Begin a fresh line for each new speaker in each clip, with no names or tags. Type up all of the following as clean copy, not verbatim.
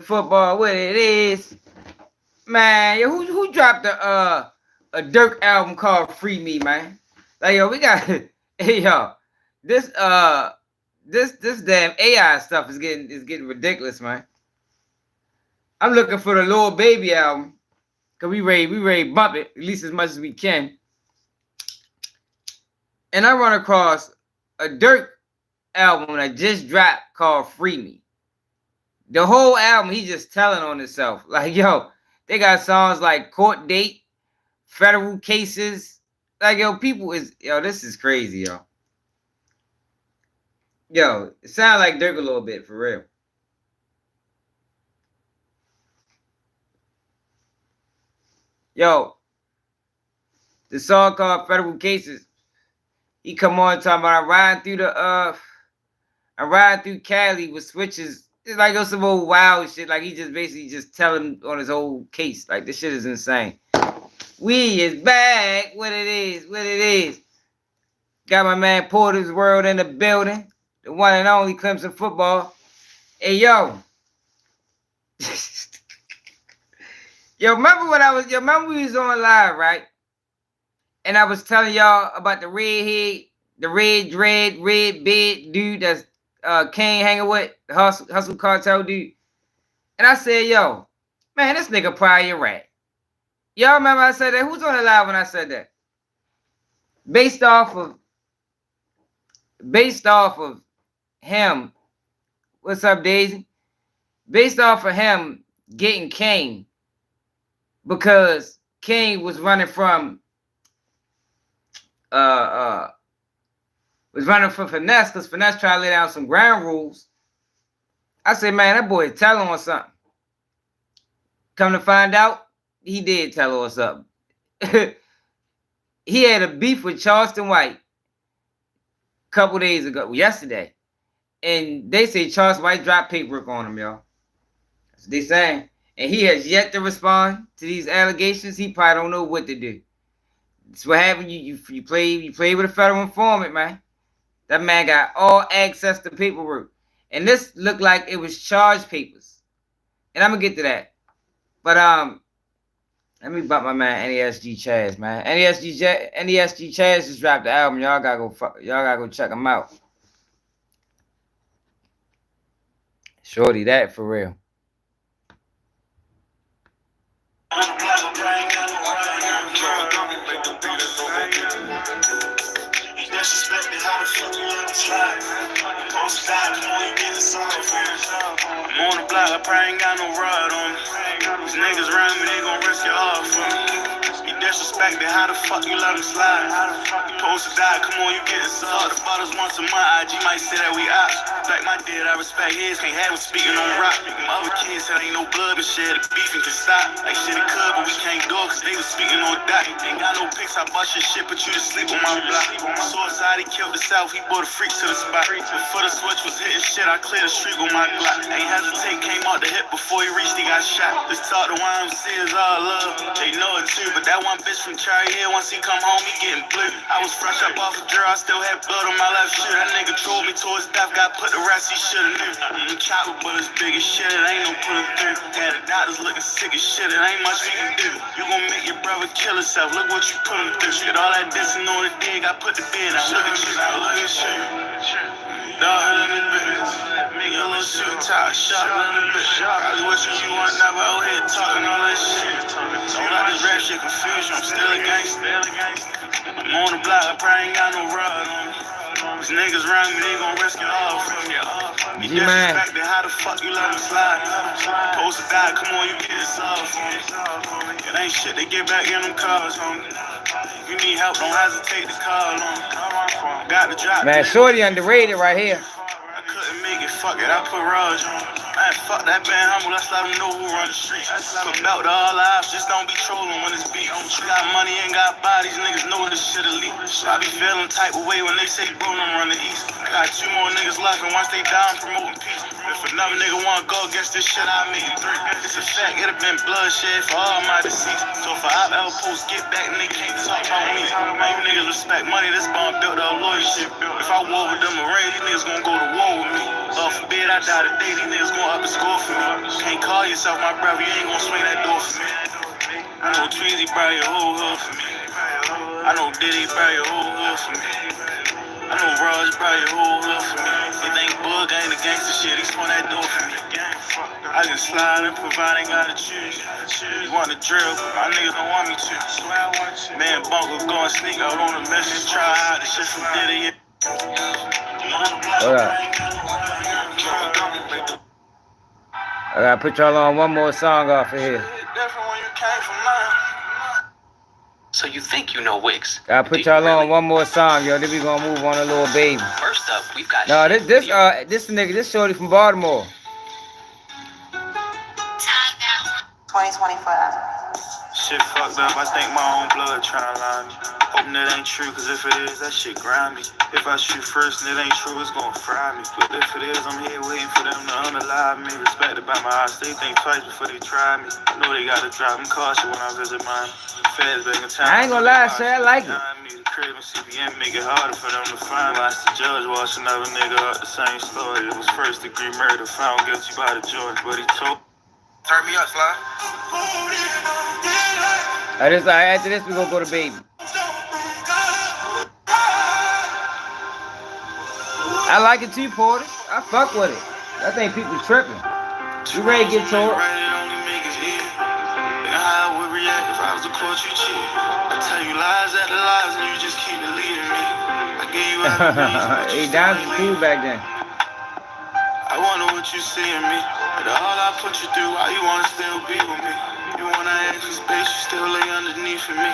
football, what it is. Man, yo, who dropped a Dirk album called Free Me, man? Like yo, we got hey yo, this this damn AI stuff is getting ridiculous, man. I'm looking for the Lil Baby album. Cause we ready to bump it at least as much as we can. And I run across a Dirk album that just dropped called Free Me. The whole album, he just telling on himself. Like, yo, they got songs like Court Date, Federal Cases. Like, yo, this is crazy, yo. Yo, it sounds like Dirk a little bit, for real. Yo, the song called Federal Cases, he come on talking about I'm riding through Cali with switches. It's like some old wild shit. Like he just basically just telling on his whole case. Like this shit is insane. We is back. What it is. Got my man Porter's World in the building. The one and only Clemson football. Hey yo. Remember we was on live, right? And I was telling y'all about the redhead, the red dread, red bed dude that's Kane hanging with, the Hussle Cartel dude. And I said, yo, man, this nigga probably a rat. Y'all remember I said that? Who's on the live when I said that? Based off of him, what's up, Daisy? Based off of him getting Kane, because Kane was running from Finesse, because Finesse tried to lay down some ground rules. I said, man, that boy is telling on something. Come to find out, he did tell on something. He had a beef with Charleston White a couple days ago, yesterday. And they say Charleston White dropped paperwork on him, y'all. That's what they saying. And he has yet to respond to these allegations. He probably don't know what to do. That's what happened. You play with a federal informant, man. That man got all access to paperwork. And this looked like it was charge papers. And I'm gonna get to that. But let me bump my man NESG Chaz, man. NESG Chaz just dropped the album. Y'all gotta go check him out. Shorty that for real.
Disrespected, how the fuck you let me slide? Post die, come on, you get the side first. I'm on the block, I probably ain't got no rod on me. These niggas around me, they gon' risk it all for me. You disrespected, how the fuck you let him slide? Post die, come on, you get the side. The bottles once a month, IG might say that we ops. Like my dad, I respect his, can't have him speaking on rock. My other kids said ain't no blood and shit, the beefing can stop. Like shit, it could, but we can't do it, cause they was speaking on that. Ain't got no pics, I bust your shit, put you to sleep on my block. Suicide, he killed himself, he brought a freak to the spot. Before the switch was hitting shit, I cleared the street with my Glock. Ain't hesitate, came out the hip before he reached, he got shot. This talk to YMC is all love, they know it too. But that one bitch from Charlie Hill, once he come home, he getting blue. I was fresh up off a drill, I still had blood on my left shoe. That nigga trolled me towards death, got put the rest, he shoulda knew. Chopper bullets big as shit, it ain't no pulling through. Had the doctors looking sick as shit, it ain't much we can do. You gon' make your brother kill himself, look what you put him through. Get all that dissing on the dig, I put the bid out. Look at you, look at you. Dog in the business. Make your little shoe top shot in the bitch. Probably what you want, never out here talking all that shit. Don't let this rap shit confuse you, I'm still a gangster. I'm on the block, I probably ain't got no rod on me. These niggas around me, they gon' risk it all from me. You disrespected, how the fuck you let him slide? Post to die, come on, you get this off on me. It ain't shit to get back in them cars, homie. If you need help, don't hesitate to call on me. Got the drop.
Man, Shorty underrated right here.
I couldn't make it, fuck it, I put Raj on. Man, fuck that band humble, let's let them know who run the streets. Put belt to all lives, just don't be trolling when it's beat. You got money, ain't got bodies, niggas know this shit elite. I be feeling type of way when they say bro, I'm run the east. I got 2 more niggas left, and once they die, I'm promoting peace. If another nigga wanna go against this shit, I'll make it 3. It's a fact, it'd have been bloodshed for all my deceased. So if I ever post get back, and they can't talk about me. Man, you niggas respect money, this bond built up loyalty. If I war with them Marines, these niggas gon' go to war with me. God forbid I die today, these niggas gon' up the score for me. Can't call yourself my brother, you ain't gon' swing that door for me. I know Tweezy buy your whole hood for me. I know Diddy buy your whole hood for me. I know Raj buy your whole hood for me. They think Bug ain't the gangster shit, he swung that door for me. I just slide and provide, ain't gotta choose. You want to drill, but my niggas don't want me to. Man, Bunker go and sneak out on the mission, try out the shit from Diddy.
Hold up. I gotta put y'all on one more song off of here.
So you think you know Wicks?
Gotta put y'all on one more song, yo. Then we gonna move on to Lil Baby.
First up, we've got.
No, this shorty from Baltimore.
2025.
Shit fucked up, I think my own blood tryna lie me. Hoping it ain't true, cause if it is, that shit grind me. If I shoot first and it ain't true, it's gon' fry me. But if it is, I'm here waiting for them to unalive me. Respected by my eyes, they think twice before they try me. I know they gotta drop them caution when I visit mine. Feds back in town.
I ain't gonna lie, say I like it.
The crib and CBN make it harder for them to find. Watch the judge watch another nigga up the same story. It was first degree murder, found guilty by the judge, but he told.
Turn me up, Sly.
After this, we gonna go to Baby. I like it too, Porter. I fuck with it. I think people tripping. You ready to get told?
How I would react if I was the court you cheat. I tell you lies after lies and you just keep deleting me. I gave you everything.
Hey, Don was cool back then.
I wonder what you see in me. But all I put you through, why you wanna still be with me? You wanna ask for space, you still lay underneath of me.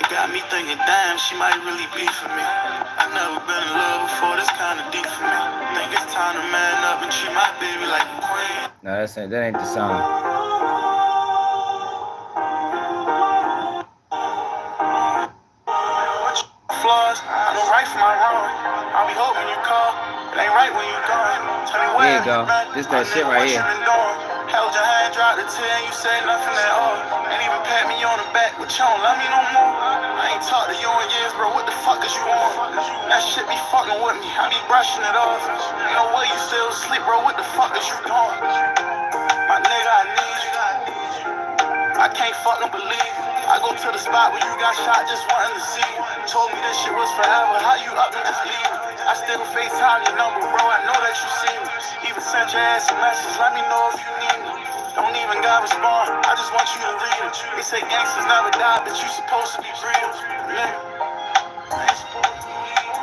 It got me thinking, damn, she might really be for me. I've never been in love before, this kinda deep for me. Think it's time to man up and treat my baby like a queen.
No, that ain't the song.
Flaws, I know right from my wrong. I'll be hoping you call. It ain't right when you gone. Tell me where
There you go. This that shit right here.
Held your hand, dropped the tear, and you said nothing at all. Ain't even pat me on the back, but you don't love me no more. I ain't talked to you in years, bro. What the fuck is you on? That shit be fucking with me. I be brushing it off. Ain't no way you still sleep, bro. What the fuck is you doing? My nigga, I need you. I can't fucking believe it. I go to the spot where you got shot just wanting to see you. Told me this shit was forever. How you up and just leave it? I still FaceTime your number, bro. I know that you see me. Even send your ass a message. Let me know if you need me. Don't even gotta respond. I just want you to read it. They say gangsters never die, but you supposed to be real. Yeah. I ain't supposed to be real.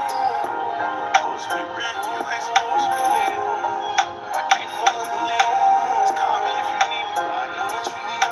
Supposed to be real. You ain't supposed to be real. I can't fucking believe it. Just call me if you need me. I know what you need.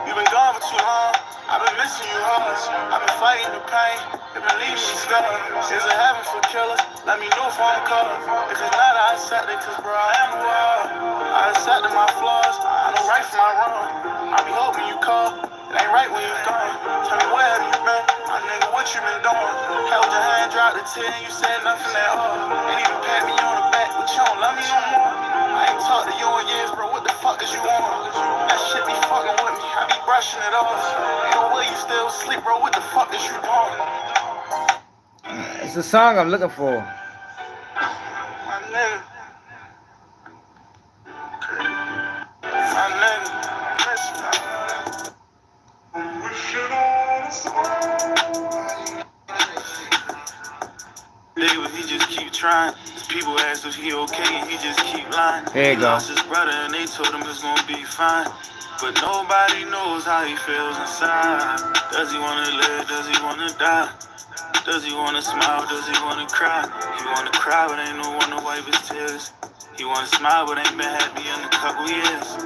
You've been gone for too long. I've been missing you hard. I've been fighting the pain. It been leaving me scarred. Is it heaven for killers? Let me know if I'm covered. If it's not, I accept it, cause bro, I am who I am. I accepted my flaws. I know right from my wrong. I be hoping you call. It ain't right when you gone. Tell me where have you been? My nigga, what you been doing? Held your hand, dropped the tear, and you said nothing at all. Ain't even pat me on the back, but you don't love me no more. I ain't talked to you in years, bro. What the fuck is you on? That shit be fucking with me. I be brushing it off. Ain't no way you still sleep, bro. What the fuck is you doing?
It's the song I'm looking for.
My nigga. My nigga. David, he just keep trying. People ask if he okay and he just keep lying.
There you
He
go.
lost his brother and they told him it's gonna be fine. But nobody knows how he feels inside. Does he wanna live? Does he wanna die? Does he wanna smile? Does he wanna cry? He wanna cry but ain't no one to wipe his tears. He wanna smile but ain't been happy in a couple years.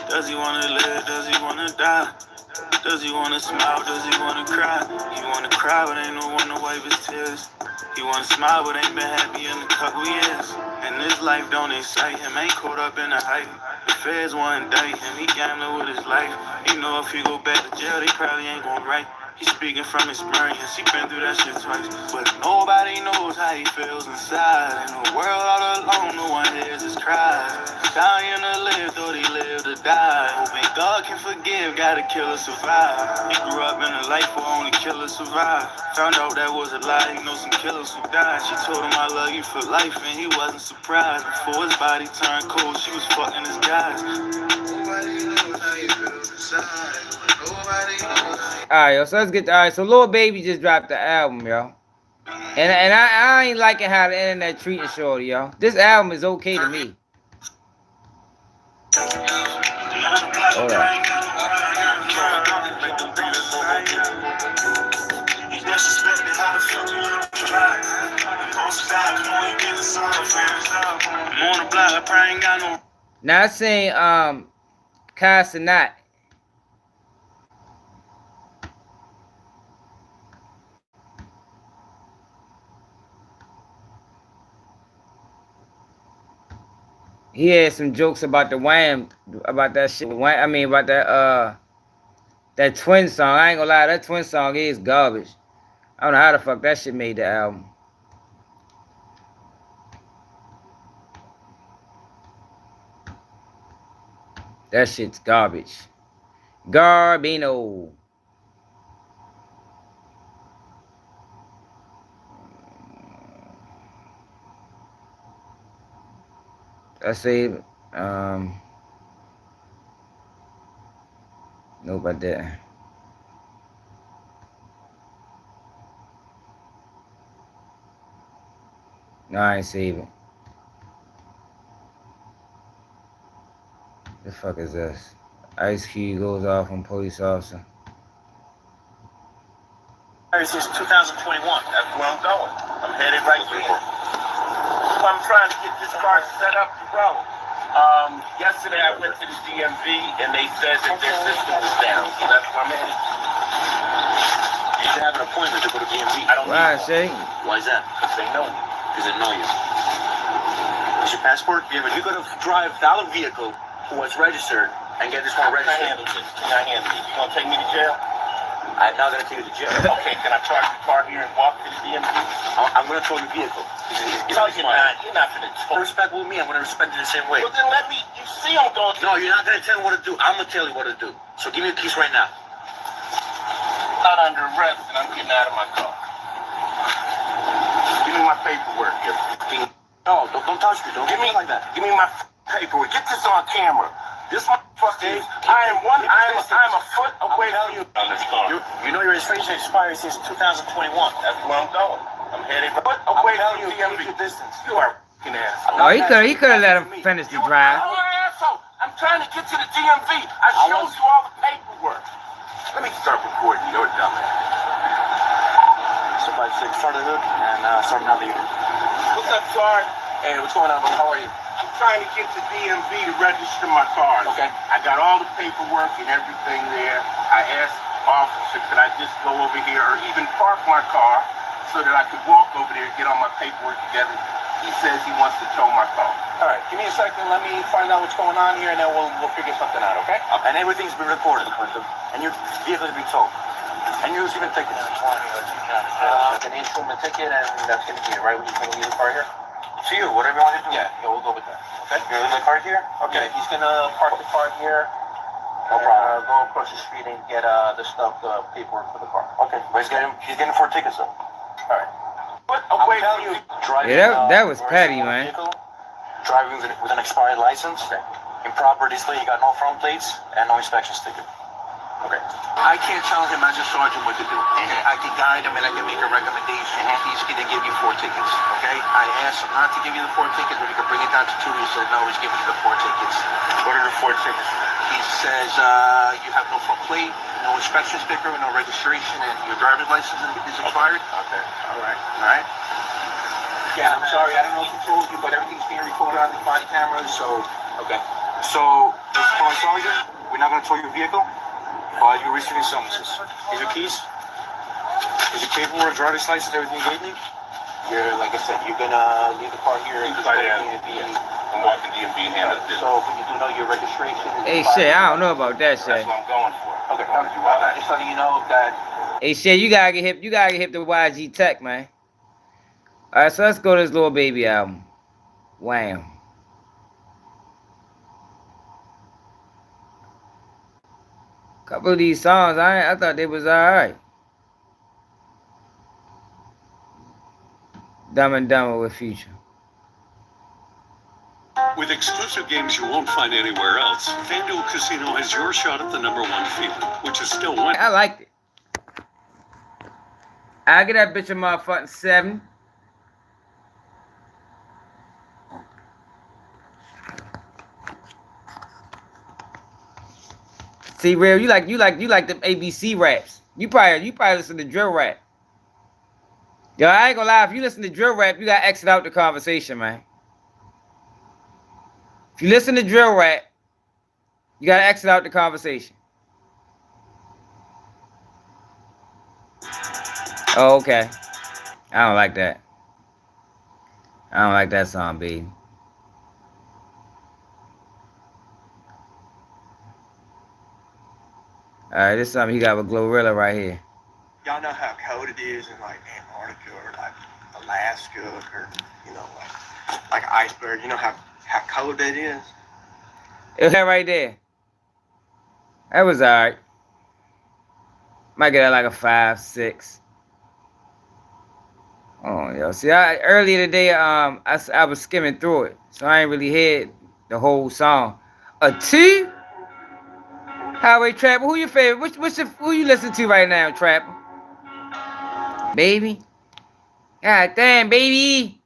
Does he wanna live? Does he wanna die? Does he wanna smile? Does he wanna cry? He wanna cry but ain't no one to wipe his tears. He wanna smile but ain't been happy in a couple years. And this life don't excite him, ain't caught up in the hype. The feds wanna indict him, he gambling with his life. You know if he go back to jail, they probably ain't gonna write. He's speaking from experience, he been through that shit twice. But nobody knows how he feels inside. In the world all alone, no one hears his cries. Dying to live, thought he lived to die. Hoping God can forgive, gotta kill or survive. He grew up in a life where only killers survive. Found out that was a lie, he knows some killers who died. She told him I love you for life and he wasn't surprised. Before his body turned cold, she was fucking his guys. Nobody knows how he feels inside. Nobody knows.
Alright, yo, so let's get to, alright, so Lil Baby just dropped the album, yo. And I ain't liking how the internet treating Shorty, yo. This album is okay to me. Hold up. Now I seen Casanat. He had some jokes about the Wham, about that shit. I mean, about that Twin song. I ain't gonna lie, that Twin song is garbage. I don't know how the fuck that shit made the album. That shit's garbage. Garbino. I say, no, about that. No, I ain't saving. The fuck is this? Ice Cube goes off on police officer.
Since 2021, that's where I'm going. I'm headed right here. I'm trying to get this car set up to roll. Yesterday I went to the DMV and they said that their system was down, so that's where I'm headed. You should have an appointment to go to DMV. I don't
Why, Shay?
Why is that? Because they know me. Because they know you. Is your passport? Yeah, but you're going to drive without a vehicle what's registered and get this one registered. Can I handle this? Can I handle this? You going to take me to jail? I'm not going to take you to jail. Okay, can I park the car here and walk to the DMV? I'm going to tow your vehicle. No, you're not. You're not going to tow. Respect with me. I'm going to respect you the same way. Well, then let me. You see I'm going to. No, you're not going to tell me what to do. I'm going to tell you what to do. So give me the keys right now. Not under arrest, and I'm getting out of my car. Give me my paperwork. No, don't touch me. Don't give me like that. Give me my paperwork. Get this on camera. This motherfucker is. I'm a foot away from you on this car. You know your registration expired since 2021. That's where I'm going. I'm headed a foot away from you. DMV distance. You are fucking ass.
Oh, he could have let him finish the drive.
You are an asshole. I'm trying to get to the DMV. I showed you all the paperwork. Let me start recording. You're dumb. Somebody said start the hood and start another unit. What's up, Sarge? Hey, what's going on, bro? How are you? I'm trying to get to DMV to register my car. Okay. I got all the paperwork and everything there. I asked officer, could I just go over here or even park my car so that I could walk over there and get all my paperwork together? He says he wants to tow my car. All right, give me a second. Let me find out what's going on here, and then we'll figure something out, okay? And everything's been recorded, and your vehicle has been towed. And you're even tickets. An instrument ticket, and that's going to be it, right? When you can leave the car here? To you, whatever you want to do. Yeah, we'll go with that. Okay? You're leaving the car here? Okay. He's going to park the car here. No problem. Go across the street and get the stuff, the paperwork for the car. Okay. But he's getting 4 tickets, though. All right. Wait, you driving,
Yeah, that was petty, man.
Driving with an expired license. Okay. Improper display, you got no front plates and no inspection sticker. Okay. I can't tell him as a sergeant what to do. I can guide him and I can make a recommendation. He's going to give you 4 tickets. Okay? I asked him not to give you the 4 tickets, but he could bring it down to 2. He said, no, he's giving you the 4 tickets. What are the 4 tickets? He says you have no front plate, no inspection sticker, no registration, and your driver's license is expired. Okay. All right. All right. Yeah, I'm sorry. I don't know if he told you, but everything's being recorded on the body cameras. So, okay. So, Mr. Sergeant, we're not going to tow your vehicle while you're receiving summonses. Is your keys? Is your paperwork, driver's license, everything you gave me? You're, like I said, you're going to leave the car here and go to DMV. I'm walking DMV and handle this. So, you do know your registration.
Hey, Shay, I don't know about that, Shay.
That's what I'm going for. Okay. I'm just letting you know that
Hey, shit, you gotta get hip. You gotta get hip to YG Tech, man. All right, so let's go to this Lil Baby album. Wham. Couple of these songs, I thought they was alright. Dumb and Dumber with Future.
With exclusive games you won't find anywhere else, FanDuel Casino has your shot at the #1 feeling, which is still winning.
I liked it. I get that bitch a motherfucking 7. See, real, you like the ABC raps. You probably listen to drill rap. Yo, I ain't gonna lie, if you listen to drill rap, you gotta exit out the conversation, man. If you listen to drill rap, you gotta exit out the conversation. Oh, okay. I don't like that. I don't like that song, baby. Alright, this is something he got with Glorilla right here.
Y'all know how cold it is in like Antarctica or like Alaska or like an iceberg. You know how cold that is?
It was that right there. That was alright. Might get that like a 5, 6. Oh, yo. See, earlier today, I was skimming through it, so I ain't really heard the whole song. A 2? Highway Trapper, who your favorite? Who you listen to right now, Trapper? Baby? God damn, baby.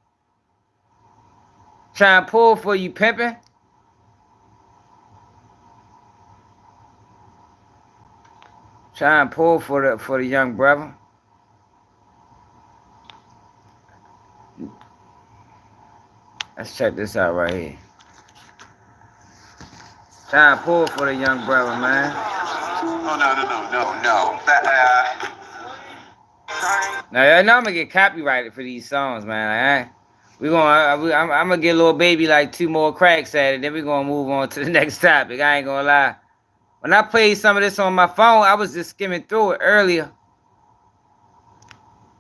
Trying to pull for you, pimpin'. Trying to pull for the young brother. Let's check this out right here. Trying to pull for the young brother, man.
Oh, no.
Now, I know I'm gonna get copyrighted for these songs, man. I'm gonna get Lil Baby like 2 more cracks at it, then we're gonna move on to the next topic. I ain't gonna lie. When I played some of this on my phone, I was just skimming through it earlier.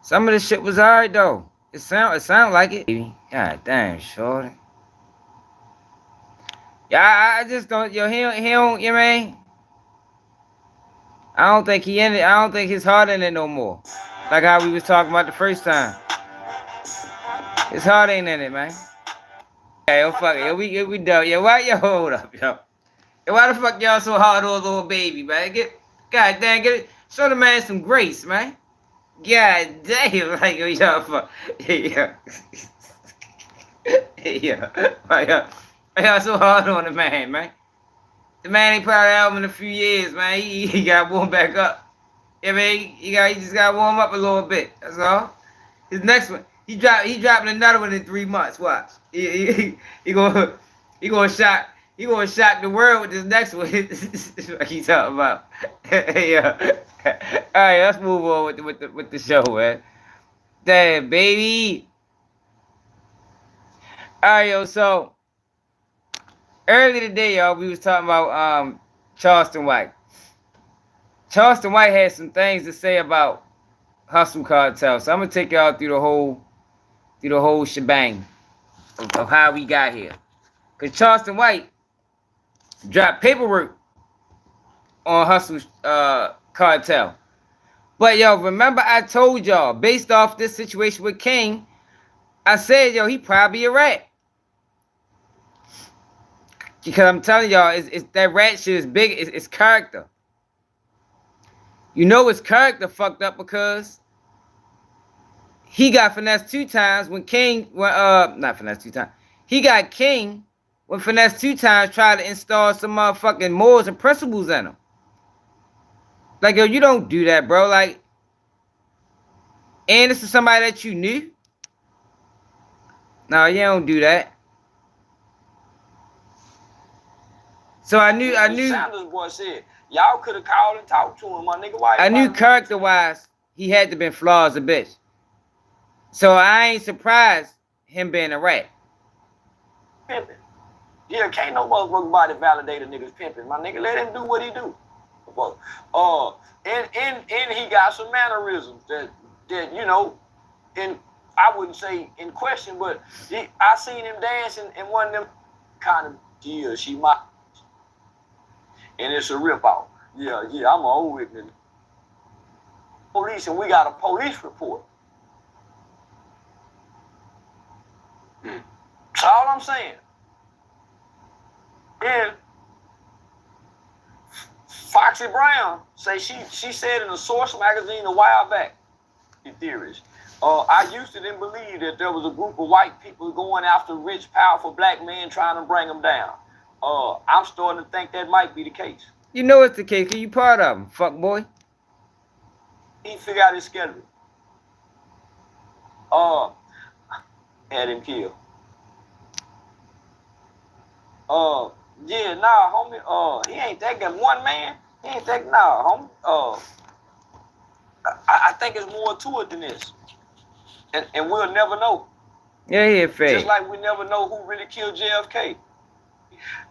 Some of this shit was alright though. It sound like it. God damn, shorty. Yeah, I just don't. Yo, he don't. You know what I mean? I don't think he in it. I don't think his heart in it no more. Like how we was talking about the first time. His heart ain't in it, man. Hey, yo, fuck it. Yo, we done. Yo, hold up, yo. Yo, why the fuck y'all so hard on Lil Baby, man? God damn, get it. Show the man some grace, man. God damn, like, yo, y'all fuck. Yeah. Yeah. Why y'all so hard on the man? The man ain't put out an album in a few years, man. He got warm back up. Yeah, man, he just got warm up a little bit. That's all. His next one, he dropping another one in 3 months. Watch. He gonna shock the world with this next one. That's what he talking about. Yeah. All right, let's move on with the show, man. Damn, baby. All right, yo. So earlier today, y'all, we was talking about Charleston White. Charleston White had some things to say about Hussle Cartel, so I'm gonna take y'all through the whole shebang of how we got here. Cause Charleston White dropped paperwork on Hussle Cartel, but yo, remember I told y'all based off this situation with King, I said yo he probably a rat. Because I'm telling y'all, it's that rat shit is big. It's character. You know his character fucked up because he got finessed 2 times when King, not finessed 2 times. He got King when finessed 2 times tried to install some motherfucking morals and principles in him. Like, yo, you don't do that, bro. Like, and this is somebody that you knew. No, you don't do that. So I knew.
Sanders boy said, y'all could have called and talked to him, my nigga. Why?
I knew character-wise, he had to been flawed as a bitch. So I ain't surprised him being a rat.
Pimping. Yeah, can't no motherfucking body validate a nigga's pimping, my nigga. Let him do what he do. And he got some mannerisms that you know, in I wouldn't say in question, but I seen him dancing in one of them kind of deals. She might, and it's a rip out. Yeah, I'm an old witness. Police, and we got a police report. That's all I'm saying. And Foxy Brown say she said in a Source magazine a while back, theories. I used to then believe that there was a group of white people going after rich, powerful black men trying to bring them down. I'm starting to think that might be the case.
You know it's the case, because you part of them, fuck boy.
He figured out his schedule. Had him killed. Yeah, nah, homie. He ain't that good. One man, he ain't that. Nah, homie. I think it's more to it than this, and we'll never know.
Yeah, fake.
Just like we never know who really killed JFK.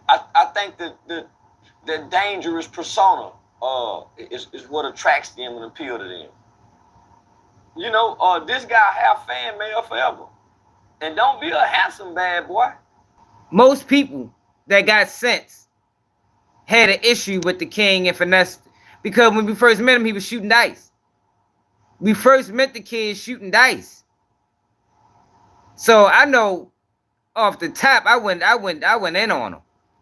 I think that the dangerous persona is what attracts them and appeal to them. You know, this guy have fan mail forever, and don't be a handsome bad boy.
Most people that got sense had an issue with the king and finesse, because when we first met him, he was shooting dice. We first met the kid shooting dice. So I know off the top, I went in on him.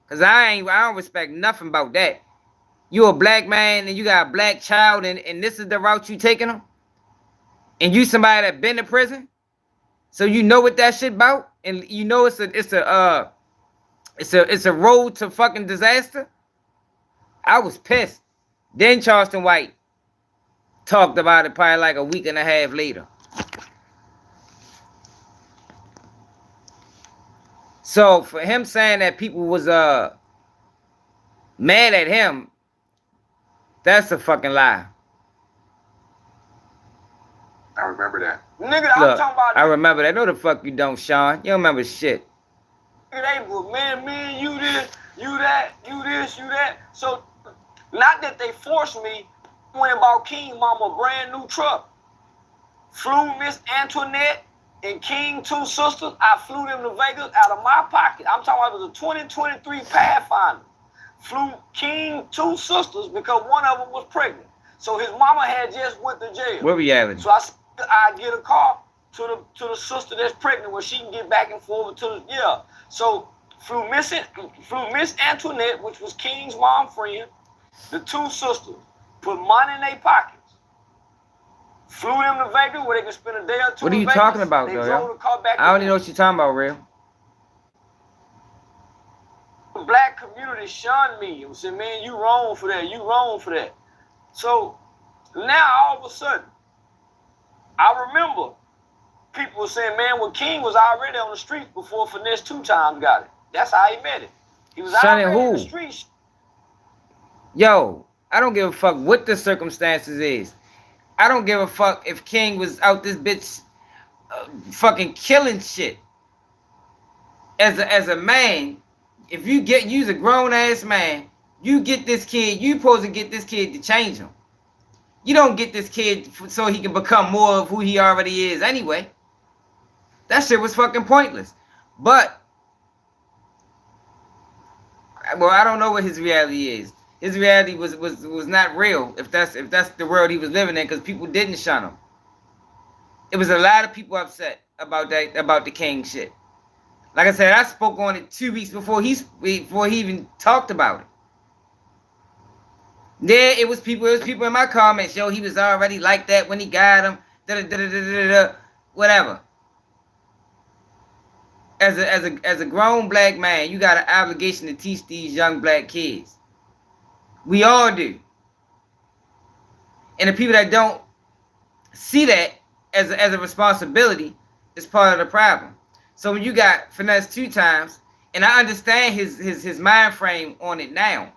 Cause I don't respect nothing about that. You a black man and you got a black child, and this is the route you taking them? And you somebody that been to prison? So you know what that shit about? And you know it's a road to fucking disaster? I was pissed. Then Charleston White talked about it probably like a week and a half later. So for him saying that people was mad at him, that's a fucking lie.
I remember that.
Nigga,
Look,
I'm talking about.
I remember that. No, the fuck you don't, Sean. You don't remember shit.
They were man, you this, you that, you this, you that. So, not that they forced me. Went and bought King Mama a brand new truck. Flew Miss Antoinette and King two sisters. I flew them to Vegas out of my pocket. I'm talking about it was a 2023 Pathfinder. Flew King two sisters because one of them was pregnant. So his mama had just went to jail.
What reality?
So I get a car to the sister that's pregnant where she can get back and forth to the So flew Miss Antoinette, which was King's mom friend, the two sisters, put money in their pockets, flew them to Vegas where they can spend a day or two.
What are you
Vegas.
talking about,
they
though?
drove the car back
I don't even know what you're talking about, real.
The black community shunned me and said, "Man, you wrong for that. You wrong for that." So now all of a sudden, I remember people were saying, "Man, well, King was already on the streets before Finesse 2 times got it." That's how he met it. He was
Shunning
already in
who?
the streets.
Yo, I don't give a fuck what the circumstances is. I don't give a fuck if King was out this bitch fucking killing shit. As a man, if you's a grown ass man, you get this kid, you supposed to get this kid to change him. You don't get this kid so he can become more of who he already is anyway. That shit was fucking pointless. But, well, I don't know what his reality is. His reality was not real, if that's the world he was living in, because people didn't shun him. It was a lot of people upset about the King shit. Like I said, I spoke on it 2 weeks before he even talked about it. Yeah, it was people in my comments, yo, he was already like that when he got him, whatever. As a grown black man, you got an obligation to teach these young black kids. We all do. And the people that don't see that as a responsibility is part of the problem. So when you got Finesse 2 times, and I understand his mind frame on it now.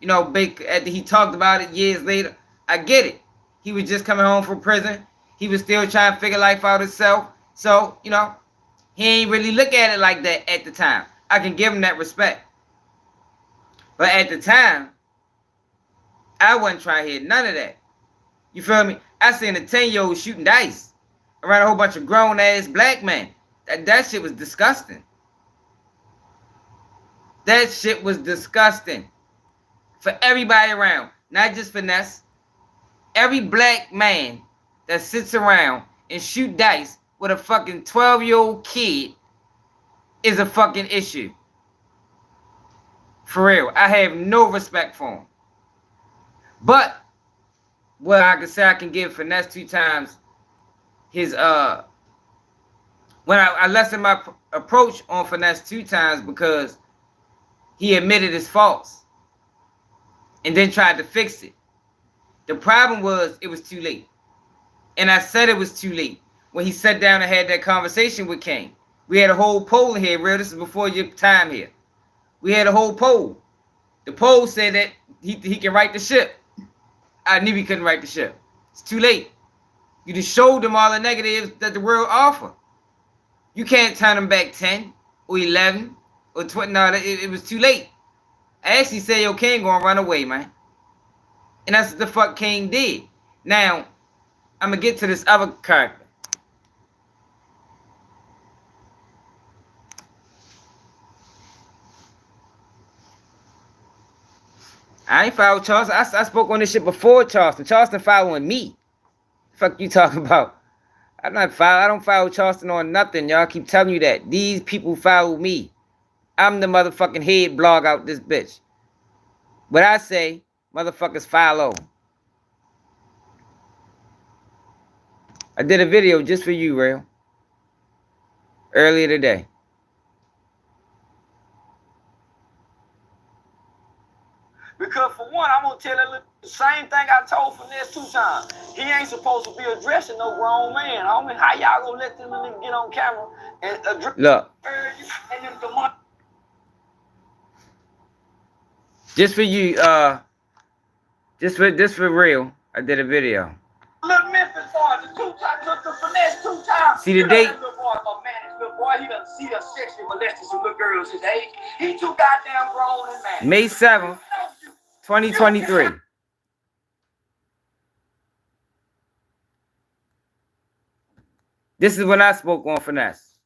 You know, big after he talked about it years later, I get it. He was just coming home from prison. He was still trying to figure life out himself. So, you know, he ain't really look at it like that at the time. I can give him that respect. But at the time, I wasn't trying to hear none of that. You feel me? I seen a 10-year-old shooting dice around a whole bunch of grown-ass black men. That shit was disgusting. That shit was disgusting. For everybody around. Not just Finesse. Every black man that sits around and shoot dice with a fucking 12-year-old kid is a fucking issue. For real. I have no respect for him. But what I can say, I can give Finesse 2 times his when I lessened my approach on Finesse 2 times because he admitted his faults and then tried to fix it. The problem was it was too late. And I said it was too late when he sat down and had that conversation with King. We had a whole poll here, real. This is before your time here. We had a whole poll. The poll said that he can right the ship. I knew he couldn't right the ship. It's too late. You just showed them all the negatives that the world offer. You can't turn them back 10 or 11 or 20. No, it was too late. I actually said, yo, King gonna run away, man. And that's what the fuck King did. Now, I'm gonna get to this other character. I ain't followed Charleston. I spoke on this shit before Charleston. Charleston following me. Fuck you talking about? I don't follow Charleston on nothing. Y'all keep telling you that. These people follow me. I'm the motherfucking head blog out this bitch. What I say, motherfuckers follow. I did a video just for you, Real. Earlier today.
Because for one, I'm gonna tell that the same thing I told Finesse 2 times. He ain't supposed to be addressing no grown man. Homie, how y'all gonna let them niggas get on camera and address?
Look.
And then the money.
Just for you, just for Real, I did a video.
Little Memphis boy, the 2 times, the Finesse 2 times.
See the date?
Little boy, little boy, he done sexually molested some little girls his age. He too goddamn grown and mad.
May 7th, 2023. This is when I spoke on Finesse.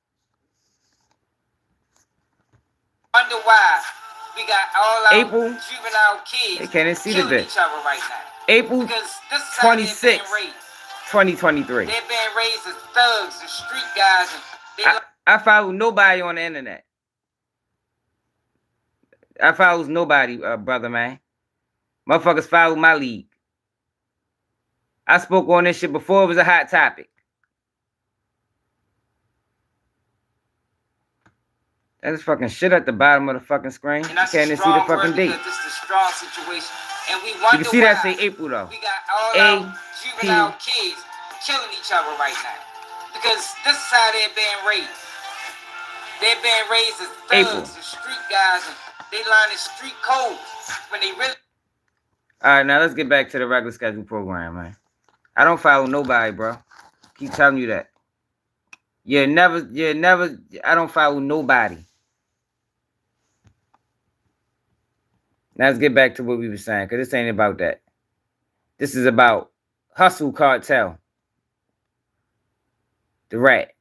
Wonder why we got all our
April,
juvenile kids
they can't even see the
killing
bitch.
each other right now.
April
Because this is how they're being
26th,
raised.
2023.
They're being raised as thugs and street guys. And
I follow nobody on the internet. I follows nobody, brother, man. Motherfuckers follow my league. I spoke on this shit before it was a hot topic. That's fucking shit at the bottom of the fucking screen. You can't even see the fucking date.
This is a strong situation. And we
You
wonder
can see that
why
say April though.
we got all our juvenile kids killing each other right now. Because this is how they're being raised. They're being raised as thugs and street guys, and they learning street codes when they really.
All right, now let's get back to the regular schedule program, man. I don't follow nobody, bro. Keep telling you that. You're never. I don't follow nobody. Now let's get back to what we were saying, because this ain't about that. This is about Hussle Cartel. The rat.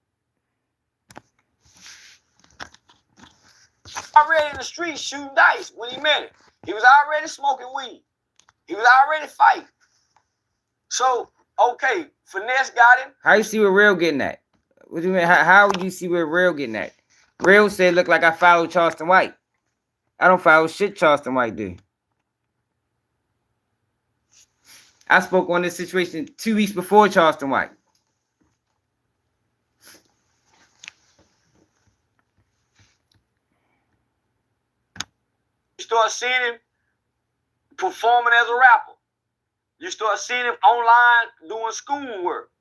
Already in the street shooting dice when he met it. He was already smoking weed. He was already fighting. So, okay, Finesse got him.
How you see what Real getting at? What do you mean? How would you see what Real getting at? Real said, look like I follow Charleston White. I don't follow shit Charleston White do. I spoke on this situation 2 weeks before Charleston White.
You start seeing him performing as a rapper. You start seeing him online doing schoolwork.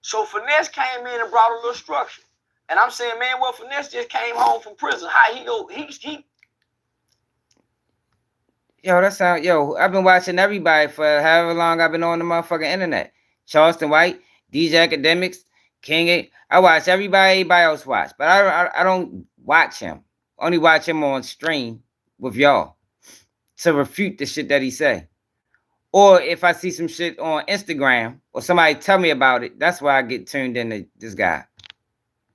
So Finesse came in and brought a little structure. And I'm saying, man, well, Finesse just came home from prison. How he go? He.
Yo, that sound. Yo, I've been watching everybody for however long I've been on the motherfucking internet. Charleston White, DJ Academics, King. I watch everybody else watch, but I don't watch him. Only watch him on stream with y'all to refute the shit that he say. Or if I see some shit on Instagram or somebody tell me about it, that's why I get tuned into this guy.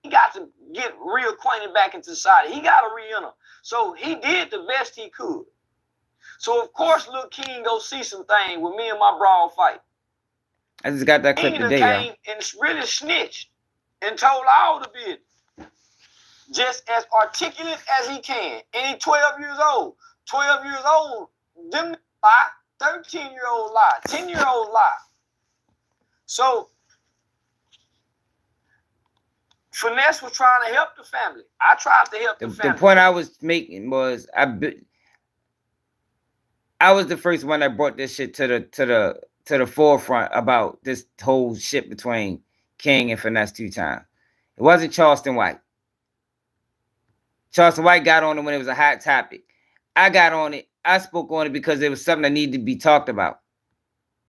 He got to get reacquainted back into society. He got to re-enter. So he did the best he could. So of course, Lil King go see some things with me and my broad fight.
I just got that clip
King
today,
came
y'all.
and really snitched and told all the business. Just as articulate as he can. And he 12 years old. 12 years old, them lie. 13-year-old lie. 10-year-old lie. So Finesse was trying to help the family. I tried to help the family.
The point I was making was I was the first one that brought this shit to the forefront about this whole shit between King and Finesse 2 times. It wasn't Charleston White. Charleston White got on it when it was a hot topic. I got on it. I spoke on it because it was something that needed to be talked about.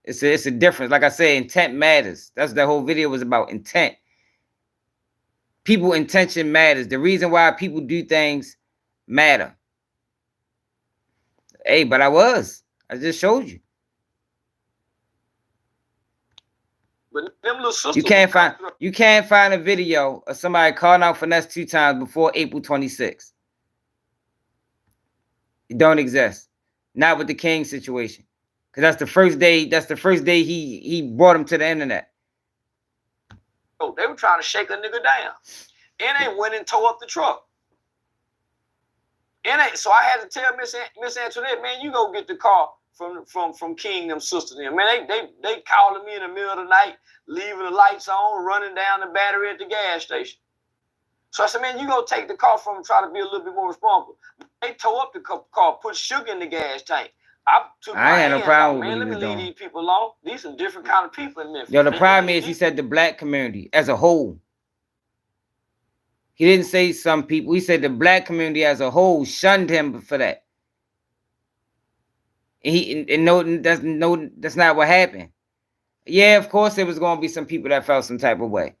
It's a difference. Like I said, intent matters. That's the whole video was about, intent. People intention matters. The reason why people do things matter. Hey, but I just showed you.
But them little sisters,
you can't find a video of somebody calling out Finesse 2 times before April 26th. It don't exist. Not with the King situation. Because that's the first day he brought him to the internet.
Oh, they were trying to shake a nigga down. And they went and tore up the truck. So I had to tell Miss Antoinette, man, you go get the car from King, them sisters. Man, they calling me in the middle of the night, leaving the lights on, running down the battery at the gas station. So I said, man, you go take the car from them, try to be a little bit more responsible. They tore up the car, put sugar in the gas tank. I
had no problem with
man, let me leave these people alone. These are different kind of people in Memphis.
Yo, the problem is he said the black community as a whole. He didn't say some people. He said the black community as a whole shunned him for that. That's not what happened. Yeah, of course there was going to be some people that felt some type of way.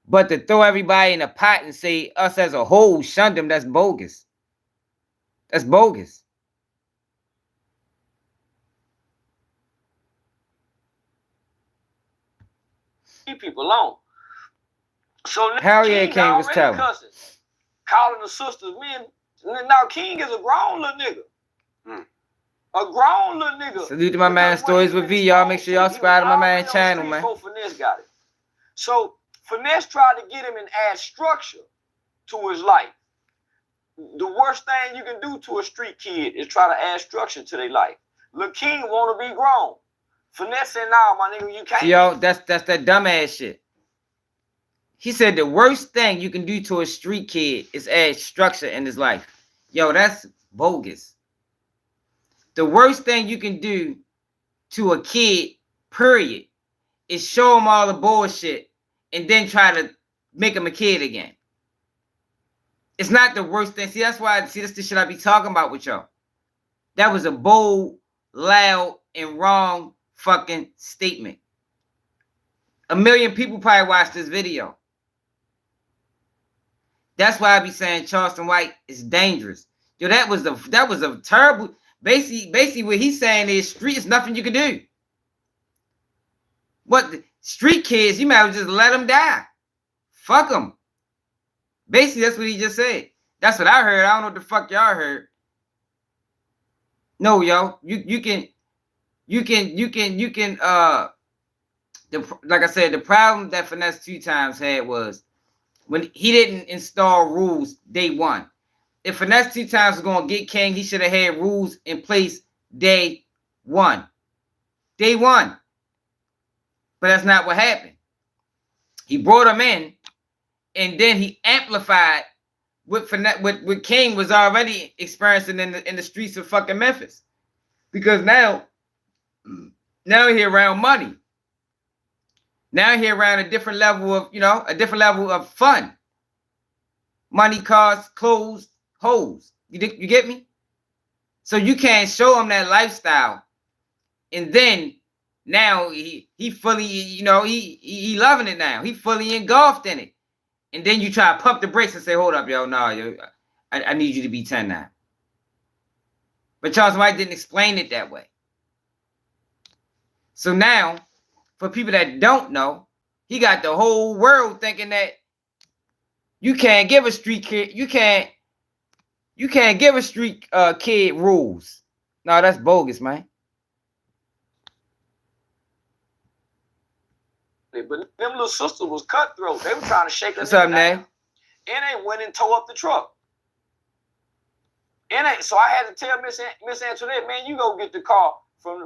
But to throw everybody in a pot and say us as a whole shunned him, that's bogus. That's bogus.
Leave people alone. So
Harriet King was telling.
Calling the sisters, man. Now King is a grown little nigga. A grown little nigga.
Salute to my man Stories with V. Y'all make sure y'all subscribe to my man channel, man.
Finesse got it. So Finesse tried to get him and add structure to his life. The worst thing you can do to a street kid is try to add structure to their life. Lil King want to be grown. Finesse said, nah, my nigga, you can't.
Yo, that's that dumbass shit. He said the worst thing you can do to a street kid is add structure in his life. Yo, that's bogus. The worst thing you can do to a kid, period, is show him all the bullshit and then try to make him a kid again. It's not the worst thing. See, that's the shit I be talking about with y'all. That was a bold, loud, and wrong fucking statement. 1 million people probably watched this video. That's why I be saying Charleston White is dangerous. Yo, that was a terrible. Basically, what he's saying is street is nothing you can do. What the street kids, you might as well just let them die. Fuck them. Basically, that's what he just said. That's what I heard. I don't know what the fuck y'all heard. No, yo, you can. Like I said, the problem that Finesse 2 times had was when he didn't install rules day one. If Finesse 2 times was going to get King, he should have had rules in place day one. Day one. But that's not what happened. He brought him in, and then he amplified what King was already experiencing in the streets of fucking Memphis. Because now he around money. Now he around a different level of fun. Money, cars, clothes, hoes. You get me? So you can't show him that lifestyle. And then now he fully, he loving it now. He fully engulfed in it. And then you try to pump the brakes and say, hold up, yo, no, yo, I need you to be 10 now. But Charles White didn't explain it that way. So now, for people that don't know, he got the whole world thinking that you can't give a street kid, you can't give a street kid rules. No, that's bogus, man.
But them little sisters was cutthroat. They were trying to shake us.
What's up, Nay?
And they went and tore up the truck. So I had to tell Miss Antoinette, man, you go get the car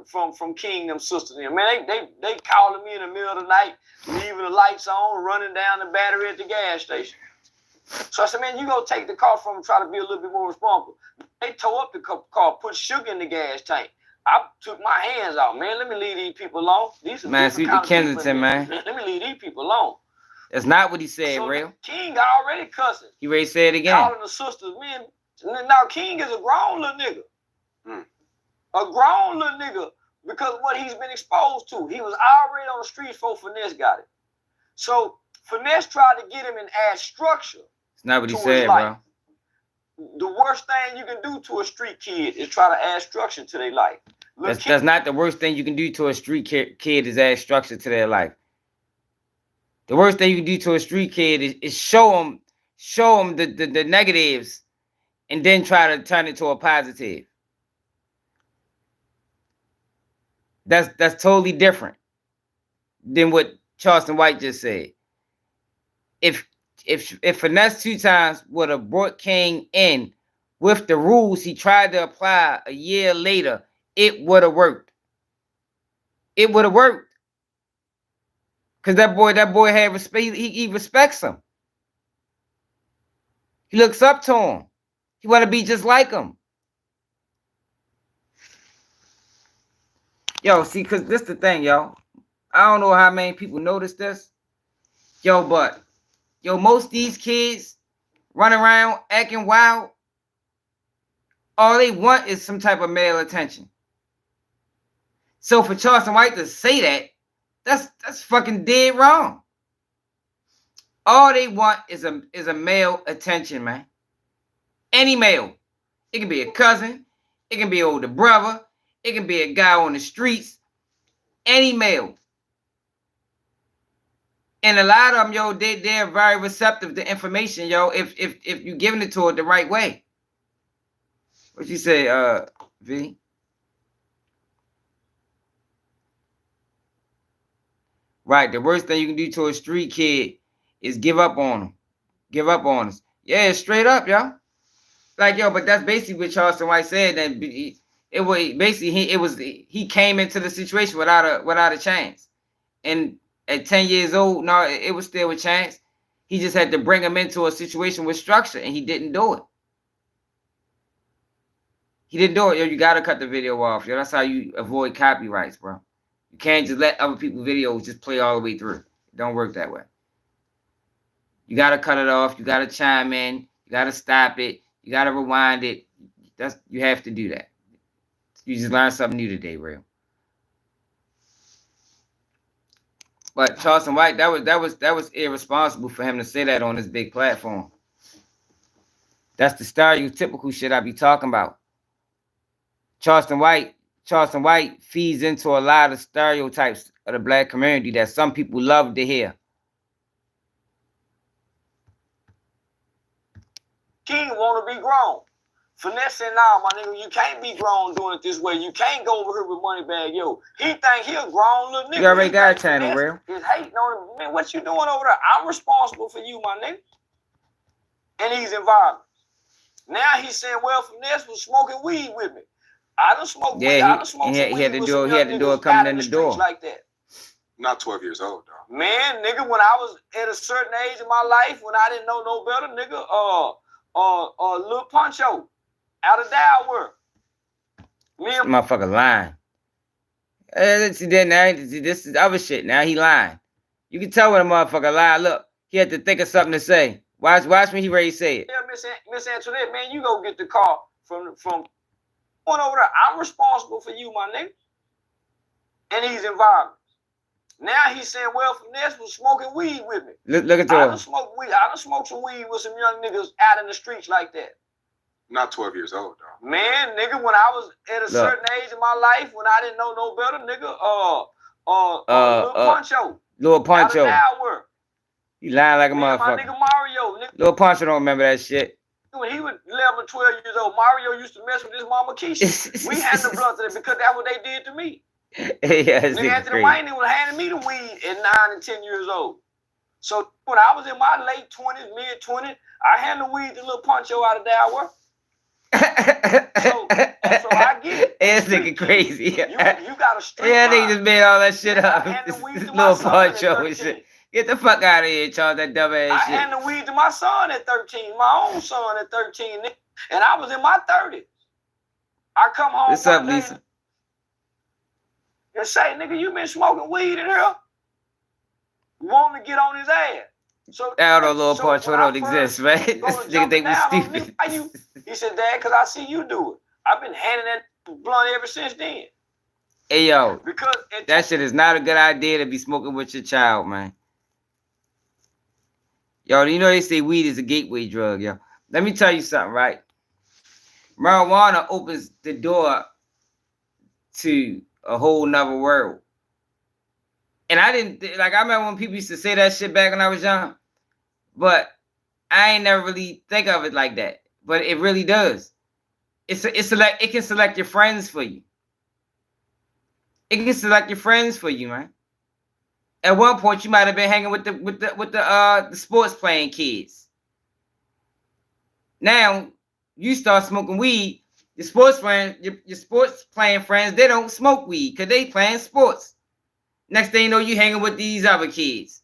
from King, them sisters. Man, they calling me in the middle of the night, leaving the lights on, running down the battery at the gas station. So I said, man, you go take the car from them, try to be a little bit more responsible. They tore up the car, put sugar in the gas tank. I took my hands out, man. Let me leave these people alone. These are
man, sweet to Kensington, man.
Let me leave these people alone.
That's not what he said,
so
real.
King already cussing.
He already said it again.
Calling the sisters, man. Now King is a grown little nigga. A grown little nigga because of what he's been exposed to. He was already on the streets before Finesse got it. So Finesse tried to get him and add structure.
It's not what he said, bro.
The worst thing you can do to a street kid is try to add structure to their life.
That's not the worst thing you can do to a street kid is add structure to their life. The worst thing you can do to a street kid is show them the negatives and then try to turn it to a positive. That's totally different than what Charleston White just said. If Finesse 2 times would have brought King in with the rules he tried to apply a year later, it would have worked. It would have worked. Because that boy had respect. He respects him. He looks up to him. He want to be just like him. Yo, see, because this the thing, yo. I don't know how many people notice this. But most of these kids running around acting wild, all they want is some type of male attention. So for Charleston White to say that, that's fucking dead wrong. All they want is a male attention, man. Any male. It can be a cousin. It can be an older brother. It can be a guy on the streets. Any male. And a lot of them, yo, they're very receptive to information, yo, if you're giving it to it the right way. What you say, V? Right, the worst thing you can do to a street kid is give up on them. Give up on us. Yeah, straight up, yo. Like, yo, but that's basically what Charleston White said. That he came into the situation without a chance. And at 10 years old, no, it was still a chance. He just had to bring him into a situation with structure, and he didn't do it. He didn't do it. Yo, you got to cut the video off. Yo, that's how you avoid copyrights, bro. You can't just let other people's videos just play all the way through. It don't work that way. You got to cut it off. You got to chime in. You got to stop it. You got to rewind it. You have to do that. You just learned something new today, real. But Charleston White, that was irresponsible for him to say that on this big platform. That's the stereotypical shit I be talking about. Charleston White feeds into a lot of stereotypes of the black community that some people love to hear.
King want to be grown. Finesse said, nah, my nigga, you can't be grown doing it this way. You can't go over here with Moneybag Yo. He think he a grown little nigga.
You already got a channel, real.
He's hating on him. Man, what you doing over there? I'm responsible for you, my nigga. In these environments. Now he's saying, well, Finesse was smoking weed with me. I done smoked weed. I done smoked weed.
He had to do it coming in the door.
Like that.
Not 12 years old, though.
Man, nigga, when I was at a certain age in my life, when I didn't know no better, nigga, Lil Poncho. Out of Delaware.
Motherfucker lying. This is other shit. Now he lying. You can tell when a motherfucker lie. Look, he had to think of something to say. Watch when he ready to say it.
Yeah, Miss Antoinette, man, you go get the car from going over there. I'm responsible for you, my nigga. In these environments. Now he's saying, well, Finesse was smoking weed with me.
Look at that.
I done smoked weed. I done smoked some weed with some young niggas out in the streets like that.
Not 12 years old, though.
Man, nigga, when I was at a certain age in my life, when I didn't know no better, nigga, Lil Poncho.
Lil Poncho.
Out of Delaware.
You lying like a
My
motherfucker.
nigga Mario. Nigga,
Lil Poncho don't remember that shit.
when he was 11, 12 years old, Mario used to mess with his mama Keisha. We had the blunt to them because that's what they did to me.
Yeah,
Nigga Anthony Wayne was handing me the weed at 9 and 10 years old. So when I was in my late 20s, mid 20s, I handed the weed to Lil Poncho out of Delaware. So I get it.
This nigga crazy.
You got a street
Yeah,
mind.
they just made all that shit up.
I handed the weed to my
Lil
son at
Poncho and
13.
shit. Get the fuck out of here, Charles, that dumb ass
I
shit.
handed the weed to my son at 13, my own son at 13, nigga. And I was in my 30s. I come home
What's up, Lisa?
And say, nigga, you been smoking weed in here? Want to get on his ass. So
I don't know, Lil Poncho
when I
don't exist, man. This
go to
nigga
jumping
think we
down on
stupid.
nigga, why you? He said, Dad, because I see you do it. I've been handing that blunt ever since then.
Hey, yo,
Because
that shit is not a good idea to be smoking with your child, man. Yo, you know they say weed is a gateway drug, yo. Let me tell you something, right? Marijuana opens the door to a whole nother world. And I remember when people used to say that shit back when I was young, but I ain't never really think of it like that. But it really does. It can select your friends for you. It can select your friends for you, man. At one point, you might have been hanging with the sports playing kids. Now you start smoking weed. Your sports playing friends, they don't smoke weed because they playing sports. Next thing you know, you hanging with these other kids,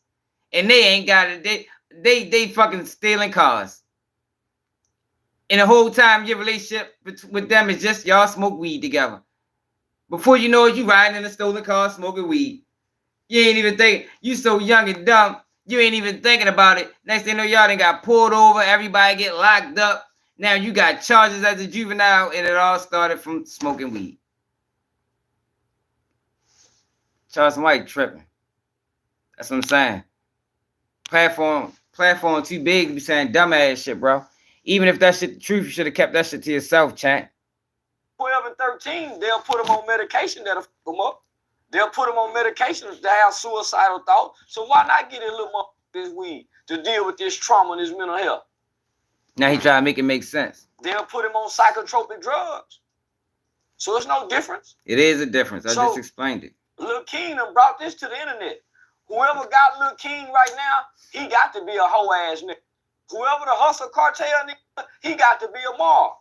and they ain't got it. They fucking stealing cars. And the whole time your relationship with them is just y'all smoke weed together. Before you know it, you riding in a stolen car smoking weed. You ain't even thinking. You so young and dumb. You ain't even thinking about it. Next thing you know, y'all done got pulled over. Everybody get locked up. Now you got charges as a juvenile, and it all started from smoking weed. Charleston White tripping. That's what I'm saying. Platform too big to be saying dumbass shit, bro. Even if that shit the truth, you should have kept that shit to yourself, champ.
12 and 13, they'll put them on medication that'll fuck them up. They'll put them on medications to have suicidal thoughts. So why not get a little more this weed to deal with this trauma and this mental health?
Now he trying to make it make sense.
They'll put him on psychotropic drugs. So it's no difference.
It is a difference. I
So-
just explained it.
Lil King done brought this to the internet. Whoever got Lil King right now, he got to be a hoe ass nigga. Whoever the Hussle Cartel nigga, he got to be a mob.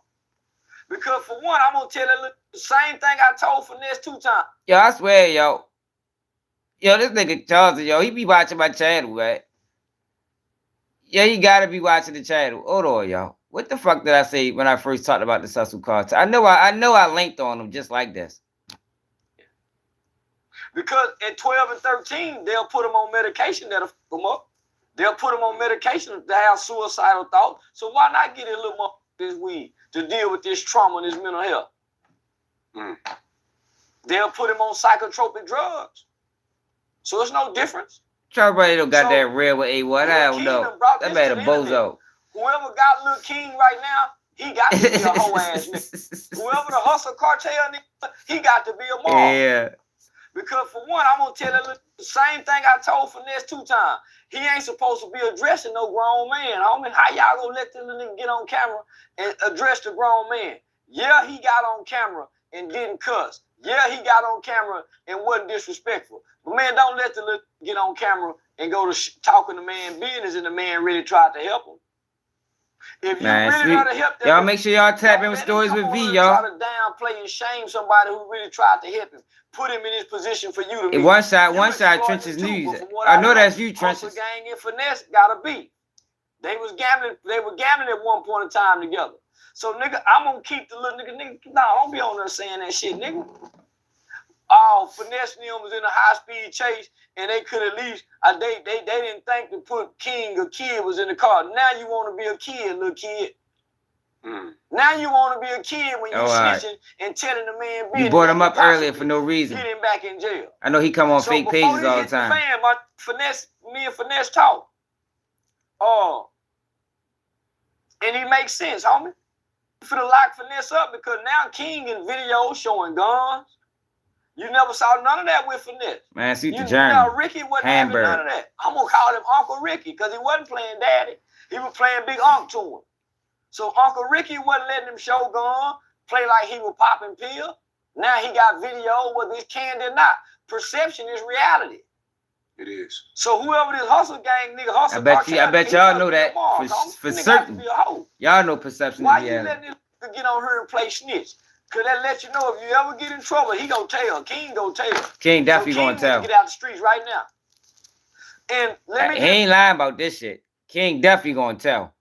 Because for one, I'm gonna tell you the same thing I told Finesse 2 times.
Yo, I swear, yo. Yo, this nigga Charleston, yo, he be watching my channel, right? Yeah, he gotta be watching the channel. Hold on, yo. What the fuck did I say when I first talked about the Hussle Cartel? I know I linked on him just like this.
Because at 12 and 13, they'll put them on medication that'll fuck them up. They'll put them on medication to have suicidal thoughts. So why not get a little more this weed to deal with this trauma and this mental health? They'll put him on psychotropic drugs. So it's no difference.
Charlie don't got
So,
that real with A1. I don't know. That man a bozo.
Whoever got Lil King right now, he got to be a hoe ass nigga. Whoever the Hussle Cartel nigga, he got to be a mob.
Yeah.
Because for one, I'm gonna tell you the same thing I told Finesse 2 times. He ain't supposed to be addressing no grown man, homie. How y'all gonna let this little nigga get on camera and address the grown man? Yeah, he got on camera and didn't cuss. Yeah, he got on camera and wasn't disrespectful. But man, don't let the little get on camera and go to talking to man business and the man really tried to help him. If you really try to help them,
y'all make sure y'all tap in with stories with V, y'all.
Try to downplay and shame somebody who really tried to help him. Put him in his position for you to be.
One shot, Trenches News. I know that's you, Trenches.
Gang and Finesse gotta be. They were gambling at one point in time together. So nigga, I'm gonna keep the little nigga. Nah, don't be on there saying that shit, nigga. Oh, Finesse and them was in a high-speed chase, and they could at least they didn't think to put King or Kid was in the car. Now you want to be a kid, little kid. Now you want to be a kid when you snitching and telling the man business.
You brought him up earlier for no reason.
Get him back in jail.
I know he come on fake pages all the time.
Me and Finesse talk. And he makes sense, homie. For the lock Finesse up because now King in videos showing guns, You never saw none of that with Finesse.
Man, see the
You
journey.
know, Ricky wasn't having
Hamburg.
none of that. I'm gonna call him Uncle Ricky because he wasn't playing daddy. He was playing Big Unc to him. So Uncle Ricky wasn't letting him show gun, play like he was popping pills. Now he got video, whether it's canned or not. Perception is reality.
It is.
So whoever this hustle gang nigga hustle,
I bet y'all know that for certain. Y'all know perception.
Why you letting this nigga get on here and play snitch? Cause that let you know if you ever get in trouble, he gonna tell. King gonna tell.
King definitely
so King
gonna tell.
Get out the streets right now. And
he ain't lying about this shit. King definitely gonna tell.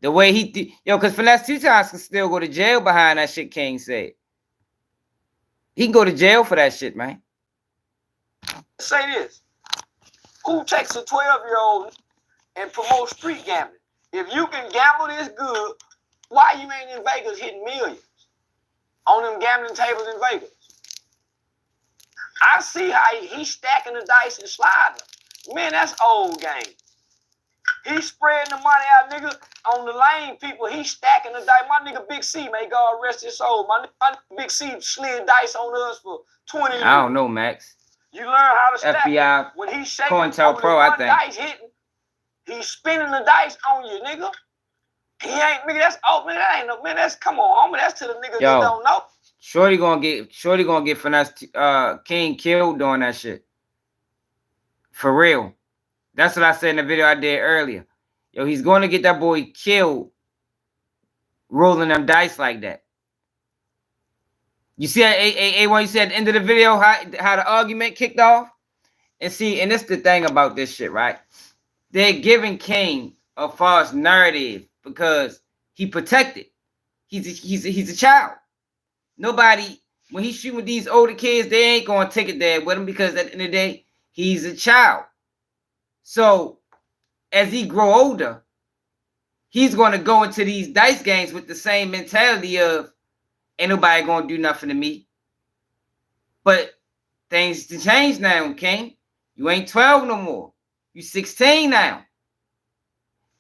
The way he cause Finesse 2 times can still go to jail behind that shit King said. He can go to jail for that shit, man.
Say this. Who takes a 12-year-old and promotes street gambling? If you can gamble this good, why you ain't in Vegas hitting millions on them gambling tables in Vegas? I see how he's stacking the dice and sliding them. Man, that's old game. He's spreading the money out, nigga, on the lane people. He's stacking the dice. My nigga Big C, may God rest his soul. My nigga Big C slid dice on us for 20 years.
I don't know, Max.
You learn how to stack.
FBI,
when he's shaking
Cartel Pro, I think.
Dice hitting, he's spinning the dice on you, nigga. He ain't, nigga, that's, oh, man, that ain't no, man, that's, come on, homie, that's to the nigga that don't know.
Shorty gonna get Finesse King killed doing that shit. For real. That's what I said in the video I did earlier. Yo, he's gonna get that boy killed rolling them dice like that. You see A1, you see at the end of the video how the argument kicked off? And see, and it's the thing about this shit, right? They're giving King a false narrative because he protected. He's a child. Nobody, when he's shooting with these older kids, they ain't gonna take it there with him because at the end of the day, he's a child. So as he grow older, he's gonna go into these dice games with the same mentality of ain't nobody gonna do nothing to me. But things to change now, King. You ain't 12 no more. You 16 now.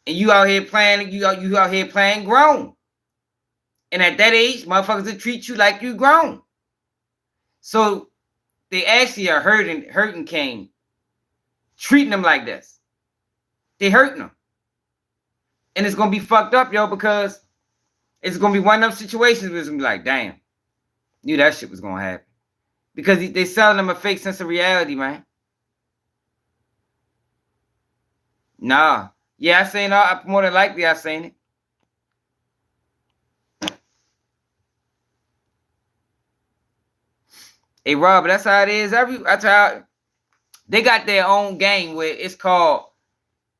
And you out here playing, you out here playing grown. And at that age, motherfuckers will treat you like you grown. So they actually are hurting King, treating him like this. They hurting him. And it's gonna be fucked up, yo, because it's gonna be one of them situations where it's gonna be like, damn, knew that shit was gonna happen. Because they selling them a fake sense of reality, man. Nah. Yeah, I seen it. More than likely I seen it. Hey, Rob, that's how it is. That's how they got their own game where it's called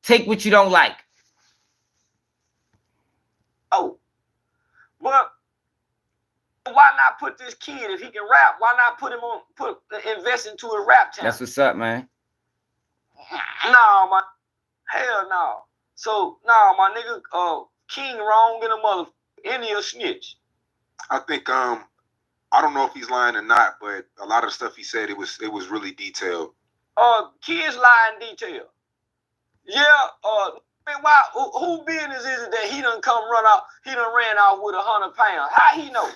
Take What You Don't Like.
Oh, but why not put this kid, if he can rap, why not invest into a rap talent?
That's what's up, man.
No, man. Hell no. So, no, my nigga, King wrong in a mother, any a snitch.
I think I don't know if he's lying or not, but a lot of the stuff he said it was really detailed.
Kids lie in detail. Yeah, man, why? Who business is it that he done come run out? He done ran out with 100 pounds. How he know?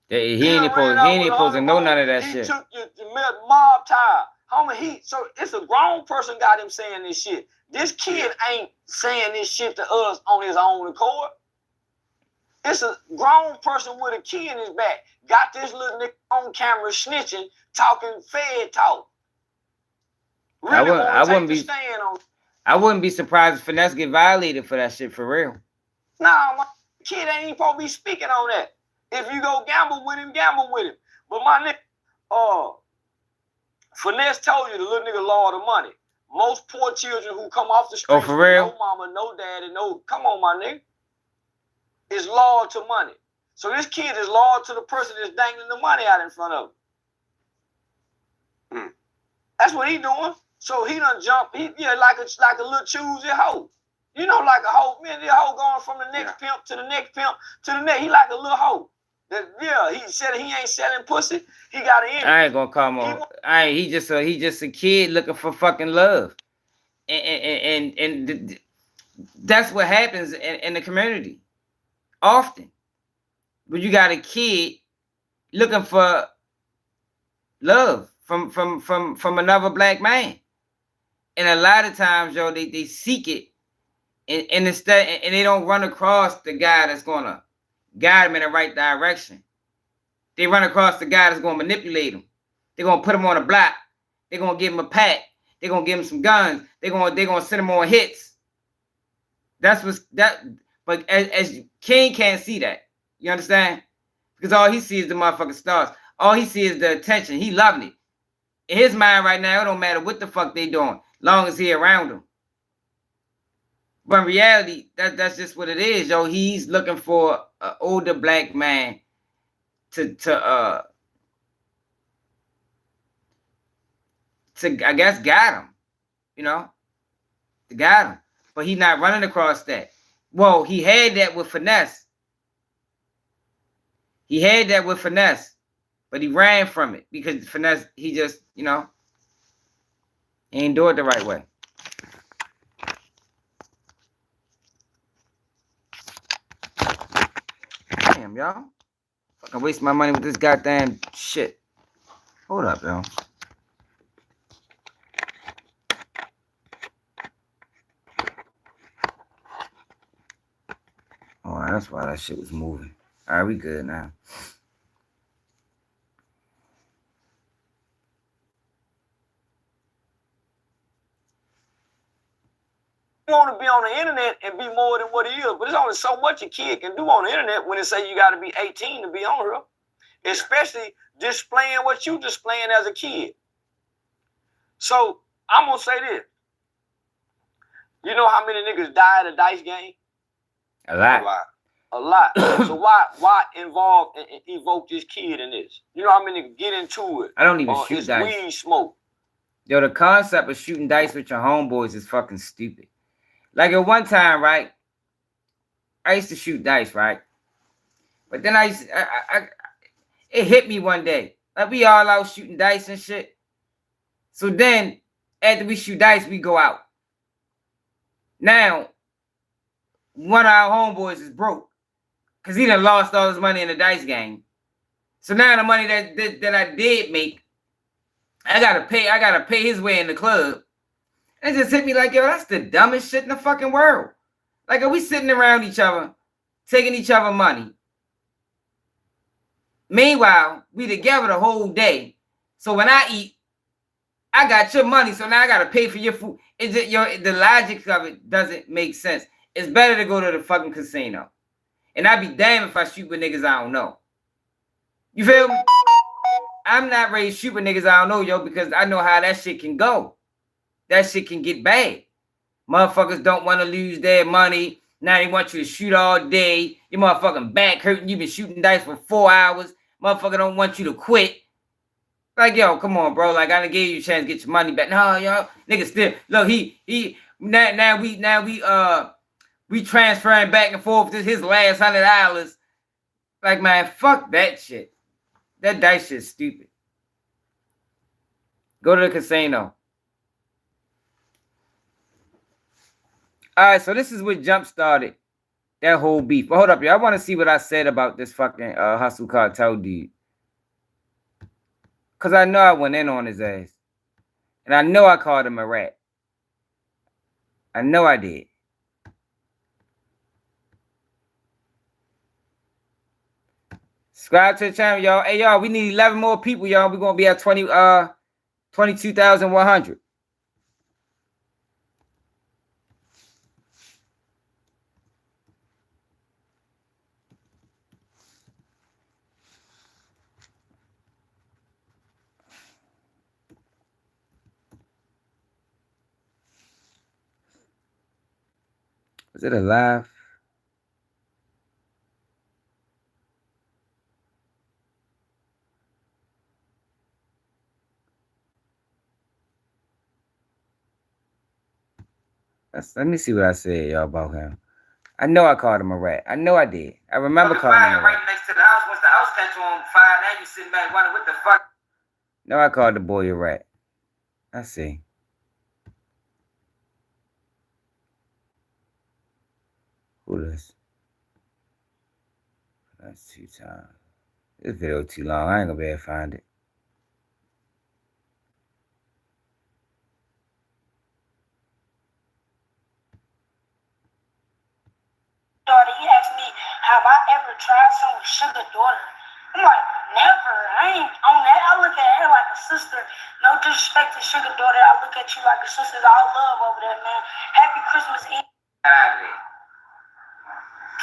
He ain't supposed to know none of that shit.
He took your mob tie, homie. So it's a grown person got him saying this shit. This kid ain't saying this shit to us on his own accord. It's a grown person with a key in his back. Got this little nigga on camera snitching, talking Fed talk. Really
I wouldn't be surprised if Finesse get violated for that shit, for real.
Nah, my kid ain't even supposed to be speaking on that. If you go gamble with him, gamble with him. But my nigga, Finesse told you the little nigga lord of money. Most poor children who come off the streets
for real?
no mama, no daddy, come on, my nigga. Is loyal to money. So this kid is loyal to the person that's dangling the money out in front of him. That's what he doing. So he done jump. Like a little choosy hoe. You know, like a hoe. Man, the hoe going from the next pimp to the next pimp to the next. He like a little hoe. He said he ain't selling pussy. He got an
I ain't gonna call him. He just a kid looking for fucking love, and that's what happens in the community often. But you got a kid looking for love from another black man. And a lot of times, yo, they seek it, and instead, and they don't run across the guy that's gonna guide them in the right direction. They run across the guy that's gonna manipulate them. They're gonna put him on a block. They're gonna give him a pack. They're gonna give him some guns. They're gonna send him on hits. That's what's that. But as King can't see that. You understand? Because all he sees is the motherfucking stars. All he sees is the attention. He loving it. In his mind right now, it don't matter what the fuck they doing, long as he around them. But in reality, that's just what it is, yo. He's looking for an older black man to I guess guide him, you know, to guide him. But he's not running across that. Well, he had that with finesse. He had that with finesse, but he ran from it because finesse, he just, you know, he ain't do it the right way. Damn, y'all. Fucking waste my money with this goddamn shit. Hold up, yo. Oh, that's why that shit was moving. All right, we good now.
Want to be on the internet and be more than what he is, but there's only so much a kid can do on the internet when they say you got to be 18 to be on here, especially displaying what you displaying as a kid. So I'm gonna say this: you know how many niggas die at a dice game?
A lot.
A lot. So why involve and evoke this kid in this? You know how many niggas get into it?
I don't even shoot dice.
Weed smoke.
Yo, the concept of shooting dice with your homeboys is fucking stupid. Like at one time, right? I used to shoot dice, right? But then it hit me one day. Like we all out shooting dice and shit. So then, after we shoot dice, we go out. Now, one of our homeboys is broke. Because he done lost all his money in the dice game. So now the money that I did make, I gotta pay his way in the club. And it just hit me like, yo, that's the dumbest shit in the fucking world. Like, are we sitting around each other, taking each other money? Meanwhile, we together the whole day. So when I eat, I got your money, so now I gotta pay for your food. The logic of it doesn't make sense. It's better to go to the fucking casino. And I'd be damned if I shoot with niggas I don't know. You feel me? I'm not ready to shoot with niggas I don't know, yo, because I know how that shit can go. That shit can get bad. Motherfuckers don't want to lose their money. Now they want you to shoot all day. Your motherfucking back hurting. You've been shooting dice for 4 hours. Motherfucker don't want you to quit. Like, yo, come on, bro. Like, I done gave you a chance to get your money back. No, yo, nigga still. Look, we transferring back and forth. This his last $100. Like, man, fuck that shit. That dice shit's stupid. Go to the casino. All right, so this is what jump started that whole beef. But hold up, y'all. I want to see what I said about this fucking Hussle Cartel dude. Because I know I went in on his ass. And I know I called him a rat. I know I did. Subscribe to the channel, y'all. Hey, y'all, we need 11 more people, y'all. We're going to be at 22,100. Is it alive? Let me see what I said, y'all, about him. I know I called him a rat. I know I did. I remember calling him a rat.
Right next to the house. Once the house catch on fire, now you sitting back wondering what the fuck.
No, I called the boy a rat. I see. Who this? That's 2 times. This video too long. I ain't gonna be able to find it.
tried some with Sugar Daughter. I'm like, never. I ain't on that. I look at her like a sister. No disrespect to Sugar Daughter. I look at you like a sister. All love over there, man. Happy Christmas Eve.
Out of there.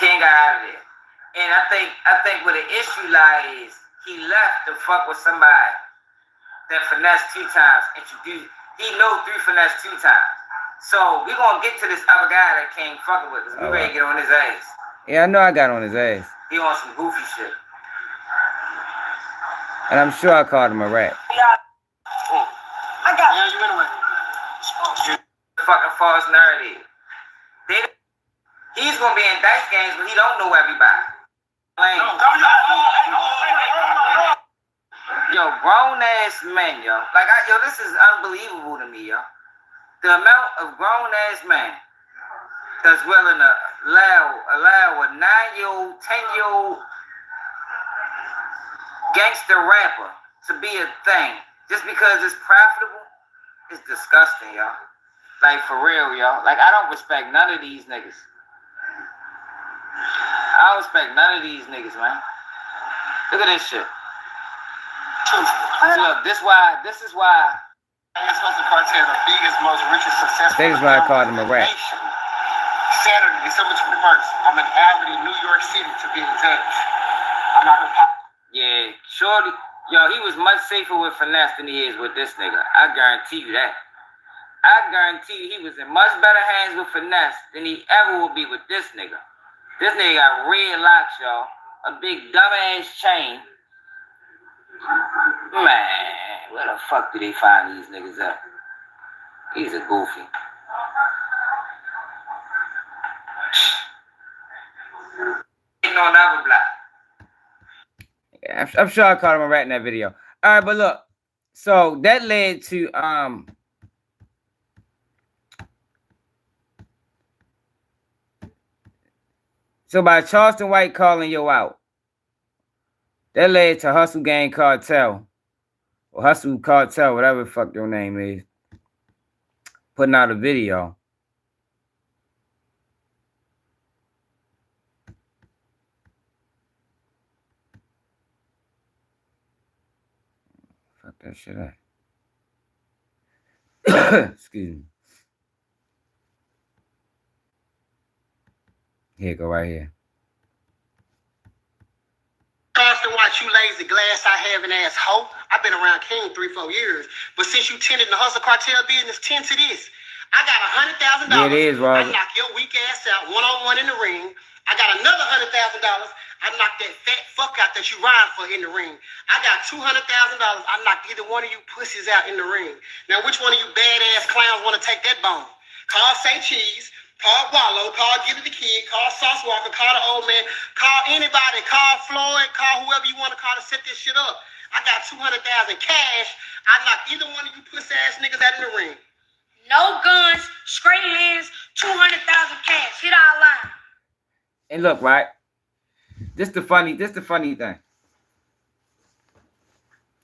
King got out of there. And I think where the issue lies is he left to fuck with somebody that finessed 2 times. He know 3 finesse 2 times. So we gonna get to this other guy that came fucking with us. We ready to get on his ass.
Yeah, I know I got on his ass.
He on some goofy shit.
And I'm sure I called him a rat.
I got
you anyway.
Fucking false narrative. He's gonna be in dice games, but he don't know everybody. Yo, grown ass men, yo. Like, this is unbelievable to me, yo. The amount of grown ass men that's willing to allow a 9-year-old, 10-year-old gangster rapper to be a thing just because it's profitable is disgusting, yo. Like, for real, yo. Like, I don't respect none of these niggas. I don't respect none of these niggas, man. Look at this shit. Look, this is why
Hussle Cartel, the biggest, most richest, successful.
That is why I called him a rat.
Saturday, December 21st, I'm in Albany, New York City, to be exact. I'm not gonna.
Yeah, shorty. Yo, he was much safer with finesse than he is with this nigga. I guarantee you that. I guarantee you he was in much better hands with finesse than he ever will be with this nigga. This nigga got red locks, y'all. A big dumbass chain. Man, where the fuck do they find these niggas at? He's a goofy. On the other block.
Yeah, I'm sure I called him a rat in that video. All right, but look. So that led to so by Charleston White calling you out, that led to Hussle Gang Cartel, or Hussle Cartel, whatever the fuck your name is, putting out a video. Fuck that shit up. Excuse me. Here, go right here.
Charleston White, you lazy glass eye having ass hoe. I've been around King 3-4 years, but since you tended the Hussle Cartel business, tend to this. I got $100,000.
Yeah, it is, Robert.
I knock your weak ass out one-on-one in the ring. I got another $100,000. I knock that fat fuck out that you ride for in the ring. I got $200,000. I knock either one of you pussies out in the ring. Now, which one of you badass clowns want to take that bone? Call St. Cheese. Call Wallow, call Give It the Kid, call Sauce Walker, call the old man, call anybody, call Floyd, call whoever you want to call to set this shit up. I got $200,000 cash. I knock either one of you puss ass niggas out in the ring.
No guns, straight hands, $200,000 cash. Hit our line.
And look, right? This the funny thing.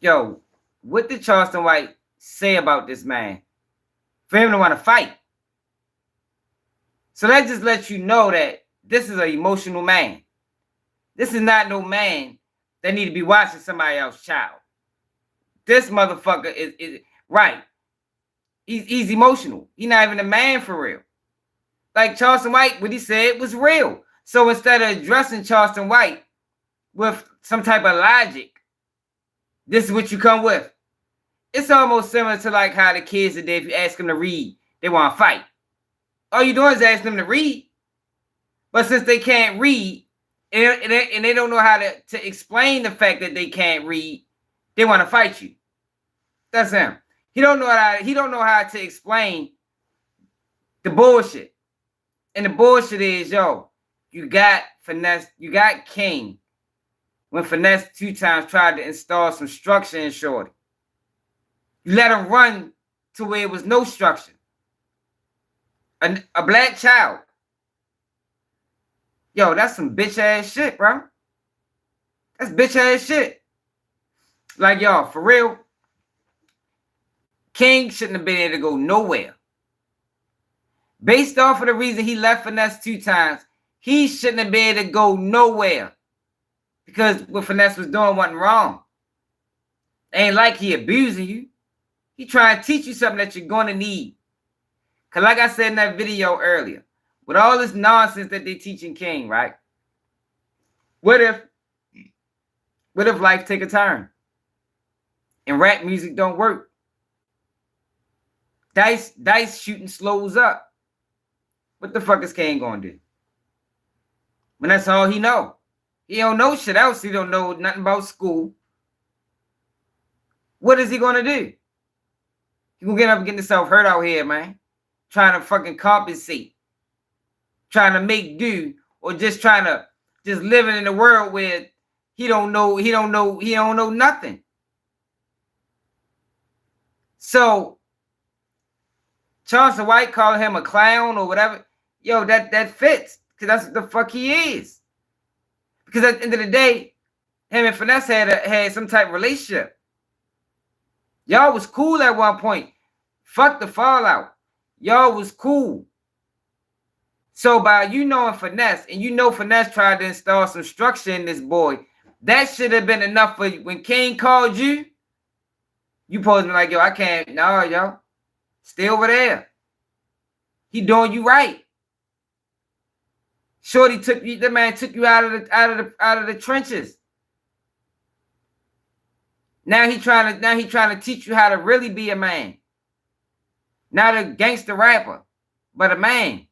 Yo, what did Charleston White say about this man for him to want to fight? So that just lets you know that this is an emotional man. This is not no man that need to be watching somebody else's child. This motherfucker is right. He's emotional. He's not even a man for real. Like Charleston White, what he said was real. So instead of addressing Charleston White with some type of logic, this is what you come with. It's almost similar to like how the kids today, if you ask them to read, they want to fight. All you doing is asking them to read. But since they can't read, and they don't know how to explain the fact that they can't read, they want to fight you. That's him. He don't know how to explain the bullshit. And the bullshit is, yo, you got finesse, you got King when finesse 2 times tried to install some structure in Shorty. You let him run to where it was no structure. A black child. Yo, that's some bitch ass shit, bro. That's bitch ass shit. Like, y'all, for real, King shouldn't have been able to go nowhere. Based off of the reason he left finesse 2 times, he shouldn't have been able to go nowhere. Because what Finesse was doing wasn't wrong. Ain't like he abusing you. He trying to teach you something that you're going to need. Because like I said in that video earlier, with all this nonsense that they teaching King, right? What if life take a turn and rap music don't work? Dice shooting slows up. What the fuck is King gonna do? When that's all he know. He don't know shit else. He don't know nothing about school. What is he gonna do? He gonna get up and get himself hurt out here, man. Trying to fucking compensate. Trying to make do, or just trying to living in a world where he don't know nothing. So Charleston White calling him a clown or whatever, yo, that fits, because that's what the fuck he is. Because at the end of the day, him and Finesse had some type of relationship. Y'all was cool at one point. Fuck the fallout. Y'all was cool. So by you knowing Finesse, and you know Finesse tried to install some structure in this boy, that should have been enough for you. When King called you, you supposed to be like, yo, I can't. No, yo. Stay over there. He doing you right. Shorty took you, the man took you out of the trenches. Now he trying to teach you how to really be a man. Not a gangster rapper, but a man.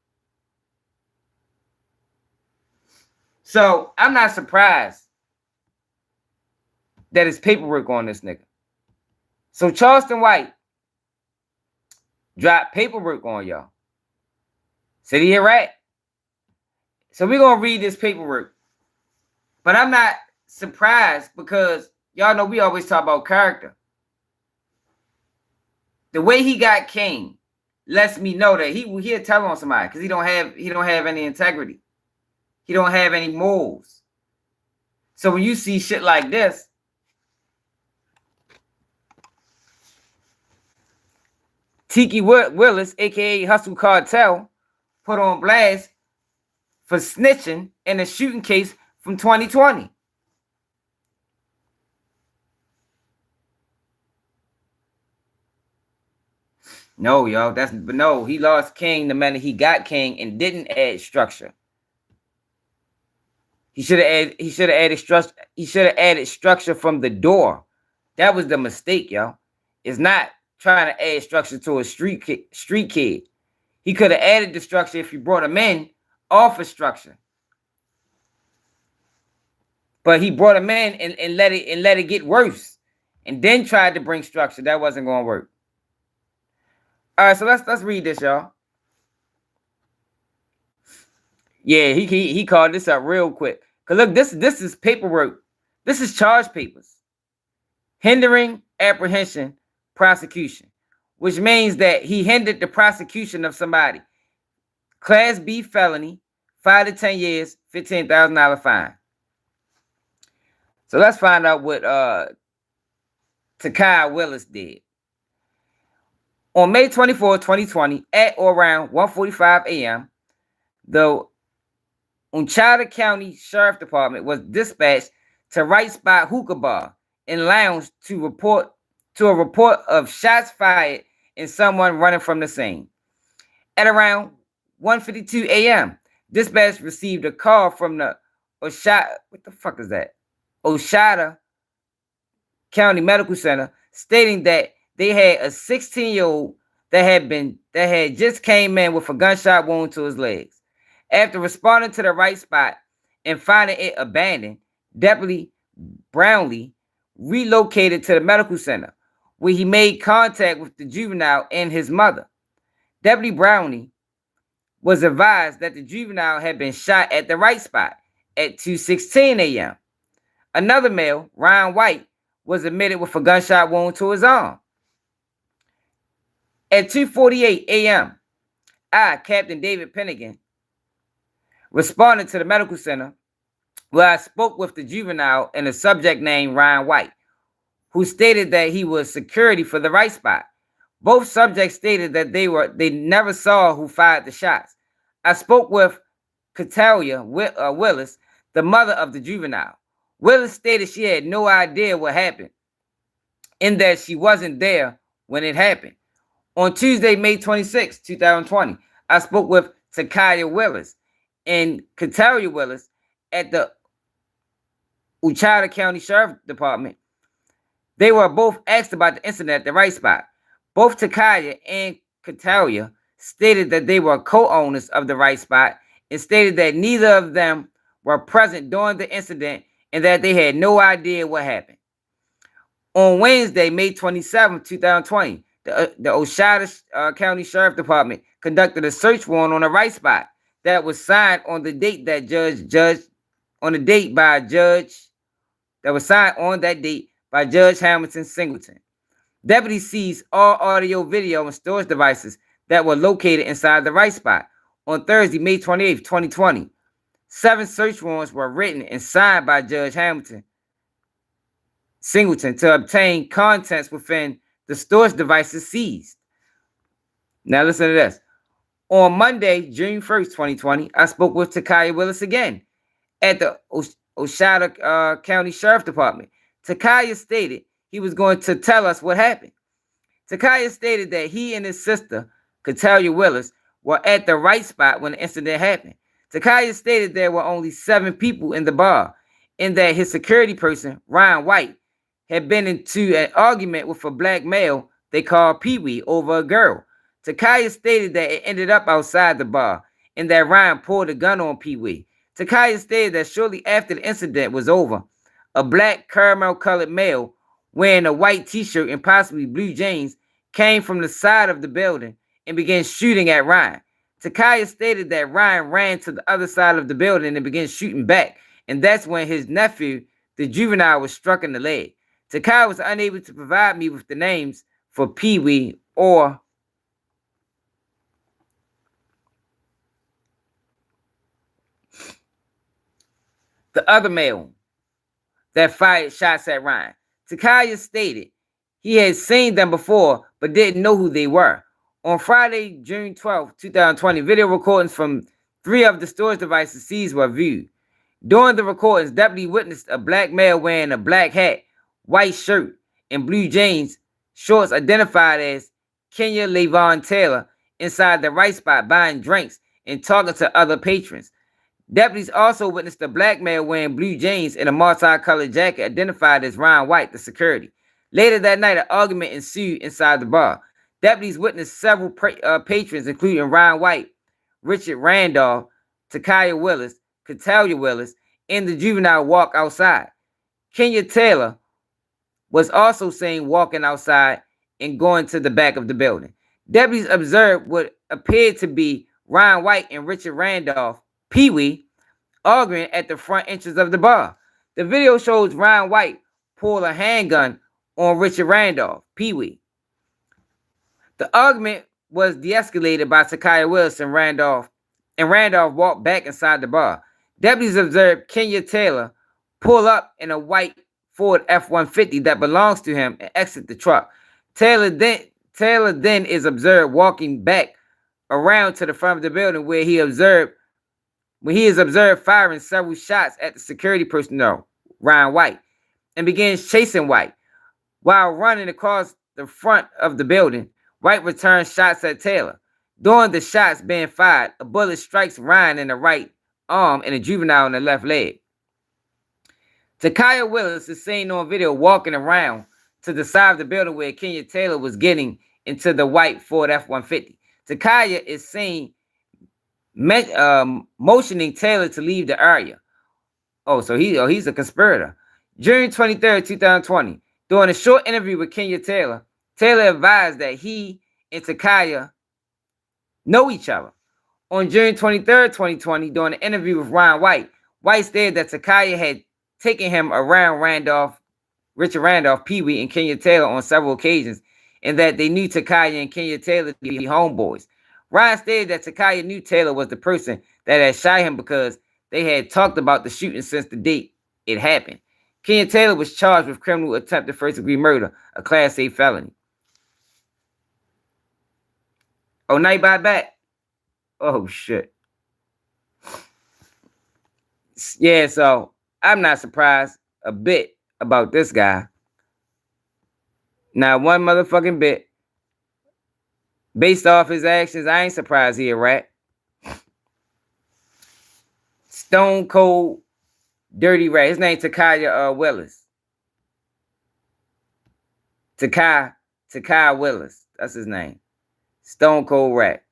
So I'm not surprised that it's paperwork on this nigga. So Charleston White dropped paperwork on y'all. Said he a rat. So we're going to read this paperwork. But I'm not surprised because y'all know we always talk about character. The way he got King lets me know that he'll tell on somebody because he don't have any integrity. He don't have any morals. So when you see shit like this, Tiki Willis, aka Hussle Cartel, put on blast for snitching in a shooting case from 2020. No, yo, no. He lost King the minute he got King and didn't add structure. He should have added structure. He should have added structure from the door. That was the mistake, yo. It's not trying to add structure to a street kid. He could have added the structure if you brought him in off of structure. But he brought him in and let it get worse. And then tried to bring structure. That wasn't going to work. All right, so let's read this, y'all. Yeah, he called this up real quick. Cause look, this is paperwork. This is charge papers. Hindering apprehension, prosecution, which means that he hindered the prosecution of somebody. Class B felony, 5 to 10 years, $15,000 fine. So let's find out what Tiki Willis did. On May 24, 2020, at or around 1:45 a.m., the Unchada County Sheriff Department was dispatched to Right Spot Hookah Bar and Lounge to a report of shots fired and someone running from the scene. At around 1:52 a.m., dispatch received a call from the Oshada County Medical Center stating that they had a 16-year-old that had just came in with a gunshot wound to his legs. After responding to the Right Spot and finding it abandoned, Deputy Brownlee relocated to the medical center, where he made contact with the juvenile and his mother. Deputy Brownlee was advised that the juvenile had been shot at the Right Spot at 2:16 a.m. Another male, Ryan White, was admitted with a gunshot wound to his arm. At 2:48 a.m., Captain David Pennigan, responded to the medical center where I spoke with the juvenile and the subject named Ryan White, who stated that he was security for the Right Spot. Both subjects stated that they never saw who fired the shots. I spoke with Cartel Willis, the mother of the juvenile, Willis stated she had no idea what happened, in that she wasn't there when it happened. On Tuesday, May 26, 2020, I spoke with Takaya Willis and Cartel Willis at the Uchidah County Sheriff Department. They were both asked about the incident at the right spot. Both Takaya and Cartel stated that they were co-owners of the right spot and stated that neither of them were present during the incident and that they had no idea what happened. On Wednesday, May 27, 2020, the Uchidah County Sheriff Department conducted a search warrant on the right spot that was signed on the date that by Judge Hamilton Singleton. Deputies seized all audio, video, and storage devices that were located inside the right spot. On Thursday, May 28, 2020, 7 search warrants were written and signed by Judge Hamilton Singleton to obtain contents within the storage devices seized. Now listen to this. On Monday, June 1st, 2020, I spoke with Takaya Willis again at the Uchidah County Sheriff Department. Takaya stated he was going to tell us what happened. Takaya stated that he and his sister, Cartel Willis, were at the right spot when the incident happened. Takaya stated there were only 7 people in the bar and that his security person, Ryan White, had been into an argument with a black male they called Pee-wee over a girl. Takaya stated that it ended up outside the bar and that Ryan pulled a gun on Pee-wee. Takaya stated that shortly after the incident was over, a black caramel-colored male wearing a white t-shirt and possibly blue jeans came from the side of the building and began shooting at Ryan. Takaya stated that Ryan ran to the other side of the building and began shooting back, and that's when his nephew, the juvenile, was struck in the leg. Takaya was unable to provide me with the names for Pee-wee or the other male that fired shots at Ryan. Takaya stated he had seen them before but didn't know who they were. On Friday, June 12, 2020, video recordings from 3 of the storage devices seized were viewed. During the recordings, deputy witnessed a black male wearing a black hat, white shirt, and blue jeans shorts identified as Kenya Lavon Taylor inside the right spot buying drinks and talking to other patrons. Deputies also witnessed a black male wearing blue jeans and a multicolored jacket identified as Ryan White, the security. Later that night, an argument ensued inside the bar. Deputies witnessed several patrons, including Ryan White, Richard Randolph, Takaya Willis, Cartel Willis, and the juvenile walk outside. Kenya Taylor was also seen walking outside and going to the back of the building. Deputies observed what appeared to be Ryan White and Richard Randolph, Pee-wee, arguing at the front entrance of the bar. The video shows Ryan White pull a handgun on Richard Randolph, Pee-wee. The argument was de-escalated by Takaya Willis and Randolph walked back inside the bar. Deputies observed Kenya Taylor pull up in a white Ford F-150 that belongs to him and exit the truck. Taylor then is observed walking back around to the front of the building where he is observed firing several shots at the security personnel, Ryan White, and begins chasing White. While running across the front of the building, White returns shots at Taylor. During the shots being fired, a bullet strikes Ryan in the right arm and a juvenile in the left leg. Takaya Willis is seen on video walking around to the side of the building where Kenya Taylor was getting into the white Ford F-150. Takaya is seen motioning Taylor to leave the area. So he's a conspirator. June 23rd, 2020, during a short interview with Kenya Taylor, Taylor advised that he and Takaya know each other. On June 23rd, 2020, during an interview with Ryan White, White stated that Takaya had taken him around Richard Randolph, Pee-wee, and Kenya Taylor on several occasions, and that they knew Takaya and Kenya Taylor to be homeboys. Ryan stated that Takaya knew Taylor was the person that had shot him because they had talked about the shooting since the date it happened. Kenya Taylor was charged with criminal attempted first-degree murder, a Class A felony. Oh, night by back. Oh, shit. Yeah, so I'm not surprised. a bit about this guy. Not one motherfucking bit. Based off his actions, I ain't surprised he a rat. Stone cold, dirty rat. His name Takaya Willis. Takai Willis. That's his name. Stone cold rat.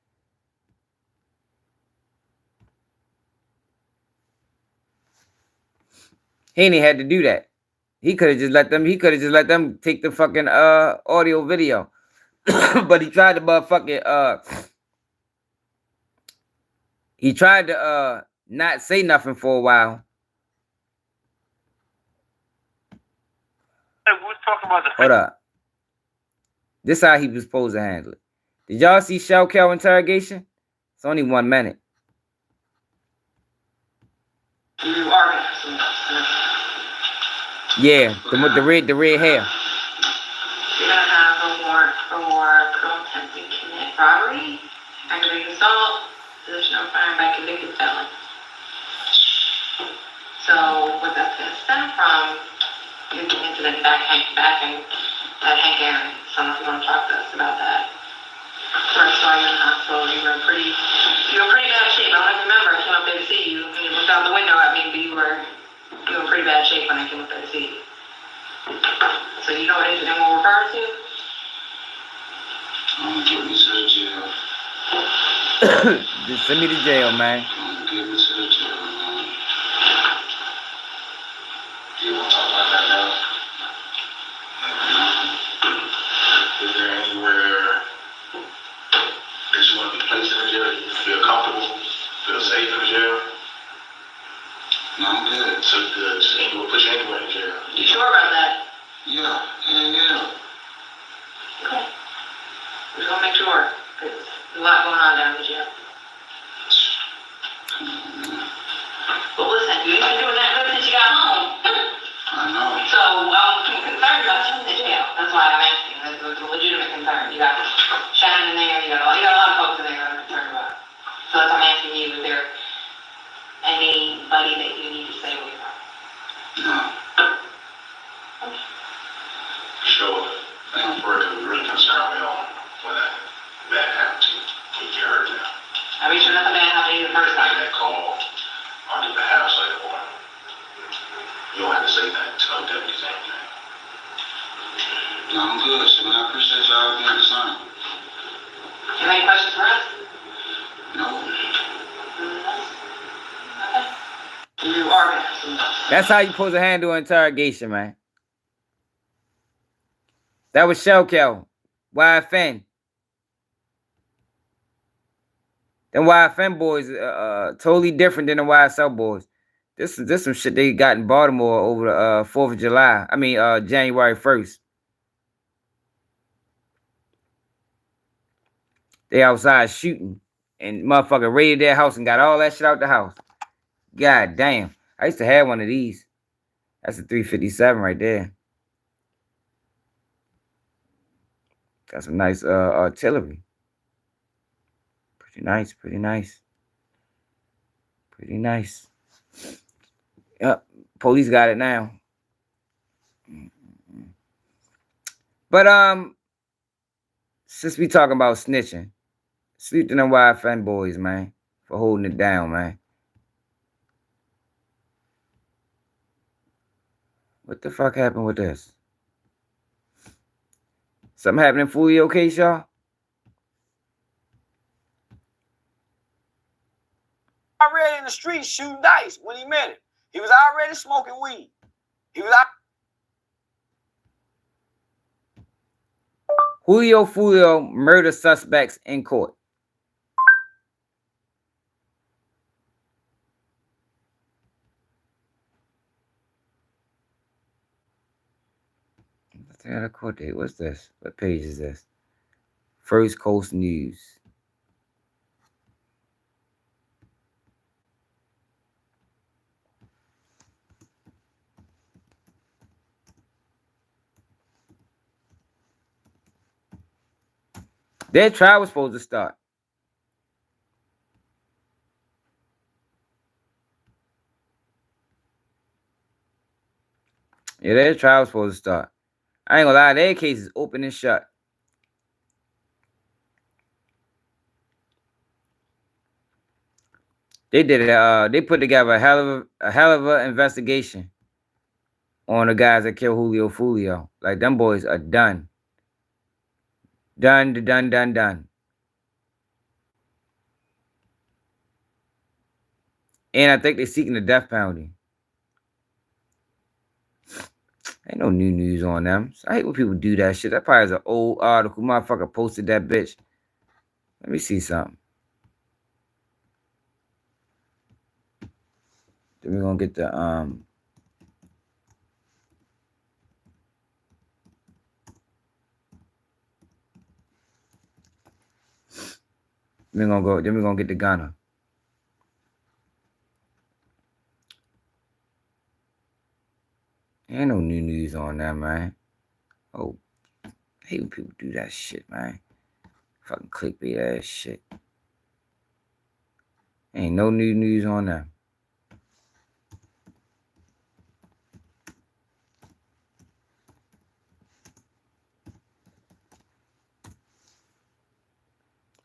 He ain't had to do that. He could have just let them take the fucking audio video. But he tried to motherfucking he tried to not say nothing for a while.
Hey, we was talking about the
Hold up. This how he was supposed to handle it. Did y'all see Shell Kel interrogation? It's only 1 minute. Yeah, the red hair.
You're gonna have a warrant for criminal intent to commit robbery, aggravated assault, possession of a firearm by convicted felon. So what that's gonna stem from is the incident back at Hank Aaron. So I don't know if you want to talk to us about that. First, while you were in the hospital, you were in pretty bad shape. I don't remember. I came up there to see you, and you looked out the window at me, but you were in pretty bad shape when I came up there to see you. So you know what incident we're referring to?
Get me to the jail.
Just send me to jail, man.
Get me to the jail, man. You want to talk about that now? Is there anywhere that you want to be placed in the jail? You feel comfortable? Feel safe in the jail? No, I'm good. So good. So we'll put you anywhere in jail.
You sure about that?
Yeah.
Okay. We just want to make sure. There's a lot going on down in the jail. But listen, you ain't been doing that good since you got home.
I know.
So I'm concerned about you in the jail. That's why I'm asking. That's a legitimate concern. You got Shannon in there. You got a lot of folks in there I'm concerned about. So that's why I'm asking you, is there anybody that you need to stay away from?
No.
Okay.
Sure. I'm really concerned with when that happened to you. You heard now.
I mean, sure nothing bad happened to you the first time.
That call on the behalf of the boy. You don't have to say that to no deputies anything. No, I'm good, so I appreciate y'all being concerned.
You have any questions for us?
No.
Okay. You are good.
That's how you supposed to handle interrogation, man. That was Shell Kel. YFN. Them YFN boys totally different than the YSL boys. This some shit they got in Baltimore over the 4th of July. I mean January 1st. They outside shooting and motherfucker raided their house and got all that shit out the house. God damn. I used to have one of these. That's a 357 right there. Got some nice artillery. Pretty nice, pretty nice. Pretty nice. Yep, police got it now. But since we talking about snitching, salute to them YFN boys, man, for holding it down, man. What the fuck happened with this? Something happening fully okay, y'all?
Already in the street shooting dice when he met it. He was already smoking weed. He was out.
Julio murder suspects in court. They got a court date. What's this? What page is this? First Coast News. Their trial was supposed to start. Yeah, their trial's supposed to start. I ain't gonna lie, their case is open and shut. They did it. They put together a hell of an investigation on the guys that killed Julio Fulio. Like, them boys are done. Done. And I think they're seeking the death penalty. Ain't no new news on them. So I hate when people do that shit. That probably is an old article. Motherfucker posted that bitch. Let me see something. Then we're gonna get the Then we're gonna get the Gunna. Ain't no new news on that, man. Oh, I hate when people do that shit, man. Fucking clickbait ass shit. Ain't no new news on that.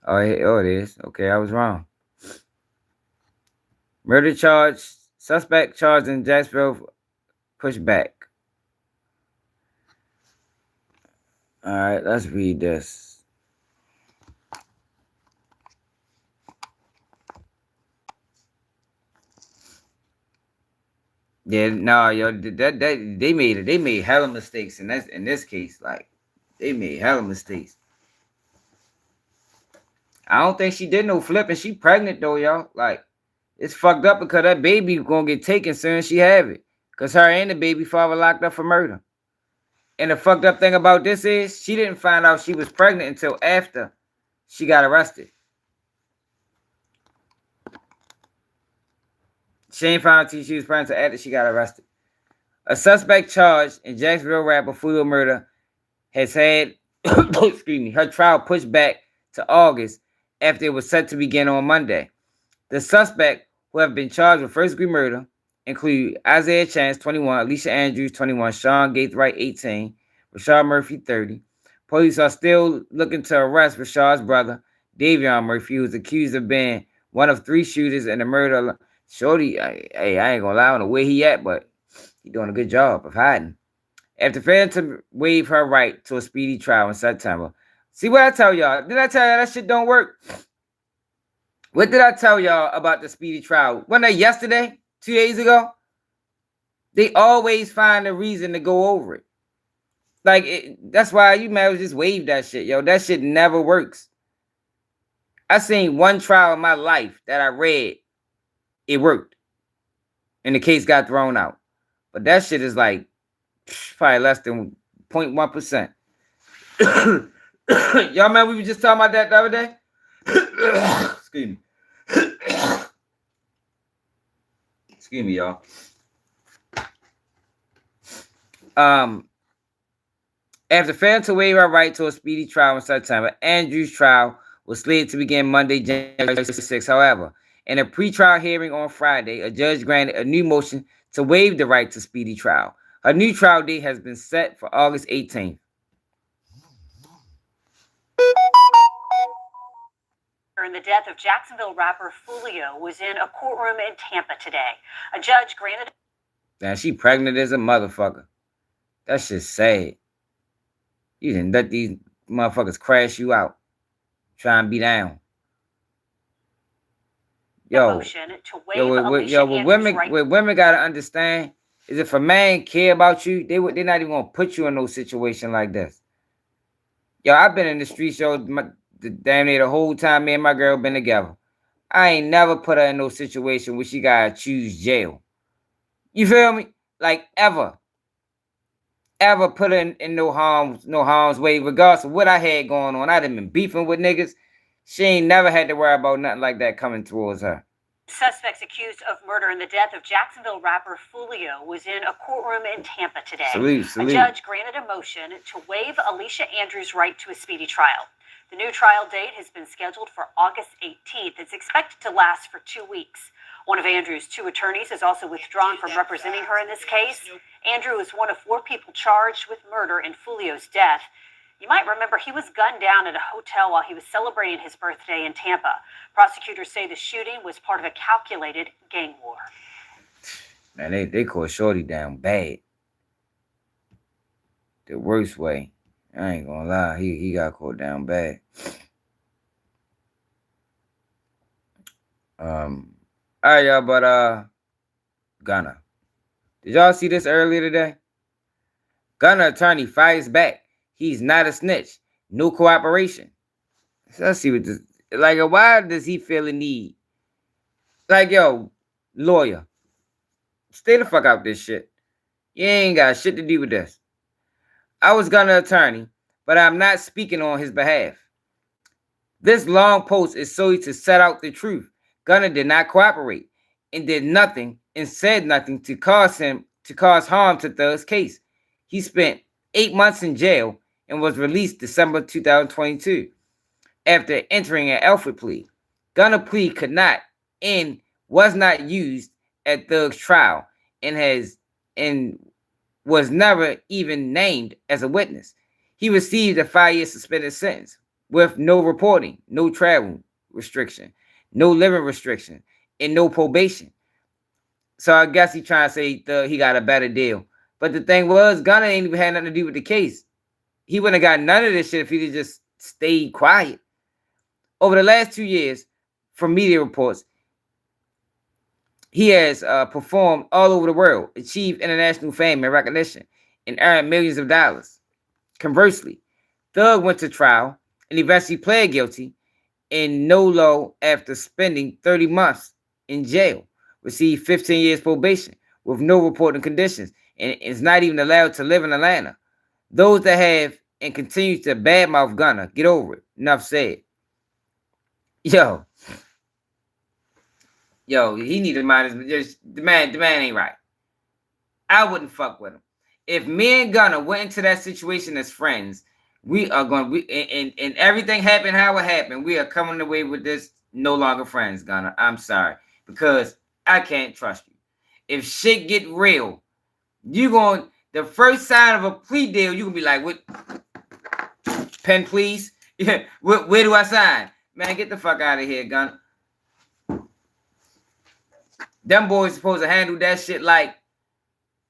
Oh, it is. Okay, I was wrong. Murder charge. Suspect charged in Jacksonville pushed back. All right, let's read this. Yeah, no, yo, they made hella mistakes in this case. Like, they made hella mistakes. I don't think she did no flipping. She pregnant though, y'all. Like, it's fucked up because that baby gonna get taken soon as she have it. Cause her and the baby father locked up for murder. And the fucked up thing about this is she didn't find out she was pregnant until after she got arrested. She ain't found out until she was pregnant until after she got arrested. A suspect charged in Jacksonville rapper Fulio murder has had her trial pushed back to August after it was set to begin on Monday. The suspect who have been charged with first-degree murder include Isaiah Chance, 21, Alicia Andrews, 21, Sean Gaithright, 18, Rashad Murphy, 30. Police are still looking to arrest Rashad's brother, Davion Murphy, who is accused of being one of 3 shooters in the murder. Shorty, I ain't gonna lie on the way he at, but he doing a good job of hiding. After failing to waive her right to a speedy trial in September. See what I tell y'all? Did I tell y'all that shit don't work? What did I tell y'all about the speedy trial? Wasn't that yesterday? 2 days ago? They always find a reason to go over it. Like, that's why you might just waive that shit, yo. That shit never works. I seen one trial in my life that I read. It worked. And the case got thrown out. But that shit is like probably less than 0.1%. Y'all remember we were just talking about that the other day? Excuse me. Excuse me, y'all. After failing to waive her right to a speedy trial in September, Andrews' trial was slated to begin Monday, January 6. However, in a pretrial hearing on Friday, a judge granted a new motion to waive the right to speedy trial. Her new trial date has been set for August 18th.
The death of Jacksonville rapper Fulio was in a courtroom in Tampa today. A judge granted...
Damn, she pregnant as a motherfucker. That's just sad. You didn't let these motherfuckers crash you out. Try and be down. What women gotta understand is if a man care about you, they're not even gonna put you in no situation like this. Yo, I've been in the street show damn near the whole time me and my girl been together. I ain't never put her in no situation where she gotta choose jail. You feel me? Like ever put her in no harm's way, regardless of what I had going on. I done been beefing with niggas. She ain't never had to worry about nothing like that coming towards her.
Suspects accused of murder in the death of Jacksonville rapper Fulio was in a courtroom in Tampa today.
Salute.
A judge granted a motion to waive Alicia Andrews' right to a speedy trial. The new trial date has been scheduled for August 18th. It's expected to last for 2 weeks. One of Andrew's 2 attorneys has also withdrawn from representing her in this case. Andrew is one of 4 people charged with murder in Fulio's death. You might remember he was gunned down at a hotel while he was celebrating his birthday in Tampa. Prosecutors say the shooting was part of a calculated gang war.
Man, they caught Shorty down bad. The worst way. I ain't gonna lie. He got caught down bad. All right, y'all, but Gunna. Did y'all see this earlier today? Gunna attorney fires back. He's not a snitch. No cooperation. So let's see what this like. Why does he feel a need? Like, yo, lawyer, stay the fuck out this shit. You ain't got shit to do with this. I was Gunna attorney, but I'm not speaking on his behalf. This long post is solely to set out the truth. Gunna did not cooperate and did nothing and said nothing to cause harm to Thug's case. He spent 8 months in jail and was released December 2022 after entering an Alfred plea. Gunna plea could not and was not used at Thug's trial and was never even named as a witness. He received a 5-year suspended sentence with no reporting, no travel restriction, no living restriction, and no probation. So I guess he trying to say he got a better deal. But the thing was, Gunna ain't even had nothing to do with the case. He wouldn't have got none of this shit if he'd just stayed quiet. Over the last 2 years, from media reports, he has performed all over the world, achieved international fame and recognition, and earned millions of dollars. Conversely, Thug went to trial and eventually pled guilty in no law after spending 30 months in jail, received 15 years probation with no reporting conditions, and is not even allowed to live in Atlanta. Those that have and continue to badmouth Gunna, get over it. Enough said. Yo, he need to mind his. The man ain't right. I wouldn't fuck with him. If me and Gunna went into that situation as friends, we are going. And everything happened how it happened. We are coming away with this no longer friends, Gunna. I'm sorry, because I can't trust you. If shit get real, the first sign of a plea deal, you gonna be like, "What? Pen, please. Yeah. Where do I sign? Man, get the fuck out of here, Gunna." Them boys supposed to handle that shit like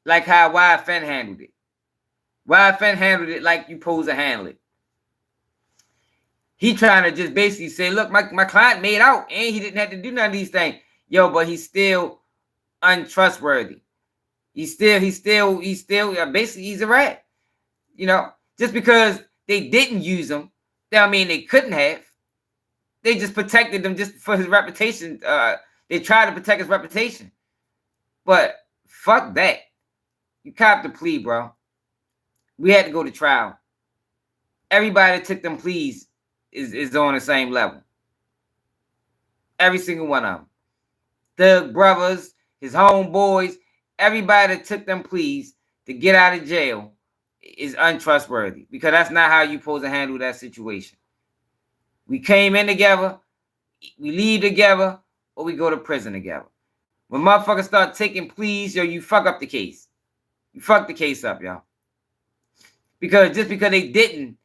how YFN handled it. YFN handled it like you supposed to handle it. He trying to just basically say, look, my client made out and he didn't have to do none of these things. Yo, but he's still untrustworthy. He's still basically he's a rat. You know, just because they didn't use him, that don't mean they couldn't have. They just protected him just for his reputation. They tried to protect his reputation. But fuck that. You copped the plea, bro. We had to go to trial. Everybody that took them pleas is on the same level. Every single one of them. The brothers, his homeboys, everybody that took them pleas to get out of jail is untrustworthy, because that's not how you're supposed to handle that situation. We came in together, we leave together, or we go to prison together. When motherfuckers start taking pleas, yo, you fuck up the case. You fuck the case up, y'all. Because just because they didn't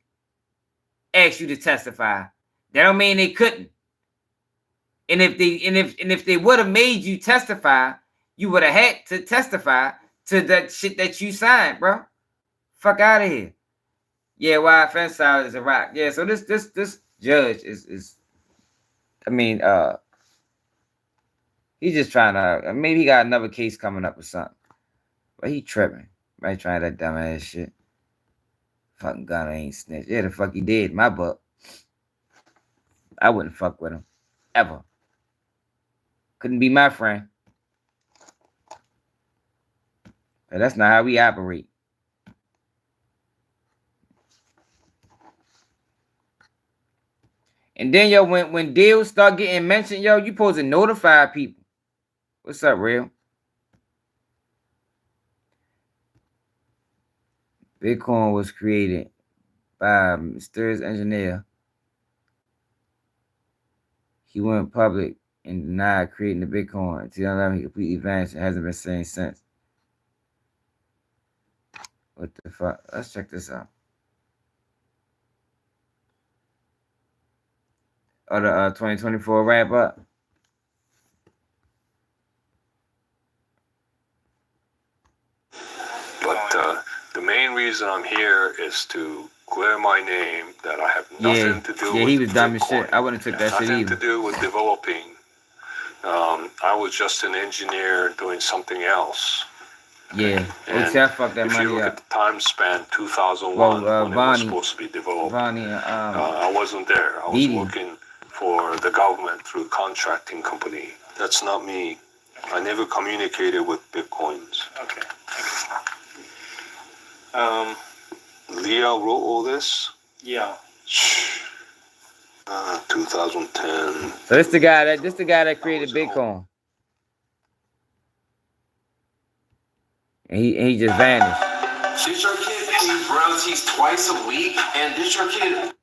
ask you to testify, that don't mean they couldn't. And if they would have made you testify, you would have had to testify to that shit that you signed, bro. Fuck out of here. Yeah, YFN side is a rock. Yeah, so this judge is I mean, he's just trying to, maybe he got another case coming up or something. But he tripping. Right, trying that dumb ass shit. Fucking Gunna ain't snitch. Yeah, the fuck he did. My book. I wouldn't fuck with him. Ever. Couldn't be my friend. But that's not how we operate. And then, yo, when deals start getting mentioned, yo, you supposed to notify people. What's up, real? Bitcoin was created by a mysterious engineer. He went public and denied creating the Bitcoin. In 2011, he completely vanished and hasn't been seen since. What the fuck? Let's check this out. Oh, the 2024 wrap up.
But the main reason I'm here is to clear my name that I have nothing to do with
he was dumb as
Bitcoin.
shit. I wouldn't have took that shit
Nothing
either.
to do with developing. I was just an engineer doing something else.
Yeah.
And
I fucked that
if
money
you look
up.
at the time span, 2001, when it was supposed to be developed, I wasn't there. I was working for the government through a contracting company. That's not me. I never communicated with Bitcoins.
Okay.
Leah wrote all this?
Yeah.
2010.
So this the guy that created Bitcoin. And he just vanished.
Did your kid pay royalties twice a week? And did your kid...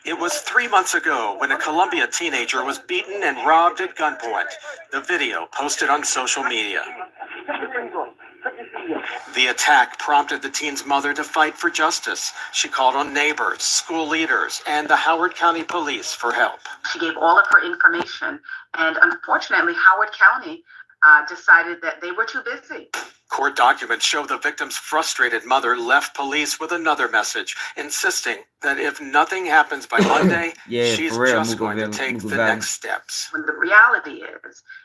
It was 3 months ago when a Columbia teenager was beaten and robbed at gunpoint. The video posted on social media. The attack prompted the teen's mother to fight for justice. She called on neighbors, school leaders, and the Howard County Police for help.
She gave all of her information, and unfortunately, Howard County decided that they were too busy.
Court documents show the victim's frustrated mother left police with another message, insisting that if nothing happens by Monday, she's just going to take the next steps.
When the reality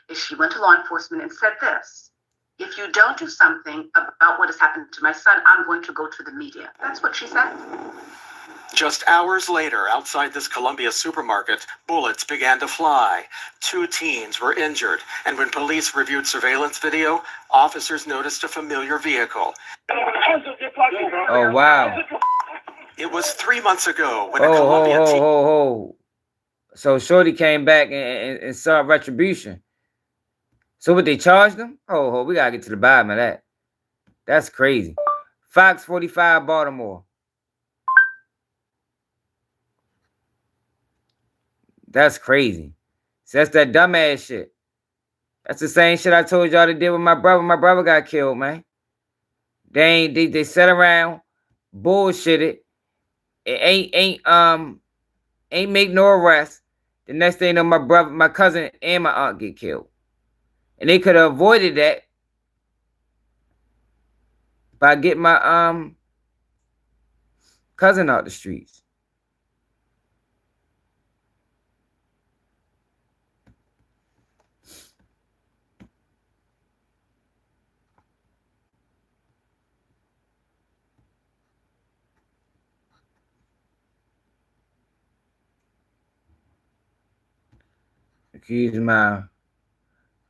is she went to law enforcement and said this: if you don't do something about what has happened to my son, I'm going to go to the media. That's what she said.
Just hours later, outside this Columbia supermarket, bullets began to fly. 2 teens were injured, and when police reviewed surveillance video, officers noticed a familiar vehicle.
Oh, wow.
It was 3 months ago when a Columbia teen...
So Shorty came back and saw retribution. So what, they charged him? We gotta get to the bottom of that. That's crazy. Fox 45 Baltimore. That's crazy. So that's that dumbass shit. That's the same shit I told y'all to deal with my brother. My brother got killed, man. They sat around, bullshitted. It ain't make no arrest. The next thing you know, my brother, my cousin, and my aunt get killed. And they could have avoided that by getting my cousin out the streets. Accused my...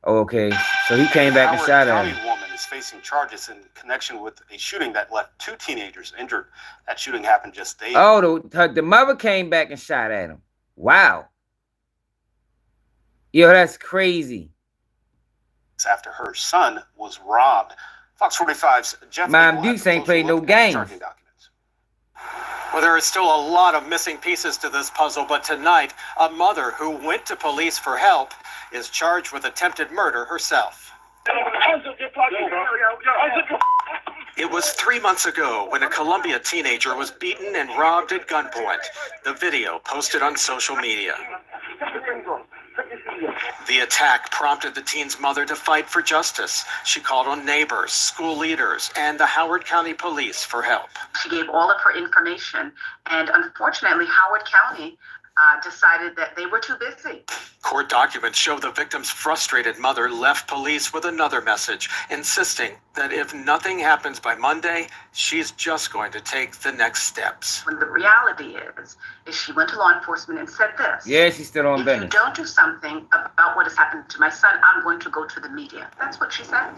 Okay, so he came back and shot at him.
Howard County woman is facing charges in connection with a shooting that left 2 teenagers injured. That shooting happened just days.
The mother came back and shot at him. Wow. Yo, that's crazy.
After her son was robbed. Fox 45's Jeff
Mom Dukes ain't played no games.
Well, there is still a lot of missing pieces to this puzzle, but tonight, a mother who went to police for help is charged with attempted murder herself. It was 3 months ago when a Columbia teenager was beaten and robbed at gunpoint. The video posted on social media. The attack prompted the teen's mother to fight for justice. She called on neighbors, school leaders, and the Howard County Police for help.
She gave all of her information, and unfortunately, Howard County decided that they were too busy.
Court documents show the victim's frustrated mother left police with another message, insisting that if nothing happens by Monday, she's just going to take the next steps.
When the reality is she went to law enforcement and said this:
yeah, she's still on business.
If you don't do something about what has happened to my son, I'm going to go to the media. That's what she said.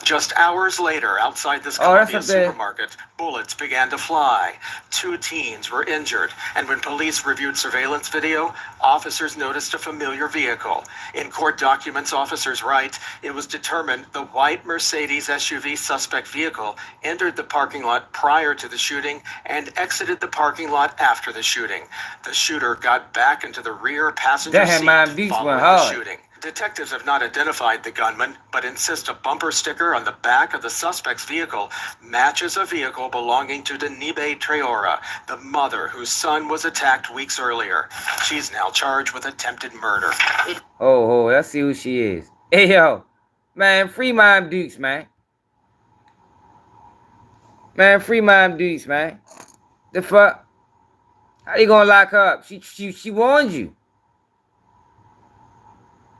Just hours later, outside this Columbia supermarket, bullets began to fly. 2 teens were injured, and when police reviewed surveillance video, officers noticed a familiar vehicle. In court documents, officers write, it was determined the white Mercedes SUV suspect vehicle entered the parking lot prior to the shooting and exited the parking lot after the shooting. The shooter got back into the rear passenger seat following the shooting. Detectives have not identified the gunman, but insist a bumper sticker on the back of the suspect's vehicle matches a vehicle belonging to Denibe Traora, the mother whose son was attacked weeks earlier. She's now charged with attempted murder.
Oh, let's see who she is. Hey, yo. Man, free Mom Dukes, man. Man, free Mom Dukes, man. The fuck? How you gonna lock her up? She warned you.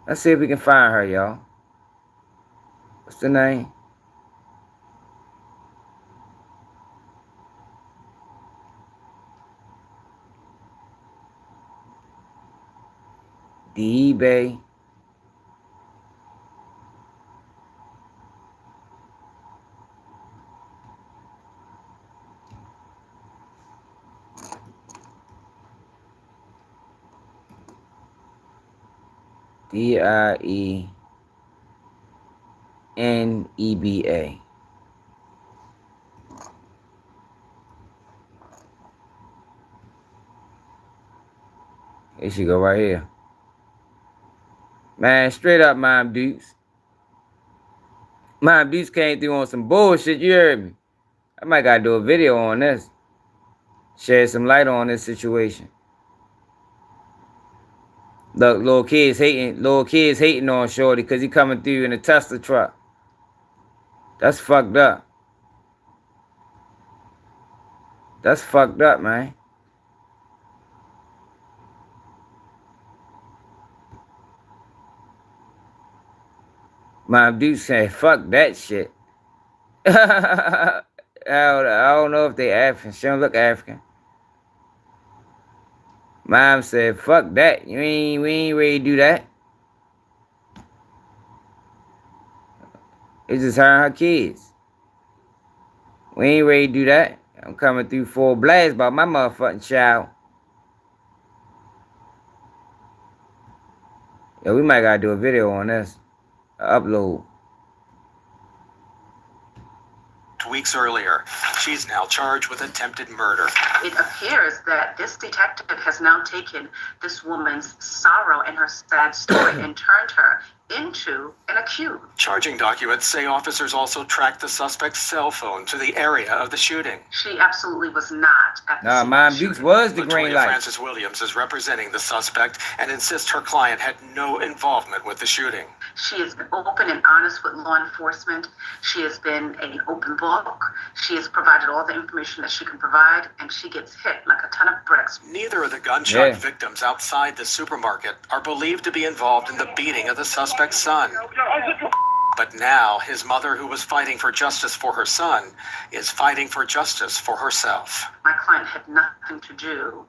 Let's see if we can find her, y'all. What's the name? D-Bay. D-I-E-N-E-B-A. Here she go right here. Man, straight up, Mom Dukes. Mom Dukes came through on some bullshit, you heard me. I might gotta do a video on this. Shed some light on this situation. Look, little kids hating on Shorty because he coming through in a Tesla truck. That's fucked up. That's fucked up, man. My dude said, fuck that shit. I don't know if they African. She don't look African. Mom said, fuck that. We ain't ready to do that. It's just her and her kids. We ain't ready to do that. I'm coming through full blast about my motherfucking child. Yeah, we might gotta do a video on this. Upload.
Weeks earlier, she's now charged with attempted murder.
It appears that this detective has now taken this woman's sorrow and her sad story and turned her into an accused.
Charging documents say officers also tracked the suspect's cell phone to the area of the shooting.
She absolutely was not at the
scene. Mom Dukes was the green light.
Frances Williams is representing the suspect and insists her client had no involvement with the shooting.
She has been open and honest with law enforcement. She has been an open book. She has provided all the information that she can provide, and she gets hit like a ton of bricks.
Neither of the gunshot victims outside the supermarket are believed to be involved in the beating of the suspect's son. But now, his mother, who was fighting for justice for her son, is fighting for justice for herself.
My client had nothing to do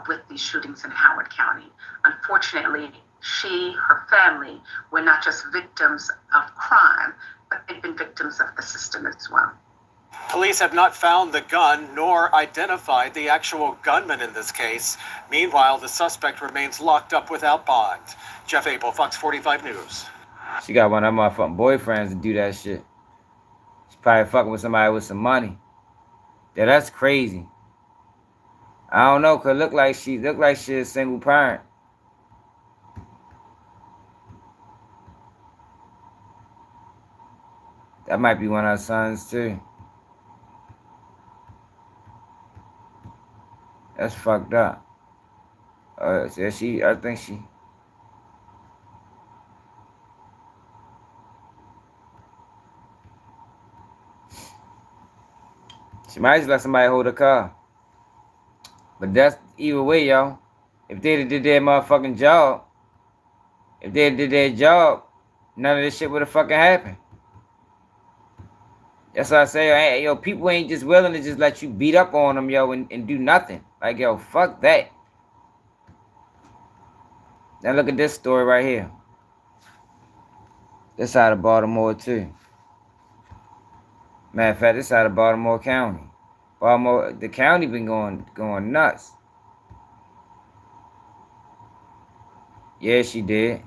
with these shootings in Howard County. Unfortunately, her family were not just victims of crime, but they've been victims of the system as well.
Police have not found the gun nor identified the actual gunman in this case. Meanwhile, the suspect remains locked up without bond. Jeff Abel, Fox 45 News.
She got one of her motherfucking boyfriends to do that shit. She's probably fucking with somebody with some money. Yeah, that's crazy. I don't know, cause look like she's a single parent. That might be one of her sons too. That's fucked up. I think she might just let somebody hold her car. But that's either way, y'all. If they did their motherfucking job, if they did their job, none of this shit would have fucking happened. That's why I say, hey, yo, people ain't just willing to just let you beat up on them, yo, and do nothing. Like, yo, fuck that. Now look at this story right here. This side of Baltimore, too. Matter of fact, this out of Baltimore County. The county been going nuts. Yeah, she did.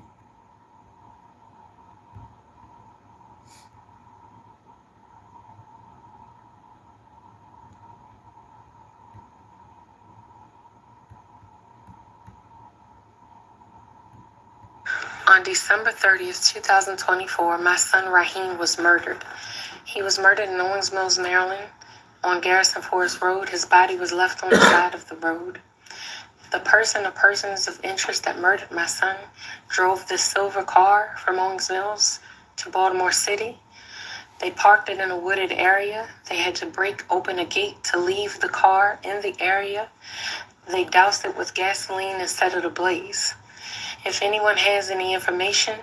On December 30th, 2024, my son Raheem was murdered. He was murdered in Owings Mills, Maryland. On Garrison Forest Road, his body was left on the side of the road. The person or persons of interest that murdered my son drove this silver car from Owings Mills to Baltimore City. They parked it in a wooded area. They had to break open a gate to leave the car in the area. They doused it with gasoline and set it ablaze. If anyone has any information,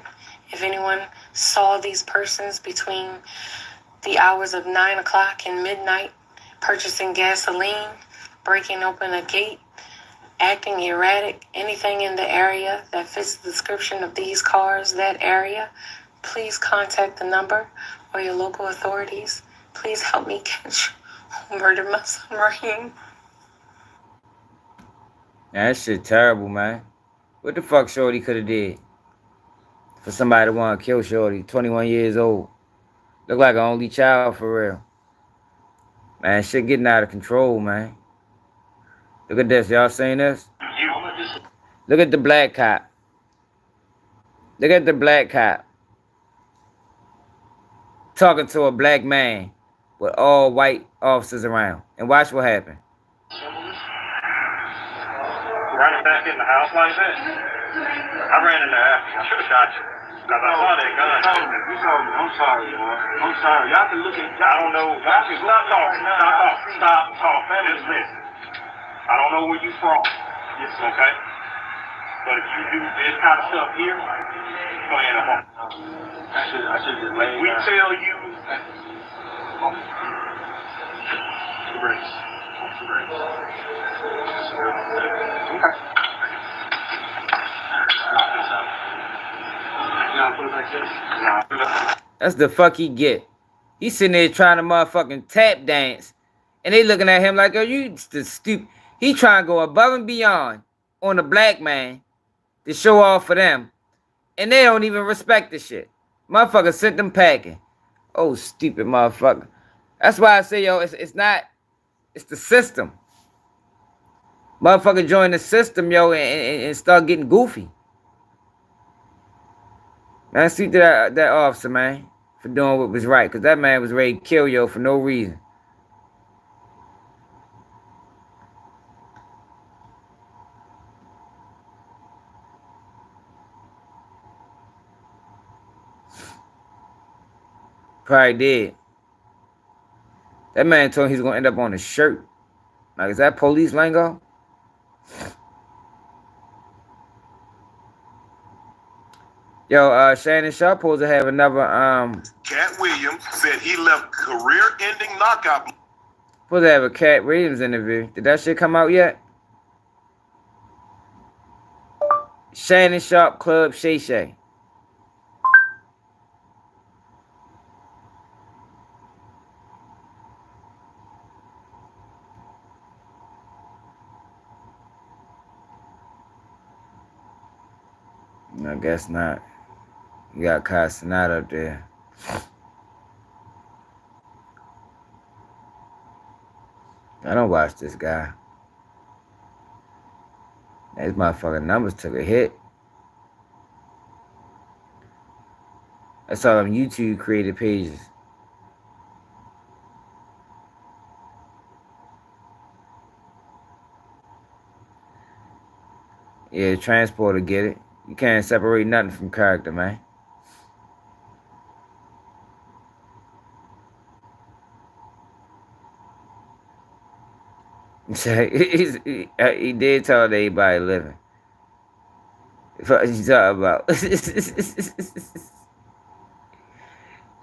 if anyone saw these persons between the hours of 9 o'clock and midnight purchasing gasoline, breaking open a gate, acting erratic, anything in the area that fits the description of these cars, that area, please contact the number or your local authorities. Please help me catch who murdered my son Raheem.
That shit terrible, man. What the fuck Shorty could have did for somebody to want to kill Shorty, 21 years old? Look like an only child for real. Man, shit getting out of control, man. Look at this. Y'all seen this? Look at the black cop. Look at the black cop talking to a black man with all white officers around. And watch what happened.
Running back in the house like that? I ran in there after you. I should have shot you. Because I saw that gun.
You told me. I'm sorry, y'all. I'm sorry. Y'all can look at...
I don't know. Stop talking. Stop talking. Just listen. I don't know where you from. Yes, okay? But if you do this kind of stuff here, go ahead and home.
I should just lay
We tell you...
That's the fuck he get. He's sitting there trying to motherfucking tap dance. And they looking at him like, oh, you the stupid. He trying to go above and beyond on a black man to show off for them. And they don't even respect the shit. Motherfucker sent them packing. Oh, stupid motherfucker. That's why I say, yo, it's not, it's the system. Motherfucker join the system, yo, and start getting goofy. Man, speak to that officer, man, for doing what was right. Because that man was ready to kill yo for no reason. Probably did. That man told him he's going to end up on a shirt. Like, is that police lingo? Yo, Shannon Sharp supposed to have another,
Cat Williams said he left career-ending knockout.
Supposed to have a Cat Williams interview. Did that shit come out yet? Shannon Sharp Club Shay Shay. I guess not. You got Castanat up there. I don't watch this guy. His motherfucking numbers took a hit. That's all them YouTube created pages. Yeah, the transporter get it. You can't separate nothing from character, man. He did tell everybody living. What you talking about?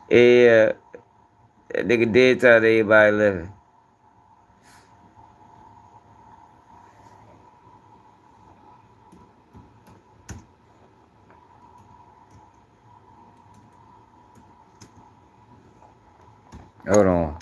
Yeah, that nigga did tell everybody living. Hold on.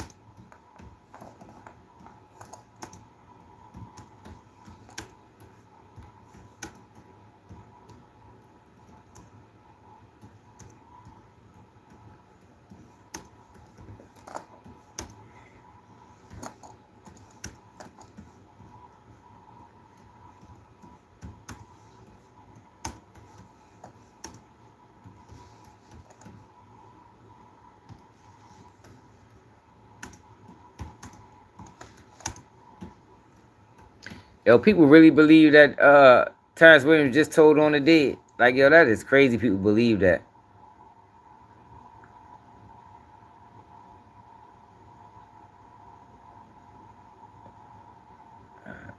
Yo, people really believe that Terrence Williams just told on the dead. Like, yo, that is crazy. People believe that.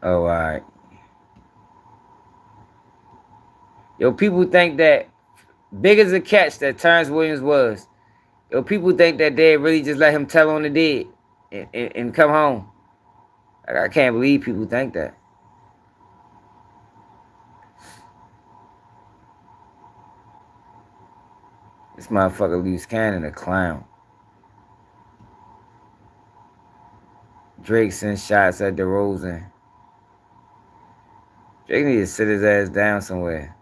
Oh, all right. Yo, people think that big as a catch that Terrence Williams was. Yo, people think that they really just let him tell on the dead and come home. Like, I can't believe people think that. This motherfucker loose cannon a clown. Drake sends shots at DeRozan. Drake need to sit his ass down somewhere.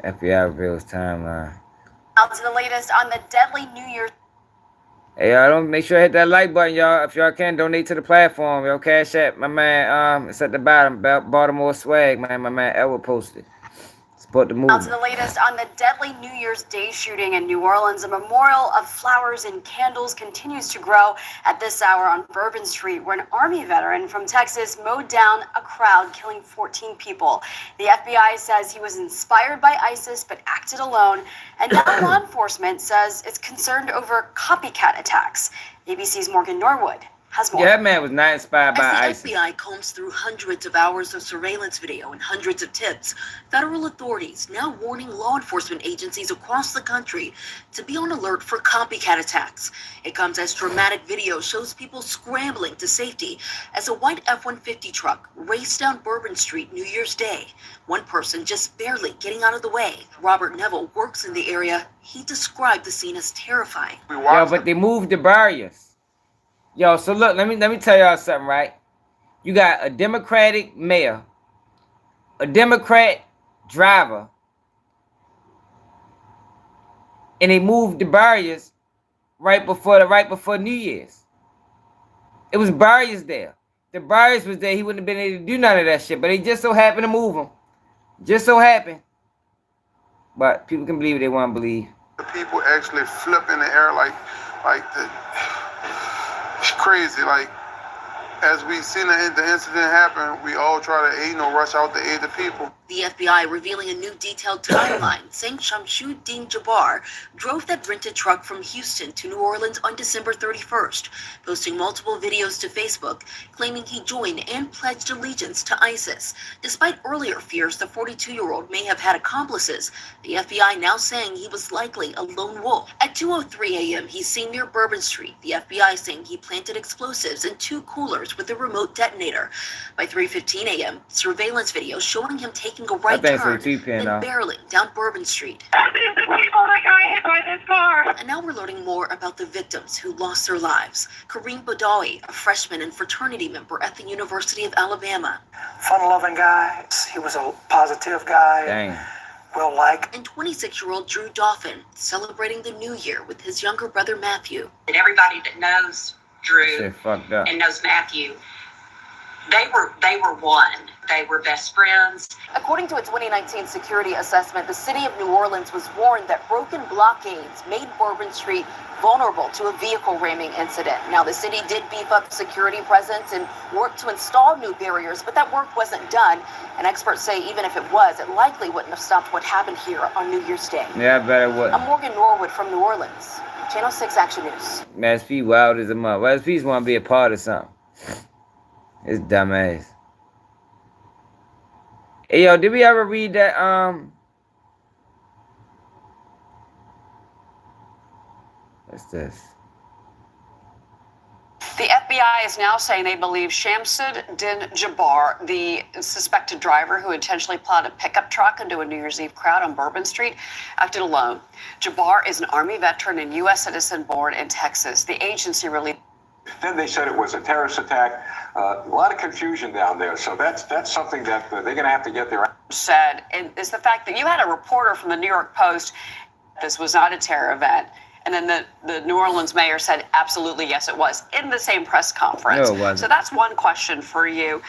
FBI reveals timeline.
Out to the latest on the deadly New Year's.
Hey, y'all, don't make sure to hit that like button, y'all. If y'all can, donate to the platform. Yo, Cash App, my man, it's at the bottom. Baltimore swag, man. My man Elwood posted. Support the movement.
Out to the latest on the deadly New Year's Day shooting in New Orleans. A memorial of flowers and candles continues to grow at this hour on Bourbon Street, where an Army veteran from Texas mowed down a crowd, killing 14 people. The FBI says he was inspired by ISIS but acted alone, and now law enforcement says it's concerned over copycat attacks. ABC's Morgan Norwood has more.
Yeah, that man was not inspired by ISIS.
The FBI combs through hundreds of hours of surveillance video and hundreds of tips. Federal authorities now warning law enforcement agencies across the country to be on alert for copycat attacks. It comes as dramatic video shows people scrambling to safety as a white F-150 truck raced down Bourbon Street New Year's Day. One person just barely getting out of the way. Robert Neville works in the area. He described the scene as terrifying.
Yo, but they moved the barriers. Yo, so look, let me tell y'all something, right? You got a Democratic mayor, a Democrat driver, and they moved the barriers right before New Year's. It was barriers there. The barriers was there. He wouldn't have been able to do none of that shit, but they just so happened to move them. Just so happened. But people can believe what they want to believe.
The people actually flip in the air like the. It's crazy. Like, as we seen the incident happen, we all try to rush out to aid the people.
The FBI revealing a new detailed timeline, saying Shamsuddin Jabbar drove that rented truck from Houston to New Orleans on December 31st, posting multiple videos to Facebook, claiming he joined and pledged allegiance to ISIS. Despite earlier fears the 42-year-old may have had accomplices, the FBI now saying he was likely a lone wolf. At 2:03 a.m., he's seen near Bourbon Street, the FBI saying he planted explosives in 2 coolers with a remote detonator. By 3:15 a.m., surveillance video showing him taking a right turn, then barreling down Bourbon Street. And now we're learning more about the victims who lost their lives. Kareem Badawi, a freshman and fraternity member at the University of Alabama.
Fun-loving guy. He was a positive guy.
Dang.
Well-liked. And 26-year-old Drew Dauphin celebrating the new year with his younger brother Matthew.
And everybody that knows Drew and knows Matthew, they were one. They were best friends.
According to a 2019 security assessment, the city of New Orleans was warned that broken blockades made Bourbon Street vulnerable to a vehicle ramming incident. Now, the city did beef up security presence and work to install new barriers, but that work wasn't done. And experts say even if it was, it likely wouldn't have stopped what happened here on New Year's Day.
Yeah, I bet it would.
I'm Morgan Norwood from New Orleans, Channel 6 Action News.
SP wild as a mother. SP's want to be a part of something. It's dumbass. Hey, yo, did we ever read that, what's this?
The FBI is now saying they believe Shamsud Din Jabbar, the suspected driver who intentionally plowed a pickup truck into a New Year's Eve crowd on Bourbon Street, acted alone. Jabbar is an Army veteran and U.S. citizen born in Texas. The agency released.
Then they said it was a terrorist attack. A lot of confusion down there. So that's something that they're going to have to get their.
Said is the fact that you had a reporter from the New York Post. This was not a terror event. And then the New Orleans mayor said, absolutely, yes, it was, in the same press conference.
No, it wasn't.
So that's one question for you.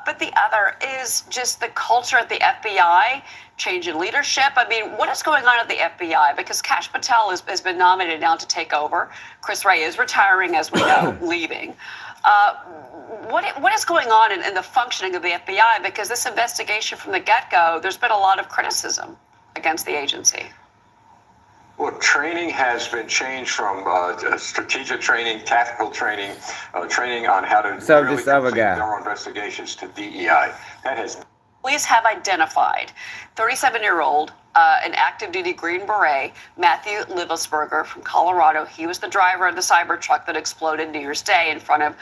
But the other is just the culture at the FBI, change in leadership. I mean, what is going on at the FBI? Because Kash Patel has been nominated now to take over. Chris Wray is retiring, as we know, leaving. What is going on in the functioning of the FBI? Because this investigation from the get-go, there's been a lot of criticism against the agency.
Well, training has been changed from strategic training, tactical training, training on how to really complete thorough investigations to DEI. That has.
Police have identified 37-year-old, an active duty Green Beret, Matthew Livelsberger from Colorado. He was the driver of the cyber truck that exploded New Year's Day in front of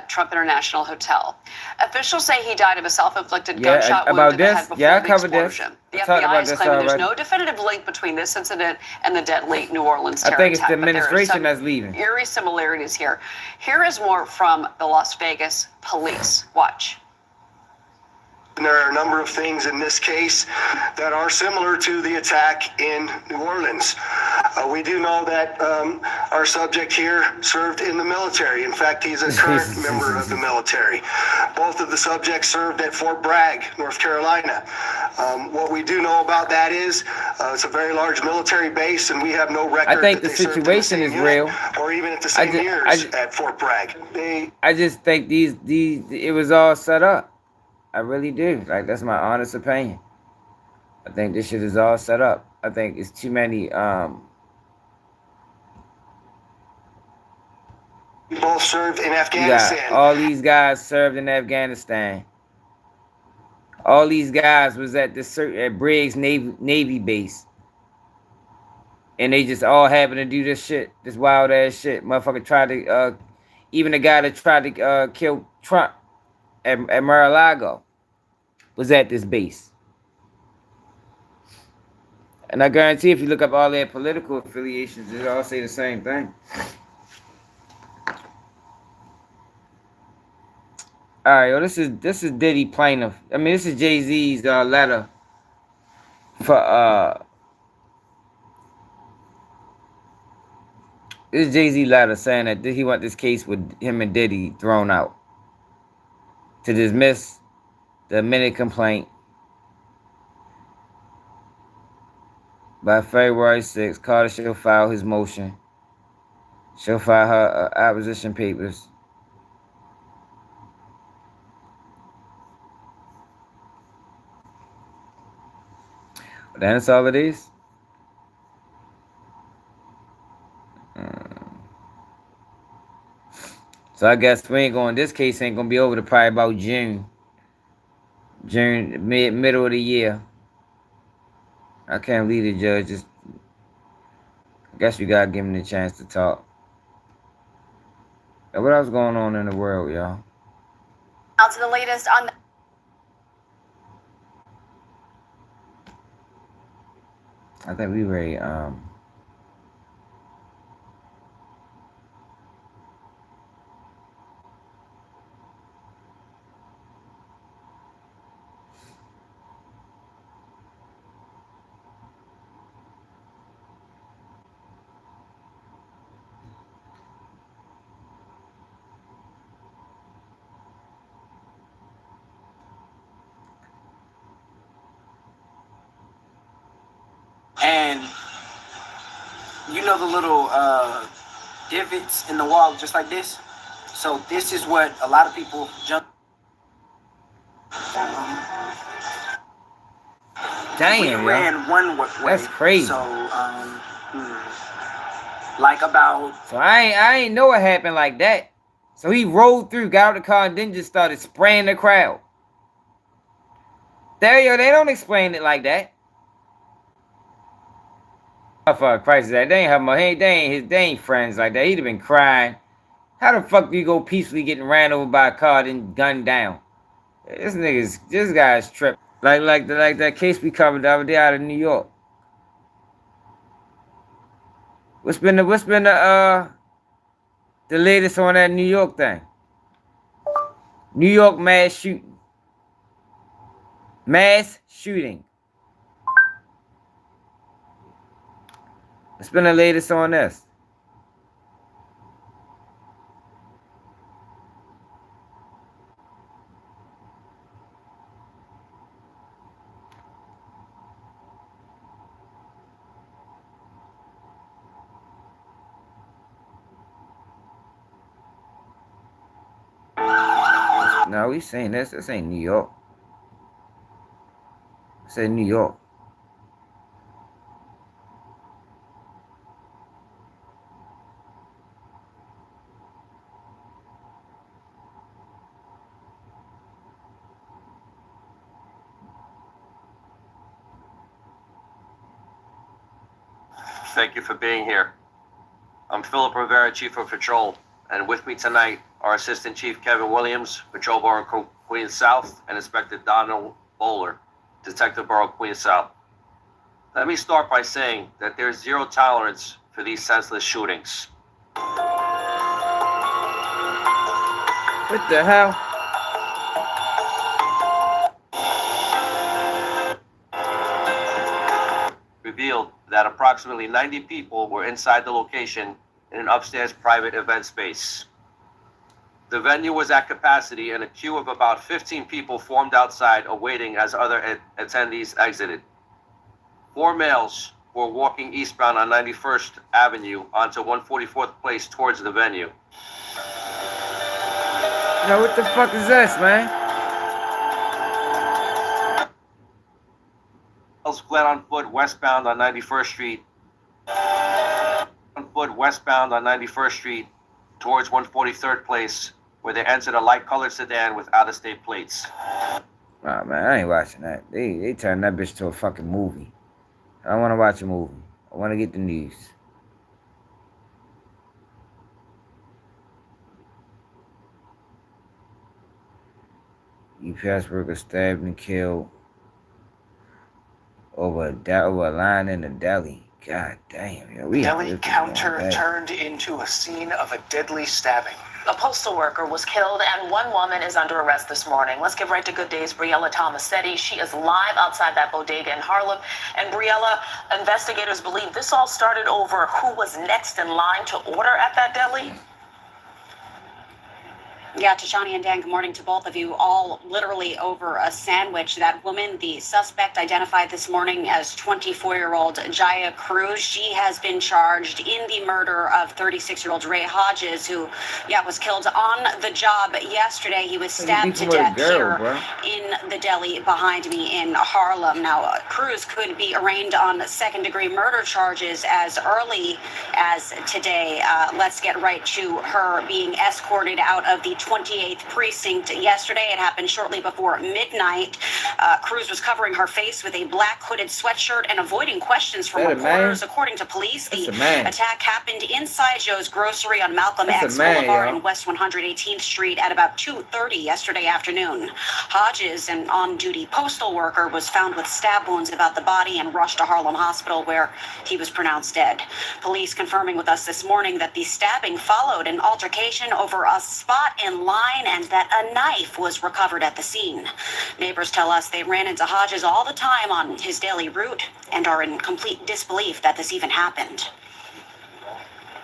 Trump International Hotel. Officials say he died of a self-inflicted gunshot wound to the head before the explosion. The FBI is claiming there's no definitive link between this incident and the deadly New Orleans terror attack.
I think it's the administration that's leaving.
Eerie similarities here. Here is more from the Las Vegas police. Watch.
There are a number of things in this case that are similar to the attack in New Orleans. We do know that our subject here served in the military. In fact, he's a current member of the military. Both of the subjects served at Fort Bragg, North Carolina. What we do know about that is it's a very large military base, and we have no record.
I think the situation is real,
or even at the same years at Fort Bragg.
I just think it was all set up. I really do. Like, that's my honest opinion. I think this shit is all set up. I think it's too many.
We both served in Afghanistan.
All these guys served in Afghanistan. All these guys was at Briggs Navy base. And they just all happened to do this shit, this wild ass shit. Motherfucker tried to, even the guy that tried to kill Trump at Mar-a-Lago was at this base. And I guarantee if you look up all their political affiliations, they all say the same thing. All right, well, this is Diddy plaintiff. I mean, this is Jay-Z's letter for this is Jay-Z letter saying that he want this case with him and Diddy thrown out, to dismiss the amended complaint by February 6th. Carter shall file his motion. She'll file her opposition papers. But that's all it is. So I guess we ain't going. This case ain't gonna be over to probably about June, middle of the year. I can't believe the judge just. I guess you gotta give him the chance to talk. What else going on in the world, y'all?
Now to the latest on.
I think we ready.
And you know the little divots in the wall just like this? So this is what a lot of people jump.
Damn,
we ran one way.
That's crazy.
So like about.
So I ain't know it happened like that. So he rolled through, got out the car, and then just started spraying the crowd. They don't explain it like that. For Christ's sake, they ain't friends like that. He'd have been crying. How the fuck do you go peacefully getting ran over by a car and gunned down? This guy's tripped. Like that case we covered the other day out of New York. What's been the latest on that New York thing? New York mass shooting. Mass shooting. What's been the latest on this? No, we saying this. This ain't New York. This ain't New York.
Thank you for being here. I'm Philip Rivera, Chief of Patrol, and with me tonight are Assistant Chief Kevin Williams, Patrol Borough Queens South, and Inspector Donald Bowler, Detective Borough Queens South. Let me start by saying that there's zero tolerance for these senseless shootings.
What the hell?
Revealed that approximately 90 people were inside the location in an upstairs private event space. The venue was at capacity and a queue of about 15 people formed outside awaiting as other attendees exited. 4 males were walking eastbound on 91st Avenue onto 144th Place towards the venue.
Now what the fuck is this, man?
Fled on foot westbound on 91st Street. On foot westbound on 91st Street towards 143rd Place, where they entered a light-colored sedan with out-of-state plates.
Nah, man, I ain't watching that. They turned that bitch to a fucking movie. I don't want to watch a movie. I want to get the news. UPS worker stabbed and killed over a line in the deli. God damn, yo.
Deli counter turned into a scene of a deadly stabbing.
A postal worker was killed and one woman is under arrest this morning. Let's get right to Good Day's Briella Tomasetti. She is live outside that bodega in Harlem. And Briella, investigators believe this all started over who was next in line to order at that deli.
Yeah, Tashani and Dan, good morning to both of you. All literally over a sandwich. That woman, the suspect identified this morning as 24-year-old Jaya Cruz. She has been charged in the murder of 36-year-old Ray Hodges, who, was killed on the job yesterday. He was stabbed to death here in the deli behind me in Harlem. Now, Cruz could be arraigned on second-degree murder charges as early as today. Let's get right to her being escorted out of the 28th precinct yesterday. It happened shortly before midnight. Cruz was covering her face with a black hooded sweatshirt and avoiding questions from reporters. According to police, the attack happened inside Joe's Grocery on Malcolm X Boulevard in West 118th Street at about 2:30 yesterday afternoon. Hodges, an on-duty postal worker, was found with stab wounds about the body and rushed to Harlem Hospital, where he was pronounced dead. Police confirming with us this morning that the stabbing followed an altercation over a spot in line and that a knife was recovered at the scene. Neighbors tell us they ran into Hodges all the time on his daily route and are in complete disbelief that this even happened.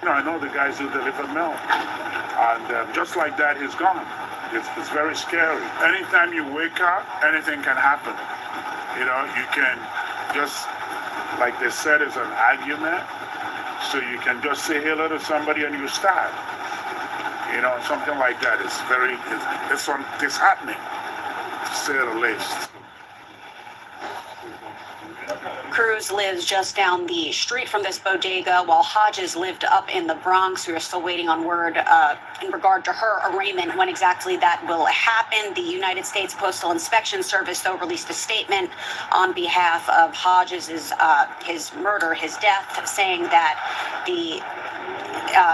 I know the guys who deliver milk, and just like that, he's gone. It's very scary. Anytime you wake up, anything can happen. You can just, like they said, it's an argument, so you can just say hello to somebody and you stab. Something like that. It's happening, to say the least.
Cruz lives just down the street from this bodega, while Hodges lived up in the Bronx. We are still waiting on word in regard to her arraignment, when exactly that will happen. The United States Postal Inspection Service, though, released a statement on behalf of Hodges' his murder, his death, saying that the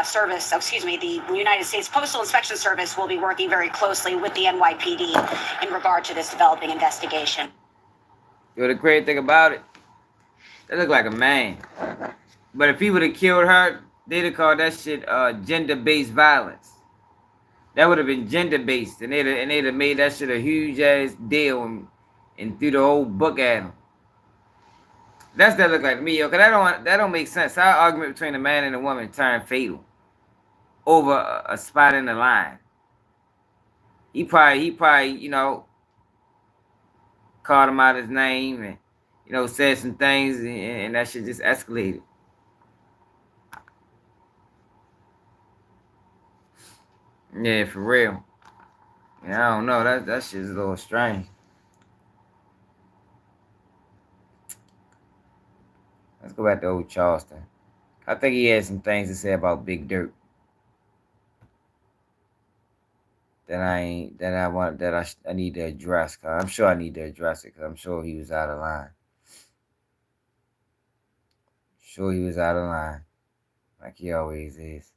Service, the United States Postal Inspection Service will be working very closely with the NYPD in regard to this developing investigation.
The great thing about it, that look like a man. But if he would have killed her, they'd have called that shit gender-based violence. That would have been gender-based, and they'd have made that shit a huge ass deal and threw the whole book at him. That's that look like to me, yo. Cause that don't make sense. How argument between a man and a woman turned fatal over a spot in the line. He probably, you know, called him out his name and, you know, said some things and that shit just escalated. Yeah, for real. Yeah, I don't know. That shit's a little strange. Let's go back to old Charleston. I think he had some things to say about Big Dirt that I need to address. Cause I'm sure I need to address it. Cause I'm sure he was out of line. Sure he was out of line, like he always is.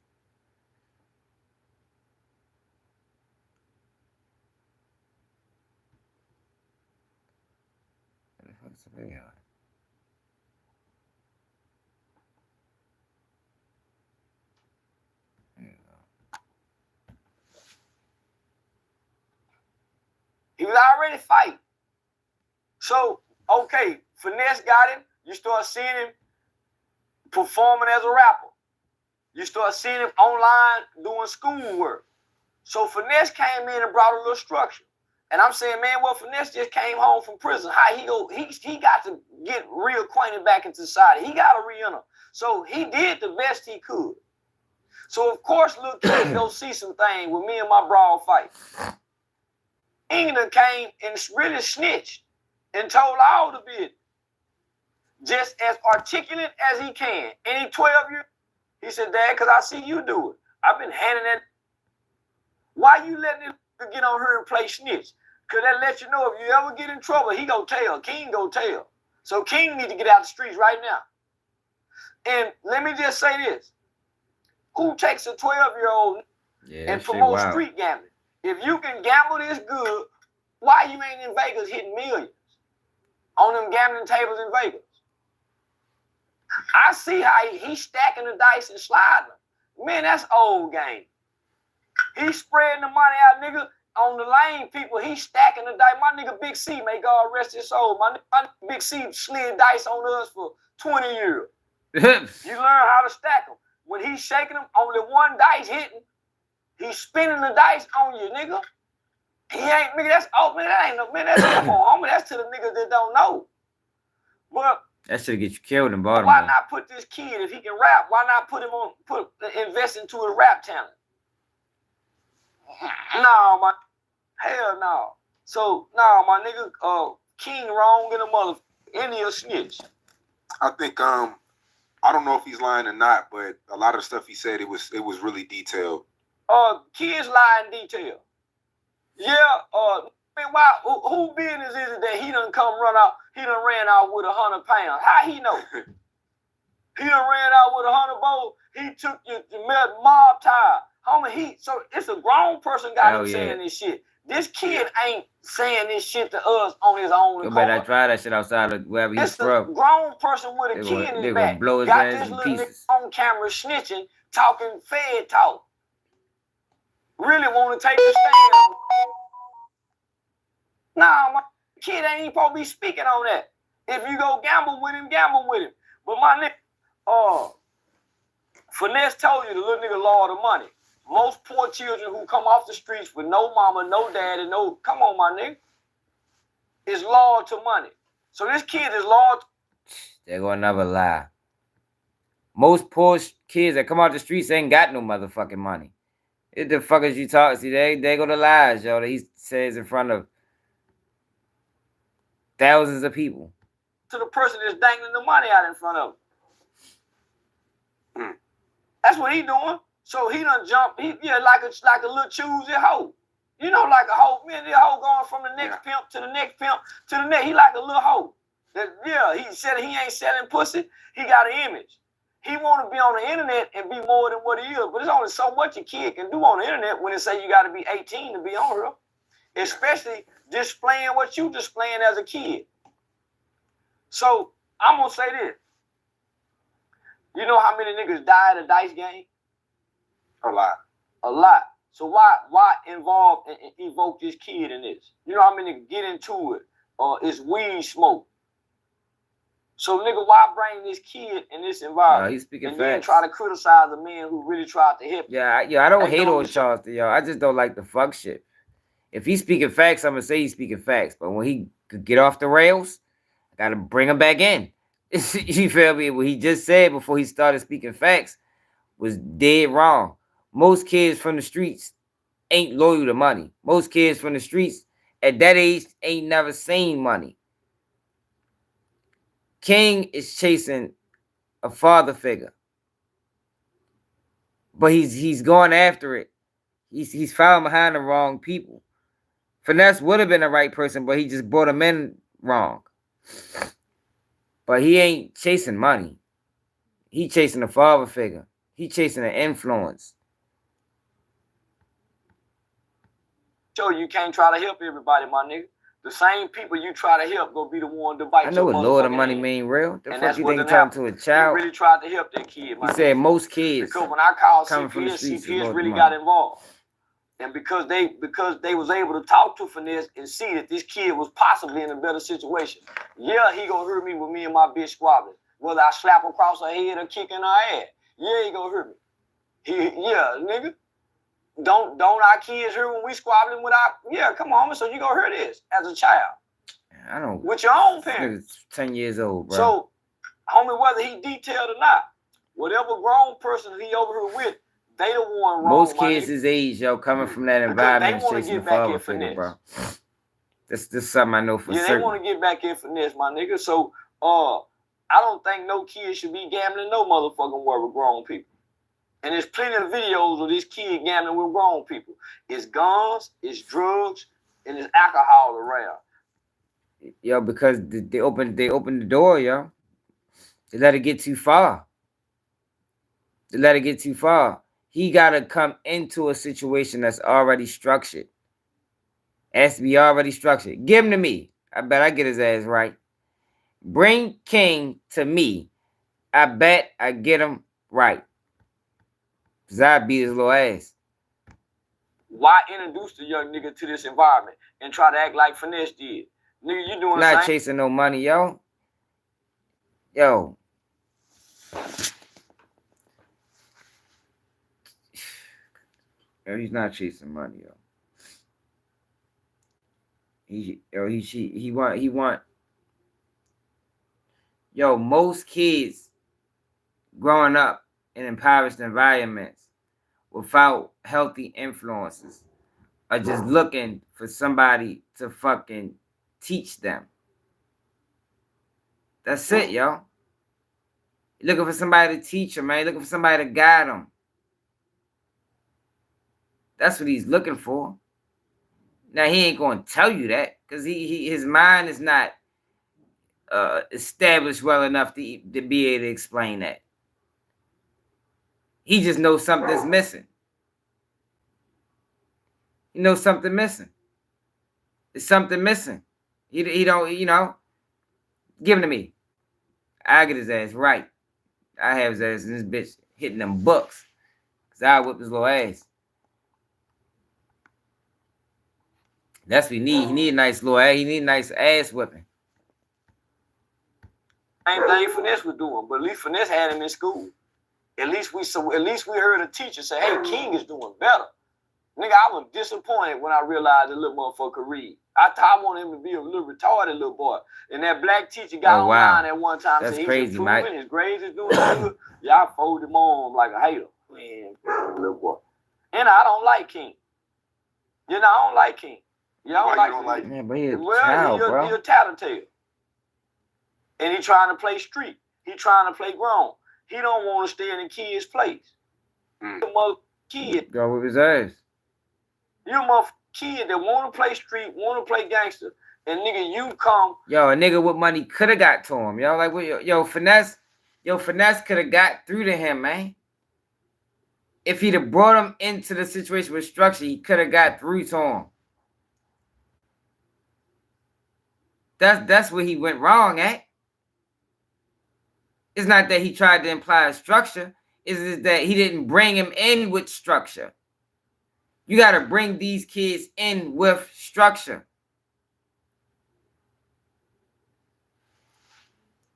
What the fuck's the video?
He was already fighting. So, okay, Finesse got him. You start seeing him performing as a rapper. You start seeing him online doing schoolwork. So Finesse came in and brought a little structure. And I'm saying, man, well, Finesse just came home from prison. How he got to get reacquainted back into society. He got to re-enter. So he did the best he could. So of course, little kid go see some things with me and my broad fight. England came and really snitched and told all the business. Just as articulate as he can. And he 12 years, he said, Dad, because I see you do it. I've been handing that. Why you letting him get on her and play snitch? Because that lets you know if you ever get in trouble, he gonna tell. King gonna tell. So King need to get out the streets right now. And let me just say this. Who takes a 12-year-old and promotes street gambling? If you can gamble this good, why you ain't in Vegas hitting millions on them gambling tables in Vegas? I see how he's stacking the dice and sliding. Man, that's old game. He's spreading the money out, nigga, on the lane people. He's stacking the dice. My nigga Big C, may God rest his soul. My Big C slid dice on us for 20 years. You learn how to stack them. When he's shaking them, only one dice hitting. He's spinning the dice on you, nigga. He ain't, nigga, that's, oh, man, that ain't no, man, that's, come on, homie, that's to the niggas that don't know. But
that should get you killed in Baltimore.
Why not put this kid, if he can rap, why not invest into his rap talent? No, hell no. So, no, my nigga, King wrong in a mother, any a snitch.
I think, I don't know if he's lying or not, but a lot of the stuff he said, it was really detailed.
Kids lie in detail. Yeah, man, why? Who business is it that he done come run out? He done ran out with 100 pounds. How he know? He done ran out with 100 bowls. He took your mob tie, homie. So it's a grown person got him saying this shit. This kid ain't saying this shit to us on his own.
You better try that shit outside of wherever he's from.
It's a grown person with a kid in his back.
Blow his
got
ass
this
in
little
pieces.
nigga on camera snitching, talking Fed talk. Really want to take a stand. Nah, my kid ain't even supposed to be speaking on that. If you go gamble with him, gamble with him. But my nigga, Finesse told you the little nigga lord of money. Most poor children who come off the streets with no mama, no daddy, come on, my nigga, is lord to money. So this kid is lord.
They're gonna never lie. Most poor kids that come out the streets ain't got no motherfucking money. What the fuck is you talking? See, they go to lies, yo, that he says in front of thousands of people.
To the person that's dangling the money out in front of him. That's what he doing. So he done jump, like a little choosy hoe. You know, like a hoe, man, the hoe going from the next pimp to the next pimp to the next. He like a little hoe. He said he ain't selling pussy. He got an image. He want to be on the internet and be more than what he is. But there's only so much a kid can do on the internet when they say you got to be 18 to be on here. Especially displaying what you displaying as a kid. So I'm going to say this. You know how many niggas die at a dice game?
A lot.
A lot. So why involve and evoke this kid in this? You know how many niggas get into it? It's weed smoke. So nigga, why bring this kid in this environment?
He's speaking
and
facts.
Then try to criticize the man who really tried to help you?
Yeah, I don't hate on Charleston, yo. I just don't like the fuck shit. If he's speaking facts, I'm gonna say he's speaking facts. But when he could get off the rails, I gotta bring him back in. You feel me? What he just said before he started speaking facts was dead wrong. Most kids from the streets ain't loyal to money. Most kids from the streets at that age ain't never seen money. King is chasing a father figure, but he's going after it. He's found behind the wrong people. Finesse would have been the right person, but he just brought him in wrong. But he ain't chasing money. He chasing a father figure. He chasing an influence.
So you can't try to help everybody, my nigga. The same people you try to help gonna be the one to bite.
I know what Lord of Money mean real. The fuck you think talking to a child?
He really tried to help that kid, my
He said most kids.
Because when I called
CPS,
CPS really got involved. And because they was able to talk to Finesse and see that this kid was possibly in a better situation. Yeah, he gonna hurt me with me and my bitch squabbling. Whether I slap across her head or kick in her ass. Yeah, he gonna hurt me. Yeah, nigga. Don't our kids hurt when we squabbling with our... Yeah, come on, so you gonna hurt this as a child.
I don't...
With your own parents.
10 years old, bro.
So, homie, whether he detailed or not, whatever grown person he over here with, they the one wrong.
Most kids his age, yo, coming from that environment, chasing the father figure, bro. This something I know for certain.
Yeah, they want to get back in Finesse, my nigga. So, I don't think no kid should be gambling no motherfucking word with grown people. And there's plenty of videos of this kid gambling with grown people. It's guns, it's drugs, and it's alcohol around.
Yo, because they opened the door, yo. They let it get too far. They let it get too far. He gotta come into a situation that's already structured. It has to be already structured. Give him to me. I bet I get his ass right. Bring King to me. I bet I get him right. Cause I beat his little ass.
Why introduce the young nigga to this environment and try to act like Finesse did? Nigga, you doing
not chasing no money, yo. Yo. Yo, he's not chasing money, yo. He want. Yo, most kids growing up in impoverished environments without healthy influences are just looking for somebody to fucking teach them. That's it, yo. You're looking for somebody to teach them, man. You're looking for somebody to guide them. That's what he's looking for. Now, he ain't going to tell you that because his mind is not established well enough to be able to explain that. He just knows something's missing. He knows something missing. There's something missing. He don't, you know, give him to me. I get his ass right. I have his ass in this bitch hitting them books. Because I whip his little ass. That's what he need. He need a nice little ass. He need a nice ass whipping.
Same thing Finesse was doing, but at least Finesse had him in school. At least we heard a teacher say, "Hey, King is doing better." Nigga, I was disappointed when I realized the little motherfucker could read. I wanted him to be a little retarded little boy. And that black teacher got online at one time and said he's improving, his grades is doing good. Yeah, I folded him on like a hater. Man, little boy. And I don't like King. You know, I don't like King. You know, I don't like King.
Yeah, but he's a child, bro.
He's a tattletale. And he trying to play street. He trying to play grown. He don't want to stay in the kid's place. The mother kid.
Go with his ass.
You a mother kid that want to play street, want to play gangster, and nigga, you come.
Yo, a nigga with money could have got to him. Yo, like, yo, Finesse, Yo, Finesse could have got through to him, man. If he'd have brought him into the situation with structure, he could have got through to him. That's where he went wrong at. It's not that he tried to imply a structure. It's that he didn't bring him in with structure. You got to bring these kids in with structure.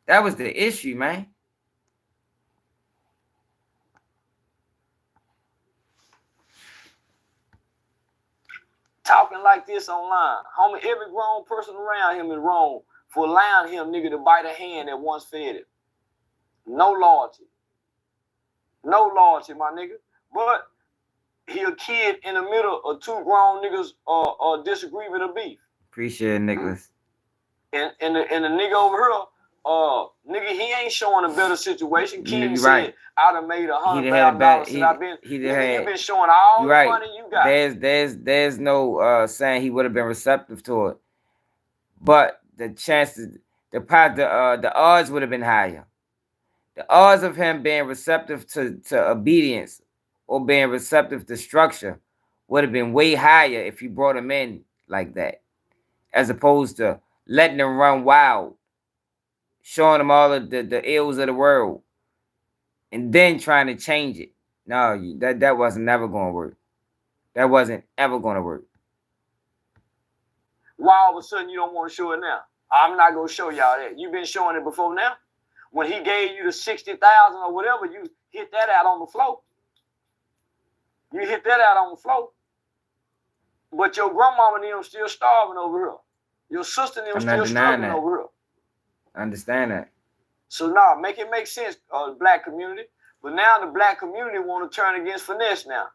That was the issue, man.
Talking like this online. Homie, every grown person around him is wrong for allowing him, nigga, to bite a hand that once fed him. No loyalty. No loyalty, my nigga. But he a kid in the middle of two grown niggas disagreement or beef.
Appreciate it, Nicholas.
And the nigga over here, nigga, he ain't showing a better situation. King said,
right.
I done made $100,000 since I've been.
You've
been showing all the
right.
money you got.
There's no saying he would have been receptive to it, but the chances, the odds would have been higher. The odds of him being receptive to obedience or being receptive to structure would have been way higher if you brought him in like that, as opposed to letting him run wild, showing him all of the ills of the world, and then trying to change it. No, that wasn't never going to work. That wasn't ever going to work.
Why all of a sudden you don't want to show it now? I'm not going to show y'all that. You've been showing it before now. When he gave you the 60,000 or whatever, you hit that out on the floor. You hit that out on the floor. But your grandmama and them still starving over here. Your sister and them still struggling over here.
I understand that.
So now, make it make sense, the black community. But now the black community want to turn against Finesse now.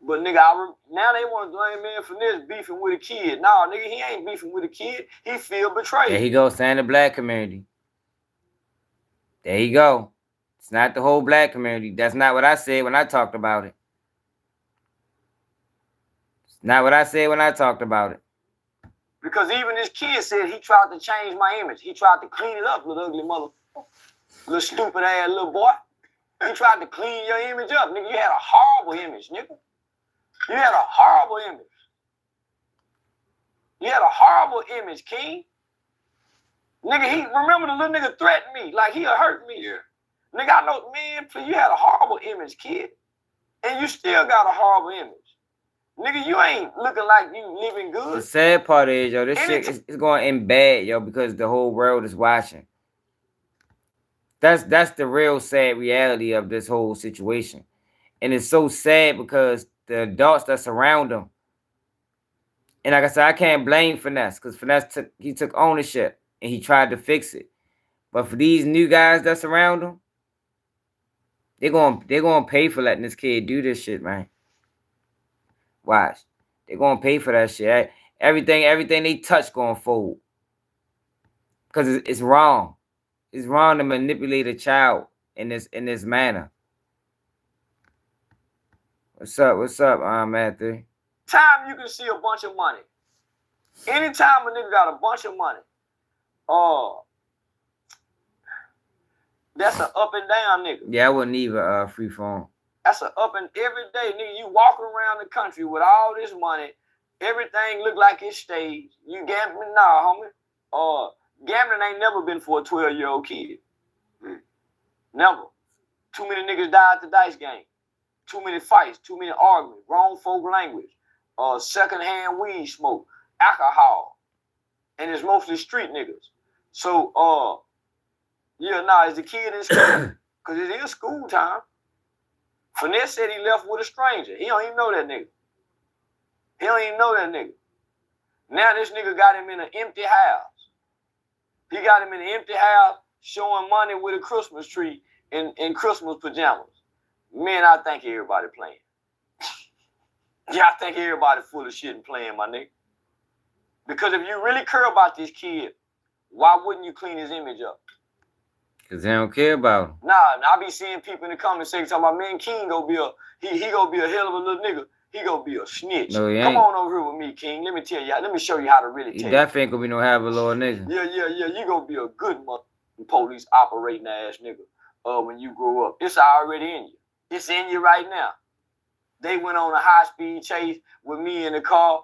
But nigga, now they want to blame me and Finesse beefing with a kid. Nah, nigga, he ain't beefing with a kid. He feel betrayed.
There he go, saying the black community. There you go. It's not the whole black community. That's not what I said when I talked about it. It's not what I said when I talked about it.
Because even this kid said he tried to change my image. He tried to clean it up, little ugly mother. Little stupid ass little boy. He tried to clean your image up. Nigga, you had a horrible image, nigga. You had a horrible image. You had a horrible image, King. Nigga, remember the little nigga threatened me like he'll hurt me.
Yeah.
Nigga, I know, man, you had a horrible image, kid. And you still got a horrible image. Nigga, you ain't looking like you living good.
The sad part is, yo, this shit is going in bad, yo, because the whole world is watching. That's the real sad reality of this whole situation. And it's so sad because the adults that surround him. And like I said, I can't blame Finesse because Finesse took ownership and he tried to fix it. But for these new guys that surround him, they're gonna pay for letting this kid do this shit, man. Watch. They're gonna pay for that shit. Everything they touch gonna fold. Because it's wrong. It's wrong to manipulate a child in this manner. What's up, Matthew?
Time you can see a bunch of money. Anytime a nigga got a bunch of money, that's an up and down nigga.
Yeah, I wouldn't either free phone.
That's an up and every day, nigga. You walking around the country with all this money, everything look like it's staged. You gambling, nah, homie. Gambling ain't never been for a 12-year-old kid. Never. Too many niggas died at the dice game. Too many fights. Too many arguments. Wrong folk language. Secondhand weed smoke. Alcohol. And it's mostly street niggas. So, yeah, nah, is the kid in school? Because it is school time. Finesse said he left with a stranger. He don't even know that nigga. He don't even know that nigga. Now this nigga got him in an empty house. He got him in an empty house showing money with a Christmas tree in Christmas pajamas. Man, I think everybody playing. Yeah, I think everybody full of shit and playing, my nigga. Because if you really care about this kid, why wouldn't you clean his image up?
Because they don't care about him.
Nah, I be seeing people in the comment section talking about, man, King gonna be he gonna be a hell of a little nigga. He gonna be a snitch.
No, he ain't.
Come on over here with me, King. Let me tell you, let me show you how to really
He
take
definitely ain't gonna be no have a little nigga.
Yeah. You gonna be a good police operating ass nigga. when you grow up. It's already in you. It's in you right now. They went on a high-speed chase with me in the car.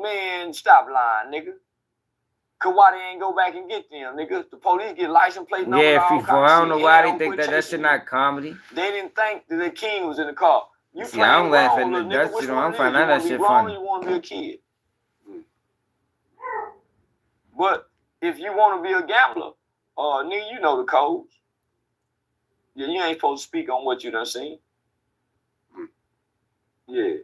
Man, stop lying, nigga. Cause why they ain't go back and get them, nigga? The police get license plate numbers.
Yeah, free for. I don't know why they think that shit not comedy.
They didn't think that the king was in the car. You
see, I don't laugh at
wrong,
that shit. I'm finding out that shit funny.
You want to be a kid. But if you want to be a gambler, nigga, you know the codes. Yeah, you ain't supposed to speak on what you done seen. Yeah.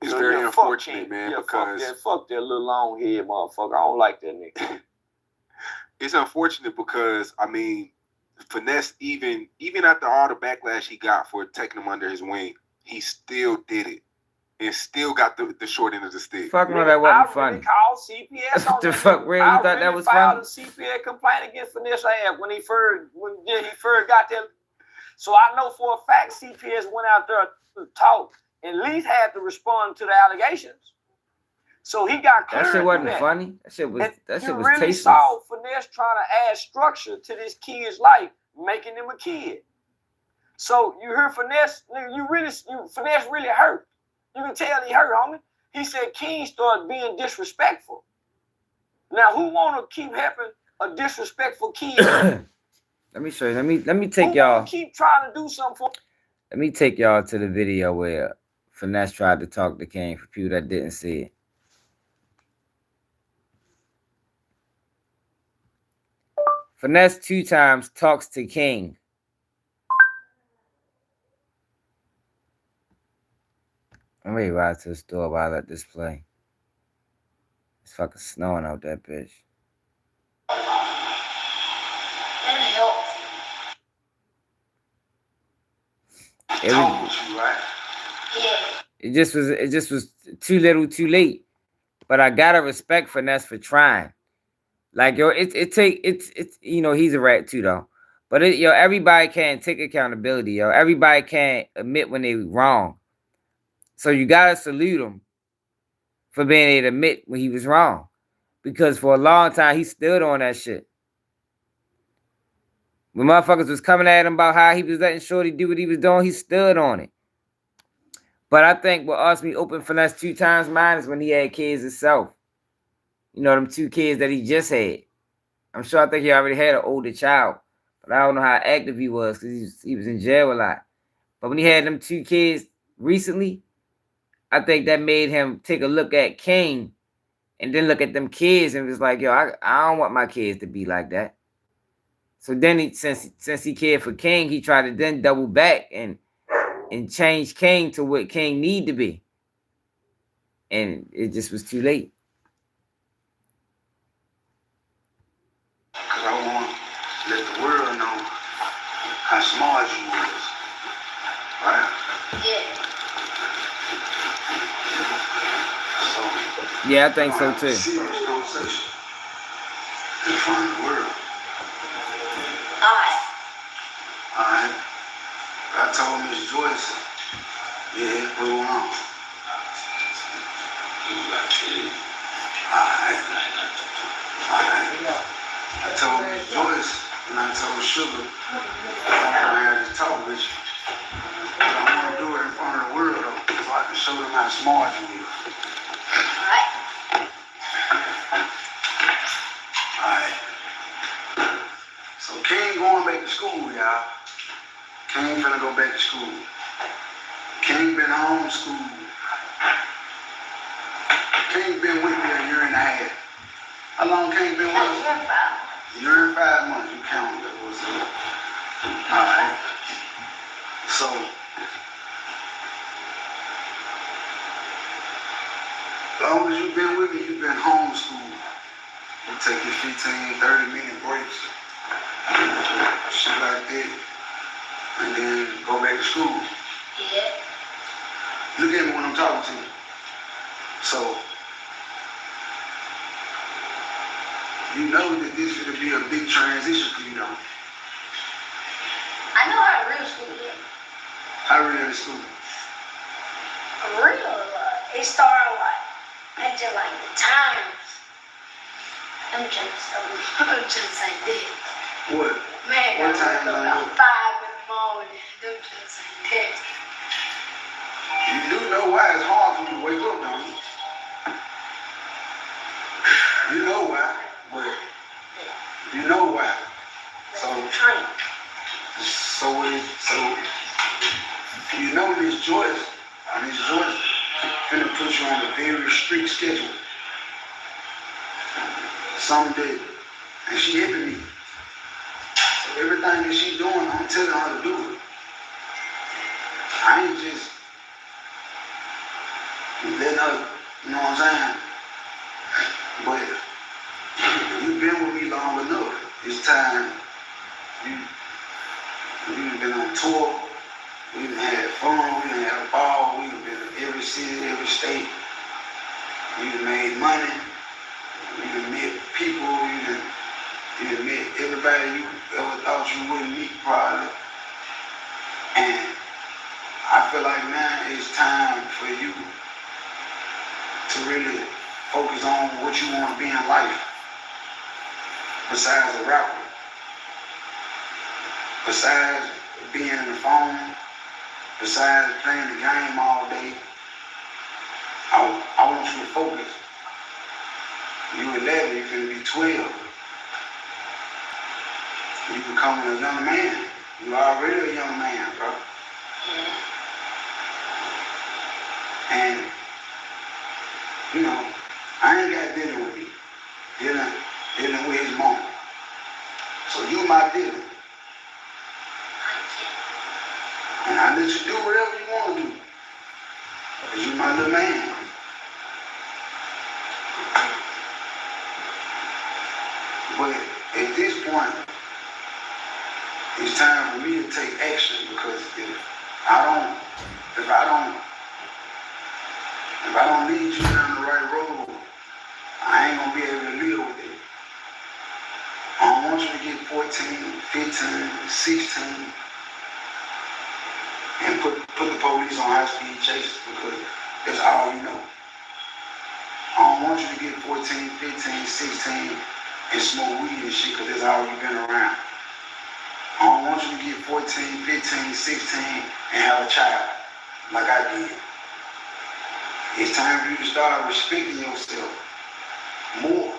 It's very unfortunate, man, because
fuck that little long head motherfucker. I don't like that nigga.
It's unfortunate because I mean, Finesse even after all the backlash he got for taking him under his wing, he still did it and still got the short end of the stick.
Fuck no, that wasn't funny.
I called CPS on
what the fuck, Ray? You thought that was funny?
I filed a CPS complaint against Finesse when he first got there. So I know for a fact CPS went out there to talk. At least had to respond to the allegations. So he got cleared.
That shit wasn't funny. That shit was
really
tasteless.
Saw Finesse trying to add structure to this kid's life, making him a kid. So you hear Finesse, Finesse really hurt. You can tell he hurt, homie. He said King started being disrespectful. Now who wanna keep helping a disrespectful kid?
Let me show you. Let me take y'all.
Keep trying to do something for.
Let me take y'all to the video where Finesse tried to talk to King for people that didn't see it. Finesse 2 times talks to King. I'm ready to ride to the store while I let this play. It's fucking snowing out that bitch. It just was too little, too late. But I gotta respect Finesse for trying. Like yo, it's you know he's a rat too though. But everybody can't take accountability, yo. Everybody can't admit when they wrong. So you gotta salute him for being able to admit when he was wrong. Because for a long time he stood on that shit. When motherfuckers was coming at him about how he was letting Shorty do what he was doing, he stood on it. But I think what asked me open Finesse 2 times mine is when he had kids himself. You know, them 2 kids that he just had. I think he already had an older child. But I don't know how active he was because he was in jail a lot. But when he had them 2 kids recently, I think that made him take a look at King and then look at them kids and was like, yo, I don't want my kids to be like that. So then since he cared for King, he tried to then double back and change King to what King need to be. And it just was too late.
Because I want to let the world know how smart you was. Right? Yeah. So,
yeah, I think so too.
Serious conversation in front of the world. Alright. I told Miss Joyce, yeah, what's going on? Alright. I told Miss Joyce and I told Sugar, I had to talk with you. But I want to do it in front of the world though, so I can show them how smart you is. Alright. So King going back to school, y'all. King finna go back to school. King been homeschooled. King been with me a year and a half. How long King been with us? A year and 5 months. You count that was it. Alright. So long as you've been with me, you've been homeschooled. You take your 15, 30-minute breaks. Shit like that. And then go back to school. Yeah. Look at me when I'm talking to you. So, you know that this is going to be a big transition for you, though.
I know how real school is.
How real is school?
Real, it started at just like the times. I'm just saying this.
What? Man,
what time
I woke up 5 in the morning. Them just text.
You do know why it's hard for you to wake up, don't you? You know why, but you know why. So you know Miss Joyce finna put you on a very strict schedule. Someday, and she helping me. So everything that she doing, I'm telling her to do it. I ain't just letting her, you know what I'm saying? But you've been with me long enough. It's time. We've been on tour. We've had fun. We've had a ball. We've been in every city, every state. We've made money. We've met people. You've met everybody you ever thought you wouldn't meet, probably. And I feel like now it's time for you to really focus on what you want to be in life. Besides a rapper. Besides being on the phone. Besides playing the game all day. I want you to focus. You 11, you're going to be 12. You becoming a young man. You already a young man, bro. And, you know, I ain't got dinner with me. Dinner with his mom. So you my dinner. And I let you do whatever you want to do. Because you my little man. But at this point, it's time for me to take action, because if I don't lead you down the right road, I ain't gonna be able to live with it. I don't want you to get 14, 15, 16 and put the police on high-speed chases, because that's all you know. I don't want you to get 14, 15, 16 and smoke weed and shit, because that's all you've been around. I don't want you to get 14, 15, 16 and have a child like I did. It's time for you to start respecting yourself more.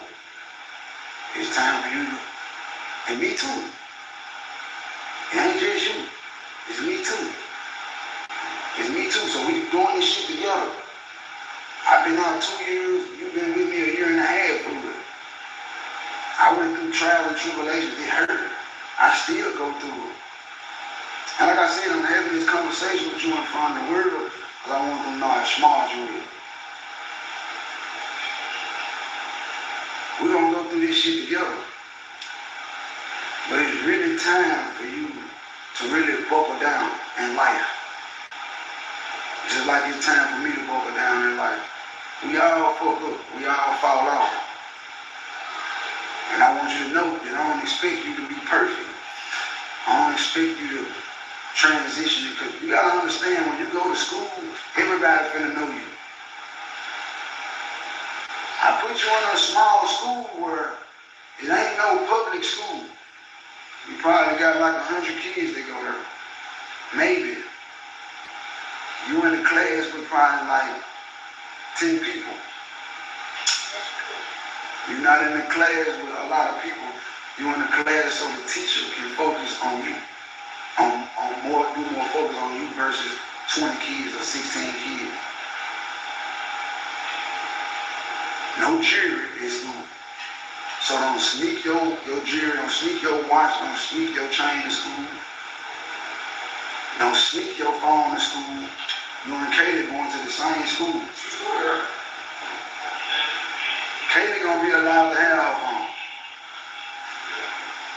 It's time for you to, and me too. It ain't just you, it's me too. It's me too, so we doing this shit together. I've been out 2 years, you've been with me a year and a half through it. I went through trials and tribulations, it hurt. I still go through it. And like I said, I'm having this conversation with you in front of the world because I want them to know how smart you is. We're going to go through this shit together. But it's really time for you to really buckle down in life. Just like it's time for me to buckle down in life. We all fuck up. We all fall off. And I want you to know that I don't expect you to be perfect. I don't expect you to transition, because you gotta understand, when you go to school, everybody finna know you. I put you in a small school where it ain't no public school. You probably got like 100 kids that go there. Maybe. You in a class with probably like 10 people. You're not in a class with a lot of people. You're in a class so the teacher can focus on you. Do more focus on you versus 20 kids or 16 kids. No jewelry in school. So don't sneak your jewelry, don't sneak your watch, don't sneak your chain to school. Don't sneak your phone to school. You and Kaylee going to the same school. Kaylee gonna be allowed to have her phone.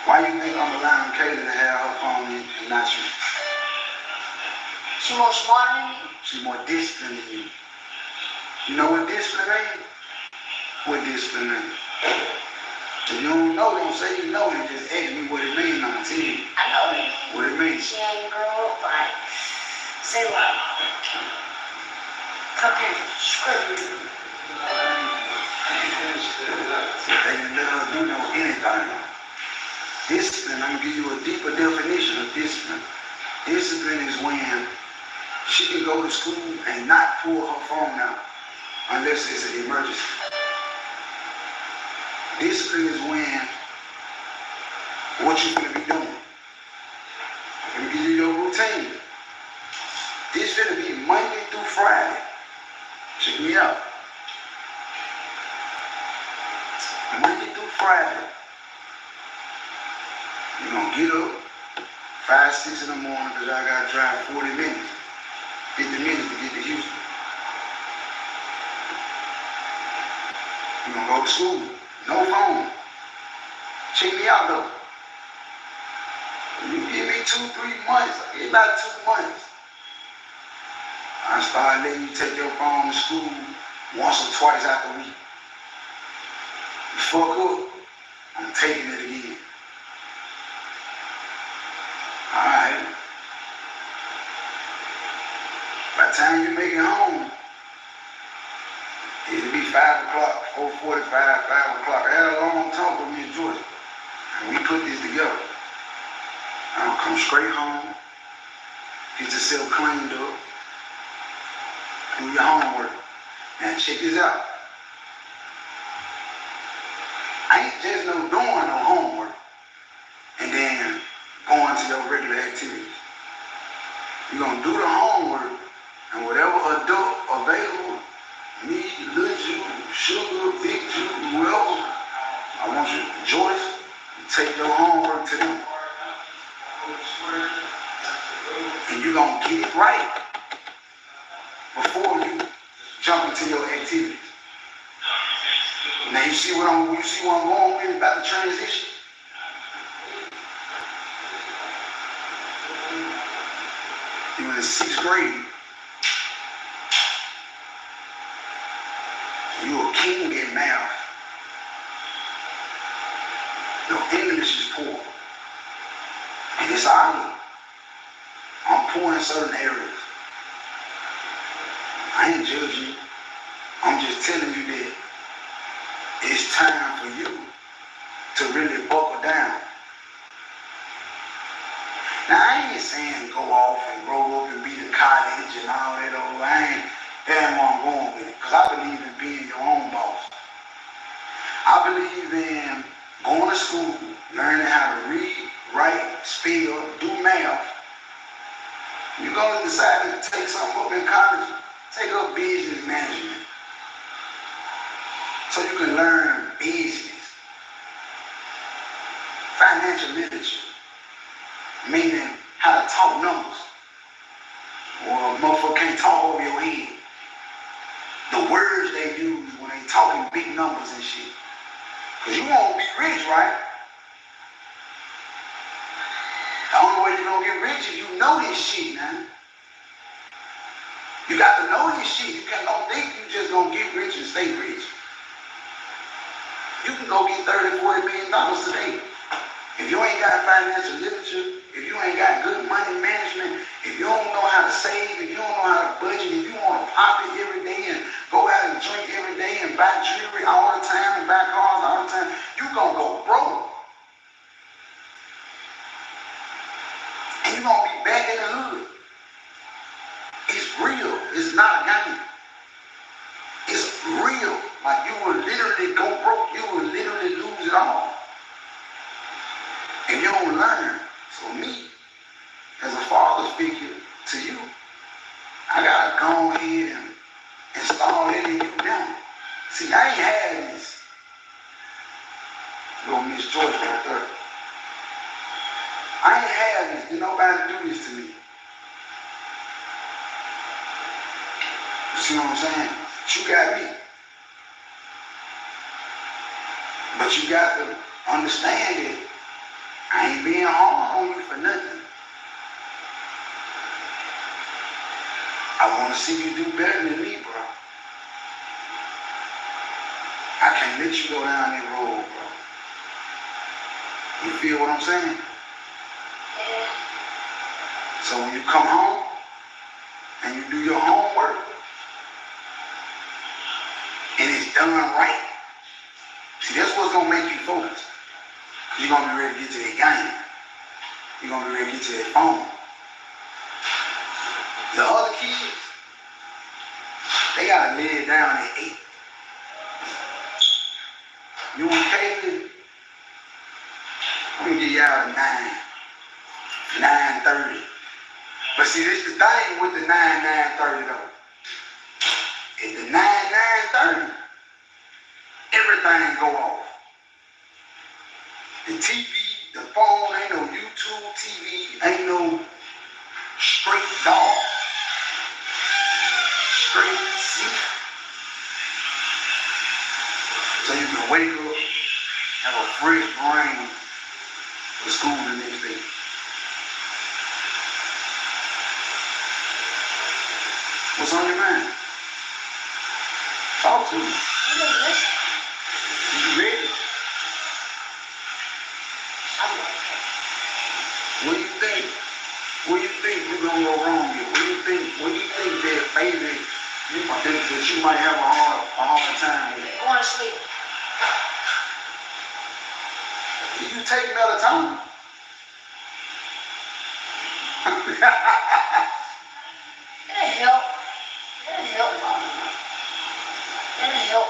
Why you think I'm allowing Kaylee to have her phone and not you?
She more smarter than you?
She's more disciplined than you. You know what discipline means? What discipline means? If you don't know, don't say you know, and just ask me what it means. I'm telling you.
I know it.
What it means.
She ain't grow up like, say what? Come here, script.
They can let her do no anything. Discipline
I'm gonna give you a deeper definition of discipline. Discipline is when she can go to school and not pull her phone out unless it's an emergency. Discipline is when what you're gonna be doing. I'm gonna give you your routine. This gonna be Monday through Friday. Check me out. Monday through Friday. You're gonna get up 5, 6 in the morning because I gotta drive 40 minutes, 50 minutes to get to Houston. You're gonna go to school, no phone. Check me out though. You give me 2, 3 months, about 2 months. I start letting you take your phone to school once or twice out the week. You fuck up, I'm taking it again. Alright. By the time you make it home, it'll be 5 o'clock, 4:45, 5 o'clock. I had a long talk with me in Georgia. And we put this together. I'll come straight home, get yourself cleaned up, do your homework. Now check this out. I ain't just no doing no homework and then going to your regular activities. You're gonna do the homework and whatever adult available, me, little you, sugar, big you, whoever, I want you, Joyce, take your homework to them. And you're gonna get it right before you jump into your activities. Now you see what I'm going with about the transition? You were in 6th grade. You were king in math. Your English is poor. And it's ugly. I'm poor in certain areas. I ain't judging you. I'm just telling you that it's time for you to really buckle down. Now, I ain't saying go off and grow up and be to college and all that old. That ain't where I'm going with it. Because I believe in being your own boss. I believe in going to school, learning how to read, write, spell, do math. You're going to decide to take something up in college, take up business management. So you can learn business, financial literature, meaning how to talk numbers. Well, motherfucker can't talk over your head. The words they use when they talking big numbers and shit. Because you want to be rich, right? The only way you're going to get rich is you know this shit, man. You got to know this shit. You don't think you just going to get rich and stay rich. You can go get $30, $40 million today. If you ain't got financial literature, if you ain't got good money management, if you don't know how to save, if you don't know how to budget, if you want to pop it every day and go out and drink every day and buy jewelry all the time and buy cars all the time, you gonna go broke. And you gonna be back in the hood. It's real. It's not a game. It's real. Like you will literally go broke. You will literally lose it all. And you don't learn. So me, as a father figure to you, I gotta go ahead and install it in you now. See, I ain't had this. Little Miss George right there. I ain't had this. Did nobody do this to me? You see what I'm saying? You got me. But you got to understand it. I ain't being hard on you for nothing. I want to see you do better than me, bro. I can't let you go down that road, bro. You feel what I'm saying? So when you come home and you do your homework and it's done right, see, that's what's going to make you focus. You're going to be ready to get to the game. you're gonna be ready to get to that phone. The other kids, they gotta lay it down at 8. You and Kaylee, I'm gonna get you out at 9:30. But see, this is the thing with the 9:30 though. At the 9:30, everything go off. The TV, the phone, ain't no YouTube TV, ain't no straight dog. Straight sleep. So you can wake up, have a fresh brain for school the next day. What's on your mind? Talk to me. You ready? What do you think? What do you think you're gonna go wrong with? What do you think that baby that you might have a hard time with?
I want to sleep.
You take melatonin.
It'll help. It'll help, Mom. It'll help.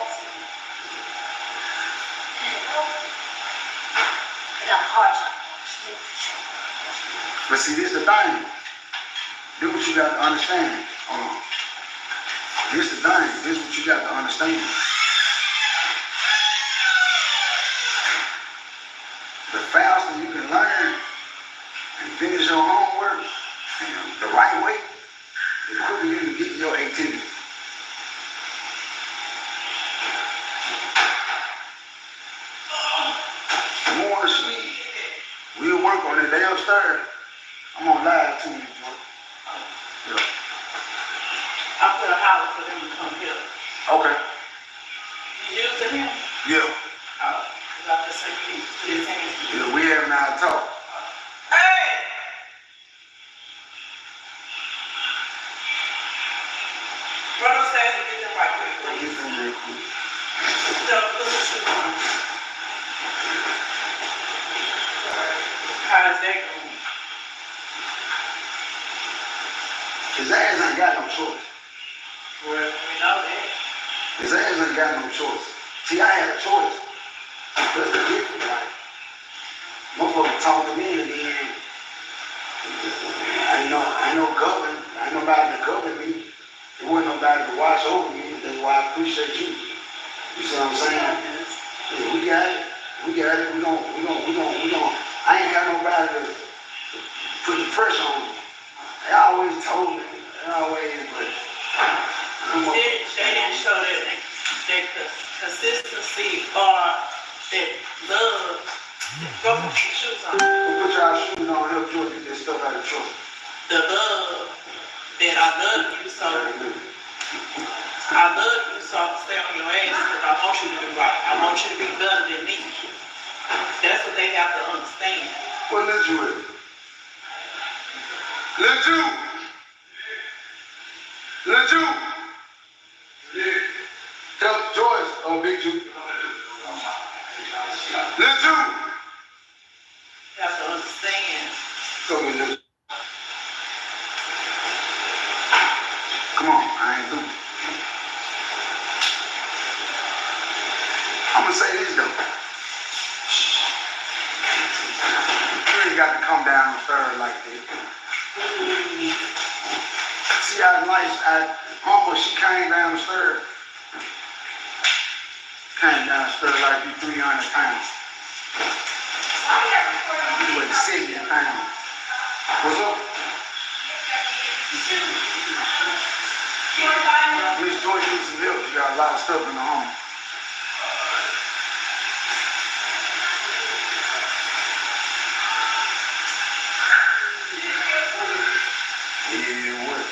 I got a hard time.
But see, this is the thing. This is what you got to understand. This is the thing. This is what you got to understand. The faster you can learn and finish your homework the right way, the quicker you can get your activity. You want to sleep? We'll work on it downstairs. I'm on live to you, bro. Yeah.
I put a house for them to come here.
Okay.
You using him?
Yeah.
About to say please, please hang.
Yeah, we having our talk.
Hey! Run upstairs and get them right quick, please.
Get them real quick.
No, put the shoe on. How's that going?
His ass ain't got no choice.
Well, we know that.
His ass ain't got no choice. See, I had a choice. That's the difference, right? Motherfucker talk to me and then ain't nobody to govern me. There wasn't nobody to watch over me. That's why I appreciate you. You see what I'm saying? Yeah, we got it. We don't. I ain't got nobody to put the pressure on me. They always told me. But
They didn't show that consistency or that love. Go put your shoes on.
Go put your shoes on, help you get this stuff out of trouble.
The love that I love you so. I love you so I stay on your ass because I want you to be right. I want you to be better than me. That's what they have to understand.
What let you in? Let you. Yeah. Tell Joyce, Big Ju. Let you.
You have to understand.
Come on, come on, I ain't through. I'm gonna say this though. You ain't got to come down the third like this. See how nice, Mama, she came downstairs. Came downstairs like you 300 pounds. You weigh 70 pounds. What's up? Miss Joyce needs some help. She got a lot of stuff in the home. Yeah, what?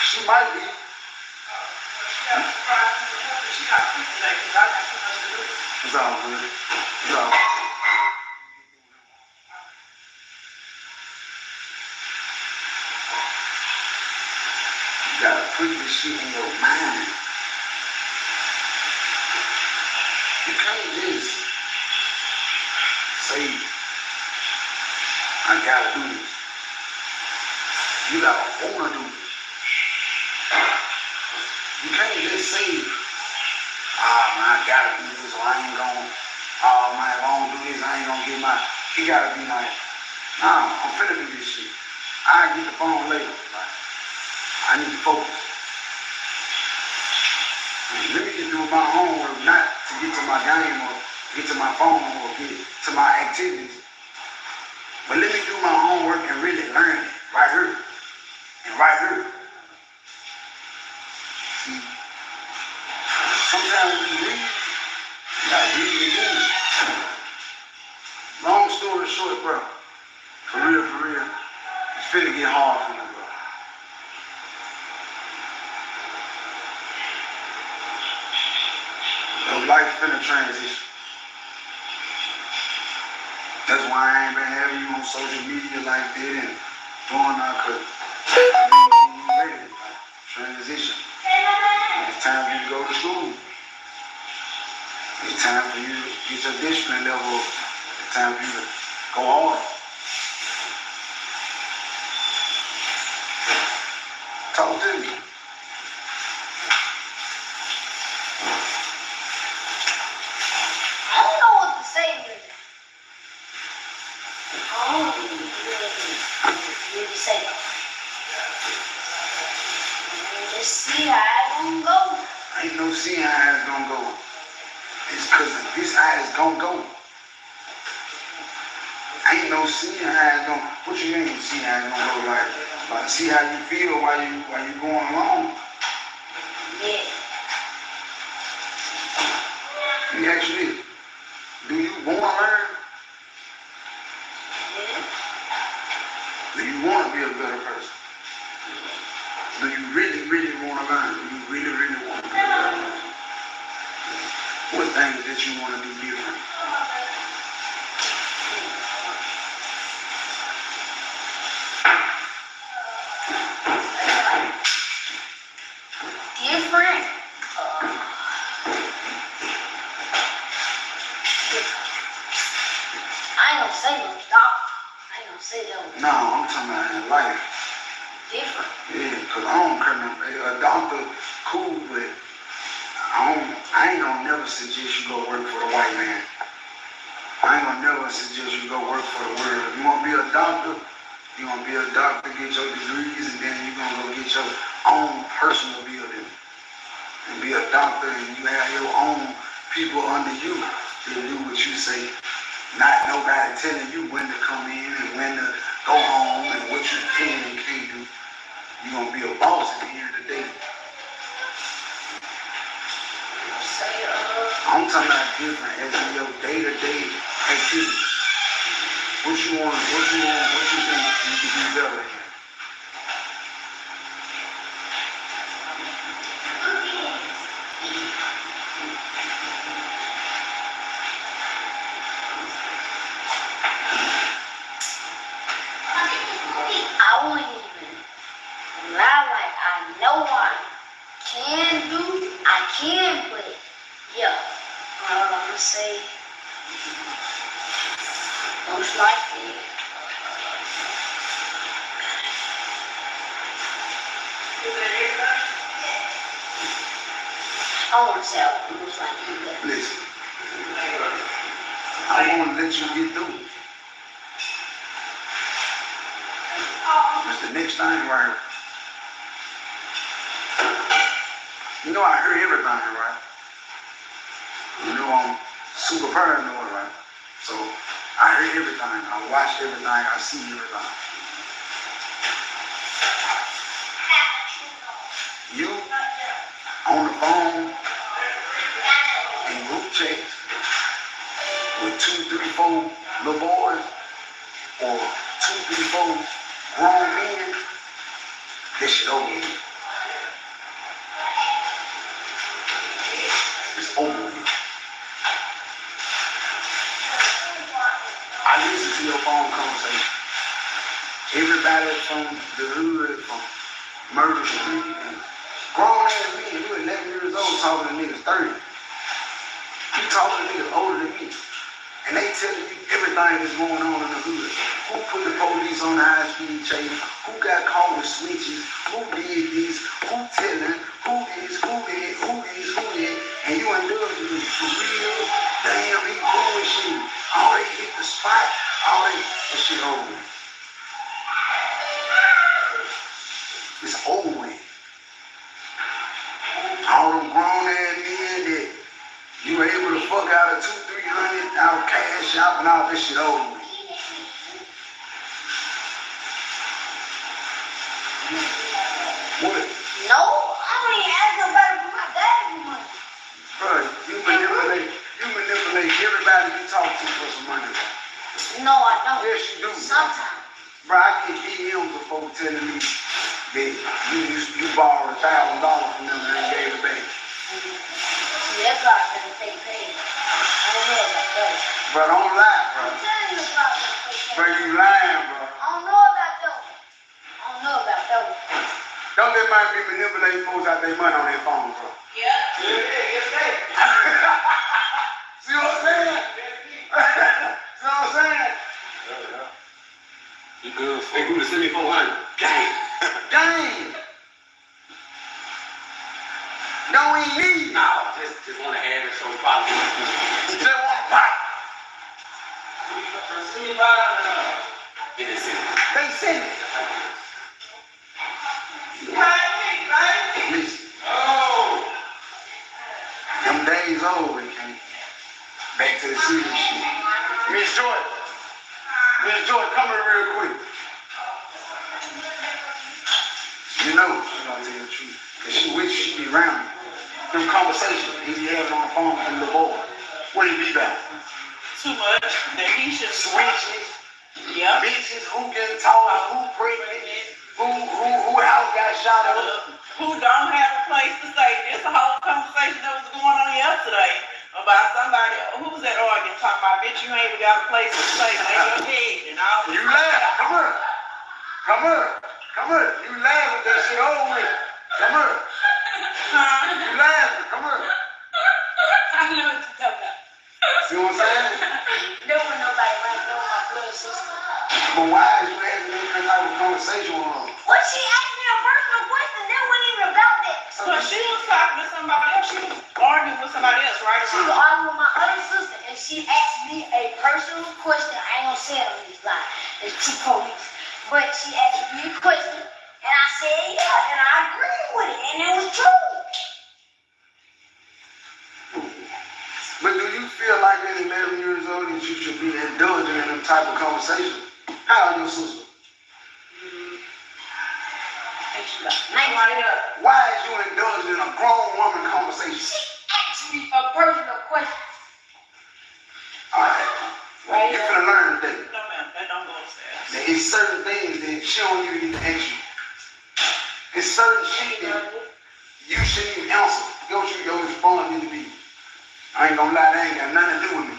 She might be. It's all good. It's all good. You gotta put this shit in your mind. You can't just gotta do this. You gotta wanna do this. You can't just say, man, I gotta do this, or I ain't gonna, man, if I don't do this, I ain't gonna get my, he gotta be like, nah, I'm finna do this shit. I'll get the phone later. Like, I need to focus. Let me just do my homework, not to get to my game or get to my phone or get to my activities. But let me do my homework and really learn it right here and right here. See, sometimes when you read, you gotta read it again. Long story short, bro, for real, it's finna get hard for you, bro. Your life finna transition. That's why I ain't been having you on social media like that and doing that, cause you ready, like, transition. It's time for you to go to school. It's time for you to get your discipline level. It's time for you to go hard. Talk to me.
I don't know what to say to that. I don't really say that. Just see how it's gonna go.
Ain't no seeing how it's gonna go. It's cause this how it's gonna go. Ain't no seeing how it's gonna. What you mean see how it's gonna go? Like see how you feel while you going along.
Yeah.
Let me ask you this. Do you wanna learn?
Yeah.
Do you wanna be a better person? Do you really wanna learn? Do you really wanna be a better person? What things that you wanna do different?
Different. I ain't gonna say no doctor. I ain't gonna say that.
No, I'm talking about in life.
Different.
Yeah, cause I don't care. A doctor, cool, but I ain't gonna never suggest you go work for the white man. I ain't gonna never suggest you go work for the world. If you wanna be a doctor, get your degrees, and then you gonna go get your own personal building. And be a doctor, and you have your own people under you to do what you say. Not nobody telling you when to come in and when to go home and what you can and can't do. You're gonna be a boss at the end of the day. I'm talking about different as in your day-to-day activities. What you think you can do better in?
I won't even lie like I know I can do. I can, but yeah. I'm gonna say most likely. I want to say most likely.
Listen, I want to let you get through. That's the next thing right here. You know I heard everything, right? You know I'm super paranoid, right? So I heard everything, I watched everything, I see everything. You on the phone in group chats with 2, 3, 4 little boys or 2, 3, 4 grown men, this shit over with. It's over with. I listen to your phone conversation. Everybody from the hood, from Murder Street, and grown ass men, you 11 years old talking to niggas 30. You talking to niggas older than me. And they telling you everything that's going on in the hood. Who put the police on the high-speed chase? Who got caught with snitches? Who did this? Who telling? Who this? Who did? Who this? Who did? And you indulge in for real? Damn, he bullshit. All they hit the spot. All they that shit over. It's over with. All them grown ass men that you were able to fuck out of $200-300 out of cash out and all this shit over with. What?
No, I don't even ask nobody for my daddy money.
Bro, you manipulate everybody you talk to for some money, bro.
No, I don't.
Yes, you do.
Sometimes.
Bro, I get DMs of folks telling me that you borrowed $1,000 from them and they gave it back.
See, that's why I couldn't take paid. I don't know about that.
Bro, don't lie, bro.
I'm telling you about that.
Bro, you lying, bro.
I don't know about those. I don't know about those.
Don't let man be manipulating folks out their money on their phone, bro.
Yeah.
See what I'm saying? See what I'm saying?
You good? Hey, who to send me 400?
Gang. Gang. No, we ain't need.
No, just want to have it so probably.
Just want to pop.
Send me 500. They send it.
Listen. Oh. Them days over, King. Back to the serious shit. Miss Jordan, come here real quick. You know, I'm gonna tell you the truth. Cause she wish she be around me. Them conversations he be having on the phone with the boy. What he be about?
Too much. That he should
switches.
Yeah.
Bitches, who getting tall, who pregnant, who house got shot up.
Who don't have a place to stay. There's a whole conversation that was going on yesterday about somebody who was at Oregon talking about, bitch, you ain't even got a place to stay. Lay your head and all.
You laugh. Come here. Come here. Come here. You laugh with that shit over with. Come here. You laughing. Come here.
I know what you're talking about.
See what I'm saying?
There was nobody right there with my blood sister.
But why is you having this type of conversation with her?
What she asked me a personal question, that wasn't even about that.
So she was talking to somebody else. She was arguing with somebody else, right?
She was arguing with my other sister, and she asked me a personal question. I ain't gonna say it on this line. There's two police. But she asked me a question, and I said yeah, and I agreed with it, and it was true.
But do you feel like at 11 years old that you should be indulging in them type of conversations? How old is your sister? Why is you indulging in a grown woman conversation?
She asked me a personal question.
Alright.
Right.
You're gonna learn today.
No, ma'am, that don't go upstairs.
There is certain things that she don't even need to ask you. It's certain shit that you shouldn't even answer. Your response need to be, I ain't gonna lie, that ain't got nothing to do with me.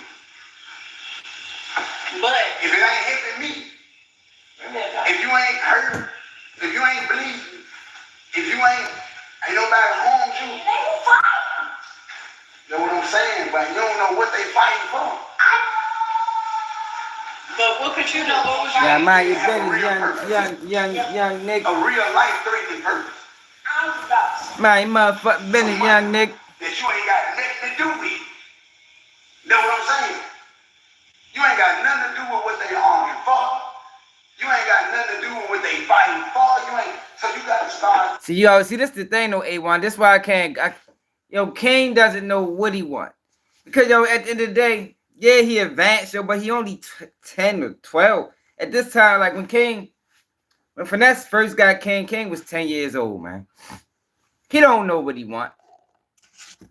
But
if it ain't helping me, if you ain't hurt, if you ain't bleeding, if you ain't nobody harmed you,
they will fight.
That's what I'm saying, but you don't know what they fighting for.
But what could you do? What was
Yeah, mind your business, young Nick.
A real life-threatening purpose.
Mind your motherfucking business, young Nick.
That you ain't got nothing to do with. That's what I'm saying. You ain't got nothing to do with what they arguing for. You ain't got nothing to do with what they fighting for. So you gotta start.
See, yo, this is the thing though, A1. This is why I can't. King doesn't know what he wants. Because, yo, at the end of the day, yeah, he advanced, yo, but he only 10 or 12. At this time, like when Finesse first got King was 10 years old, man. He don't know what he want.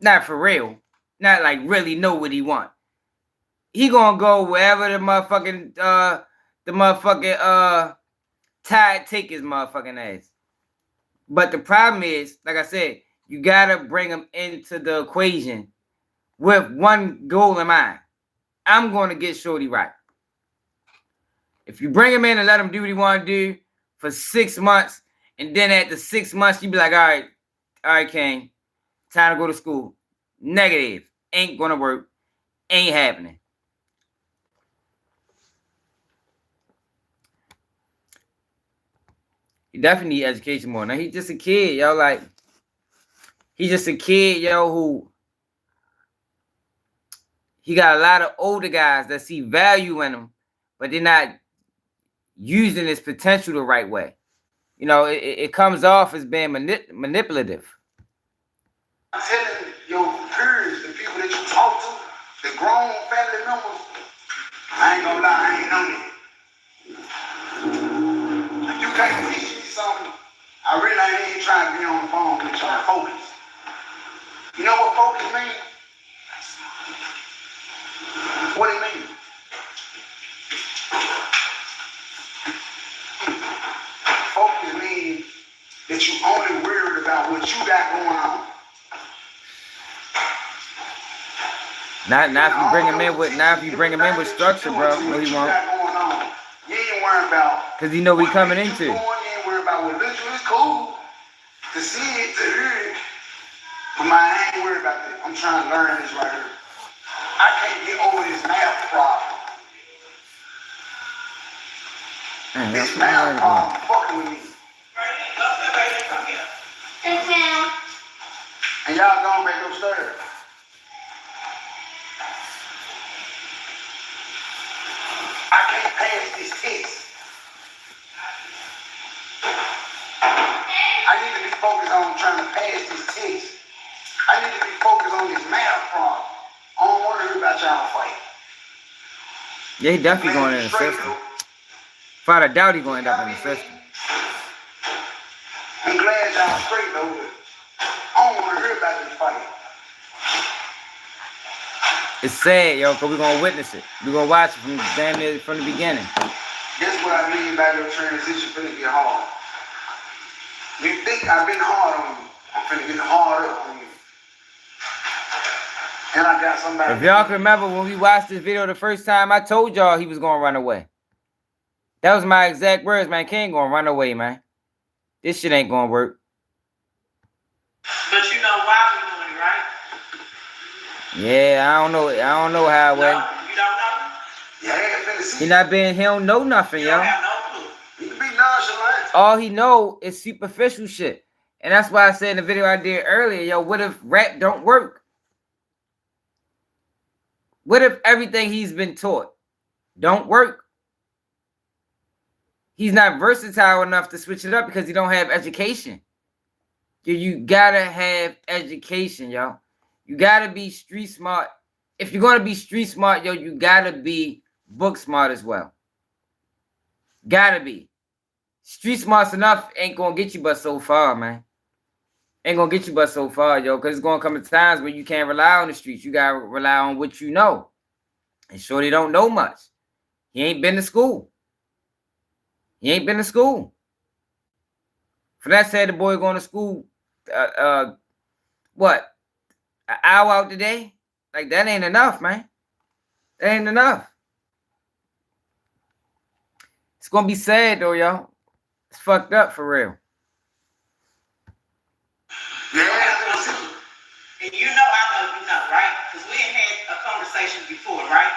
Not for real. Not like really know what he want. He gonna go wherever the motherfucking tide take his motherfucking ass. But the problem is, like I said, you gotta bring him into the equation with one goal in mind. I'm gonna get Shorty right. If you bring him in and let him do what he wanna do for 6 months, and then at the 6 months, you be like, all right, King, time to go to school. Negative. Ain't gonna work. Ain't happening. He definitely need education more. Now he's just a kid, yo. Like, he's just a kid, yo, who he got a lot of older guys that see value in him, but they're not using his potential the right way. You know, it comes off as being manipulative.
I'm telling your peers, the people that you talk to, the grown family members, I ain't gonna lie, I ain't know that. If you can't teach me something, I really ain't even trying to be on the phone with y'all. Focus. You know what focus means? What it means? Focus means that you only worried about what you got going on.
Not if you bring him in with structure, bro. No, he won't.
You ain't worried about.
Cause he know what he coming into.
You ain't worried about what literally is cool to see it, to hear it. But I ain't worried about that. I'm trying to learn this right here. I can't get over this math problem. This math problem fucking with me.
Yes, ma'am.
And y'all gonna make them stir. I can't pass this test. I need to be focused on trying to pass this test. I need to be focused on this math problem. I don't want to hear about y'all fight.
Yeah, he definitely going in the system. Without a doubt, he going to end up in the system.
I'm glad y'all straight though, but I don't want to hear about this fight.
It's sad, yo, because we're going to witness it. We're going to watch it from damn near from the beginning.
That's what I mean by your transition finna get hard. You think I've been hard on you. I'm finna get hard up on you. And I got somebody.
If y'all can remember when we watched this video the first time, I told y'all he was going to run away. That was my exact words, man. King going to run away, man. This shit ain't going to work.
But you know why we're doing it, right?
Yeah, I don't know how
No,
way.
you don't know?
He don't know nothing, yo.
Have no clue.
He can be nonchalant.
All he know is superficial shit. And that's why I said in the video I did earlier, yo, what if rap don't work? What if everything he's been taught don't work? He's not versatile enough to switch it up because he don't have education. You gotta have education, yo. You gotta be street smart. If you're gonna be street smart, yo, you gotta be book smart as well. Gotta be. Street smart's enough ain't gonna get you but so far, man. Ain't gonna get you but so far, yo, because it's gonna come to times where you can't rely on the streets. You gotta rely on what you know. And Shorty don't know much. He ain't been to school. He ain't been to school. For that said, the boy going to school, what? An hour out today? Like, that ain't enough, man. That ain't enough. It's gonna be sad, though, y'all. It's fucked up, for real.
Yeah. And you know I know you know, right? Because we ain't had a conversation before, right?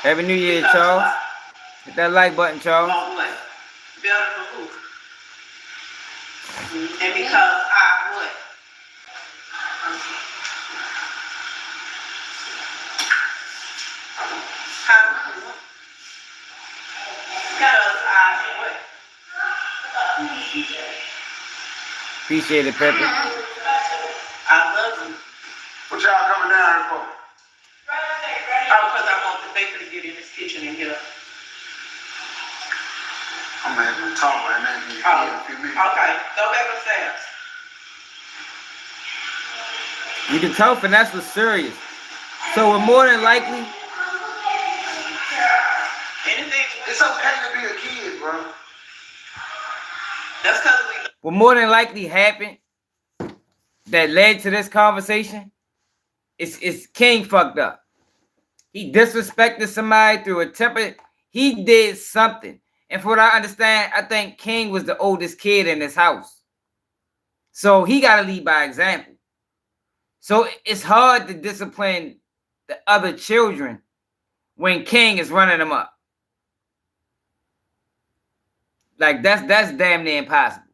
Happy New Year, Charles. Hit that like button, Charles.
Better for who? And because I what? Huh? Because I what?
Appreciate it, Peppy.
I love you.
What y'all coming down here for?
Oh, because I want the baker to get in this kitchen and get up.
I'm gonna have to talk right now. In a few minutes.
Okay, go back upstairs.
You can tell Finesse was serious. So we're more than likely.
Anything.
It's okay to be a kid, bro.
That's because
What more than likely happened that led to this conversation is King fucked up. He disrespected somebody through a temper. He did something. And for what I understand, I think King was the oldest kid in this house. So he got to lead by example. So it's hard to discipline the other children when King is running them up. Like that's damn near impossible.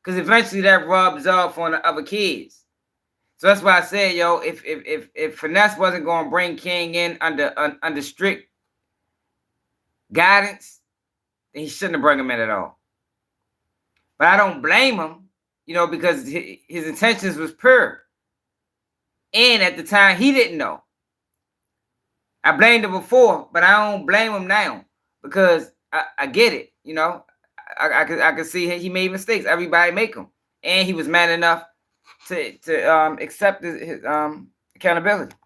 Because eventually that rubs off on the other kids. So that's why I said, yo, if Finesse wasn't going to bring King in under strict guidance, then he shouldn't have brought him in at all. But I don't blame him, you know, because his intentions was pure. And at the time, he didn't know. I blamed him before, but I don't blame him now because I get it, you know. I could see he made mistakes. Everybody make them. And he was man enough to accept his accountability.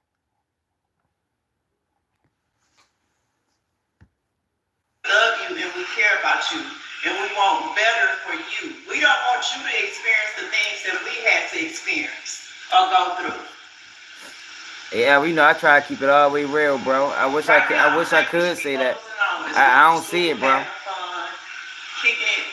Love you and we care about you and we want better for you. We don't want you to experience the things that we had to experience or go through.
Yeah, we know I try to keep it all the way real, bro. I wish I could say that. I don't see it, bro.
Kicking it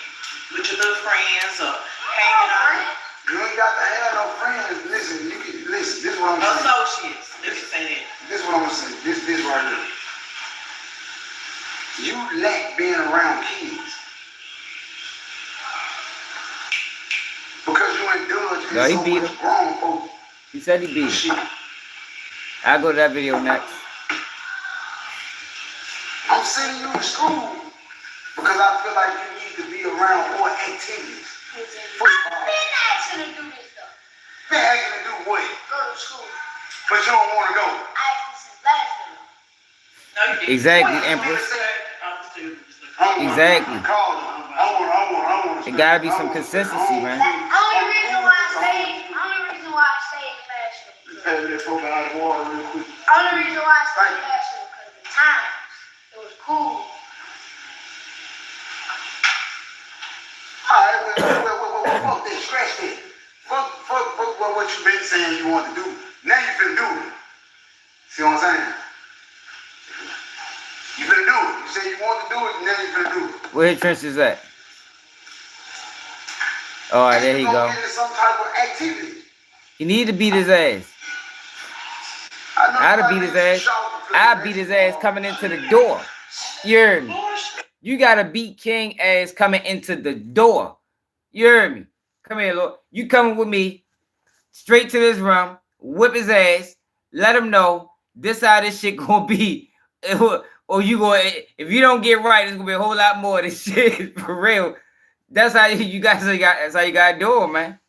with your little friends or hanging out.
You ain't got to have no friends. Listen, you can listen. This is what I'm saying.
Associates. Let me say that.
This is what I'm gonna say. This right here. You lack being around kids. Because you indulge in so much grown folk.
He said he beat him. I'll go to that video next.
I'm sending you to school because I feel like you need to be around more activities. Football.
I've been asking to do this stuff.
Been asking to do what?
Go to school.
But you don't want to go.
I asked since last year.
Exactly, Empress. Exactly. It gotta be some consistency, man.
Only reason why I stayed last year. Only reason why I stayed last year because the times it was cool.
Alright, fuck this, scratch that. Fuck what you been saying you want to do. Now you finna do it. See what I'm saying? You finna do it. You say you want to do it, now you finna do it.
Where his trench is at? All right, there he go.
Get into some type of activity.
He need to beat his ass. I'd have beat his ass. I'd beat his ass coming into the door. You heard me? You gotta beat King ass coming into the door. You heard me? Come here, Lord. You coming with me straight to this room, whip his ass, let him know this how this shit gonna be. Or you gonna, if you don't get right, it's gonna be a whole lot more of this shit for real. That's how you guys that's how you gotta do it, man.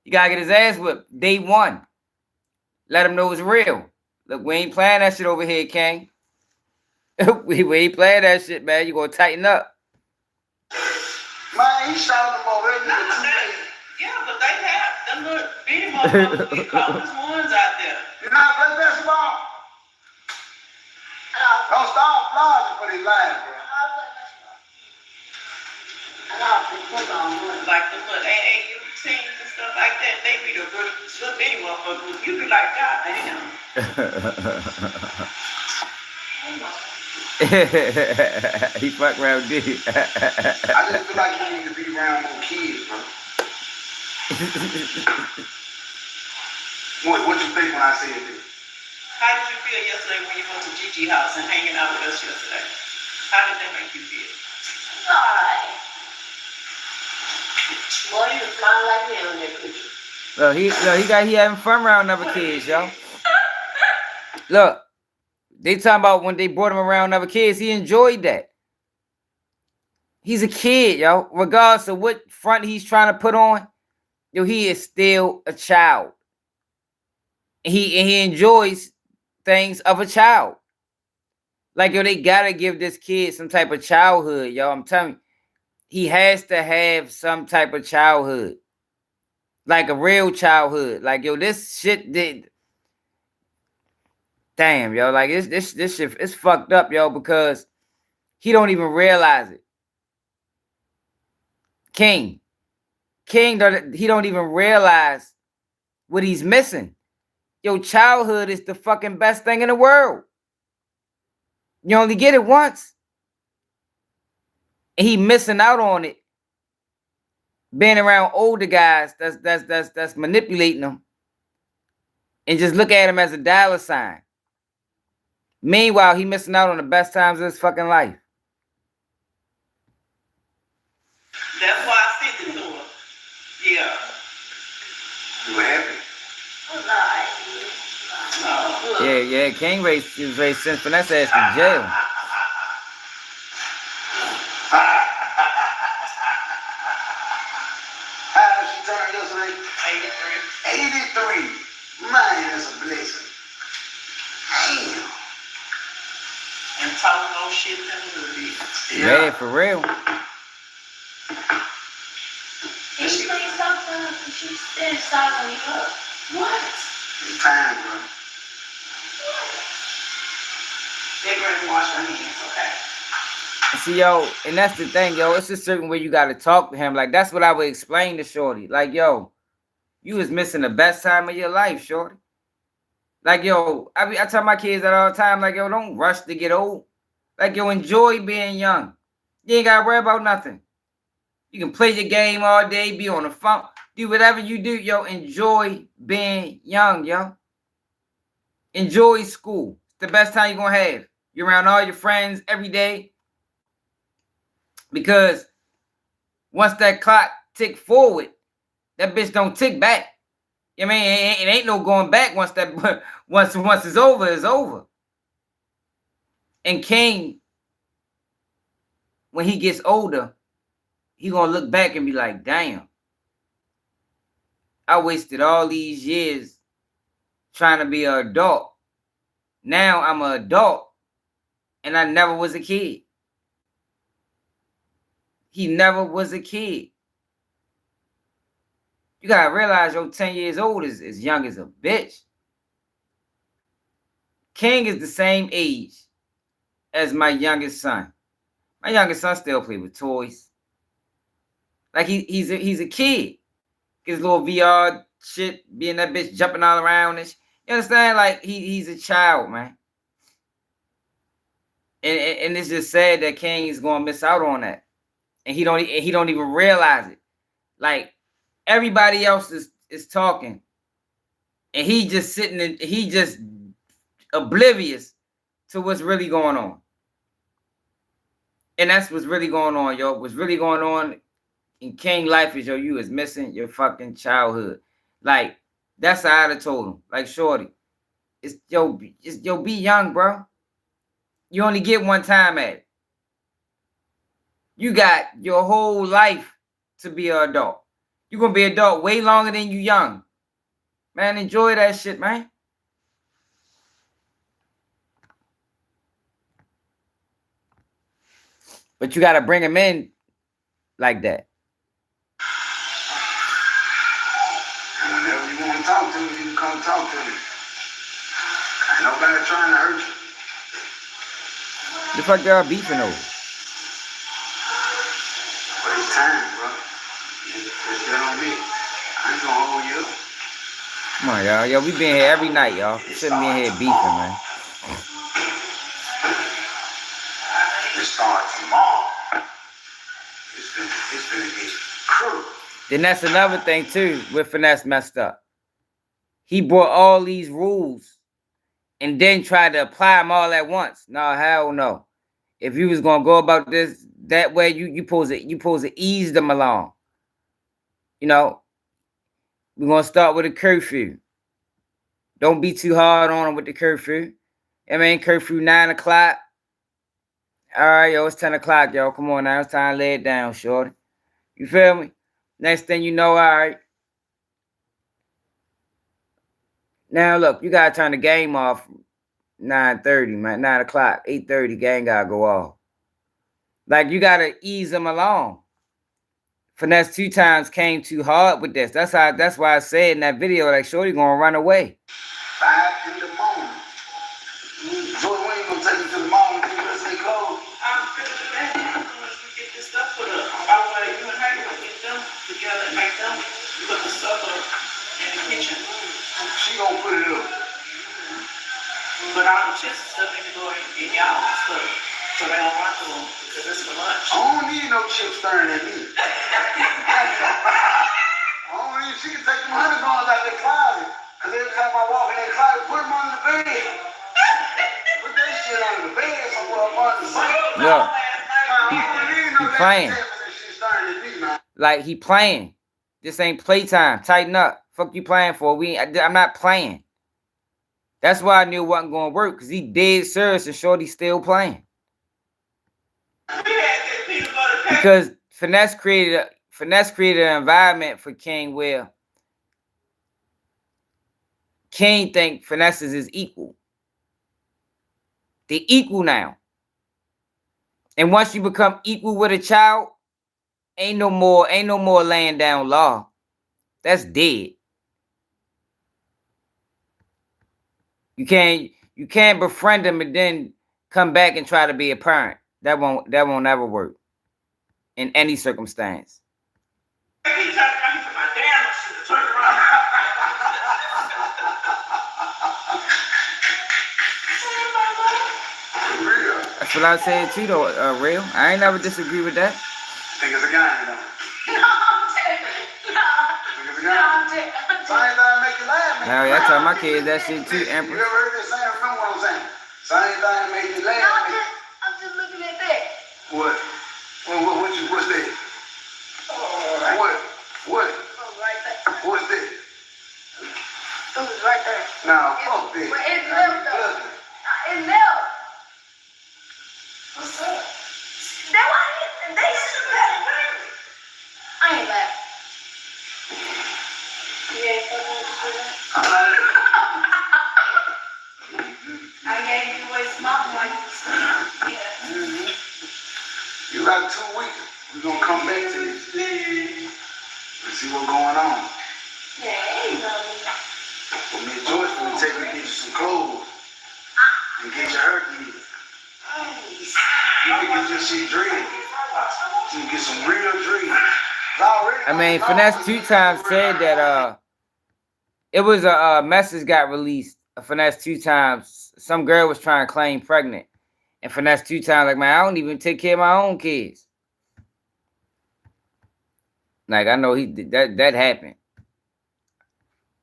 You gotta get his ass whipped day one. Let him know it's real. Look, we ain't playing that shit over here, King. we ain't playing that shit, man. You gonna tighten up.
Man, he shot him already.
Yeah, but they have them little bitty motherfuckers be coldest ones out there.
You know how to play basketball? Don't stop applauding for these lives, bro.
Like the little AAU teams and stuff like that, they be the little bitty motherfuckers. You be like, God damn.
He fuck around did.
I just feel like you need to be around more kids, bro. What you think when I said this?
How did you feel yesterday when you went to Gigi's house and hanging out with us yesterday? How did that make you feel?
Alright. Boy, you was smiling like me on that picture.
He having fun around other kids, yo. Look, they talking about when they brought him around other kids, he enjoyed that. He's a kid, yo. Regardless of what front he's trying to put on, yo, he is still a child. He enjoys things of a child. Like, yo, they gotta give this kid some type of childhood, yo. I'm telling you, he has to have some type of childhood. Like a real childhood. Like, yo, this shit did. Damn, yo, like this shit, it's fucked up, yo, because he don't even realize it. King, he don't even realize what he's missing. Yo, childhood is the fucking best thing in the world. You only get it once. And he missing out on it. Being around older guys that's manipulating him. And just look at him as a dollar sign. Meanwhile, he missing out on the best times of his fucking life.
That's why I sent it to her. Yeah.
You were happy?
Yeah, King was raised since Finesse ass to jail.
How she turned yesterday? 83. 83. Man, that's a blessing. Damn.
And talking no shit in the movie.
Yeah, for real.
And she ain't stopped her. She said stop me up. What?
It's time, bro.
They gonna wash her hands, okay?
See, yo, and that's the thing, yo. It's a certain way you gotta talk to him. Like, that's what I would explain to Shorty. Like, yo, you was missing the best time of your life, Shorty. Like, yo, I tell my kids that all the time. Like, yo, don't rush to get old. Like, yo, enjoy being young. You ain't gotta worry about nothing. You can play your game all day, be on the phone, do whatever you do, yo. Enjoy being young, yo. Enjoy school. It's the best time you're gonna have. You're around all your friends every day. Because once that clock tick forward, that bitch don't tick back. You know what I mean? It ain't no going back once it's over, it's over. And King, when he gets older, he gonna look back and be like, damn, I wasted all these years trying to be an adult. Now I'm an adult and I never was a kid. He never was a kid. You gotta realize, yo, 10 years old is young as a bitch. King is the same age as my youngest son. My youngest son still play with toys. Like he's a kid. His little VR shit, being that bitch jumping all around and shit. You understand? Like he's a child, man. And it's just sad that King is gonna miss out on that. And he don't even realize it. Like everybody else is talking, and he just sitting in, he just oblivious to what's really going on. And that's what's really going on, yo. What's really going on in King life is, yo, you is missing your fucking childhood. Like that's how I told him. Like, Shorty, it's be young, bro. You only get one time at it. You got your whole life to be an adult. You're going to be an adult way longer than you young. Man, enjoy that shit, man. But you got to bring him in like that.
And whenever you want to talk to me, you can come talk to me. Ain't nobody trying to hurt you.
The fuck y'all beefing over?
But it's time, bro. It's been on me. I ain't gonna hold you up.
Come on, y'all. Yo, we been here every night, y'all. We shouldn't be in here beefing, man.
It starts tomorrow. It's gonna get cruel.
Then that's another thing, too, with Finesse messed up. He brought all these rules and then tried to apply them all at once. No, hell no. If you was gonna go about this that way, you supposed to ease them along. You know, we're gonna start with a curfew. Don't be too hard on them with the curfew. I mean, curfew 9 o'clock. All right, yo, it's 10 o'clock, yo. Come on now, it's time to lay it down, shorty. You feel me? Next thing you know, all right. Now look, you gotta turn the game off 9:30, man. 9 o'clock, 8:30, gang gotta go off. Like, you gotta ease them along. Finesse 2 times came too hard with this. That's why I said in that video, like, shorty gonna run away.
5 in the morning. Joy, we ain't gonna take you to the mall and keep us in clothes.
I'm gonna do that now once we get this stuff put up. By the way, you and her gonna get them together and make them put the stuff up in the kitchen.
She gonna put it up.
Put all the chips and stuff in the door in y'all stuff. So they don't run to them because it's for lunch.
I don't need no chips staring at me. She can take them $100 out of the closet. Because every time I walk in that closet, put them under the bed. Put that shit under the bed somewhere up under the sink.
Yeah. He playing.
She's staring at me, man.
like he playing. This ain't playtime. Tighten up. Fuck you playing for? I'm not playing. That's why I knew it wasn't going to work, because he dead serious and Shorty still playing. Because Finesse created an environment for King where King think Finesse is his equal. They equal now. And once you become equal with a child, ain't no more laying down law. That's dead. You can't befriend them and then come back and try to be a parent. That won't ever work in any circumstance. That's what I said too, though, real. I ain't never disagree with that.
Think it's a guy, you know. Same thing make you laugh.
Hell yeah, I tell my kids that shit too, Empress.
You ever heard this saying? Remember what I'm saying? Same thing make you laugh.
I'm just looking at that.
What? What's that? What?
Right there.
What's that?
It was right there.
Nah, fuck that.
But it's left though. It's left. What's up? That why they should laugh. I ain't laughing. You ain't fucking with the I gave you away smart money. Yeah.
You got 2 weeks. We're gonna come back to this. Let's see what's going on.
Yeah, ain't nothing.
Well, me and George gonna take me to get you some clothes and get your hair did. You can get your shit dread. You can get some real dread.
I mean, Finesse 2 times said that it was a message got released. Finesse 2 times. Some girl was trying to claim pregnant. And Finesse 2 times, like, man, I don't even take care of my own kids. Like, I know that happened.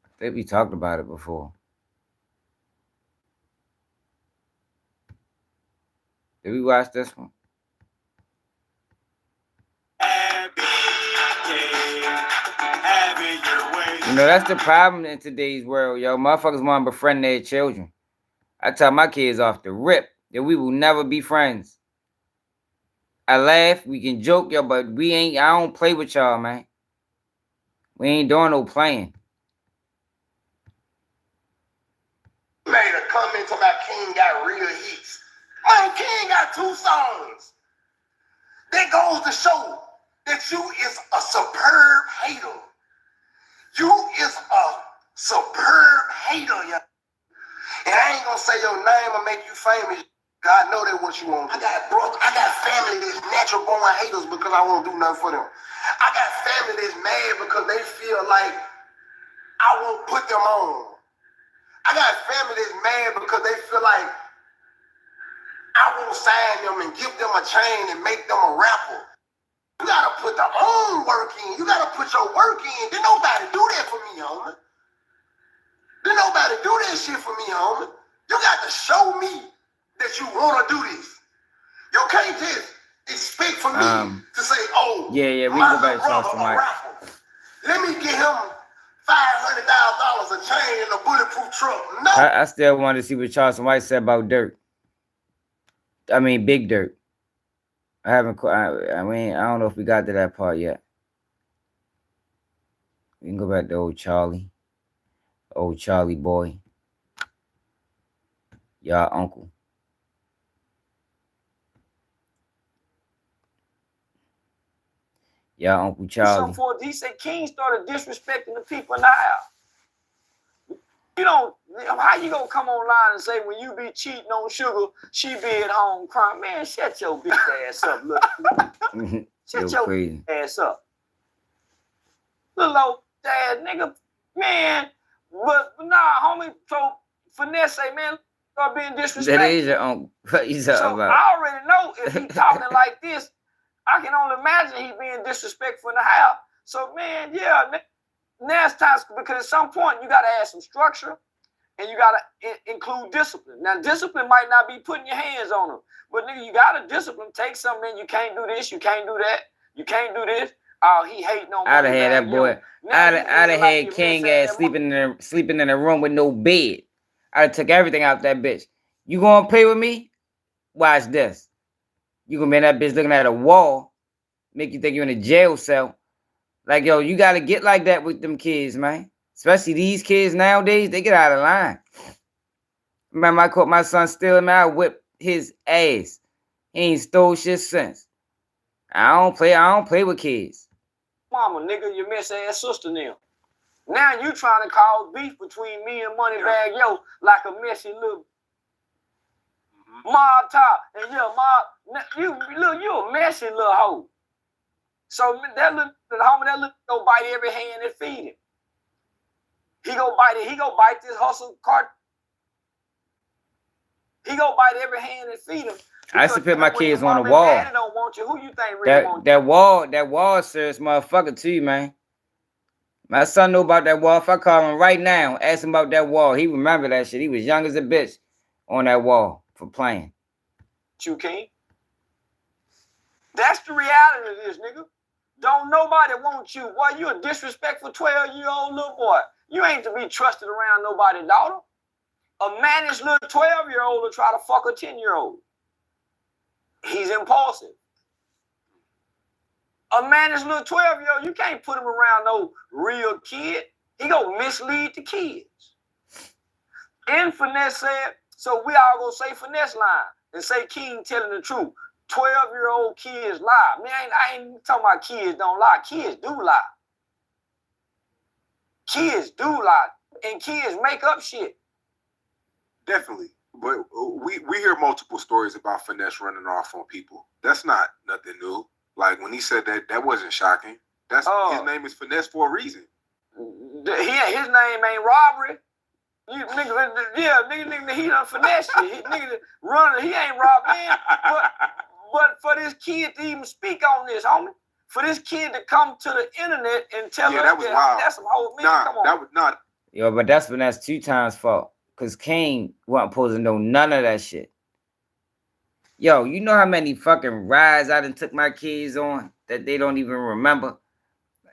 I think we talked about it before. Did we watch this one? You know, that's the problem in today's world, yo. Motherfuckers want to befriend their children. I tell my kids off the rip that we will never be friends. I laugh, we can joke, yo, but I don't play with y'all, man. We ain't doing no playing.
Made a comment about King got real hits. Man, King got 2 songs. That goes to show that you is a superb hater. You is a superb hater, yeah. And I ain't gonna say your name or make you famous. God know that what you want. I got family that's natural born haters because I won't do nothing for them. I got family that's mad because they feel like I won't put them on. I got family that's mad because they feel like I won't sign them and give them a chain and make them a rapper. You gotta put the own work in. You gotta put your work in. Did nobody do that for me, homie? Did nobody do that shit for me, homie? You got to show me that you wanna do this. You can't just expect for me to say, oh,
yeah, we can go back to Charleston, right?
Let me get him $500,000 a chain in a bulletproof truck. No.
I still want to see what Charleston White said about Dirt. I mean, Big Dirt. I don't know if we got to that part yet. We can go back to old Charlie boy. Y'all uncle. Y'all Uncle Charlie.
He said King started disrespecting the people in the house. You don't, how you gonna come online and say when you be cheating on Sugar, she be at home crying? Man, shut your bitch ass up, look. Shut your bitch ass up. Little old dad nigga, man. But nah, homie, so Finesse say, man, start being disrespectful.
That is your uncle. What you talking about?
I already know if he talking like this, I can only imagine he being disrespectful in the house. So, man, yeah, now it's time, because at some point you got to add some structure and you got to include discipline. Now, discipline might not be putting your hands on them, but nigga, you got to discipline. Take something in. You can't do this. You can't do that. You can't do this. Oh, he hating on
I'd have had that
Moneybag
boy.
Yo.
I'd have had King ass sleeping in a room with no bed. I'd took everything out that bitch. You gonna play with me? Watch this. You gonna be in that bitch looking at a wall, make you think you're in a jail cell. Like, yo, you gotta get like that with them kids, man. Especially these kids nowadays, they get out of line. Remember, I caught my son stealing, man. I whipped his ass. He ain't stole shit since. I don't play with kids.
Mama, nigga, your miss ass sister now. Now you trying to cause beef between me and Moneybag Yo like a messy little mob top. And you a messy little hoe. So that little homie, that little go bite every hand and feed him. He go bite this Hussle cart. He go bite every hand and feed him.
I used to put my kids on the wall.
Daddy don't want you. Who you think really want you?
That wall serious motherfucker too, man. My son know about that wall. If I call him right now, ask him about that wall, he remember that shit. He was young as a bitch on that wall for playing.
You can't. That's the reality of this, nigga. Don't nobody want you. Boy, you a disrespectful 12-year-old little boy. You ain't to be trusted around nobody's daughter. A managed little 12-year-old will try to fuck a 10-year-old. He's impulsive. A managed little 12-year-old, you can't put him around no real kid. He gonna mislead the kids. And Finesse said, so we all gonna say Finesse line and say King telling the truth. 12-year-old kids lie. Man, I ain't talking about kids don't lie. Kids do lie. Kids do lie. And kids make up shit.
Definitely. But we hear multiple stories about Finesse running off on people. That's not nothing new. Like when he said that, that wasn't shocking. That's his name is Finesse for a reason.
His name ain't robbery. You nigga, he done finesse shit. Nigga running, he ain't robbed man. But for this kid to even speak on this, homie, for this kid to come to the internet and tell us
that was wild.
That's some whole man. Come on.
That was not.
Yo, but that's Finesse 2 times fault. Cause King wasn't supposed to know none of that shit. Yo, you know how many fucking rides I done took my kids on that they don't even remember?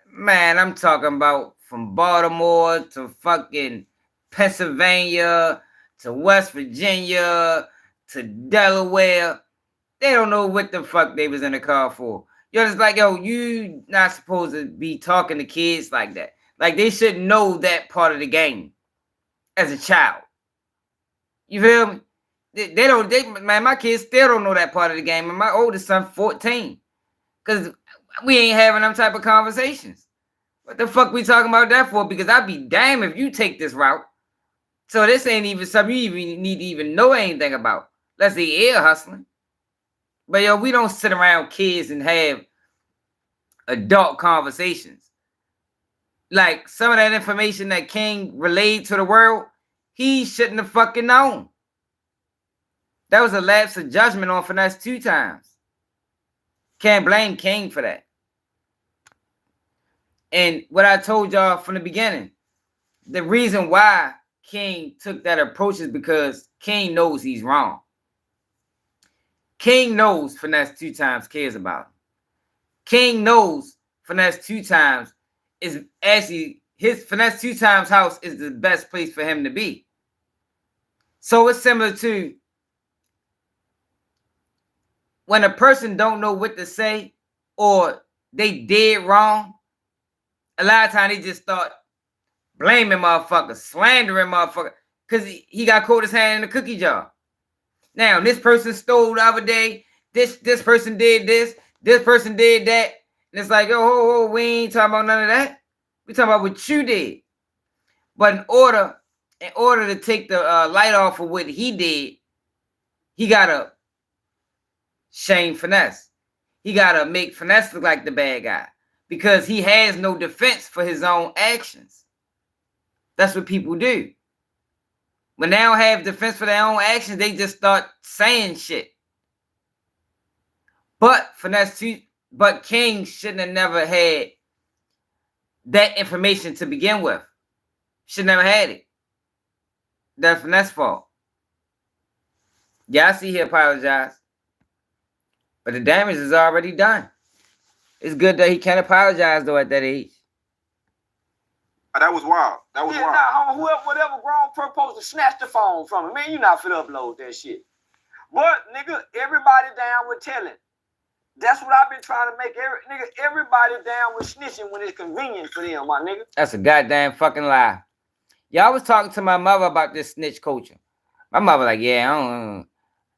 Man, I'm talking about from Baltimore to fucking Pennsylvania to West Virginia to Delaware. They don't know what the fuck they was in the car for. Yo, it's like, yo, you not supposed to be talking to kids like that. Like, they should know that part of the game as a child. You feel me? Man, my kids still don't know that part of the game. And my oldest son, 14. Because we ain't having them type of conversations. What the fuck we talking about that for? Because I'd be damned if you take this route. So this ain't even something you even need to even know anything about. Let's say ear hustling. But yo, we don't sit around kids and have adult conversations. Like some of that information that King relayed to the world, he shouldn't have fucking known. That was a lapse of judgment on Finesse 2 times. Can't blame King for that. And what I told y'all from the beginning, the reason why King took that approach is because King knows he's wrong. King knows Finesse 2 times cares about him. King knows Finesse 2 times is actually, his Finesse 2 times house is the best place for him to be. So it's similar to when a person don't know what to say or they did wrong, a lot of times they just start blaming motherfuckers, slandering motherfuckers, because he got caught his hand in the cookie jar. Now, this person stole the other day, this person did this person did that, and it's like, oh, we ain't talking about none of that. We talking about what you did. But in order to take the light off of what he did, he gotta shame Finesse. He gotta make Finesse look like the bad guy because he has no defense for his own actions. That's what people do. When they don't have defense for their own actions, they just start saying shit. But King shouldn't have never had that information to begin with. Should never had it. That's Finesse's fault. Yeah, I see he apologized. But the damage is already done. It's good that he can't apologize though at that age.
That was wild. That was wild.
Nah, whatever grown person supposed to snatch the phone from him. Man, you not finna upload that shit. But nigga, everybody down with telling. That's what I've been trying to make everybody down with snitching when it's convenient for them, my nigga.
That's a goddamn fucking lie. Y'all was talking to my mother about this snitch culture. My mother like, yeah,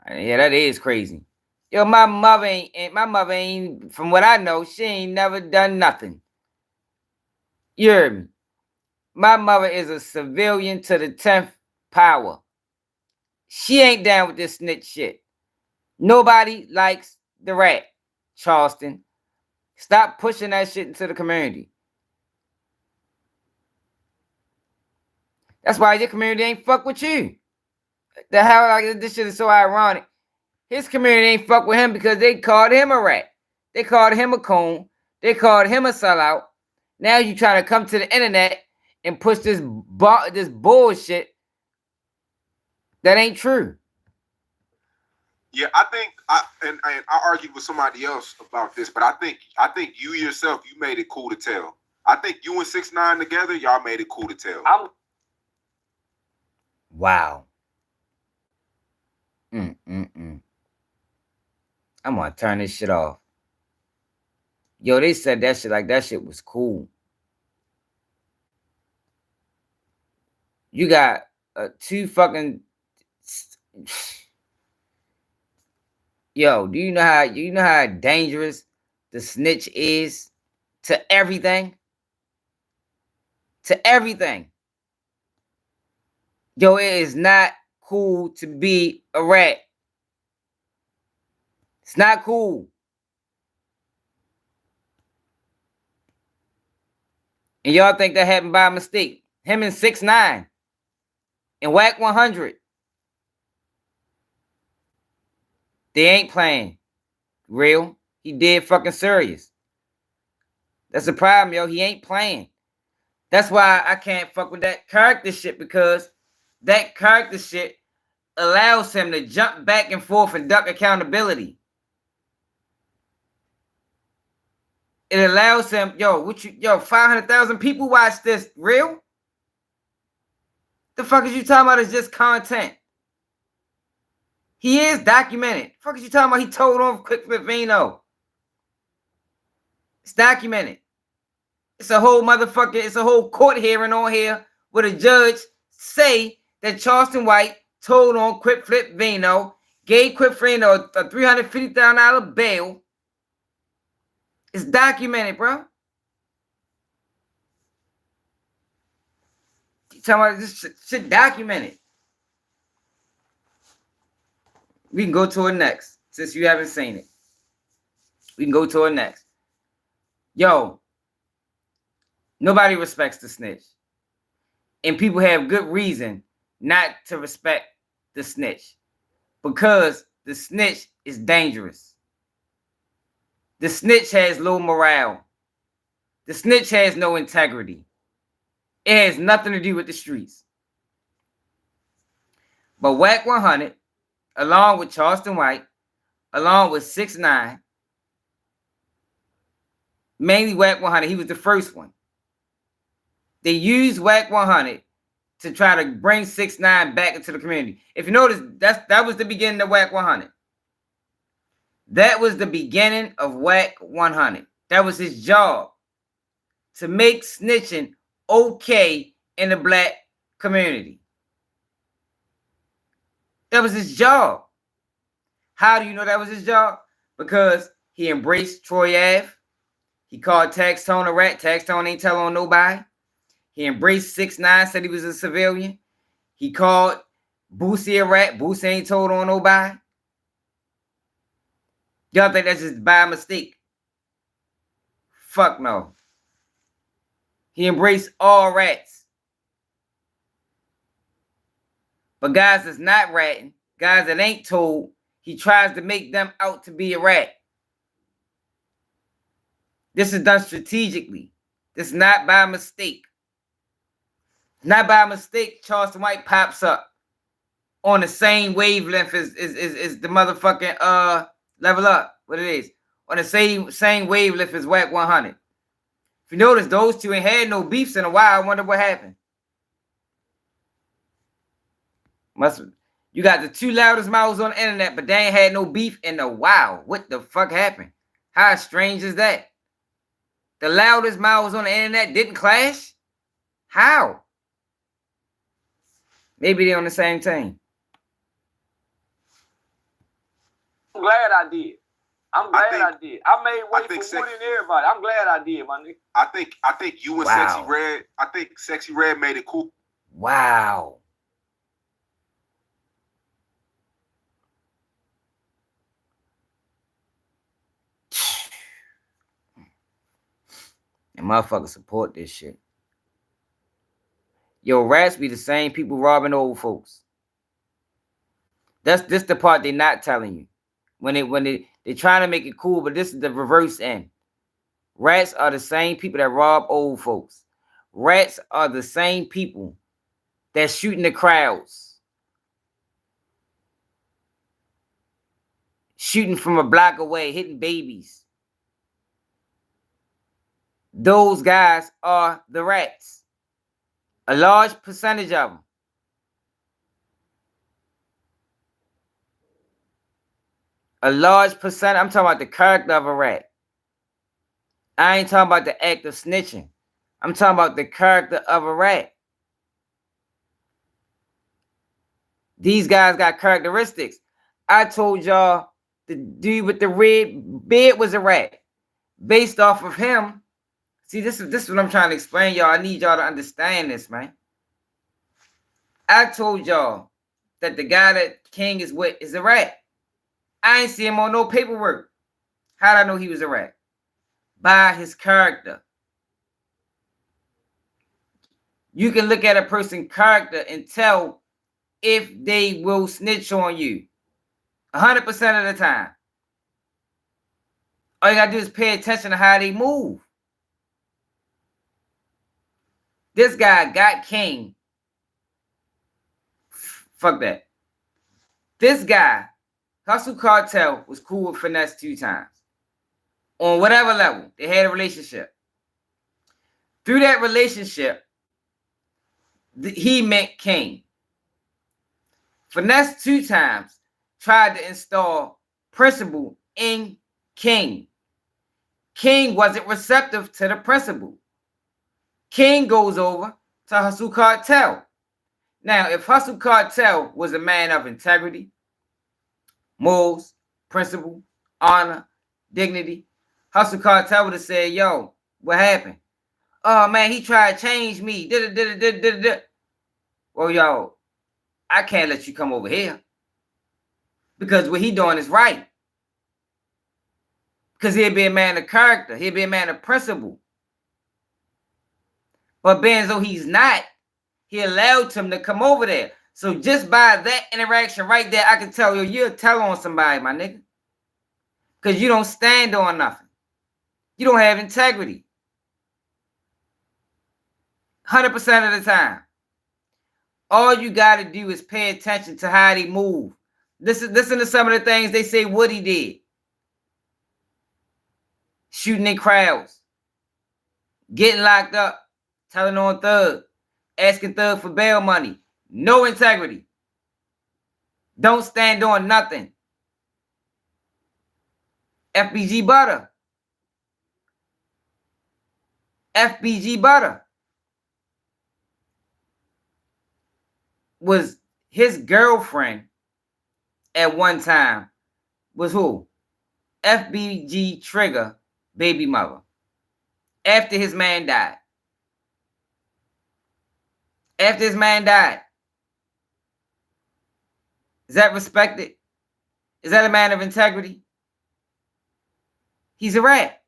that is crazy. Yo, my mother ain't, from what I know, she ain't never done nothing. You heard me? My mother is a civilian to the 10th power. She ain't down with this snitch shit. Nobody likes the rat, Charleston. Stop pushing that shit into the community. That's why your community ain't fuck with you. The hell, like, this shit is so ironic. His community ain't fuck with him because they called him a rat. They called him a coon. They called him a sellout. Now you trying to come to the internet and push this bullshit that ain't true.
Yeah, I think I argued with somebody else about this, but I think you yourself, you made it cool to tell. I think you and 6ix9ine together, y'all made it cool to tell.
Wow. I'm gonna turn this shit off. Yo, they said that shit like that shit was cool. You got two fucking. Yo, do you know how dangerous the snitch is to everything? To everything. Yo, it is not cool to be a rat. It's not cool. And y'all think that happened by mistake. Him and 6ix9ine and Whack 100. They ain't playing real. He dead fucking serious. That's the problem, yo. He ain't playing. That's why I can't fuck with that character shit, because that character shit allows him to jump back and forth and duck accountability. It allows him, 500,000 people watch this. Real? The fuck is you talking about? Is just content. He is documented. The fuck is you talking about? He told on Quick Flip Vino. It's documented. It's a whole court hearing on here where the judge say that Charleston White told on Quick Flip Vino, gave Quick Vino a $350,000 bail. It's documented, bro. You talking about this shit documented. We can go to it next, since you haven't seen it. We can go to it next. Yo, nobody respects the snitch. And people have good reason not to respect the snitch, because the snitch is dangerous. The snitch has low morale. The snitch has no integrity. It has nothing to do with the streets. But Whack 100, along with Charleston White, along with 6ix9ine, mainly Whack 100, he was the first one. They used Whack 100 to try to bring 6ix9ine back into the community. If you notice, that was the beginning of Whack 100. That was the beginning of Whack 100. That was his job, to make snitching okay in the black community. That was his job. How do you know that was his job? Because he embraced Troy Ave. He called Taxtone a rat. Taxtone ain't tell on nobody. He embraced 6ix9ine, said he was a civilian. He called Boosie a rat. Boosie ain't told on nobody. Y'all think that's just by mistake? Fuck no. He embraced all rats. But guys that's not ratting, guys that ain't told, he tries to make them out to be a rat. This is done strategically. This is not by mistake. Not by mistake, Charleston White pops up on the same wavelength as the motherfucking Level Up. What it is. on the same wavelength as Whack 100. If you notice, those two ain't had no beefs in a while. I wonder what happened. You got the two loudest mouths on the internet, but they ain't had no beef in a while. What the fuck happened? How strange is that? The loudest mouths on the internet didn't clash? How? Maybe they're on the same team.
I'm glad I did. I'm glad I did. I made way for Woody and everybody. I'm glad I did, my nigga.
I think you and Sexy Red. I think Sexy Red made it cool.
Wow. And motherfuckers support this shit. Yo, rats be the same people robbing old folks. This the part they not telling you. When they trying to make it cool, but this is the reverse end. Rats are the same people that rob old folks. Rats are the same people that shoot in the crowds. Shooting from a block away, hitting babies. Those guys are the rats. A large percentage of them. A large percent. I'm talking about the character of a rat. I ain't talking about the act of snitching. I'm talking about the character of a rat. These guys got characteristics. I told y'all the dude with the red beard was a rat. Based off of him. See, this is what I'm trying to explain, y'all. I need y'all to understand this, man. I told y'all that the guy that King is with is a rat. I ain't see him on no paperwork. How'd I know he was a rat? By his character. You can look at a person's character and tell if they will snitch on you. 100% of the time. All you gotta do is pay attention to how they move. This guy got King. Fuck that. This guy, Hussle Cartel, was cool with Finesse 2 times. On whatever level, they had a relationship. Through that relationship, he met King. Finesse 2 times tried to install principle in King. King wasn't receptive to the principle. King goes over to Hussle Cartel. Now, if Hussle Cartel was a man of integrity, morals, principle, honor, dignity, Hussle Cartel would have said, yo, what happened? Oh, man, he tried to change me. Well, yo, I can't let you come over here. Because what he doing is right. Because he'll be a man of character. He'll be a man of principle. But being as though he's not, he allowed him to come over there. So just by that interaction right there, I can tell you, you'll tell on somebody, my nigga. Because you don't stand on nothing. You don't have integrity. 100% of the time. All you got to do is pay attention to how they move. Listen to some of the things they say Woody did. Shooting in crowds. Getting locked up. Telling on Thug. Asking Thug for bail money. No integrity. Don't stand on nothing. FBG Butter. FBG Butter. Was his girlfriend at one time was who? FBG Trigger baby mother. After his man died. After his man died. Is that respected? Is that a man of integrity? He's a rat.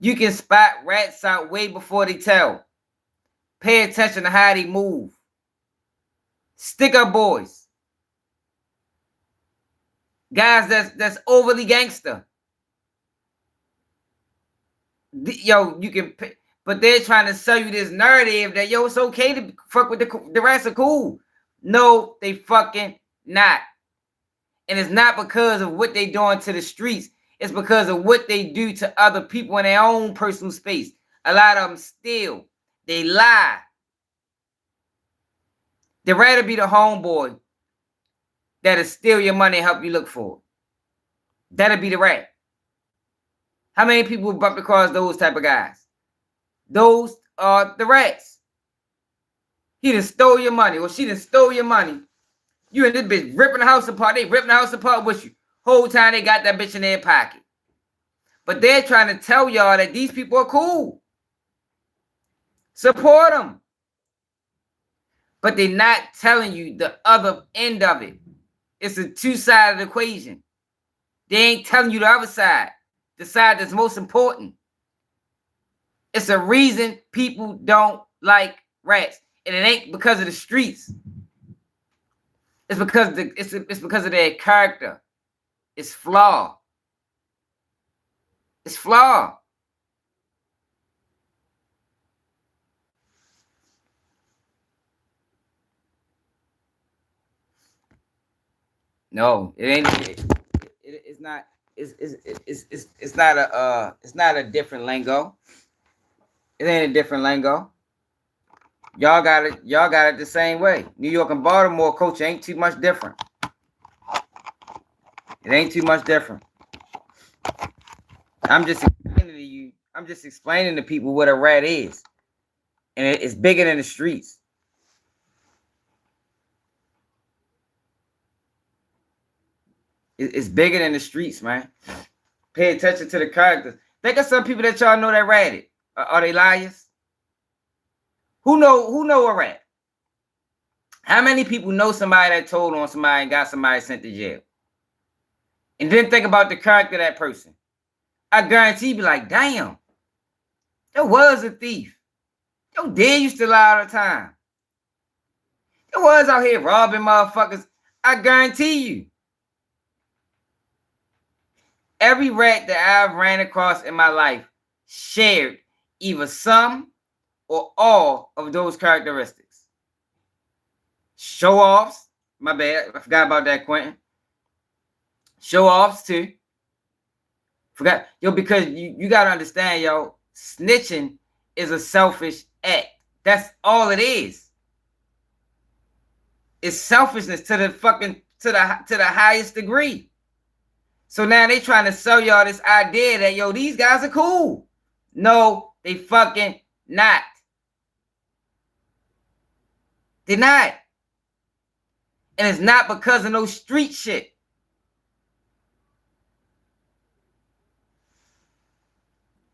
You can spot rats out way before they tell. Pay attention to how they move. Stick up boys. Guys that's overly gangster. Yo, you can... But they're trying to sell you this narrative that, yo, it's okay to fuck with the rats are cool. No, they fucking not. And it's not because of what they doing to the streets. It's because of what they do to other people in their own personal space. A lot of them steal. They lie. They'd rather be the homeboy that'll steal your money and help you look for it. That'll be the rat. How many people bump across those type of guys? Those are the rats. He done stole your money, or she done stole your money. You and this bitch ripping the house apart. They ripping the house apart with you. Whole time they got that bitch in their pocket. But they're trying to tell y'all that these people are cool. Support them. But they're not telling you the other end of it. It's a two-sided equation. They ain't telling you the other side. The side that's most important. It's a reason people don't like rats. And it ain't because of the streets. It's because it's because of their character. It's flawed. It's flawed. No, it ain't. It's not. It's not a different lingo. It ain't a different lingo. Y'all got it the same way. New York and Baltimore culture ain't too much different. It ain't too much different. I'm just explaining to you. I'm just explaining to people what a rat is. And it's bigger than the streets. It's bigger than the streets, man. Pay attention to the characters. Think of some people that y'all know that ratted. Are they liars? Who know a rat? How many people know somebody that told on somebody and got somebody sent to jail? And then think about the character of that person. I guarantee you be like, damn, there was a thief. Yo, dad used to lie all the time. There was out here robbing motherfuckers. I guarantee you. Every rat that I've ran across in my life shared either some or all of those characteristics. Show-offs. My bad. I forgot about that, Quentin. Show-offs, too. Forgot. Yo, because you got to understand, yo, snitching is a selfish act. That's all it is. It's selfishness to the fucking, to the highest degree. So now they trying to sell y'all this idea that, yo, these guys are cool. No, they fucking not. They're not. And it's not because of no street shit.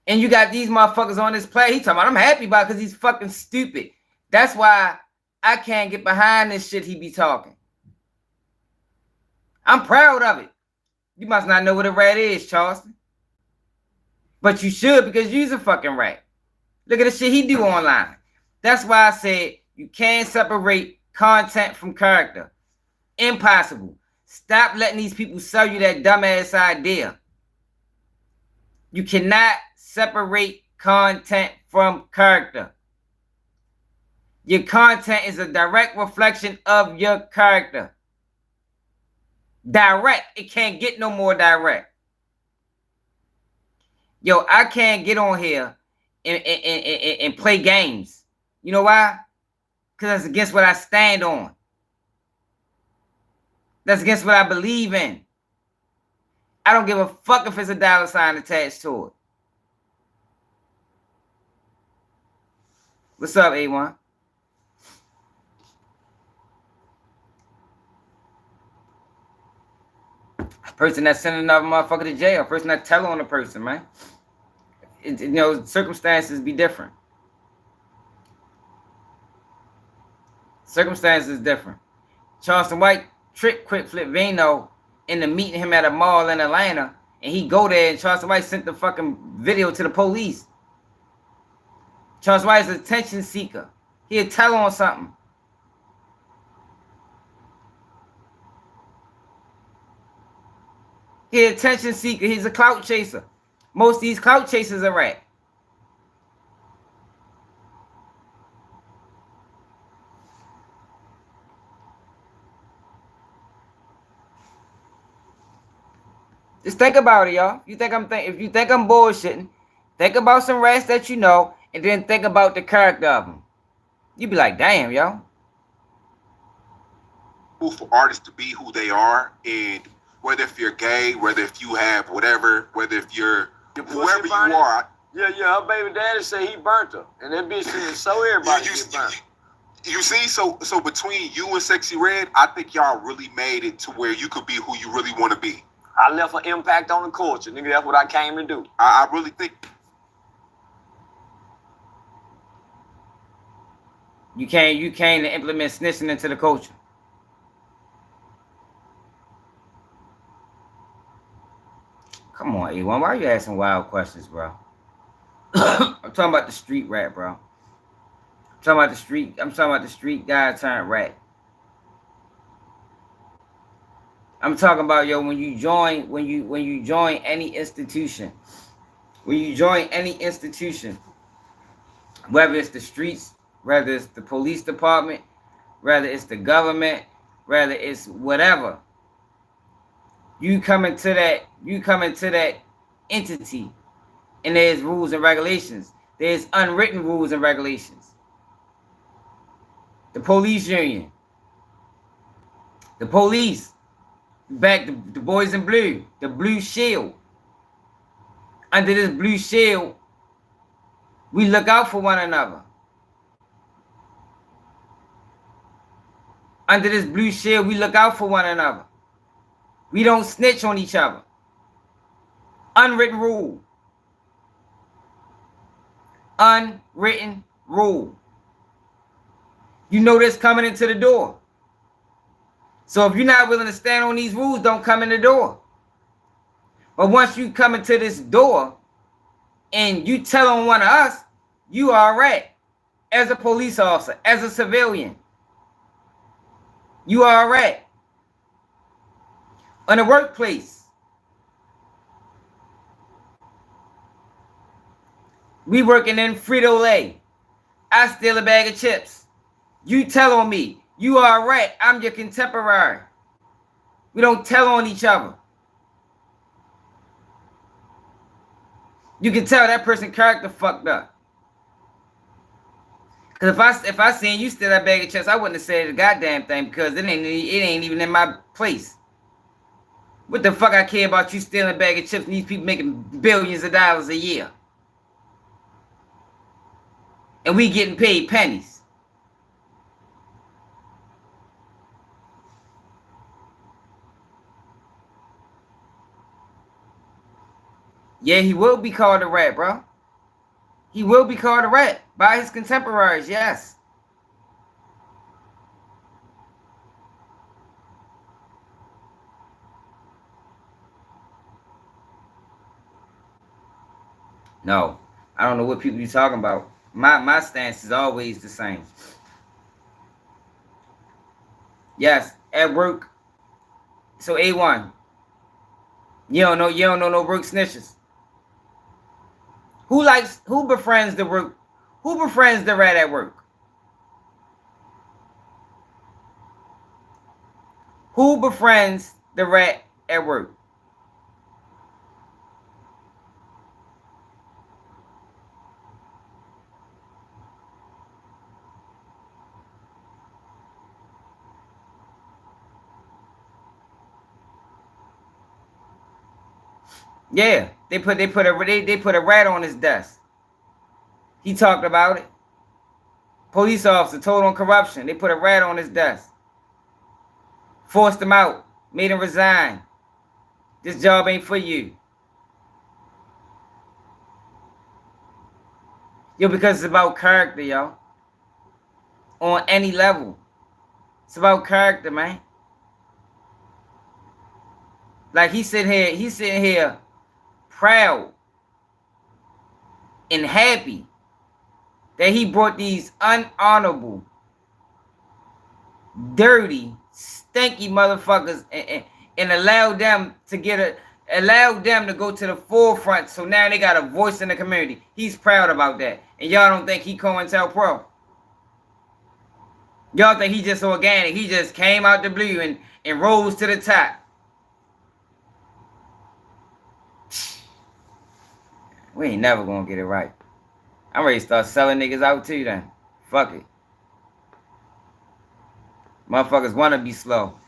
And you got these motherfuckers on this play. He talking about, I'm happy about it because he's fucking stupid. That's why I can't get behind this shit he be talking. I'm proud of it. You must not know what a rat is, Charleston. But you should, because you's a fucking rat. Look at the shit he do online. That's why I said you can't separate content from character. Impossible. Stop letting these people sell you that dumbass idea. You cannot separate content from character. Your content is a direct reflection of your character. Direct. It can't get no more direct. Yo, I can't get on here and play games. You know why? Because that's against what I stand on. That's against what I believe in. I don't give a fuck if it's a dollar sign attached to it. What's up, A1? Person that's sending another motherfucker to jail. Person that tell on a person, man. You know, circumstances be different. Circumstances different. Charleston White tricked Quick Flip Vino into meeting him at a mall in Atlanta, and he go there, and Charleston White sent the fucking video to the police. Charleston White is an attention seeker. He'll tell on something. He's an attention seeker. He's a clout chaser. Most of these clout chasers are rat. Just think about it, y'all. If you think I'm bullshitting, think about some rats that you know, and then think about the character of them. You be like, damn, yo.
For artists to be who they are, and whether if you're gay, whether if you have whatever, whether if you're whoever you are.
Yeah, her baby daddy said he burnt her, and that bitch so everybody get burnt.
You see, so between you and Sexy Red, I think y'all really made it to where you could be who you really want to be.
I left an impact on the culture, nigga. That's what I came to do.
I really think
you came to implement snitching into the culture. Come on, A1. Why are you asking wild questions, bro? I'm talking about the street rat, bro. I'm talking about the street guy turned rat. I'm talking about, yo, when you join any institution, whether it's the streets, whether it's the police department, whether it's the government, whether it's whatever, you come into that entity, and there's rules and regulations. There's unwritten rules and regulations. The police union, the police, the boys in blue, the blue shield. Under this blue shield, we look out for one another. Under this blue shield, we look out for one another. We don't snitch on each other. Unwritten rule. Unwritten rule. You know this coming into the door. So if you're not willing to stand on these rules, don't come in the door. But once you come into this door and you tell on one of us, you are a rat. As a police officer, as a civilian, you are a rat. In the workplace, we working in Frito-Lay. I steal a bag of chips. You tell on me. You are a rat. I'm your contemporary. We don't tell on each other. You can tell that person's character fucked up. Cause if I seen you steal that bag of chips, I wouldn't have said the goddamn thing because it ain't even in my place. What the fuck I care about you stealing a bag of chips and these people making billions of dollars a year? And we getting paid pennies. Yeah, he will be called a rat, bro. He will be called a rat by his contemporaries, yes. No, I don't know what people be talking about. My stance is always the same. Yes, at work. So A1, you don't know no work snitches. Who befriends the work? Who befriends the rat at work? Who befriends the rat at work? Yeah, they put a rat on his desk. He talked about it. Police officer told on corruption. They put a rat on his desk. Forced him out. Made him resign. This job ain't for you. Yo, because it's about character, yo. On any level. It's about character, man. Like he's sitting here proud and happy that he brought these unhonorable, dirty, stinky motherfuckers and allowed them to go to the forefront. So now they got a voice in the community. He's proud about that. And y'all don't think he COINTELPRO. Y'all think he just organic. He just came out the blue and rose to the top. We ain't never gonna get it right. I'm ready to start selling niggas out too then. Fuck it. Motherfuckers wanna be slow.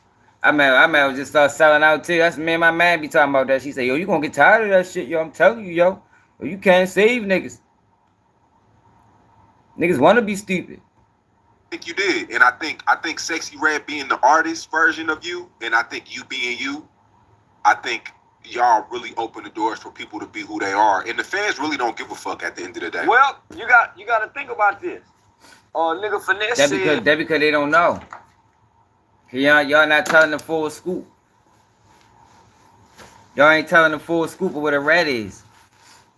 I might just start selling out too. That's me and my man be talking about that. She say, yo, you gonna get tired of that shit, yo. I'm telling you, yo. You can't save niggas. Niggas wanna be stupid.
I think you did. And I think Sexy Red being the artist version of you, and I think you being you, I think y'all really open the doors for people to be who they are. And the fans really don't give a fuck at the end of the day.
Well, you got to think about this. Nigga Finesse
That because they don't know. Y'all not telling the full scoop. Y'all ain't telling the full scoop of what a red is.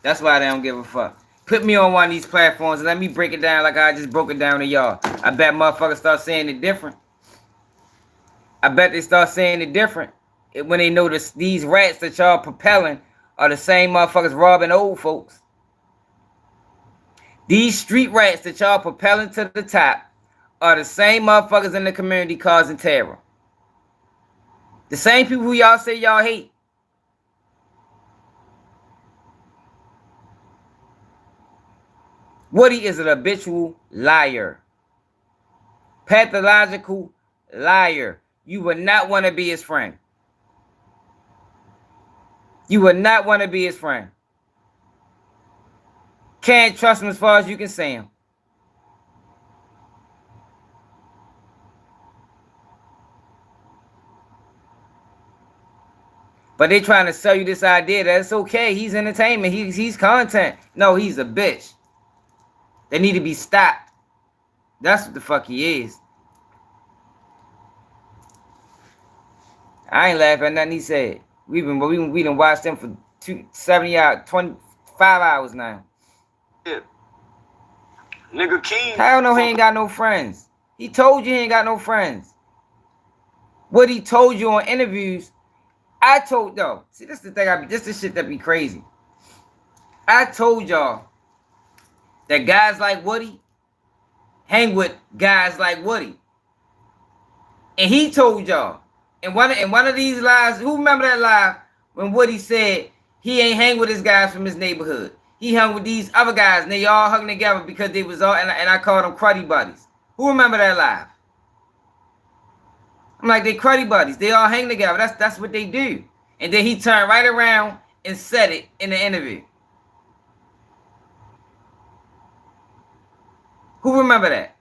That's why they don't give a fuck. Put me on one of these platforms and let me break it down like I just broke it down to y'all. I bet motherfuckers start saying it different. I bet they start saying it different when they notice these rats that y'all propelling are the same motherfuckers robbing old folks. These street rats that y'all propelling to the top are the same motherfuckers in the community causing terror. The same people who y'all say y'all hate. Woody is an habitual liar. Pathological liar. You would not want to be his friend. You would not want to be his friend. Can't trust him as far as you can say him. But they trying to sell you this idea that it's okay. He's entertainment. He's content. No, he's a bitch. They need to be stopped. That's what the fuck he is. I ain't laughing at nothing he said. We done watched him for 70 hours, 25 hours now.
Yeah. Nigga King.
Hell no, he ain't got no friends. He told you he ain't got no friends. What he told you on interviews, I told y'all. See, this is the thing. This is shit that be crazy. I told y'all that guys like Woody hang with guys like Woody. And he told y'all in one of these lives, who remember that live when Woody said he ain't hang with his guys from his neighborhood. He hung with these other guys and they all hung together because they was all, and I called them cruddy buddies. Who remember that live? I'm like, they cruddy buddies. They all hang together. That's what they do. And then he turned right around and said it in the interview. Who remember that?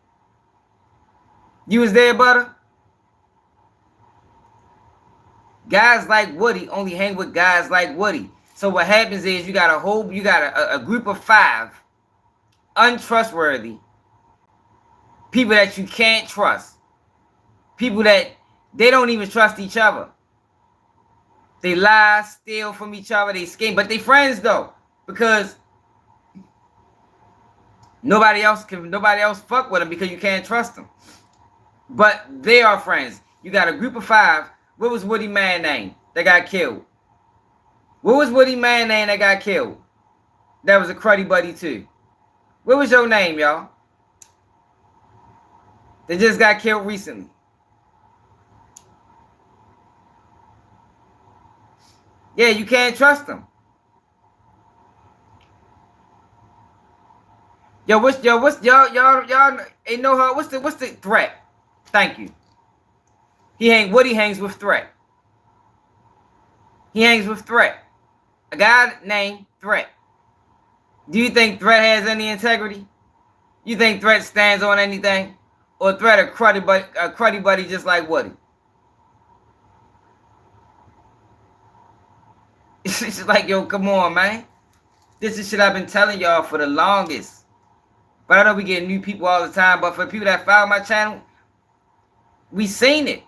You was there, Butter? Guys like Woody only hang with guys like Woody. So what happens is you got a group of 5 untrustworthy people that you can't trust. People that they don't even trust each other. They lie, steal from each other, they scheme, but they friends though, because nobody else fuck with them because you can't trust them. But they are friends. You got a group of 5. What was Woody man name that got killed? What was Woody man name that got killed? That was a cruddy buddy too. What was your name, y'all? They just got killed recently. Yeah, you can't trust them. Y'all ain't know how, what's the threat? Thank you. Woody hangs with Threat. He hangs with Threat. A guy named Threat. Do you think Threat has any integrity? You think Threat stands on anything? Or Threat a cruddy buddy just like Woody? It's just like, yo, come on, man. This is shit I've been telling y'all for the longest. But I know we get new people all the time. But for people that follow my channel, we seen it.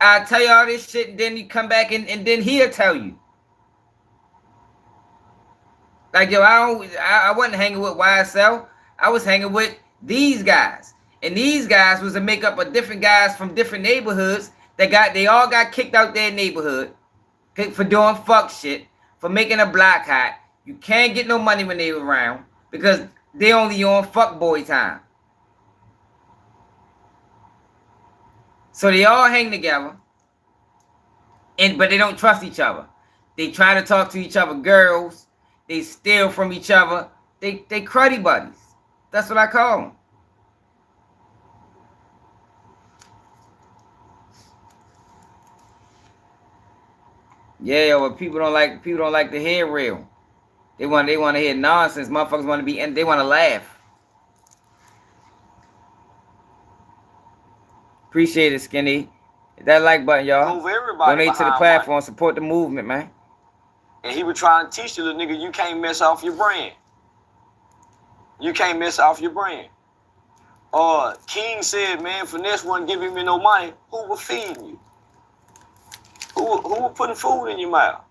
I tell y'all this shit, and then you come back and then he'll tell you. Like, yo, I wasn't hanging with YSL. I was hanging with these guys. And these guys was a makeup of different guys from different neighborhoods they all got kicked out their neighborhood for doing fuck shit, for making a block hot. You can't get no money when they around because they only on fuck boy time. So they all hang together, but they don't trust each other. They try to talk to each other girls. They steal from each other. They cruddy buddies. That's what I call them. Yeah, but people don't like to hear real. They want to hear nonsense. Motherfuckers want to be, and they want to laugh. Appreciate it, Skinny. Hit that like button, y'all.
Move everybody
Donate to the platform. Support the movement, man.
And he was trying to teach the little nigga, you can't mess off your brand. You can't mess off your brand. King said, man, Finesse wasn't giving me no money. Who was feeding you? Who was putting food in your mouth?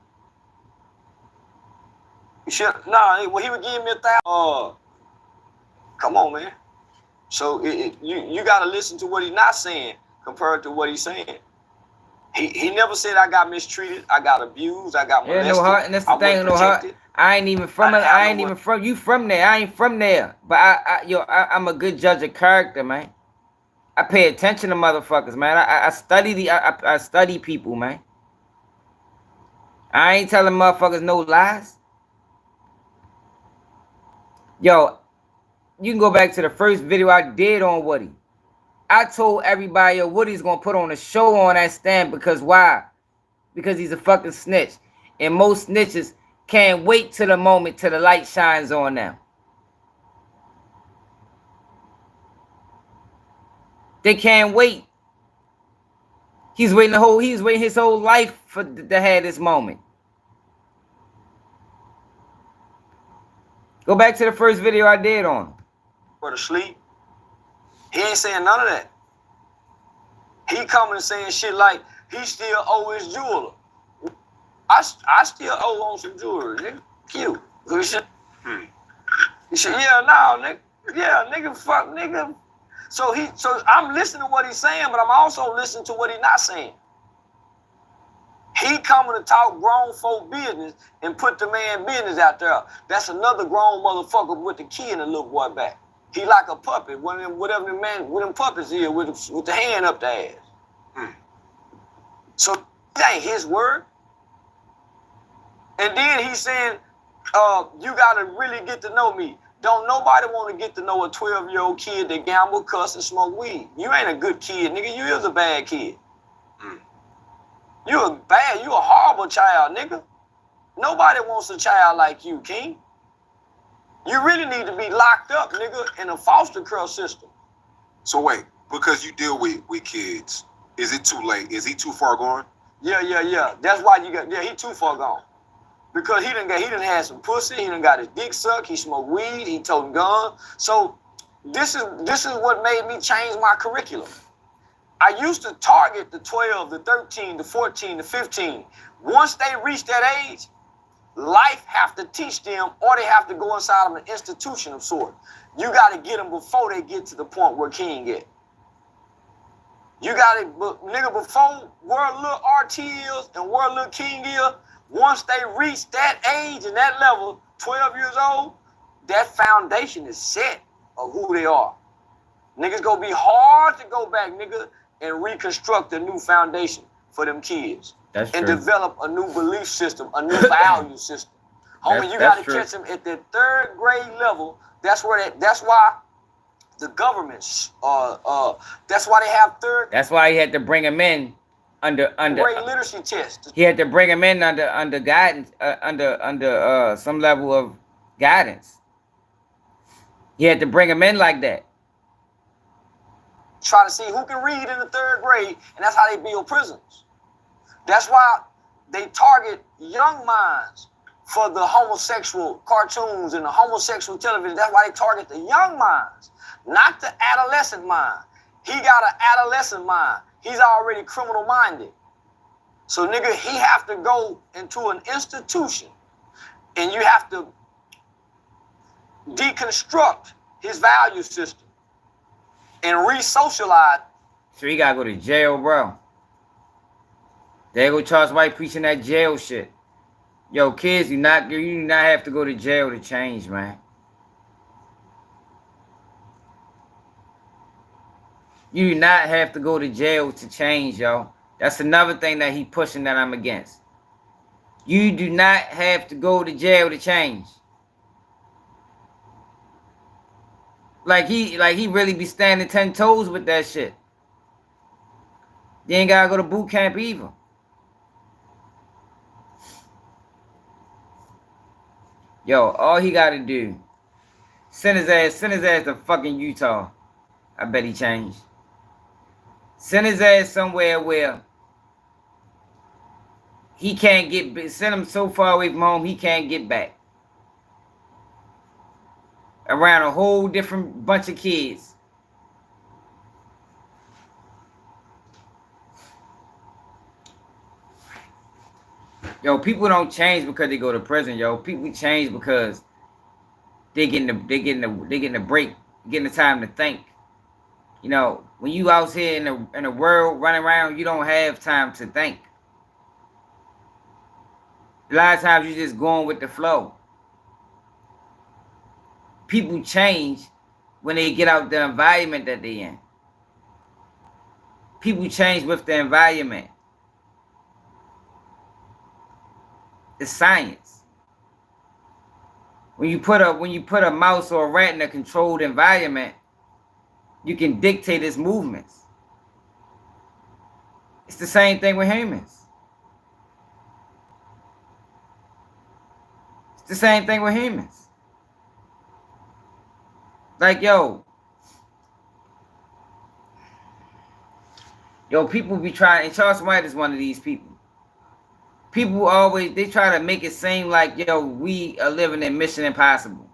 Well, he was giving me 1,000. Come on, man. So you got to listen to what he's not saying compared to what he's saying. He never said I got mistreated, I got abused, I got molested.
Yeah, no heart, and that's the thing, no heart. I ain't even from it. I ain't even from you. From there, I ain't from there. But I'm a good judge of character, man. I pay attention to motherfuckers, man. I study I study people, man. I ain't telling motherfuckers no lies. Yo, you can go back to the first video I did on Woody. I told everybody, yo, Woody's gonna put on a show on that stand because why? Because he's a fucking snitch. And most snitches can't wait till the moment till the light shines on them. They can't wait. He's waiting his whole life to have this moment. Go back to the first video I did on him.
For the sleep. He ain't saying none of that. He coming and saying shit like he still owe his jeweler. I still owe on some jewelry, nigga. Cute. He said, yeah, no, nigga. Yeah, nigga, fuck, nigga. So I'm listening to what he's saying, but I'm also listening to what he's not saying. He coming to talk grown folk business and put the man business out there. That's another grown motherfucker with the key and the little boy back. He like a puppet, whatever the man with them puppets here with the hand up the ass. So that ain't his word. And then he's saying, you gotta really get to know me. Don't nobody want to get to know a 12-year-old kid that gamble, cuss, and smoke weed. You ain't a good kid, nigga. You is a bad kid. You a horrible child, nigga. Nobody wants a child like you, King. You really need to be locked up, nigga, in a foster care system.
So wait, because you deal with kids, is it too late? Is he too far gone?
Yeah. That's why he too far gone. Because he done had some pussy, he done got his dick sucked, he smoked weed, he toting guns. So this is what made me change my curriculum. I used to target the 12, the 13, the 14, the 15. Once they reach that age, life have to teach them, or they have to go inside of an institution of sort. You got to get them before they get to the point where King get. You got to, nigga, before where little RT is and where little King is, once they reach that age and that level, 12 years old, that foundation is set of who they are. Niggas gonna be hard to go back, nigga, and reconstruct a new foundation for them kids.
That's
and
true.
Develop a new belief system, a new value system. Homie, you gotta catch them at the 3rd grade level. That's why the governments, that's why they have
That's why he had to bring him in under
grade literacy test.
He had to bring him in under guidance, under some level of guidance. He had to bring him in like that.
Try to see who can read in the 3rd grade, and that's how they build prisons. That's why they target young minds for the homosexual cartoons and the homosexual television. That's why they target the young minds, not the adolescent mind. He got an adolescent mind. He's already criminal minded. So nigga, he have to go into an institution and you have to deconstruct his value system and re-socialize.
So he gotta go to jail, bro. There go Charles White preaching that jail shit. Yo, kids, you do not have to go to jail to change, man. You do not have to go to jail to change, yo. That's another thing that he pushing that I'm against. You do not have to go to jail to change. Like he really be standing 10 toes with that shit. You ain't gotta go to boot camp either. Yo, all he gotta do, send his ass to fucking Utah. I bet he changed. Send his ass somewhere where he can't get, send him so far away from home he can't get back. Around a whole different bunch of kids. Yo, people don't change because they go to prison, yo. People change because they getting the break, getting the time to think. You know, when you out here in the world running around, you don't have time to think. A lot of times you just going with the flow. People change when they get out the environment that they in. People change with the environment. It's science. When you put a mouse or a rat in a controlled environment, you can dictate its movements. It's the same thing with humans. It's the same thing with humans. Like, yo, people be trying, and Charleston White is one of these people. People always, they try to make it seem like, yo, we are living in Mission Impossible.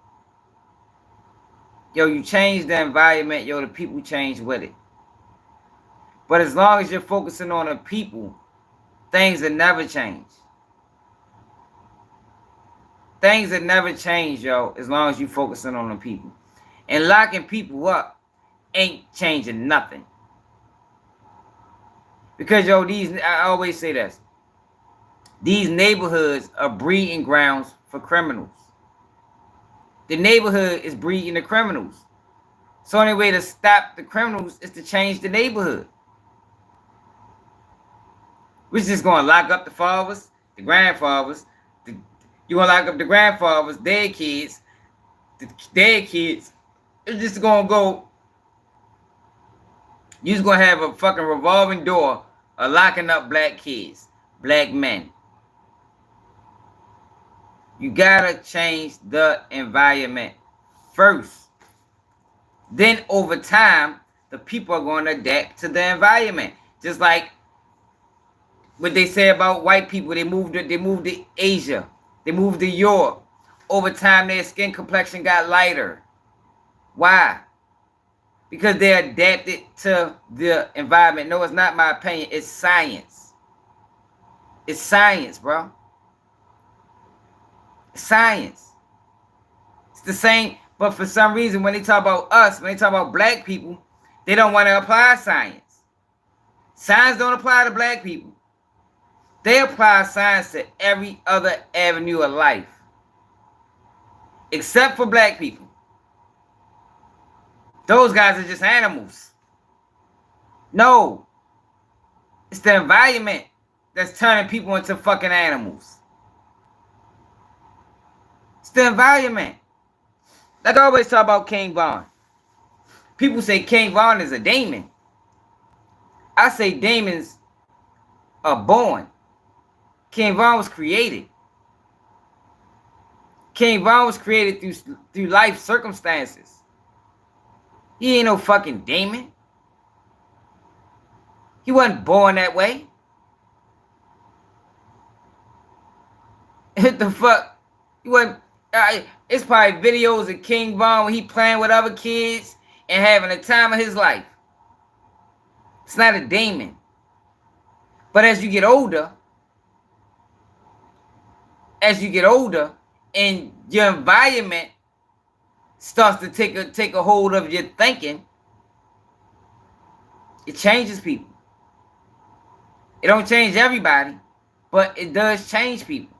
Yo, you change the environment, yo, the people change with it. But as long as you're focusing on the people, things will never change. Things will never change, yo, as long as you're focusing on the people. And locking people up ain't changing nothing. Because, yo, I always say this. These neighborhoods are breeding grounds for criminals. The neighborhood is breeding the criminals. So the only way to stop the criminals is to change the neighborhood. We're just going to lock up the fathers, the grandfathers. You're going to lock up the grandfathers, their kids, their kids. It's just going to go. You're just going to have a fucking revolving door of locking up black kids, black men. You gotta change the environment first. Then over time, the people are going to adapt to the environment. Just like what they say about white people. They moved to Asia. They moved to Europe. Over time, their skin complexion got lighter. Why? Because they adapted to the environment. No, it's not my opinion. It's science. It's science, bro. Science. It's the same, but for some reason when they talk about us, when they talk about black people, they don't want to apply science. Science don't apply to black people. They apply science to every other avenue of life. Except for black people. Those guys are just animals. No. It's the environment that's turning people into fucking animals. It's the environment. Like I always talk about King Von. People say King Von is a demon. I say demons are born. King Von was created. King Von was created through life circumstances. He ain't no fucking demon. He wasn't born that way. What the fuck? He wasn't. It's probably videos of King Von when he playing with other kids and having the time of his life. It's not a demon. But as you get older, and your environment starts to take a hold of your thinking, it changes people. It don't change everybody, but it does change people.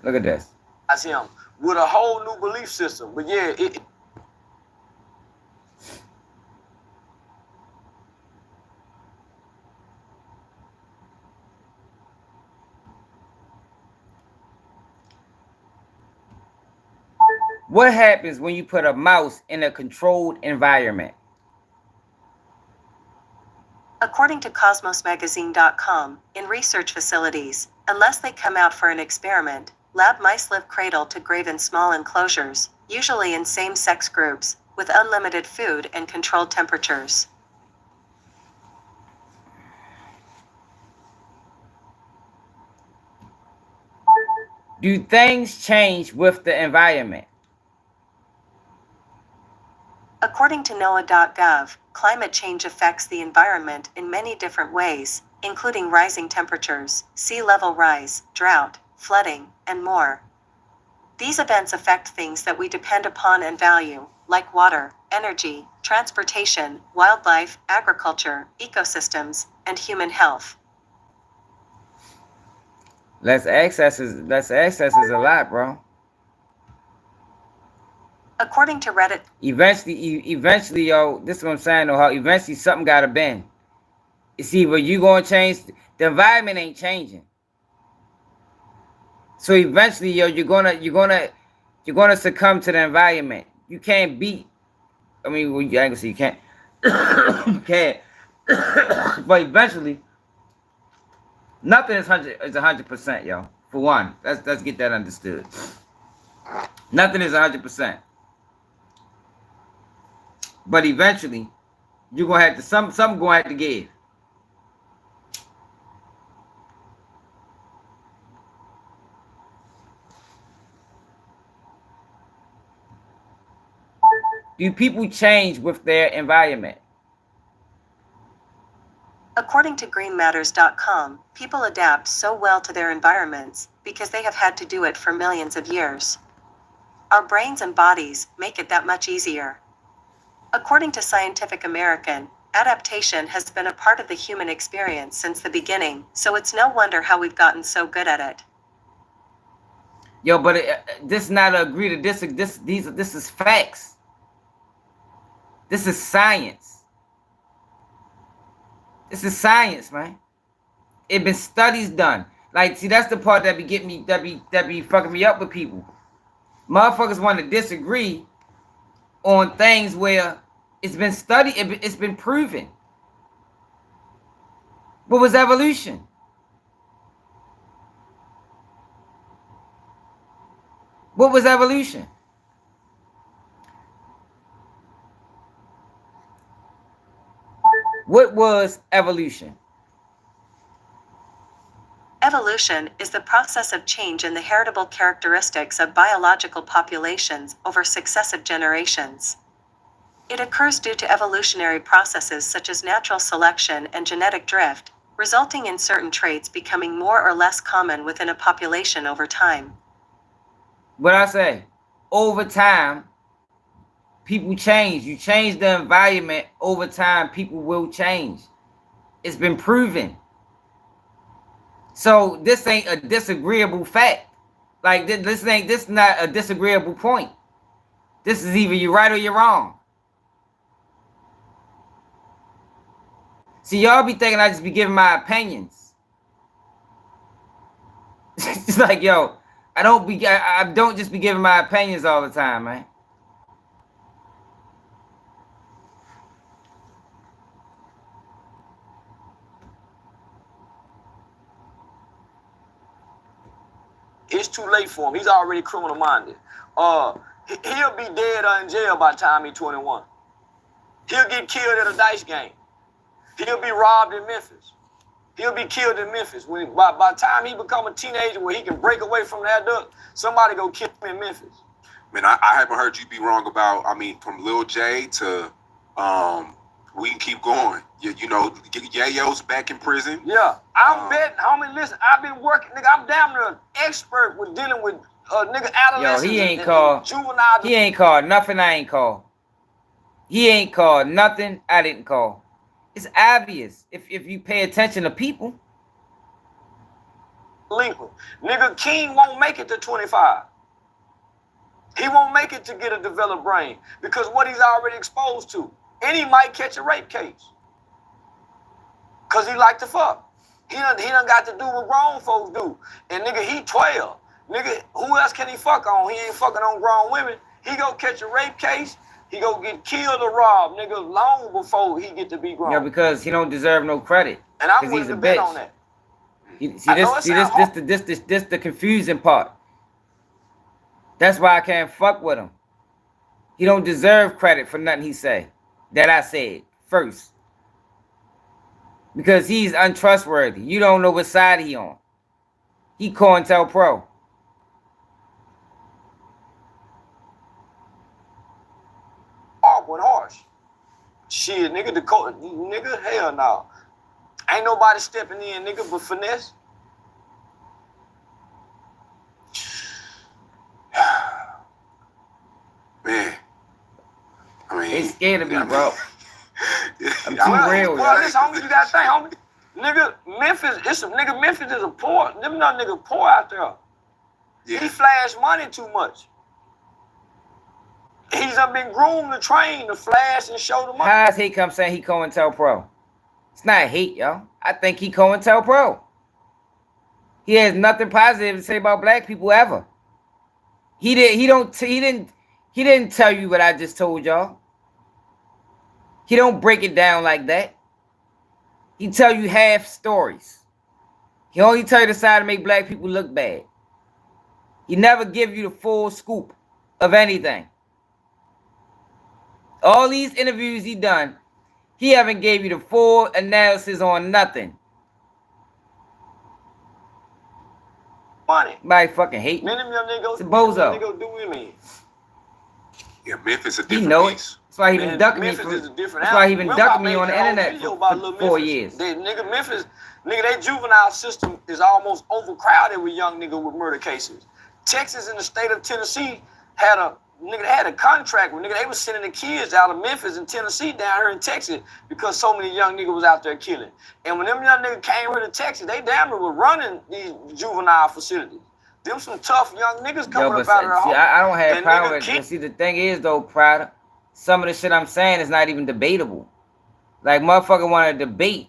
Look at this.
As him with a whole new belief system. But yeah,
What happens when you put a mouse in a controlled environment?
According to CosmosMagazine.com, in research facilities, unless they come out for an experiment, lab mice live cradle to grave in small enclosures, usually in same-sex groups, with unlimited food and controlled temperatures.
Do things change with the environment?
According to NOAA.gov, climate change affects the environment in many different ways, including rising temperatures, sea level rise, drought, flooding, and more. These events affect things that we depend upon and value, like water, energy, transportation, wildlife, agriculture, ecosystems, and human health.
Less access is a lot, bro.
According to Reddit,
eventually, yo, this is what I'm saying, though, how eventually something gotta bend. It's either you gonna change, the environment ain't changing. So eventually, yo, you're gonna succumb to the environment. You can't beat. I mean, well, I ain't gonna say you can't. You can't. But eventually, nothing is 100%, yo. For one, let's get that understood. Nothing is 100%. But eventually, you're gonna have to something gonna have to give. Do people change with their environment?
According to greenmatters.com, people adapt so well to their environments because they have had to do it for millions of years. Our brains and bodies make it that much easier. According to Scientific American, adaptation has been a part of the human experience since the beginning, so it's no wonder how we've gotten so good at it.
Yo, but this is not agree to this is facts. This is science. This is science, man. It been studies done. Like, see, that's the part that be getting me, that be fucking me up with people. Motherfuckers want to disagree on things where it's been studied, it's been proven. What was evolution? What was evolution? What was evolution?
Evolution is the process of change in the heritable characteristics of biological populations over successive generations. It occurs due to evolutionary processes such as natural selection and genetic drift, resulting in certain traits becoming more or less common within a population over time.
What I say? Over time, people change. You change the environment, over time, people will change. It's been proven. So this ain't a disagreeable fact. Like, this is not a disagreeable point. This is either you're right or you're wrong. See, y'all be thinking I just be giving my opinions. It's like, yo, I don't just be giving my opinions all the time, man.
it's too late for him. He's already criminal minded. He'll be dead or in jail by the time he's 21. He'll get killed at a dice game. He'll be robbed in Memphis. He'll be killed in Memphis. By the time he become a teenager where he can break away from that duck, somebody go kill him in Memphis.
Man, I haven't heard you be wrong about, I mean, from Lil J to, we can keep going. You know, Yayo's back in prison.
Yeah, I'm betting, homie, listen, I've been working, nigga, I'm damn near an expert with dealing with nigga adolescents.
Yo, he ain't
and
called,
juvenile.
he ain't called nothing I ain't called. He ain't called nothing I didn't call. It's obvious if you pay attention to people.
delinquent. Nigga, King won't make it to 25. He won't make it to get a developed brain because what he's already exposed to. And he might catch a rape case. Because he like to fuck. He done got to do what grown folks do. And nigga, he 12. Nigga, who else can he fuck on? He ain't fucking on grown women. He go catch a rape case. He go get killed or robbed, nigga, long before he get to be grown.
Yeah, because he don't deserve no credit.
And I'm willing to bet on that.
This the confusing part. That's why I can't fuck with him. He don't deserve credit for nothing he say. That I said first. Because he's untrustworthy. You don't know what side he on. He COINTELPRO.
Awkward, harsh. Shit, nigga, nigga, hell no. Ain't nobody stepping in, nigga, but finesse.
Man. I mean,
they scared of me, bro. I'm too real.
Well, listen, homie, you gotta think, homie. Nigga, Memphis is a poor. Them not nigga poor out there. Yeah. He flash money too much. He's been groomed to train to flash and show the money.
How does he come saying he COINTELPRO? It's not hate, yo. I think he COINTELPRO. He has nothing positive to say about black people ever. He didn't tell you what I just told y'all. He don't break it down like that. He tell you half stories. He only tell you the side to make black people look bad. He never give you the full scoop of anything. All these interviews he done, he haven't gave you the full analysis on nothing.
Money.
Somebody fucking hate me. It's a bozo.
Yeah, Memphis a different
he know
piece.
It. That's why he been ducking me. That's why he been ducking me on the internet for 4 years.
Memphis, nigga, their juvenile system is almost overcrowded with young niggas with murder cases. Texas and the state of Tennessee had a contract with nigga. They was sending the kids out of Memphis and Tennessee down here in Texas because so many young niggas was out there killing. And when them young niggas came here to Texas, they damn near were running these juvenile facilities. Them some tough young niggas coming up out of their home.
I don't have problem with it. See, the thing is though, Prada, some of the shit I'm saying is not even debatable. Like motherfucker want to debate.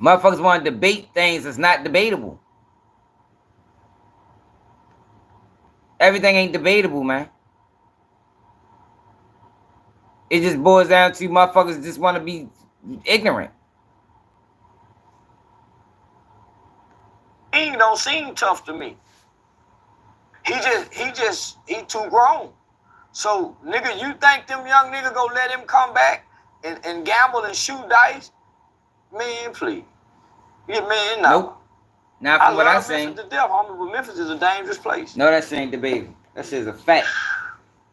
Motherfuckers want to debate things that's not debatable. Everything ain't debatable, man. It just boils down to motherfuckers just want to be ignorant.
He don't seem tough to me. He too grown. So, nigga, you think them young niggas gonna let him come back and gamble and shoot dice? Man, please. Yeah, man, no.
Nope. Not from what I seen.
Memphis to death, homie, but Memphis is a dangerous place.
No, that shit ain't debatable. That shit is a fact.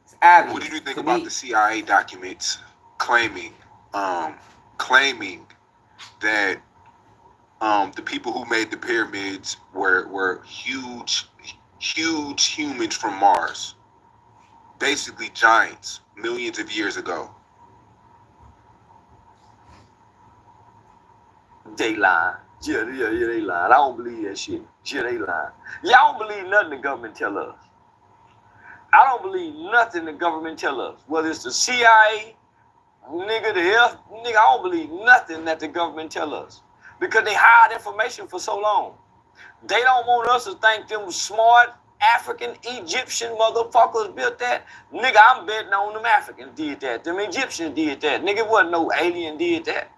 It's obvious.
What did you think about the CIA documents claiming that the people who made the pyramids were huge humans from Mars, basically giants, millions of years ago?
They lying. Yeah, they lying. I don't believe that shit. Yeah, they lying. Y'all don't believe nothing the government tell us. I don't believe nothing the government tell us. Whether it's the CIA, nigga, nigga, I don't believe nothing that the government tell us. Because they hide information for so long. They don't want us to think them smart African Egyptian motherfuckers built that. Nigga, I'm betting on them Africans did that. Them Egyptians did that. Nigga, wasn't no alien did that.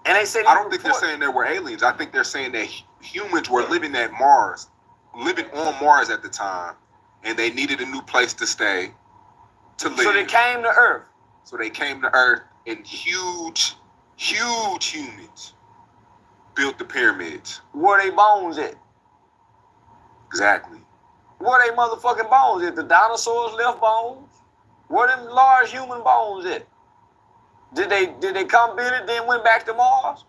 And they said
I don't think they're saying there were aliens. I think they're saying that humans were living on Mars at the time, and they needed a new place to stay, to live.
So they came to Earth.
And huge humans built the pyramids.
Where they bones at?
Exactly.
Where they motherfucking bones at? The dinosaurs left bones? Where them large human bones at? Did they come build it, then went back to Mars?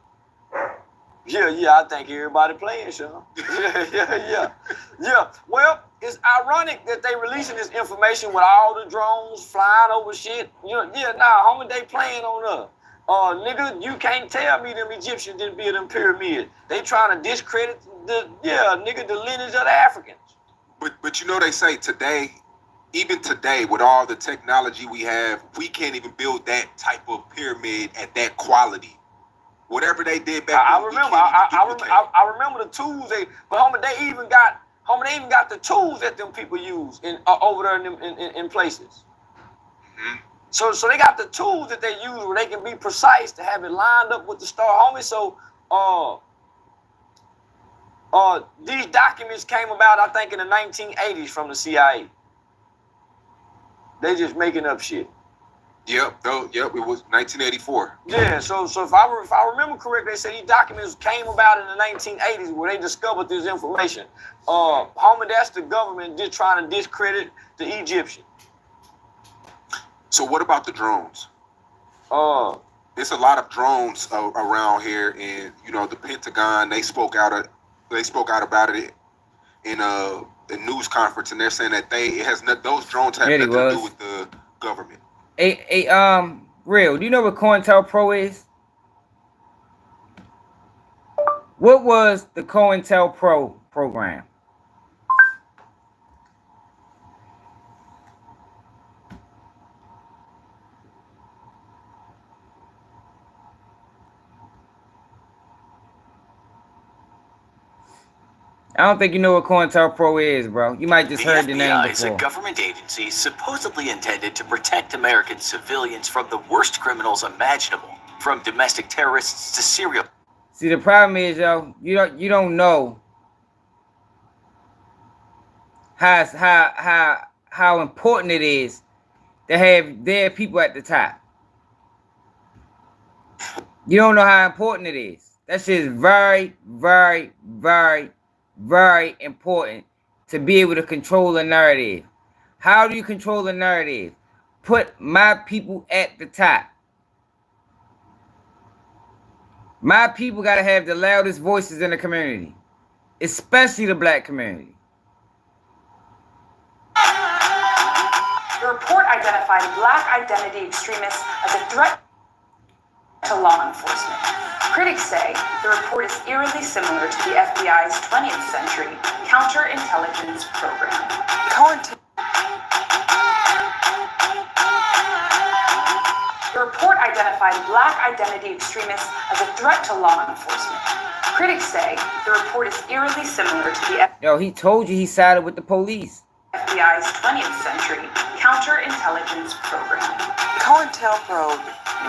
Yeah, I think everybody playing, Sean. Yeah. Well, it's ironic that they releasing this information with all the drones flying over shit. Homie, they playing on us. Nigga, you can't tell me them Egyptians didn't build them pyramids. They trying to discredit the lineage of the Africans.
But you know they say today, even today, with all the technology we have, we can't even build that type of pyramid at that quality. Whatever they did back then,
I remember the tools they even got the tools that them people use over there in places.
Mm-hmm.
So they got the tools that they use where they can be precise to have it lined up with the star, homie. So these documents came about, I think, in the 1980s from the CIA. They just making up shit.
Yep, it was 1984.
Yeah, so if I remember correctly, they said these documents came about in the 1980s where they discovered this information. Homie, that's the government just trying to discredit the Egyptian.
So what about the drones? There's a lot of drones around here, and you know the Pentagon. They spoke out about it in a news conference, and they're saying that those drones have nothing to do with the government.
Real. Do you know what COINTELPRO is? What was the COINTELPRO program? I don't think you know what COINTELPRO is, bro. You might just heard the name before.
The FBI is a government agency supposedly intended to protect American civilians from the worst criminals imaginable, from domestic terrorists to serial.
See, the problem is, yo, you don't know how important it is to have their people at the top. You don't know how important it is. That shit is very, very, very, very important to be able to control the narrative. How do you control the narrative? Put my people at the top. My people got to have the loudest voices in the community, especially the black community.
The report identified black identity extremists as a threat to law enforcement. Critics say the report is eerily similar to the FBI's 20th century counterintelligence program. The report identified black identity extremists as a threat to law enforcement. Critics say the report is eerily similar to the
Yo, he told you he sided with the police.
FBI's 20th century counterintelligence program.
COINTELPRO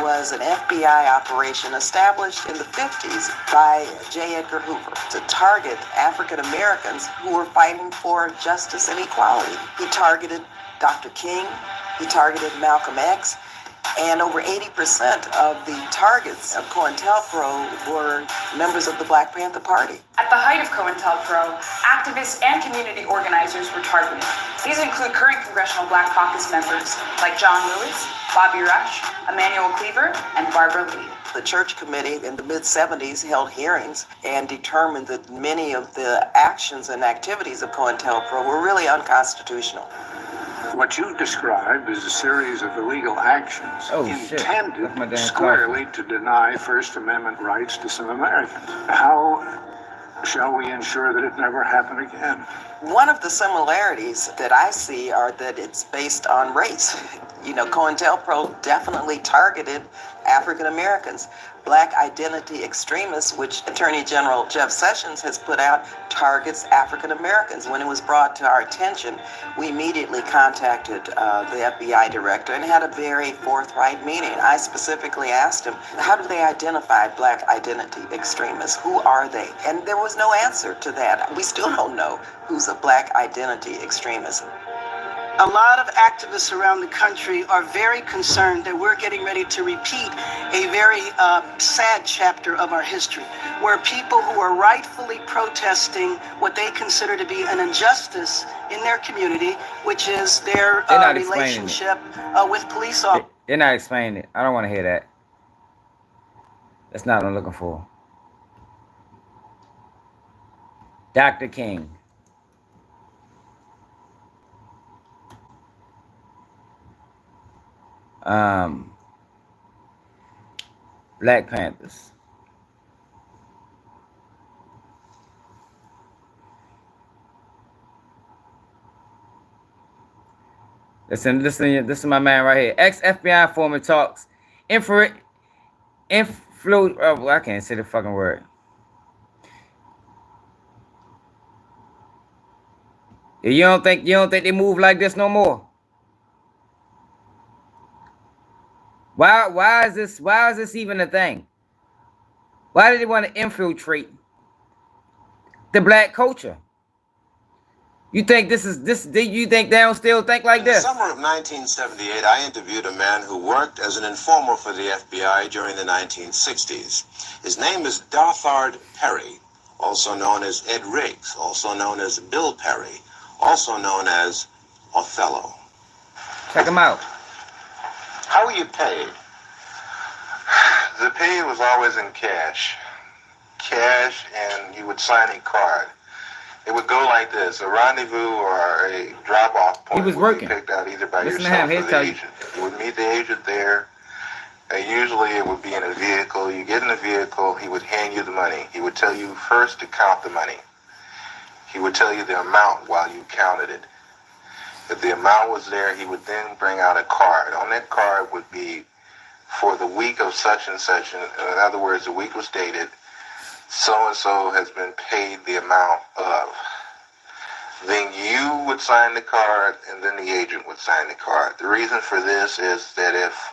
was an FBI operation established in the 50s by J. Edgar Hoover to target African Americans who were fighting for justice and equality. He targeted Dr. King, he targeted Malcolm X, and over 80% of the targets of COINTELPRO were members of the Black Panther Party.
At the height of COINTELPRO, activists and community organizers were targeted. These include current Congressional Black Caucus members like John Lewis, Bobby Rush, Emmanuel Cleaver, and Barbara Lee.
The Church Committee in the mid-70s held hearings and determined that many of the actions and activities of COINTELPRO were really unconstitutional.
What you described is a series of illegal actions intended squarely to deny First Amendment rights to some Americans. How shall we ensure that it never happen again?
One of the similarities that I see are that it's based on race. You know, COINTELPRO definitely targeted African Americans. Black identity extremists, which Attorney General Jeff Sessions has put out, targets African Americans. When it was brought to our attention, we immediately contacted the FBI director and had a very forthright meeting. I specifically asked him, how do they identify black identity extremists? Who are they? And there was no answer to that. We still don't know who's a black identity extremist.
A lot of activists around the country are very concerned that we're getting ready to repeat a very sad chapter of our history, where people who are rightfully protesting what they consider to be an injustice in their community, which is their relationship with police officers.
They're not explaining it. I don't want to hear that. That's not what I'm looking for. Dr. King. Black Panthers. Listen to my man right here. Ex-FBI informant talks. I can't say the fucking word. You don't think they move like this no more? Why is this even a thing? Why do they want to infiltrate the black culture? You think you think they don't still think like this?
In the summer of 1978, I interviewed a man who worked as an informer for the FBI during the 1960s. His name is Darthard Perry, also known as Ed Riggs, also known as Bill Perry, also known as Othello.
Check him out.
How were you paid?
The pay was always in cash. Cash, and you would sign a card. It would go like this: a rendezvous or a drop-off point would be picked out either by yourself or the agent. You would meet the agent there. Usually it would be in a vehicle. You get in the vehicle, he would hand you the money. He would tell you first to count the money. He would tell you the amount while you counted it. If the amount was there, he would then bring out a card. On that card would be for the week of such and such. In other words, the week was dated. So-and-so has been paid the amount of. Then you would sign the card, and then the agent would sign the card. The reason for this is that if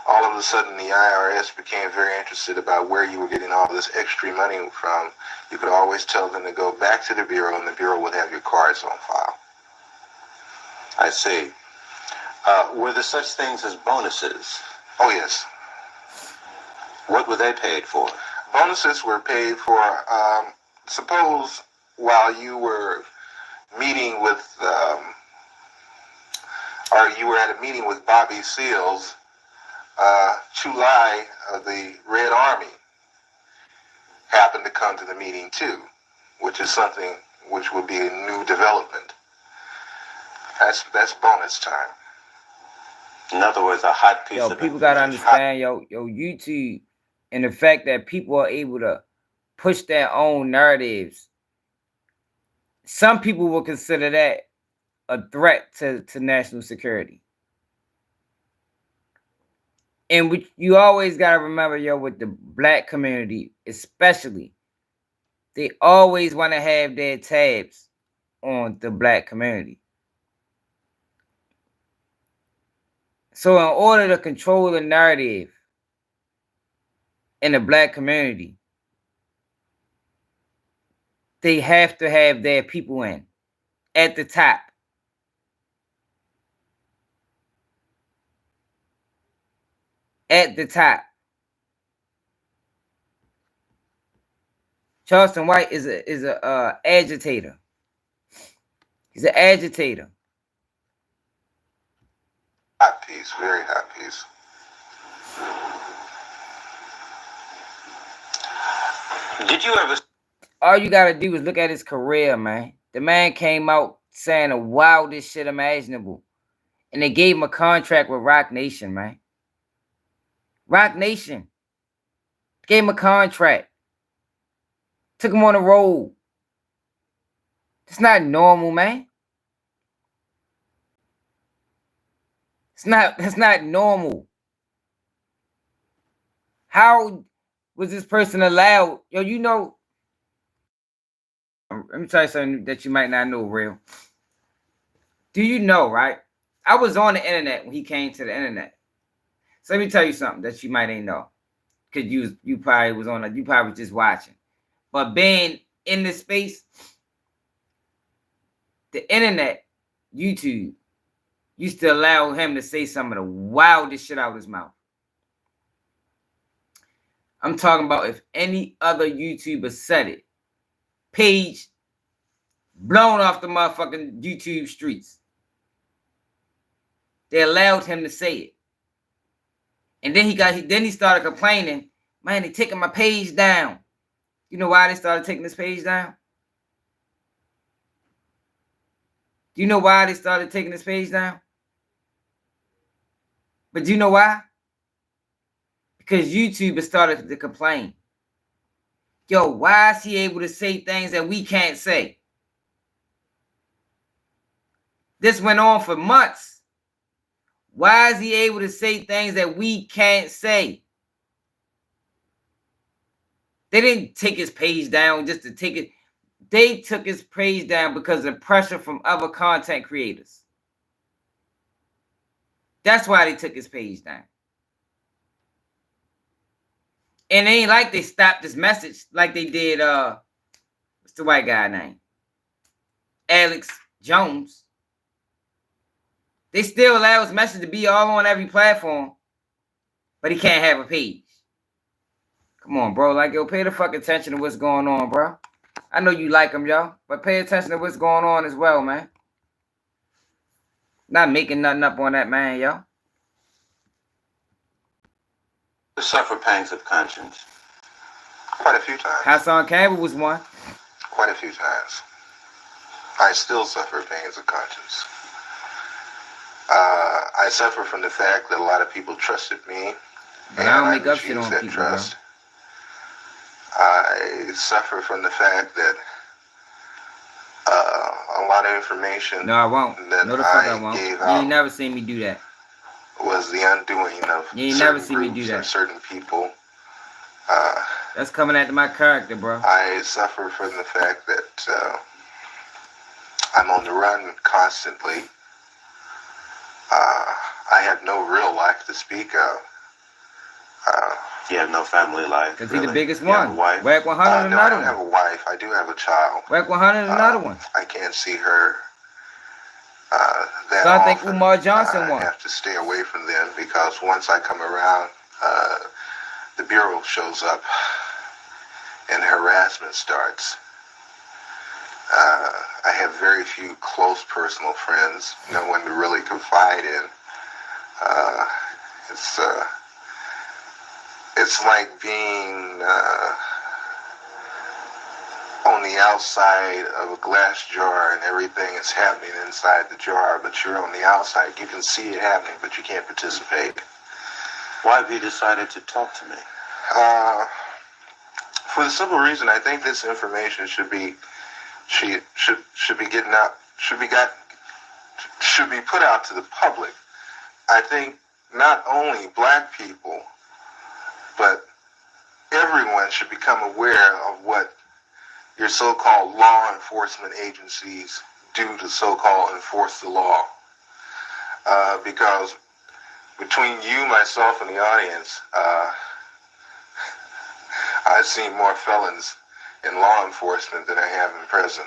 all of a sudden the IRS became very interested about where you were getting all this extra money from, you could always tell them to go back to the Bureau, and the Bureau would have your cards on file.
I see. Were there such things as bonuses?
Oh, yes.
What were they paid for?
Bonuses were paid for, suppose while you were meeting with, or you were at a meeting with Bobby Seals, Chulai of the Red Army happened to come to the meeting too, which is something which would be a new development. That's bonus time.
In other words, a hot piece of
people gotta understand, YouTube, and the fact that people are able to push their own narratives. Some people will consider that a threat to national security. And you always gotta remember, with the black community, especially, they always want to have their tabs on the black community. So in order to control the narrative in the black community, they have to have their people in at the top. At the top. Charleston White is a agitator. He's an agitator.
Hot piece, very hot piece.
Did you ever?
All you gotta do is look at his career, man. The man came out saying the wildest shit imaginable, and they gave him a contract with Rock Nation, man. Rock Nation gave him a contract, took him on the road. It's not normal, man. That's not normal. How was this person allowed? Let me tell you something that you might not know, real. Do you know, right? I was on the internet when he came to the internet. So let me tell you something that you might ain't know. Because you probably was you probably was just watching. But being in this space, the internet, YouTube, used to allow him to say some of the wildest shit out of his mouth. I'm talking about if any other YouTuber said it, page blown off the motherfucking YouTube streets. They allowed him to say it. And then he started complaining, man, they taking my page down. You know why they started taking this page down? Do you know why they started taking this page down? But do you know why? because YouTube has started to complain. Yo, why is he able to say things that we can't say? This went on for months. Why is he able to say things that we can't say? They didn't take his page down just to take it. They took his page down because of pressure from other content creators. That's why they took his page down. And it ain't like they stopped this message like they did, what's the white guy name? Alex Jones. They still allow his message to be all on every platform, but he can't have a page. Come on, bro. Like, yo, pay the fuck attention to what's going on, bro. I know you like him, yo, but pay attention to what's going on as well, man. Not making nothing up on that man, yo.
To suffer pangs of conscience.
Quite a few times.
Hassan Campbell was one.
Quite a few times. I still suffer pains of conscience. I suffer from the fact that a lot of people trusted me.
But I don't make up shit on people,
trust. Bro. I suffer from the fact that a lot of information.
No, I won't. No, the fuck I won't.
Gave
You
out
ain't never seen me do that.
Was the undoing of
you ain't never seen me do that.
Certain people.
That's coming after my character, bro.
I suffer from the fact that I'm on the run constantly. I have no real life to speak of.
You have no family life.
Because he's the biggest one. Whack 100
no,
another
I don't
one.
have a wife. I do have a child.
Whack 100 another one.
I can't see her that
so I think
often.
Umar Johnson won.
I have to stay away from them because once I come around, the Bureau shows up and harassment starts. I have very few close personal friends, no one to really confide in. It's like being on the outside of a glass jar and everything is happening inside the jar, but you're on the outside. You can see it happening, but you can't participate.
Why have you decided to talk to me?
For the simple reason, I think this information should be getting out, should be put out to the public. I think not only black people, but everyone should become aware of what your so-called law enforcement agencies do to so-called enforce the law. Because between you, myself, and the audience, I've seen more felons in law enforcement than I have in prison.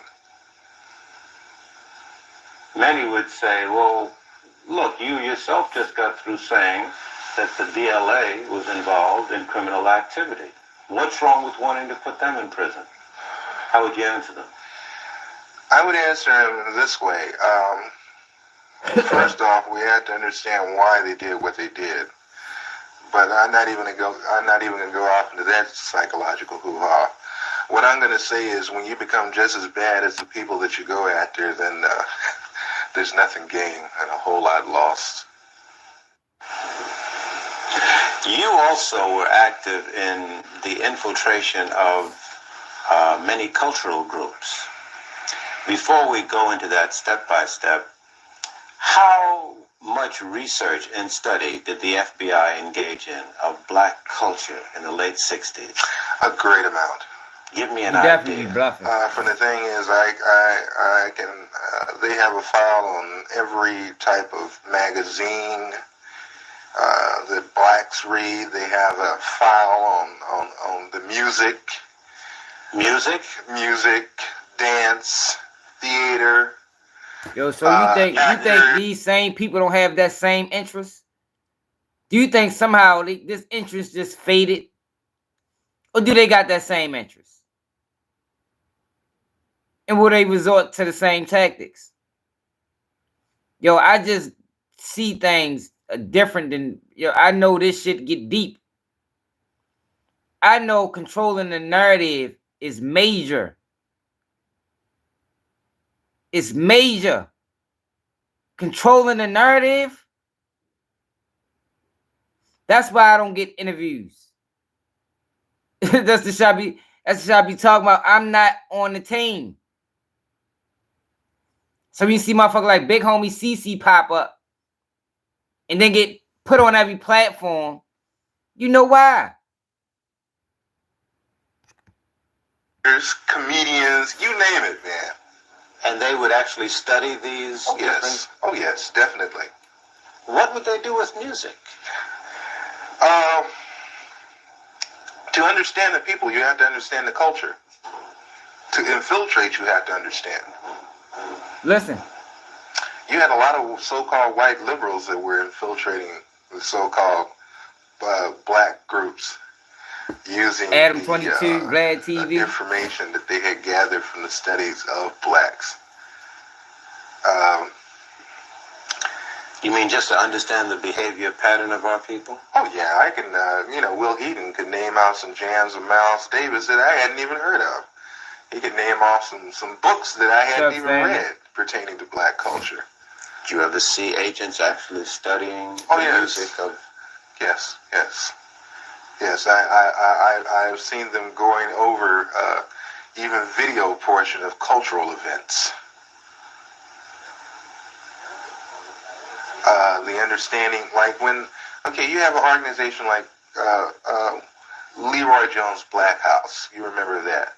Many would say, well, look, you yourself just got through saying that the DLA was involved in criminal activity. What's wrong with wanting to put them in prison? How would you answer them?
I would answer them this way. First off, we have to understand why they did what they did. But I'm not even gonna go off into that psychological hoo-ha. What I'm gonna say is, when you become just as bad as the people that you go after, then there's nothing gained and a whole lot lost.
You also were active in the infiltration of many cultural groups. Before we go into that step by step, how much research and study did the FBI engage in of black culture in the late 60s?
A great amount.
Give me an
definitely
idea.
Bluffing.
For the thing is, I can. They have a file on every type of magazine that blacks read. They have a file on the music, dance, theater.
Yo, so you think these same people don't have that same interest? Do you think somehow this interest just faded? Or do they got that same interest? And will they resort to the same tactics? Yo, I just see things different than, I know this shit get deep. I know controlling the narrative is major. It's major. Controlling the narrative That's why I don't get interviews. That's the shit I be talking about. I'm not on the team. So you see motherfucker like Big Homie CC pop up and then get put on every platform. You know why?
There's comedians, you name it, man.
And they would actually study these?
Oh, yes. Oh, yes, definitely.
What would they do with music?
To understand the people, you have to understand the culture. To infiltrate, you have to understand.
Listen.
You had a lot of so-called white liberals that were infiltrating the so-called black groups using
Adam 22, Glad TV.
Information that they had gathered from the studies of blacks.
You mean just to understand the behavior pattern of our people?
Oh yeah, I can, Will Heaton could name out some jams of Miles Davis that I hadn't even heard of. He could name off some books that I hadn't even read pertaining to black culture.
Do you ever see agents actually studying music of...
Yes. Yes, I've seen them going over even video portion of cultural events. The understanding, like when, you have an organization like Leroy Jones Black House. You remember that?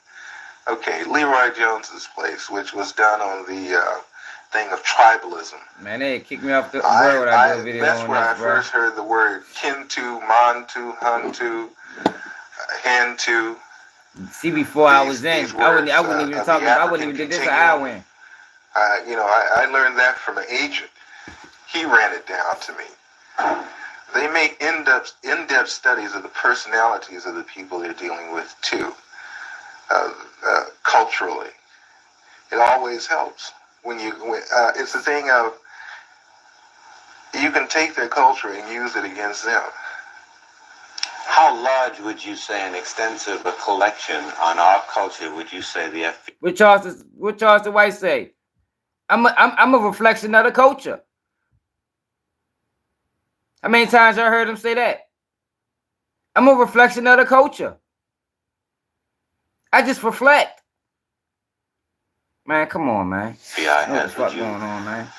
Okay, Leroy Jones's place, which was done on the thing of tribalism.
Man, they kicked me off the world when I did a video
that's
on
where
this,
I first heard the word Kintu, Mantu, Huntu, Hentu.
See, before I was in, I wouldn't even talk about. I wouldn't even did this an hour in.
I learned that from an agent. He ran it down to me. They make in-depth studies of the personalities of the people they're dealing with too, culturally. It always helps when it's the thing of you can take their culture and use it against them.
How large would you say an extensive collection on our culture would you say the FBI?
What Charles the White say? I'm a reflection of the culture. How many times I heard him say that? I'm a reflection of the culture. I just reflect. Man, come on, man.
FBI
what the
has
fuck going on, man?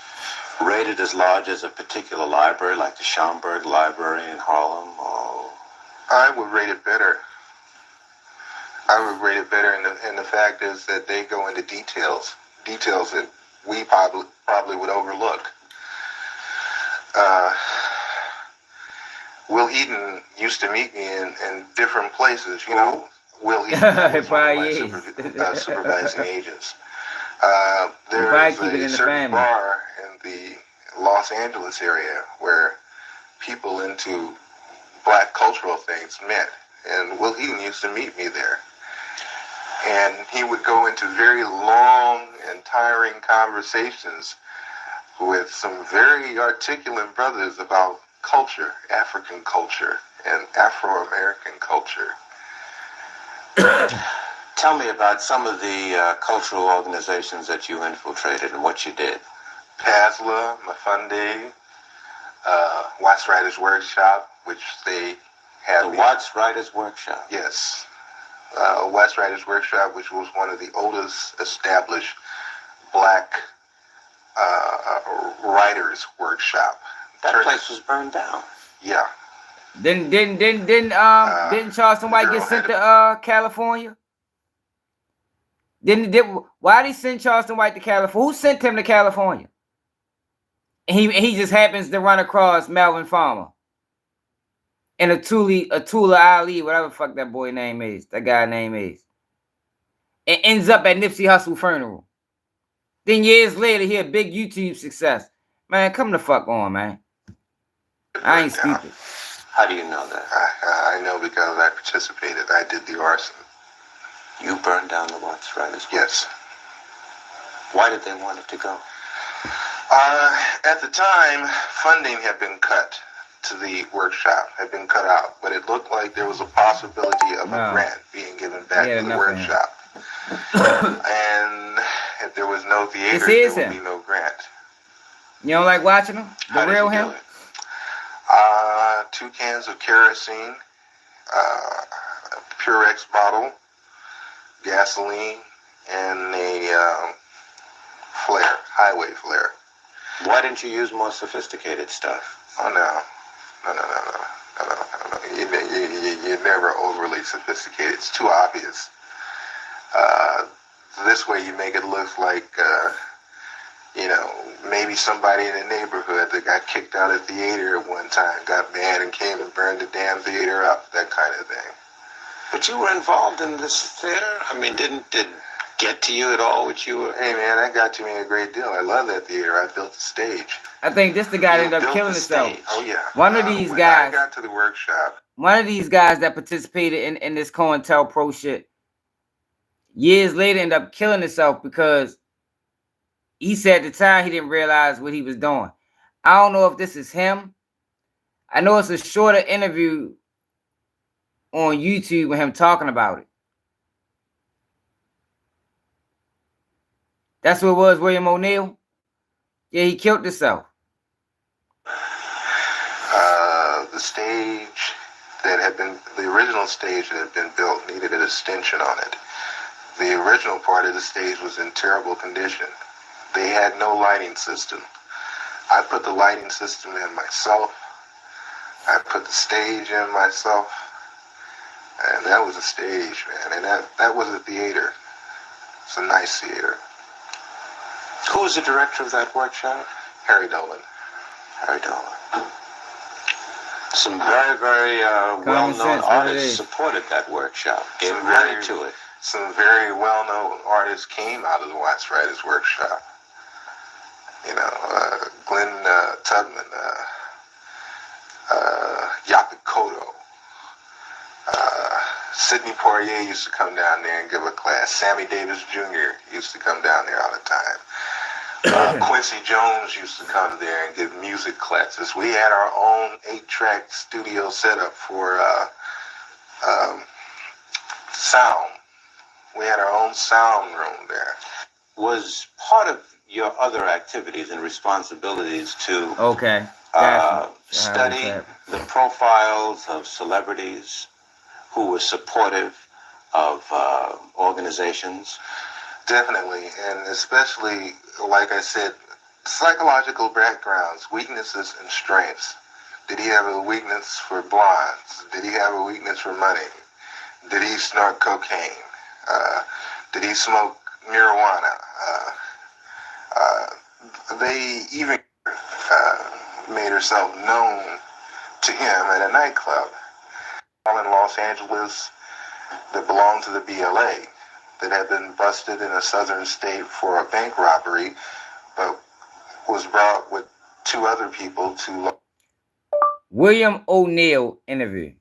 Rated as large as a particular library, like the Schomburg Library in Harlem? Or...
I would rate it better. And the fact is that they go into details that we probably would overlook. Will Heaton used to meet me in different places, Will Heaton was one of my supervising agents. There's a certain bar in the Los Angeles area where people into black cultural things met. And Will Heaton used to meet me there. And he would go into very long and tiring conversations with some very articulate brothers about culture, African culture, and Afro-American culture.
Tell me about some of the cultural organizations that you infiltrated and what you did.
PASLA, Mafunde, Watts Writers Workshop, which they had.
The Watts Writers Workshop?
Yes. Watts Writers Workshop, which was one of the oldest established black writers workshop.
That place was burned down.
Yeah.
Didn't Charleston White get sent to California? Why did he send Charleston White to California? Who sent him to California? And he just happens to run across Melvin Farmer and Atula Ali, whatever the fuck that boy name is, that guy name is. And ends up at Nipsey Hussle funeral. Then years later, he had big YouTube success. Man, come the fuck on, man. I ain't stupid.
How do you know that?
I know because I participated. I did the arson.
You burned down the Watts Writers?
Yes.
Why did they want it to go?
At the time, funding had been cut to the workshop, had been cut out, but it looked like there was a possibility of a grant being given back to the workshop. And if there was no theater, there would be no grant.
You don't like watching him? The real him?
2 cans of kerosene, a Purex bottle, gasoline, and a flare, highway flare.
Why didn't you use more sophisticated stuff?
Oh, no. You're never overly sophisticated. It's too obvious. This way you make it look like, maybe somebody in the neighborhood that got kicked out of the theater at one time, got mad and came and burned the damn theater up, that kind of thing.
But you were involved in this theater? I mean, didn't it get to you at all what you were?
Hey, man, that got to me a great deal. I love that theater. I built the stage.
I think this the guy that ended up killing himself.
Oh, yeah.
One of these
when
guys.
I got to the workshop.
One of these guys that participated in this COINTELPRO shit, years later ended up killing himself because he said at the time he didn't realize what he was doing. I don't know if this is him. I know it's a shorter interview on YouTube with him talking about it. That's what it was, William O'Neal? Yeah, he killed himself.
The stage that had been, the original stage that had been built needed an extension on it. The original part of the stage was in terrible condition. They had no lighting system. I put the lighting system in myself. I put the stage in myself. And that was a stage, man. And that was a theater. It's a nice theater.
Who was the director of that workshop?
Harry Dolan.
Harry Dolan. Some very, very well-known artists supported that workshop, gave money to it.
Some very well-known artists came out of the Watts Writers Workshop. Glenn Tubman, Yaphet Kotto. Sidney Poitier used to come down there and give a class. Sammy Davis Jr. used to come down there all the time. Quincy Jones used to come there and give music classes. We had our own 8-track studio setup for sound. We had our own sound room there.
Was part of your other activities and responsibilities to study the profiles of celebrities who were supportive of organizations?
Definitely, and especially, like I said, psychological backgrounds, weaknesses and strengths. Did he have a weakness for blondes? Did he have a weakness for money? Did he snort cocaine? Did he smoke marijuana? They even made herself known to him at a nightclub in Los Angeles that belonged to the BLA, that had been busted in a southern state for a bank robbery, but was brought with 2 other people to
William O'Neal interview.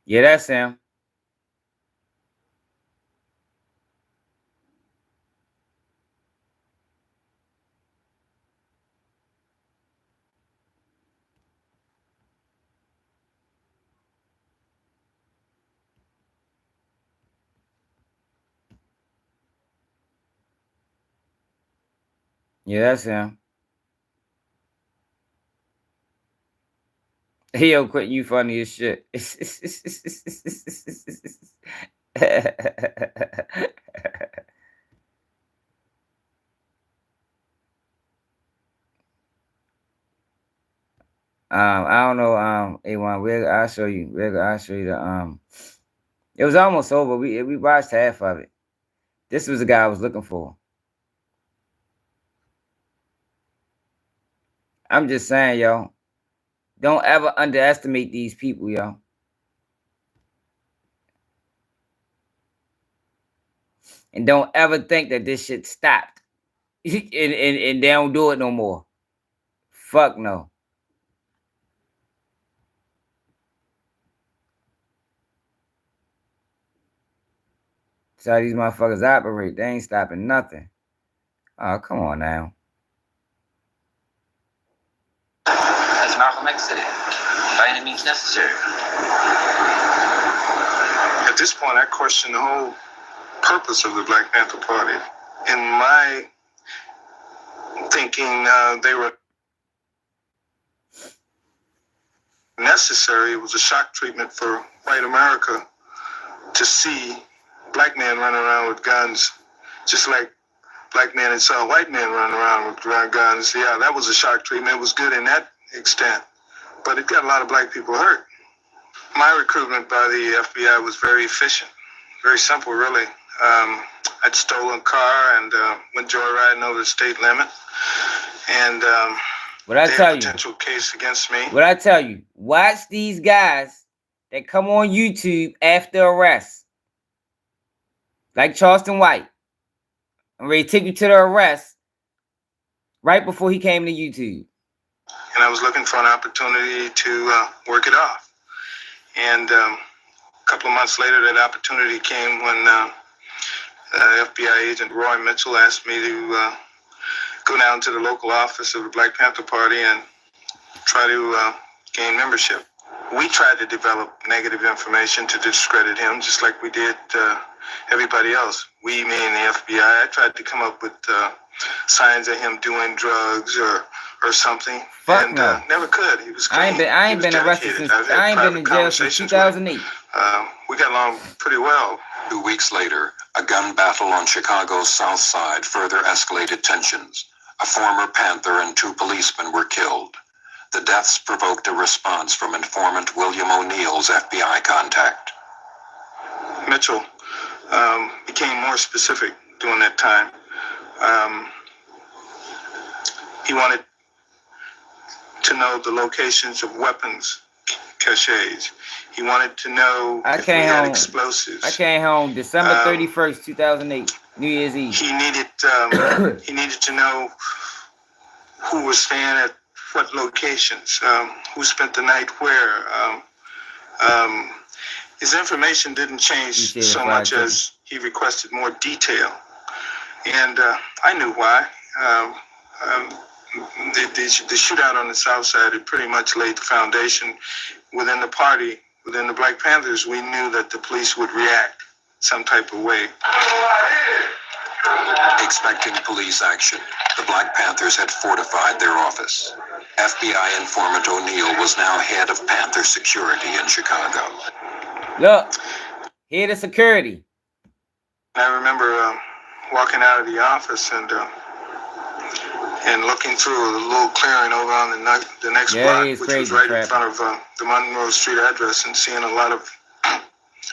Yeah, that's him. Yeah, that's him. He'll quit. You funny as shit. I don't know. A1, I'll show you. I'll show you the It was almost over. We watched half of it. This was the guy I was looking for. I'm just saying, yo. Don't ever underestimate these people, yo. And don't ever think that this shit stopped. and they don't do it no more. Fuck no. That's how these motherfuckers operate. They ain't stopping nothing. Oh, come on now.
As Malcolm X said, by any means necessary.
this point, I question the whole purpose of the Black Panther Party. In my thinking, they were necessary. It was a shock treatment for white America to see black men running around with guns, just like black men and saw white men running around with guns. Yeah, that was a shock treatment. It was good in that extent, but it got a lot of black people hurt. My recruitment by the FBI was very efficient, very simple, really. I'd stolen a car and went joyriding over the state limit, and
what I tell you,
potential case against me.
What I tell you, watch these guys that come on YouTube after arrest, like Charleston White. I'm ready to take you to the arrest right before he came to YouTube.
And I was looking for an opportunity to work it off. And a couple of months later, that opportunity came when FBI agent Roy Mitchell asked me to go down to the local office of the Black Panther Party and try to gain membership. We tried to develop negative information to discredit him, just like we did everybody else. We, meaning the FBI, I tried to come up with signs of him doing drugs or something.
Fuck
and
no.
Never could. He was clean.
I ain't been arrested since I ain't been in jail since 2008.
We got along pretty well.
2 weeks later, a gun battle on Chicago's South Side further escalated tensions. A former Panther and 2 policemen were killed. The deaths provoked a response from informant William O'Neill's FBI contact.
Mitchell became more specific during that time. He wanted to know the locations of weapons caches. He wanted to know if we had explosives.
I came home December 31st, 2008, New Year's Eve.
He needed to know who was staying at what locations, who spent the night where. His information didn't change so much as he requested more detail. And I knew why. The shootout on the South Side had pretty much laid the foundation within the party, within the Black Panthers. We knew that the police would react some type of way.
Expecting police action, the Black Panthers had fortified their office. FBI informant O'Neill was now head of Panther security in Chicago.
Look, head of security.
I remember walking out of the office and looking through a little clearing over on the next block, which was right in front of the Monroe Street address, and seeing a lot of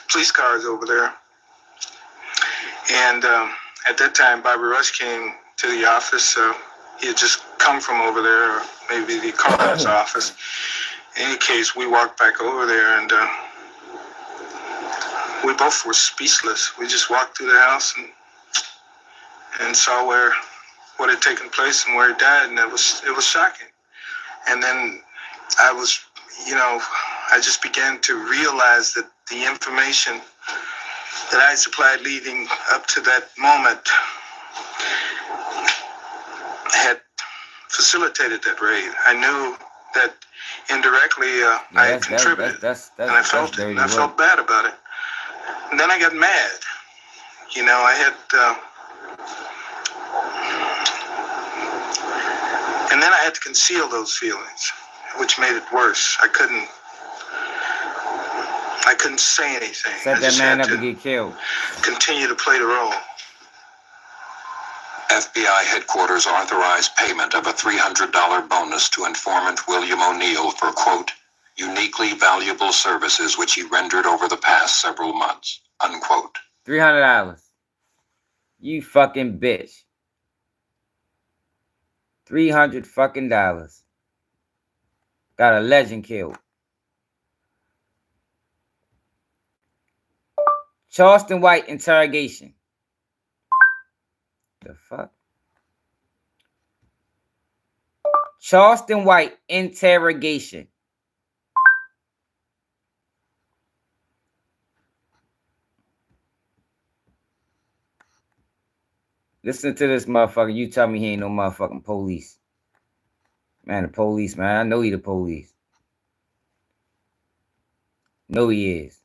police cars over there. And at that time, Bobby Rush came to the office. He had just come from over there, or maybe the coroner's office. In any case, we walked back over there, and we both were speechless. We just walked through the house and saw what had taken place and where he died, and it was shocking. And then I just began to realize that the information that I supplied leading up to that moment had facilitated that raid. I knew that indirectly I had contributed, and I felt it, and I felt bad about it. And then I got mad. I had, and then I had to conceal those feelings, which made it worse. I couldn't say anything.
Set that man up to get killed.
Continue to play the role.
FBI headquarters authorized payment of a $300 bonus to informant William O'Neill for, quote, uniquely valuable services which he rendered over the past several months, unquote.
$300. You fucking bitch. $300 fucking dollars. Got a legend killed. Charleston White interrogation. The fuck? Charleston White interrogation. Listen to this motherfucker. You tell me he ain't no motherfucking police. Man, the police, man. I know he the police. No, he is.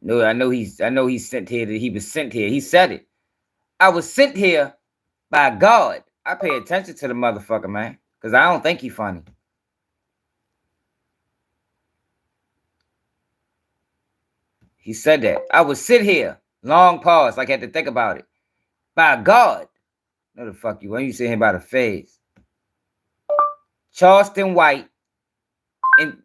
No, I know he's sent here. That he was sent here. He said it. I was sent here by God. I pay attention to the motherfucker, man, because I don't think he funny. He said that. I was sit here. Long pause, like I had to think about it. By God. No, the fuck you. When you sit here by the face. Charleston White and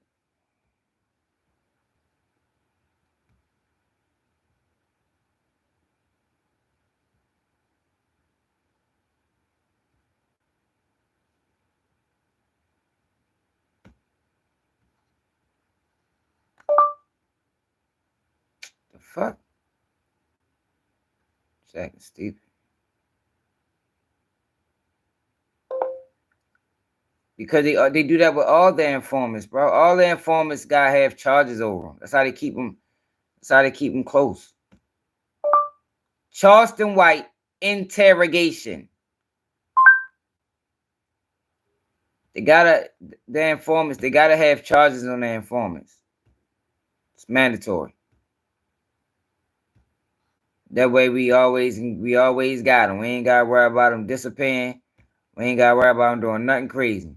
the fuck? Jack and stupid. Because they do that with all their informants, bro. All their informants gotta have charges over them. That's how they keep them. That's how they keep them close. Charleston White interrogation. Their informants, they gotta have charges on their informants. It's mandatory. That way we always got them. We ain't gotta worry about them disappearing. We ain't gotta worry about them doing nothing crazy.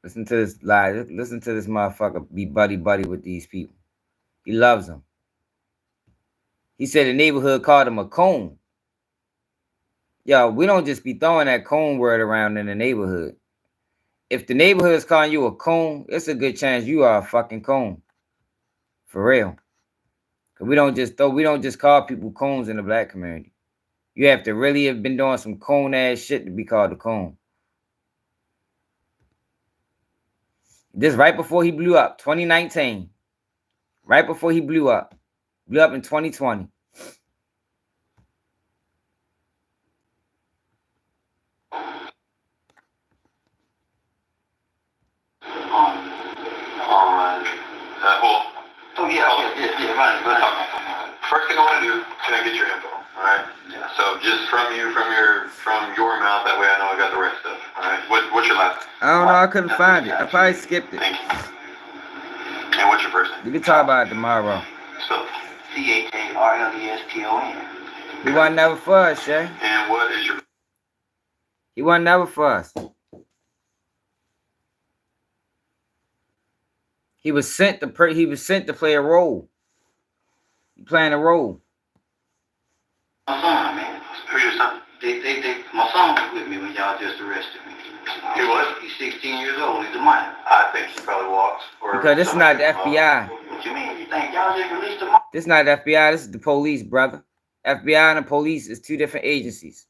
Listen to this lie. Listen to this motherfucker be buddy with these people. He loves them. He said the neighborhood called him a coon. Yo, we don't just be throwing that coon word around in the neighborhood. If the neighborhood is calling you a coon, it's a good chance you are a fucking coon. For real. Cause we don't just call people coons in the black community. You have to really have been doing some coon ass shit to be called a coon. This right before he blew up, 2019. Right before he blew up. Blew up in 2020.
Right. First thing I want to do, can I get your info? All right. Yeah. So just from your mouth, that way I know I got the right stuff. All right. What's your last name?
I don't know. I couldn't find it. I probably skipped it.
Thank you. And what's your first name?
We can talk about it tomorrow.
So CHARLESTON.
He wasn't never for us, Shay.
And what is your?
He wasn't never for us. He was sent to play a role. He playing a role.
My son, man. Who's your son? My son was with me when y'all just arrested me. He was? He's 16 years old. He's a minor. I think he probably walks.
Because this is not the FBI.
What you mean? You think y'all just released him?
This is not the FBI. This is the police, brother. FBI and the police is two different agencies.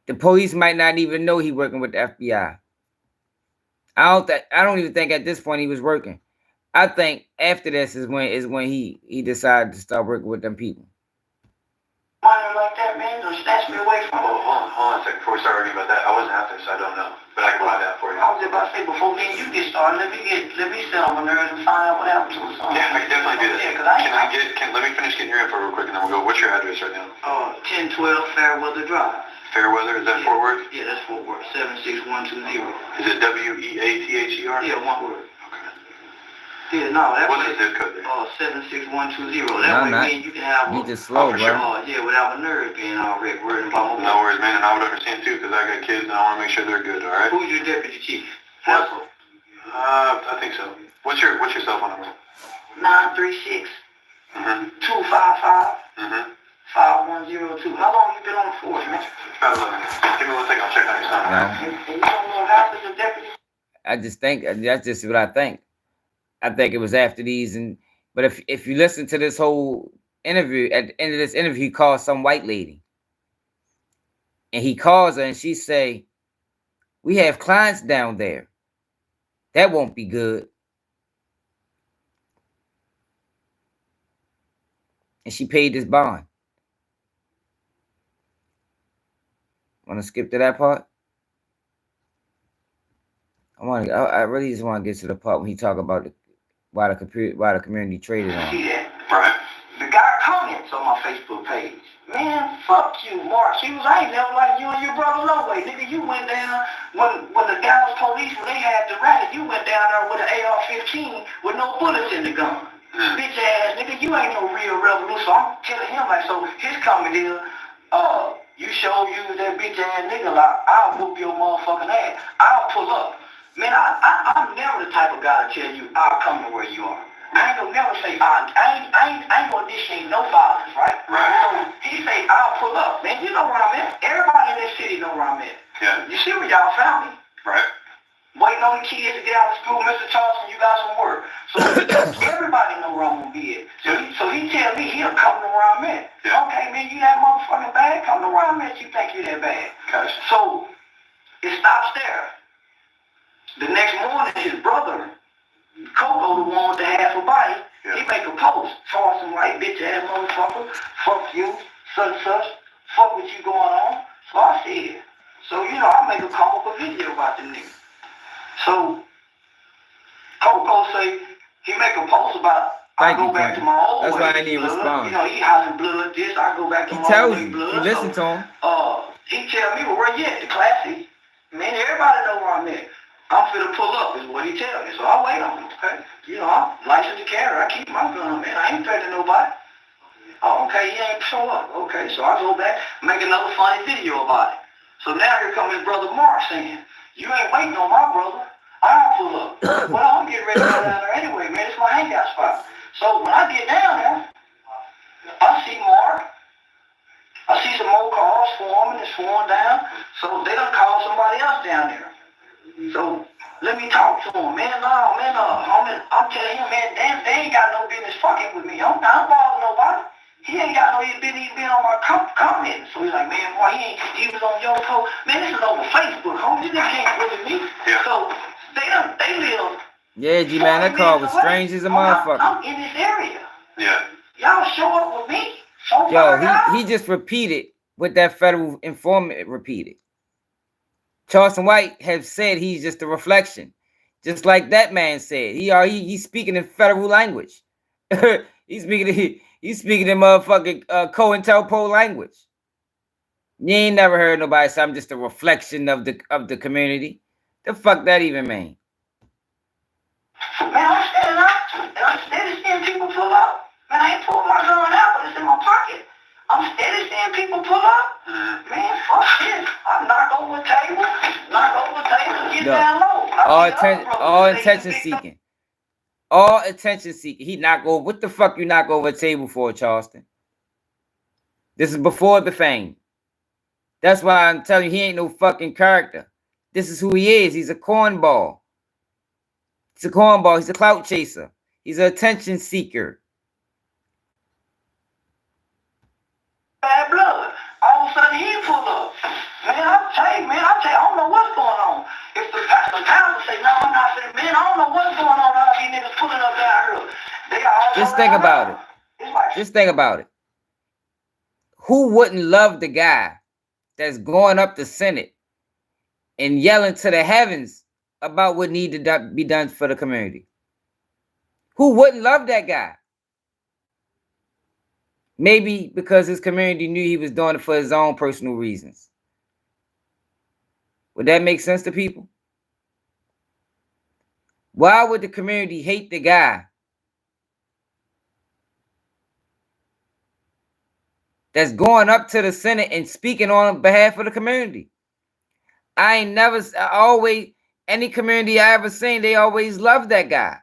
The police might not even know he working with the FBI. I don't even think at this point he was working. I think after this is when he decided to start working with them people.
Minor like that, man, don't snatch me away from. Hold on a second before we start arguing about that. I wasn't out there, so I don't know. But I can find out for you. I was about to say, before me and you get started, let me settle my nerves and find out what happened to us. Yeah, I can definitely do that. Yeah, let me finish getting your info real quick, and then we'll go. What's your address right now? 1012 Fairweather Drive. Fairweather, is that Fort Worth? Yeah, that's Fort Worth. 76120. Is it WEATHER? Yeah, one word. Yeah, no, that was the zip code there. 76120. That way, man, you can have.
You just slow, bro.
Yeah, without my nerves being already worried about. No worries, man, and I would understand too, because I got kids and I want to make sure they're good. All right. Who's your deputy chief? Hussle. I think so. What's your cell phone number? 936. 255. 5102. How long you been on the force, man? About 11 minutes. Give me 1 second. I'll check on your son. And you don't know how to deputy.
I just think that's just what I think. I think it was after these, but if you listen to this whole interview, at the end of this interview, he calls some white lady, and he calls her, and she say, "We have clients down there. That won't be good." And she paid this bond. Want to skip to that part? I really just want to get to the part when he talk about Why the community traded on.
See that? Right. The guy comments on my Facebook page. Man, fuck you, Mark Hughes. I ain't never like you and your brother no way. Nigga, you went down when the Dallas police, when they had the racket, you went down there with an AR-15 with no bullets in the gun. Bitch ass nigga, you ain't no real revolution. So I'm telling him like, so his comment is, you show you that bitch ass nigga, like, I'll whoop your motherfucking ass. I'll pull up. Man, I'm never the type of guy to tell you I'll come to where you are. I ain't gonna never say I ain't gonna initiate no violence, right? Right. So he say I'll pull up. Man, you know where I'm at. Everybody in this city know where I'm at. Yeah. You see where y'all found me. Right. Waiting on the kids to get out of school. Mr. Charleston, you got some work. So everybody know where I'm gonna be at. So he tell me he'll come to where I'm at. Yeah. Okay, man, you that motherfucking bad? Come to where I'm at. You think you that bad? Gotcha. So it stops there. The next morning, his brother, Coco, the one with the half a body, he make a post. Charleston like, bitch ass motherfucker, fuck you, such, fuck what you going on. So I see it. So, you know, I make a comical video about the nigga. So, Coco say, he make a post about, I go back to my old way. That's why I didn't respond. You know, he hollering blood this, I go back to my old way blood.
You listen to him.
He tell me, well, where you at? The classy. Man, everybody know where I'm at. I'm finna pull up is what he tell me. So I wait on him, okay? You know, I'm licensed to carry. I keep my gun, man. I ain't threatening nobody. Oh, okay, he ain't show up. Okay, so I go back, make another funny video about it. So now here comes his brother Mark saying, you ain't waiting on my brother. I'll pull up. Well, I'm getting ready to go down there anyway, man. It's my hangout spot. So when I get down there, I see Mark. I see some more cars swarming and swarming down. So they done call somebody else down there. So let me talk to him, man. I'm telling him, man, damn, they ain't got no business fucking with me. I'm not bothering nobody. He ain't got no business being on my comments. So he's like, man, boy, he was on your post. Man, this is over Facebook, homie. This nigga ain't with me. Yeah. So they live.
Yeah, G man, that call was strange as a motherfucker.
I'm in this area. Yeah. Y'all show up with me.
Yo, he just repeated what that federal informant repeated. Charleston White has said he's just a reflection, just like that man said. He's speaking in federal language. he's speaking in motherfucking COINTELPRO language. You ain't never heard nobody say I'm just a reflection of the community. The fuck that even mean?
Man, I'm standing up and I'm steady seeing people pull up. Man, I ain't pulling my gun out, but it's in my pocket. I'm steady seeing people pull up. Man, fuck this. I knock over tables, get down low.
All attention seeking. All attention seeking. He knock over. What the fuck you knock over a table for, Charleston? This is before the fame. That's why I'm telling you, he ain't no fucking character. This is who he is. He's a cornball. He's a cornball. He's a clout chaser. He's an attention seeker.
Bad blood. All of a sudden he pull up. Man, I tell you, I don't know what's going on. If the pastor say, no, I'm not saying, man, I don't know what's going on. All these niggas pulling up down here. They all
just think about it. Just think about it. Who wouldn't love the guy that's going up the Senate and yelling to the heavens about what needed to be done for the community? Who wouldn't love that guy? Maybe because his community knew he was doing it for his own personal reasons. Would that make sense to people? Why would the community hate the guy that's going up to the Senate and speaking on behalf of the community? Any community I ever seen, they always loved that guy.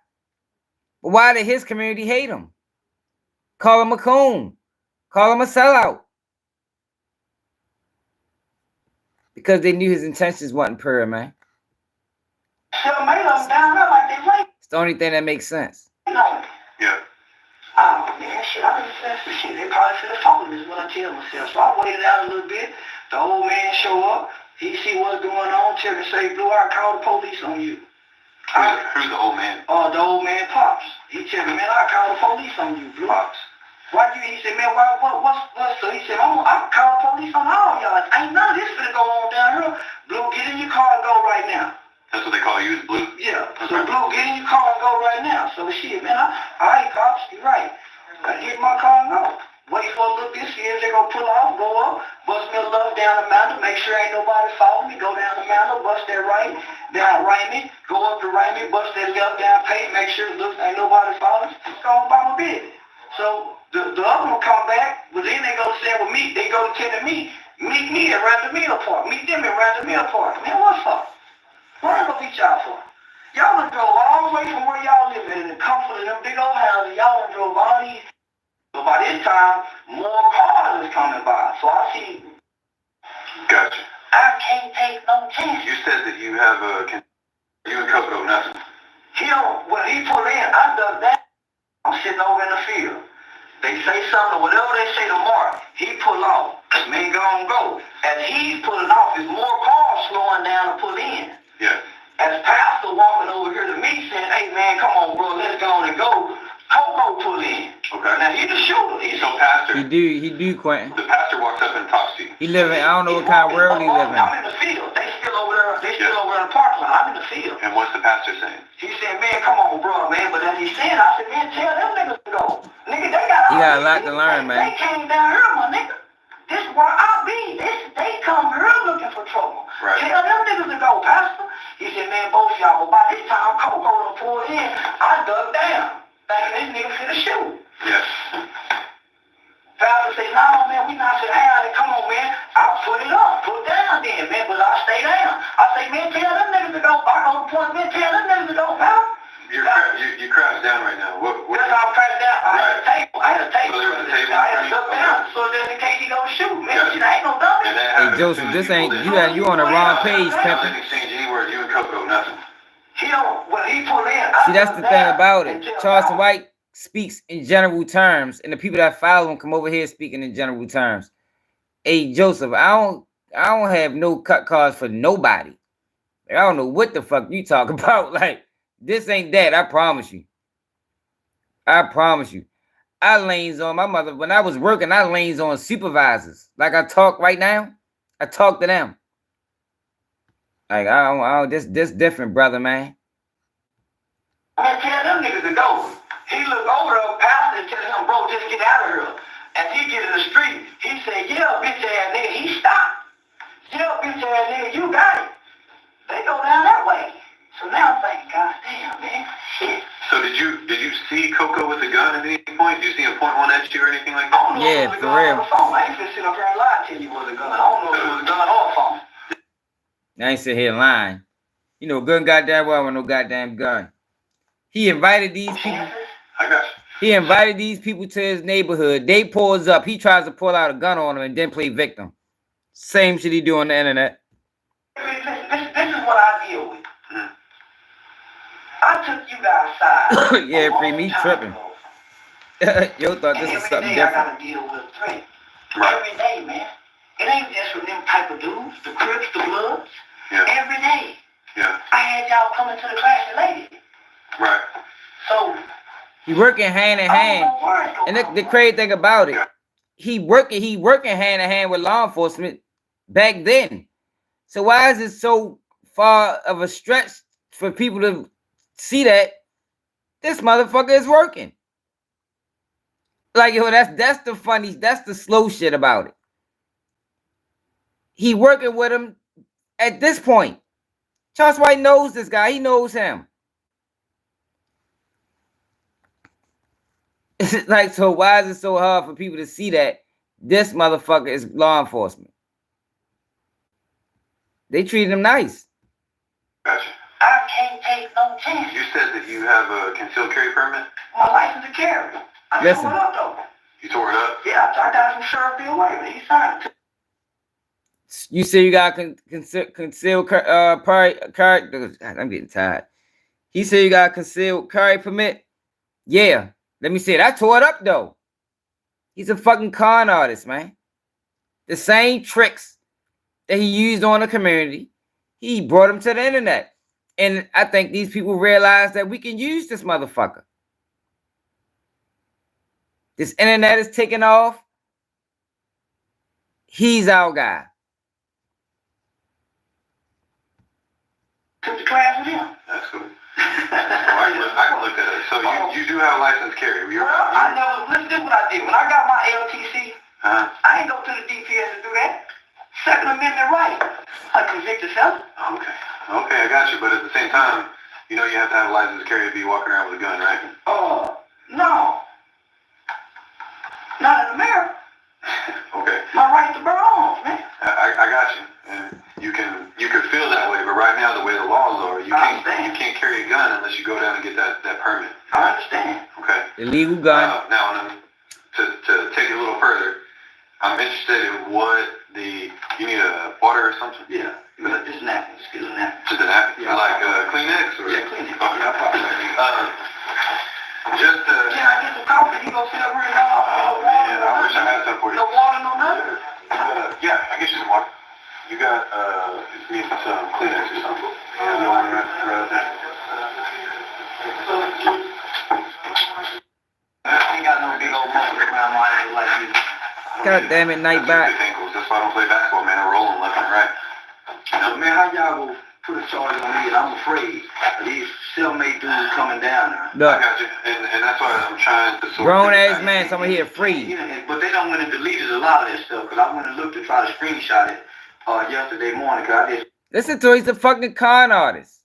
But why did his community hate him? Call him a coon. Call him a sellout. Because they knew his intentions wasn't pure, man. It's the only thing that makes sense.
Yeah. Oh, man, shit, I understand some shit. They probably should have told me, is what I tell myself. So I waited out a little bit. The old man show up. He see what's going on. Tell me, say, Blue, I call the police on you.
Who's the old man?
The old man Pops. He tell me, man, I call the police on you, Blue. Pops. Why you? He said, man, what's so? He said, I call the police on all y'all. Ain't none of this finna go on down here. Blue, get in your car and go right now.
That's what they call you, Blue?
Yeah. Okay. So Blue, get in your car and go right now. car. So shit, man, I cops, you right. I get my car and go. Wait for a little bit, see if they gonna pull off, go up, bust me a love down the mountain, make sure ain't nobody following me, go down the mountain, bust that right, down Raymond, go up to Raymond, bust that left down pay, make sure it looks ain't nobody following, go on by my business. So the other one come back, but then they go to say with me, they go to telling me, meet me at Randomino Park, meet them at Randomino Park. Man, what for? What I gonna beat y'all for? Y'all done drove all the way from where y'all live in the comfort of them big old houses, y'all done drove all these. So by this time, more cars is coming by. So I see.
Gotcha.
I can't take no chance.
You said that you have you and Coco nothing.
When he pulled in, I done that. I'm sitting over in the field. They say something, whatever they say to Mark, he pull off. Man, go. As he's pulling off, there's more cars slowing down to pull in.
Yeah.
As Pastor walking over here to me saying, hey man, come on bro, let's go on and go. Coco pull in.
Okay.
Now he's a shooter. He's
so pastor.
He do, Quentin.
The pastor walks up and talks to you.
He live in, I don't know what kind of world he live in.
I'm in the field. They still over there. They still over in the parking lot. I'm in the field.
And what's the pastor saying?
He said, man, come on, bro, man. But as he said, I said, man, tell them niggas to go. Nigga, they got.
He got a lot to learn, man.
They came down here, my nigga. This is where I be. They come here looking for trouble.
Right.
Tell them niggas to go, pastor. He said, man, both y'all. But by this time, Coco done pulled in. I dug down. Thinking this nigga finna shoot.
Yes.
Pastor say, no, man, we not finna have it. Come on, man. I'll put it up. Put down then, man. But I stay down. I say, man, tell them niggas to go. I go to point, man, tell them niggas to go, pal.
You crouched down right now. What?
That's how I crouched down. I had a table.
So there was a table.
I had to duck down so that in case he don't shoot, man. Shit, I ain't no dummy.
Hey, Joseph, this ain't, you on the wrong page, Pepper.
Exchange any word, you and Coco, nothing.
He don't, when he pull in,
See, that's the thing about it. Charleston White speaks in general terms, and the people that follow him come over here speaking in general terms. Hey, Joseph, I don't have no cut cards for nobody. Like, I don't know what the fuck you talk about. Like, this ain't that. I promise you. I promise you. I lanes on my mother. When I was working, I lanes on supervisors. Like I talk right now, I talk to them. Like, I don't, this different, brother, man.
I tell them niggas to go. He look over the pastor and tell him, bro, just get out of here. As he get in the street, he said, yeah, bitch ass nigga. He stopped. Yeah, bitch ass nigga, you got it. They go down that way. So now I'm thinking, God damn, man, shit.
So did you see Coco with a gun at any point? Did you see him point one at you or anything like that?
Yeah, for real.
I ain't finna sit up here and lie to you with a gun. I don't know if it was a gun or a phone.
I ain't sit here lying. You know, gun goddamn well with no goddamn gun. He invited these people.
I got you.
He invited these people to his neighborhood. They pulls up. He tries to pull out a gun on them and then play victim. Same shit he do on the internet.
This is what I deal with. I took you guys' side.
Yeah, free me tripping. Yo thought this was something different.
I gotta deal with a threat. Every day, man. It ain't just with them type of dudes, the Crips, the Bloods.
Yeah.
Every day.
Yeah.
I had y'all coming to the class lady.
Right.
So
he working hand in hand. And the crazy thing about it, he working hand in hand with law enforcement back then. So why is it so far of a stretch for people to see that this motherfucker is working? Like, yo, that's the slow shit about it. He working with him at this point. Charles White knows this guy. He knows him. Like, so why is it so hard for people to see that this motherfucker is law enforcement? They treated him nice.
Gotcha.
I can't take no chance.
You said that you have a concealed carry permit?
My license to carry. I
Listen.
tore it up, though.
You tore it up?
Yeah, I got some sheriff bill waiver. He signed it.
You say you got concealed carry. I'm getting tired. He said you got a concealed carry permit. Yeah. Let me see it. I tore it up, though. He's a fucking con artist, man. The same tricks that he used on the community, he brought them to the internet. And I think these people realize that we can use this motherfucker. This internet is taking off. He's our guy.
Took the class with him.
That's cool. I can look at it. So you have a license to carry?
I never, listen to what I did. When I got my LTC, I ain't go to the DPS to do that. Second Amendment right. A convicted felon.
Okay. Okay, I got you. But at the same time, you know you have to have a license to carry if you walking around with a gun, right?
No. Not in America.
Okay.
My right to bear arms, man.
I got you. And you can feel that way, but right now the way the laws are, you can't carry a gun unless you go down and get that permit.
I understand.
Okay.
Illegal gun.
Now, to take it a little further, I'm interested in what you need a water or something?
Yeah. Just napkins. Just a napkin.
Just a napkin?
Yeah.
Like Kleenex? Or?
Yeah, Kleenex.
Okay.
Can I get some coffee? You go sit over here and water?
Yeah, I wish I had some for you.
No water, no nothing?
Yeah, I get you some water. You got, need some Kleenex or something? Yeah, no one rather than.
I ain't got no big old muscles around my ankle like you.
God damn it, night back.
That's why I don't play basketball, man. I'm rolling left and right.
Man, how y'all go put a charge on me? And I'm afraid of these cellmate dudes coming down there.
Look.
I got you. And that's why I'm trying to sort
grown ass man, someone here free.
But they don't want to delete a lot of that stuff because I went and looked to try to screenshot it yesterday morning because I just.
Listen to he's a fucking con artist.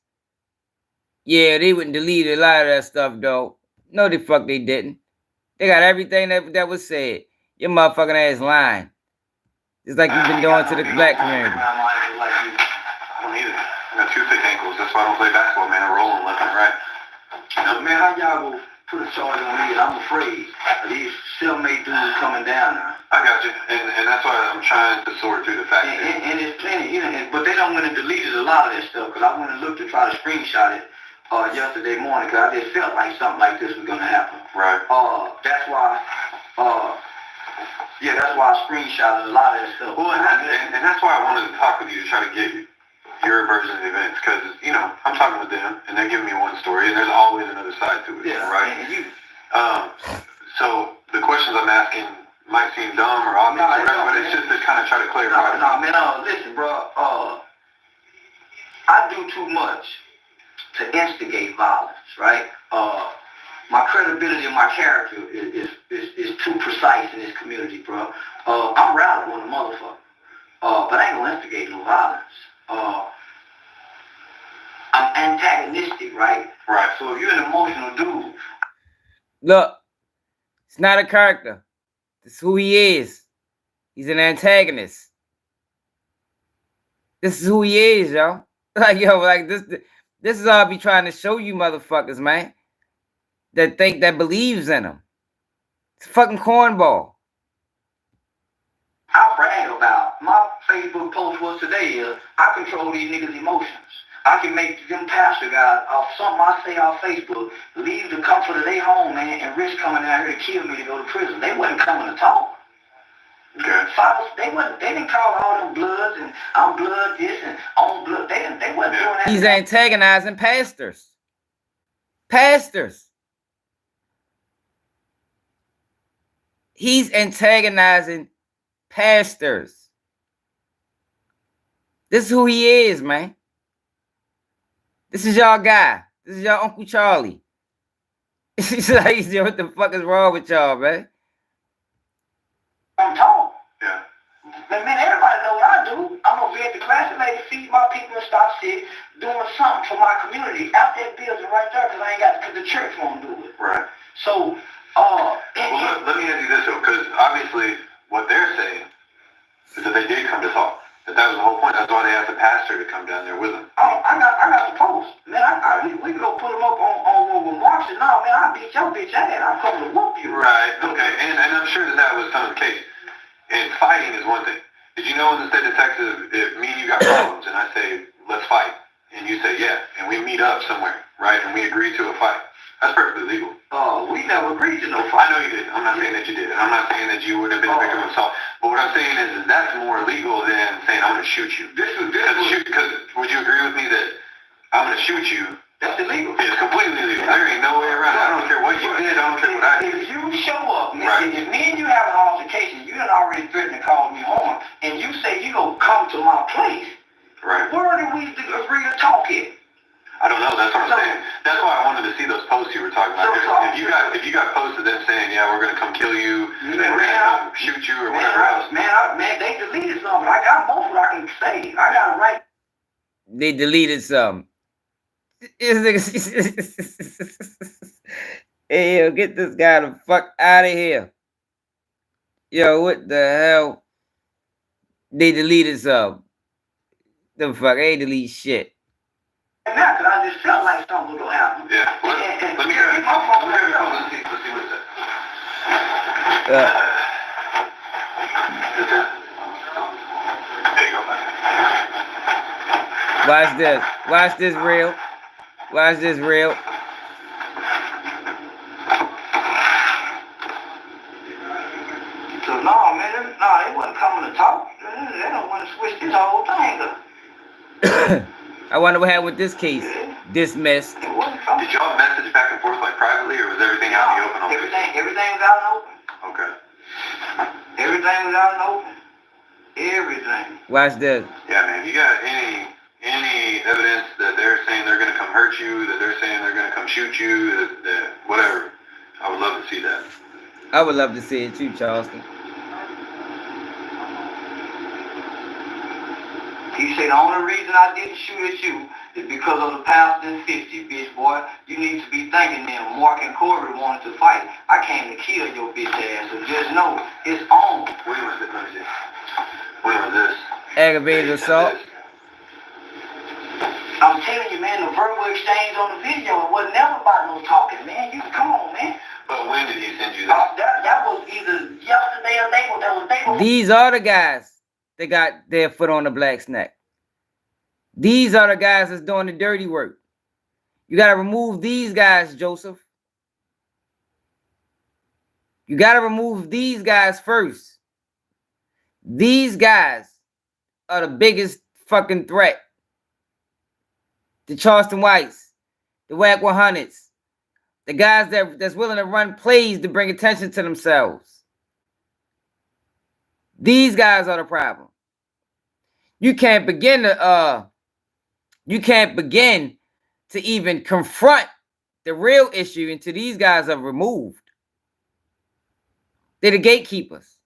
Yeah, they wouldn't delete a lot of that stuff though. No, the fuck they didn't. They got everything that was said. Your motherfucking ass lying. It's like you've been doing to the black community.
I don't either. I got two thick ankles. That's why I don't play basketball, man. I'm rolling left and right.
Man, how y'all go put a charge on me? And I'm afraid of these cellmate dudes coming down there.
I got you. And that's why I'm trying to sort through the facts.
And there's plenty, but they don't want to delete a lot of that stuff because I went and looked to try to screenshot it yesterday morning because I just felt like something like this was going to happen.
Right.
That's why I screenshotted a lot of that stuff.
Well, and that's why I wanted to talk with you to try to get your version of the events because, you know, I'm talking with them and they're giving me one story and there's always another side to it, right? So the questions I'm asking might seem dumb or obvious or whatever, but it's just to kind of try to clarify.
Listen, bro, I do too much to instigate violence, right? My credibility and my character is too precise in this community, bro. I'm rowdy on a motherfucker, but I ain't gonna instigate no violence. I'm antagonistic, right?
Right.
So if you're an emotional dude,
look, it's not a character. It's who he is. He's an antagonist. This is who he is, yo. Like, yo, like this is all I be trying to show you motherfuckers, man. That believes in him. It's a fucking cornball.
I brag about my Facebook post was today I control these niggas' emotions. I can make them pastor guys off something I say on Facebook leave the comfort of their home, man, and risk coming out here to kill me to go to prison. They wasn't coming to talk.
Okay.
They didn't call all them bloods and I'm blood this and on blood. They wasn't doing that.
He's antagonizing pastors. Pastors. He's antagonizing pastors. This is who he is, man. This is y'all guy. This is y'all Uncle Charlie. He's like, what the fuck is wrong with y'all, man?
I'm told. Yeah. Man, everybody know what I do. I'm gonna be at the class lady, feed my people and stop sick, doing something for my community out that building right there because the church won't do it.
Right.
So,
let me ask you this though, because obviously what they're saying is that they did come to talk. That was the whole point. That's why they asked the pastor to come down there with them.
I got the post. Man, we can go put them up on March and no, man, I beat your bitch ass. I'm coming to whoop you.
Right, okay. And I'm sure that was some of the case. And fighting is one thing. Did you know in the state of Texas, if me and you got problems and I say, let's fight, and you say, yeah, and we meet up somewhere, right, and we agree to a fight, that's perfectly legal.
We never agreed to no fight.
I know you did. I'm not saying that you did. I'm not saying that you would have been a victim of assault. But what I'm saying is that's more legal than saying I'm going to shoot you. Because would you agree with me that I'm going to shoot you?
That's illegal.
It's completely illegal. There ain't no way around it. I don't care what you did. I don't care what I did.
If you show up, man, if me and you have an altercation, you done already threatened to call me home, and you say you gonna come to my place,
right?
Where did we agree to talk at?
I don't know. That's what I'm saying. That's why I wanted to see those posts you were talking about. If you got posted them saying, yeah, we're gonna come kill you, and we're gonna come shoot you or whatever else.
Man, they deleted something. I got most of what I can say. I got it right.
They deleted some. Hey, yo, get this guy the fuck out of here. Yo, what the hell? They deleted some. The fuck, they delete shit.
Now, because I just felt like something was going to happen.
Yeah, let me grab your phone. Let's see what it says. There you go.
Watch this. Watch this real. Watch this real.
So, no, man, they wasn't coming to talk. They don't want to switch this whole thing up.
I wonder what happened with this case. Dismissed.
Did y'all message back and forth like privately, or was everything out in the open?
Everything was out in the open.
Okay.
Everything was out in the open. Everything.
Watch this.
Yeah, man. You got any evidence that they're saying they're gonna come hurt you, that they're saying they're gonna come shoot you, that whatever? I would love to see that.
I would love to see it too, Charleston.
He said the only reason I didn't shoot at you is because of the past and 50, bitch boy. You need to be thinking them. Mark and Corey wanted to fight. I came to kill your bitch ass. So just know it's on.
When was this? Let me see. When was this?
Aggravated assault.
I'm telling you, man, the verbal exchange on the video, it was never about no talking, man. You come on, man.
But when did he send you that?
That was either yesterday or day before.
These are the guys that got their foot on the black's neck. These are the guys that's doing the dirty work. You got to remove these guys, Joseph. You got to remove these guys first. These guys are the biggest fucking threat. The Charleston Whites, the WAC 100s, the guys that's willing to run plays to bring attention to themselves. These guys are the problem. You can't begin to even confront the real issue until these guys are removed. They're the gatekeepers.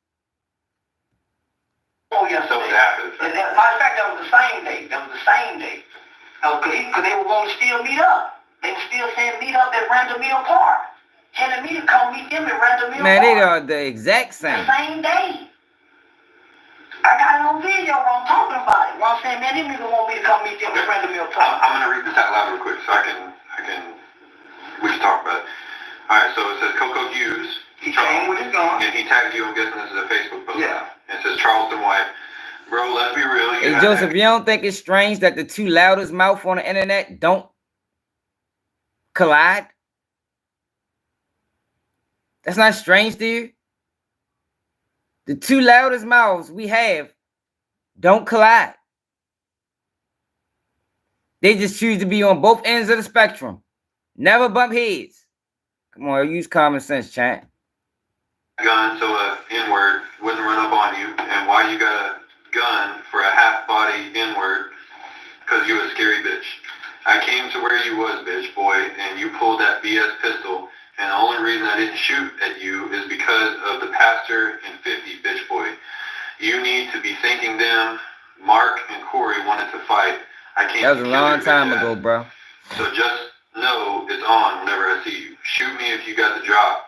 Oh, yes, so matter of fact, that was the same day. Because they were going to still meet up. They were still saying meet up at Random Mill Park. Telling me to come meet them at Random Mill Park.
Man, they are the exact same.
The same day. I got it on video where I'm talking about it. Where I'm saying, man, them niggas want me to come meet them at Random Mill Park.
I'm going to read this out loud real quick so we can talk about it. All right, so it says Coco Hughes.
He came with his gun.
And he tagged you. I'm guessing this is a Facebook post.
Yeah.
And it says Charleston White. Bro, let's be real.
Hey, Joseph, you don't think it's strange that the two loudest mouths on the internet don't collide? That's not strange to you? The two loudest mouths we have don't collide. They just choose to be on both ends of the spectrum. Never bump heads. Come on, use common sense, champ.
Gun, so a N-word wouldn't run up on you, and why you got a gun for a half-body N-word? Because you a scary bitch. I came to where you was, bitch boy, and you pulled that BS pistol, and the only reason I didn't shoot at you is because of the pastor and 50, bitch boy. You need to be thanking them. Mark and Corey wanted to fight.
That was a long time ago, bro.
So just know it's on whenever I see you. Shoot me if you got the drop.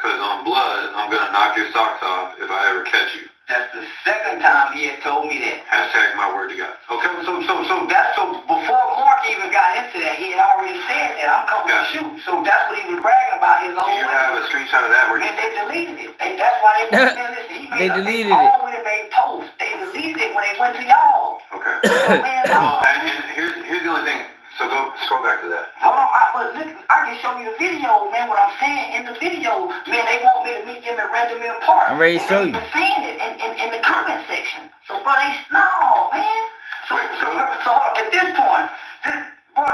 Because on blood, I'm going to knock your socks off if I ever catch you.
That's the second time he had told me that.
Hashtag my word to God. Okay.
So before Mark even got into that, he had already said that I'm coming to shoot. So that's what he was bragging about his own.
Do you have a screenshot of that?
And they deleted it. That's why they
they deleted it.
All when they made posts. They deleted it when they went to y'all.
Okay. And here's the only thing. So go scroll back to that.
Hold on, but listen, I can show you the video, man. What I'm saying in the video, man, they want me to meet them at Random Mill Park.
I'm ready to show you.
They're saying it in the comment section. So, bro, no, man. So at this point, bro,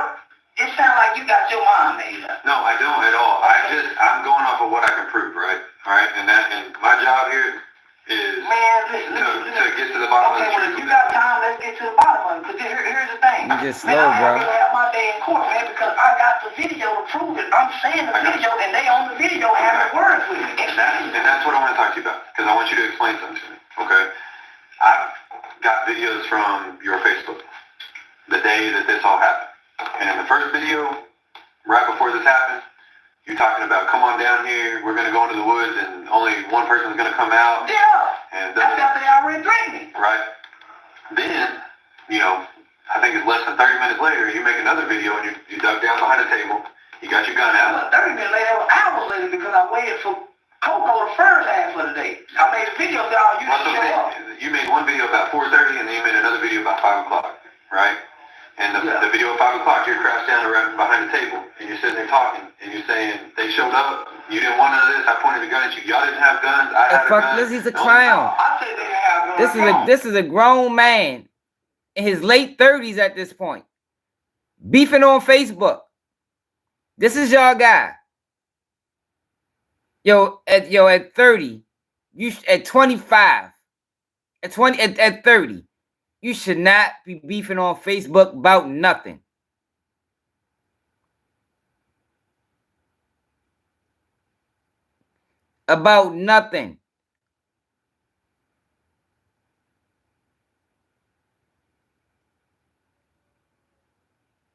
it sounds like you got your mind made up.
No, I don't at all. I'm going off of what I can prove, right? All right, and my job here is to get to the bottom of the truth.
Okay, well, if you got time, let's get to the bottom of it. Because here's the thing.
You just slow, bro.
I have my day in court, man, because I got the video to prove it. I'm saying the
video right before this happened. You're talking about, come on down here, we're going to go into the woods, and only one person's going to come out.
Yeah.
And
That's after they already drained me.
right. Then, you know, I think it's less than 30 minutes later, you make another video, and you dug down behind the table. You got your gun out.
30 minutes later, it was hours later because I waited for Coco the first half of the day. I made a video that you show up.
You made one video about 4:30, and then you made another video about 5 o'clock, right? And the video at 5 o'clock, you're crouched down right behind the table, and you're sitting there talking, and you're saying, they showed up, you didn't want none of this, I pointed the gun at you, y'all didn't have guns, I had a gun.
This is a clown.
I said they didn't have guns.
This is a grown man in his late 30s at this point, beefing on Facebook. This is y'all guy. At 30, at 25, at 30, you should not be beefing on Facebook about nothing. About nothing.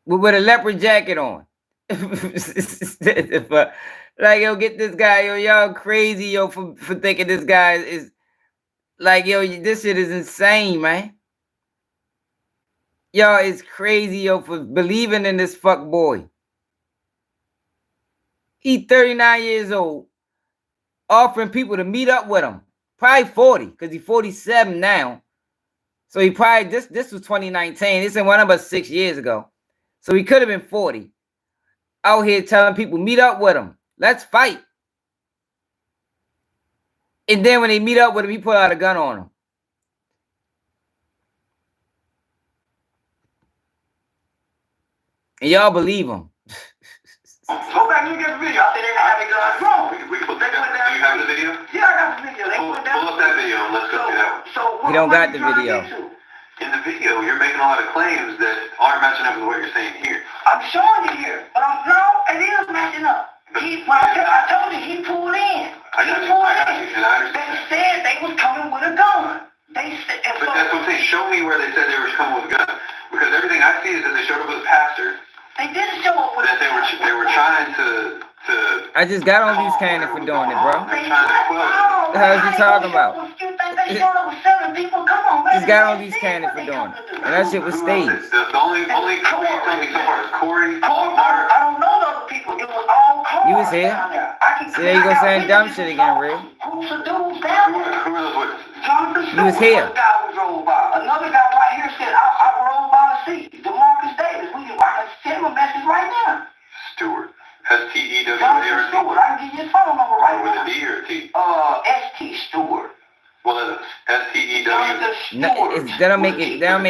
With a leopard jacket on. Like, yo, get this guy, yo, y'all crazy, yo, for thinking this guy is like, yo, this shit is insane, man. Y'all is crazy, yo, for believing in this fuck boy. He 39 years old, offering people to meet up with him. Probably 40, because he's 47 now. So he probably, this was 2019. This is one of us 6 years ago. So he could have been 40. Out here telling people, meet up with him. Let's fight. And then when they meet up with him, he put out a gun on him. And y'all believe him.
Go back and get the video. I said they didn't have a gun. Wrong.
We can put that down. Do you have the video?
Yeah, I got the video. They put
Pull up that video and let's go through that one.
He don't got the video.
In the video, you're making a lot of claims that aren't matching up with what you're saying here.
I'm showing you here, but it is matching up. I told you, he pulled in. They said they was coming with a gun. They said,
but that's what I'm saying. Show me where they said they were coming with a gun. Because everything I see is that they showed up with a pastor.
They didn't show up with
that they were trying to
I just got on these cannon for doing it, bro.
They're trying to quell it.
How's you talking about?
They showed up with 7 people. Come on, man.
Just got on these cannon for doing it. And that shit was staged.
The only Corey you told me so far is Corey.
I don't know the other people. It was all Corey.
You was here.
So
there you go saying dumb shit again, Ray.
Who's the dudes down there?
Who are those witnesses?
You was here.
One guy we drove by. Another guy right here said, I rode by to see DeMarcus Davis. I can send him a message right now.
Stewart. S-T-E-W.
Stewart. I can give you his phone number right now.
With a D or a T?
S-T Stewart.
Well, S-T-E-W.
No, they don't make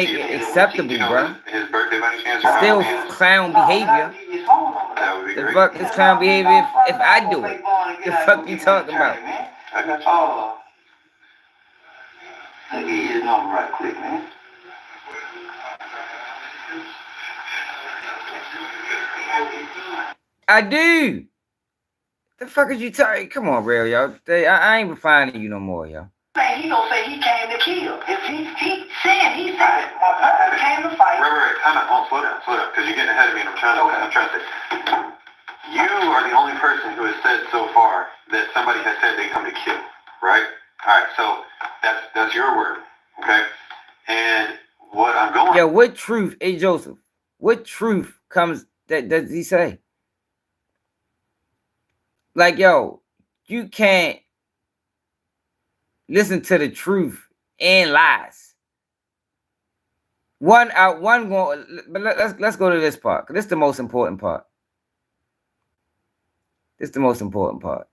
it acceptable, bro.
His birthday by any chance?
Still clown behavior.
That would be
The
great.
fuck is clown behavior if I do it? The fuck you talking about?
I got you.
Let me get his number right quick, man.
I do. The fuck is you talking? Come on, real, y'all. I ain't refining you no more, y'all.
He gonna say he came to kill. If he said my brother came to fight.
Right. Time out. Slow down, because you're getting ahead of me, and I'm trying to say. You are the only person who has said so far that somebody has said they come to kill, right? All right, so that's your word, okay? And what I'm going.
Yo, what truth, hey Joseph? What truth comes that does he say? Like, yo, you can't listen to the truth and lies. But let's go to this part, because this is the most important part. This is the most important part.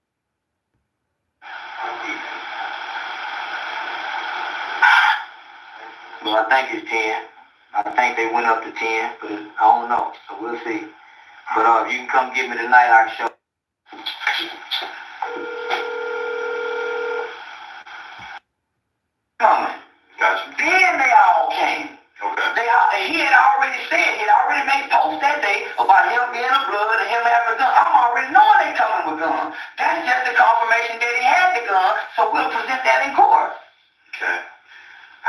Well, I think it's 10. I think they went up to 10, but I don't know. So we'll see. But if you can come get me tonight, I can show. Coming.
Gotcha.
Then they all came.
Okay.
He had already said, he had already made posts that day about him being a blood and him having a gun. I'm already knowing they coming with guns. That's just the confirmation that he had the gun, so we'll present that in court.
Okay.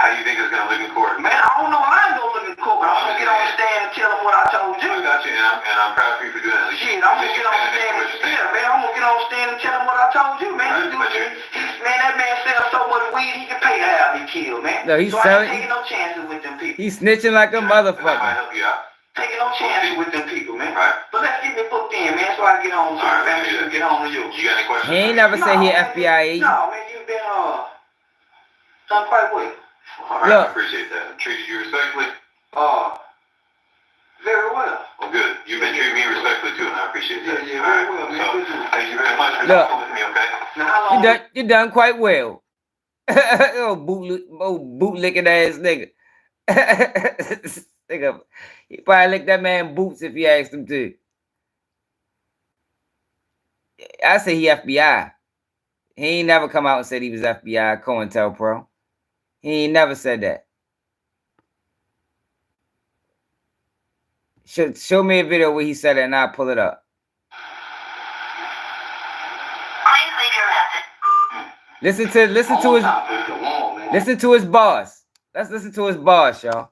How do you think it's going to look in court?
Man, I don't know how it's going to look in court, but I'm going to get on the stand and tell them what I told you.
I got you, and I'm proud of you for doing that.
Shit, I'm going to get on the stand and I'm going to get on the stand and tell them what I told you, man. Man, that man sells so much weed, he can pay to have me killed, man.
No, he's
so
selling.
I ain't taking no chances with them people.
He's snitching like a motherfucker.
I might help you out.
Taking no chances with them people, man.
Right.
But let's get me booked in, man, so I can get home to my family and get home to you.
You got any questions?
He ain't never said he FBI agent.
No, man, you've been done quite well.
All right,
Look.
I appreciate that. Treated you respectfully?
Very well.
Well, good. You've been treating me respectfully too, and I appreciate that.
Yeah, very well, man.
So, thank you very much for
Look.
talking with me, okay?
Now, how long?
You done quite well. old bootlicking ass nigga. Nigga, he probably licked that man boots if he asked him to. I say he FBI. He ain't never come out and said he was FBI, COINTELPRO. He ain't never said that. Show me a video where he said it and I'll pull it up. Listen to his boss. Let's listen to his boss, y'all.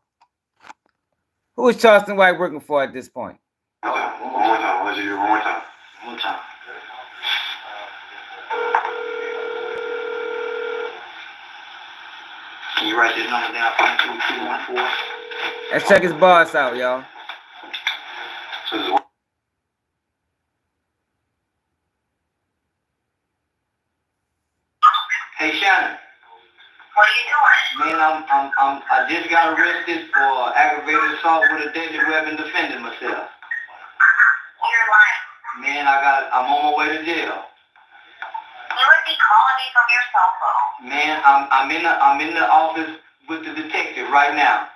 Who is Charleston White working for at this point?
One more time. Let's do it one more time.
One time. Can you write this number down for me? 2214.
Let's check his boss out, y'all.
Hey Shannon.
What are you doing?
Man, I just got arrested for aggravated assault with a deadly weapon defending myself.
You're lying.
Man, I'm on my way to jail.
You would be calling me from your cell phone.
Man, I'm in the office with the detective right now.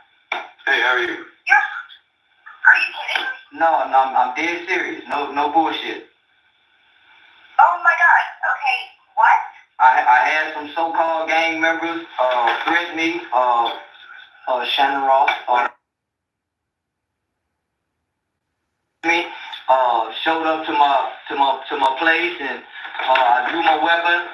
Hey, how are you?
Are you kidding?
No, I'm dead serious. No bullshit.
Oh my God. Okay, what?
I had some so-called gang members threaten me, Shannon Ross, showed up to my place and I drew my weapon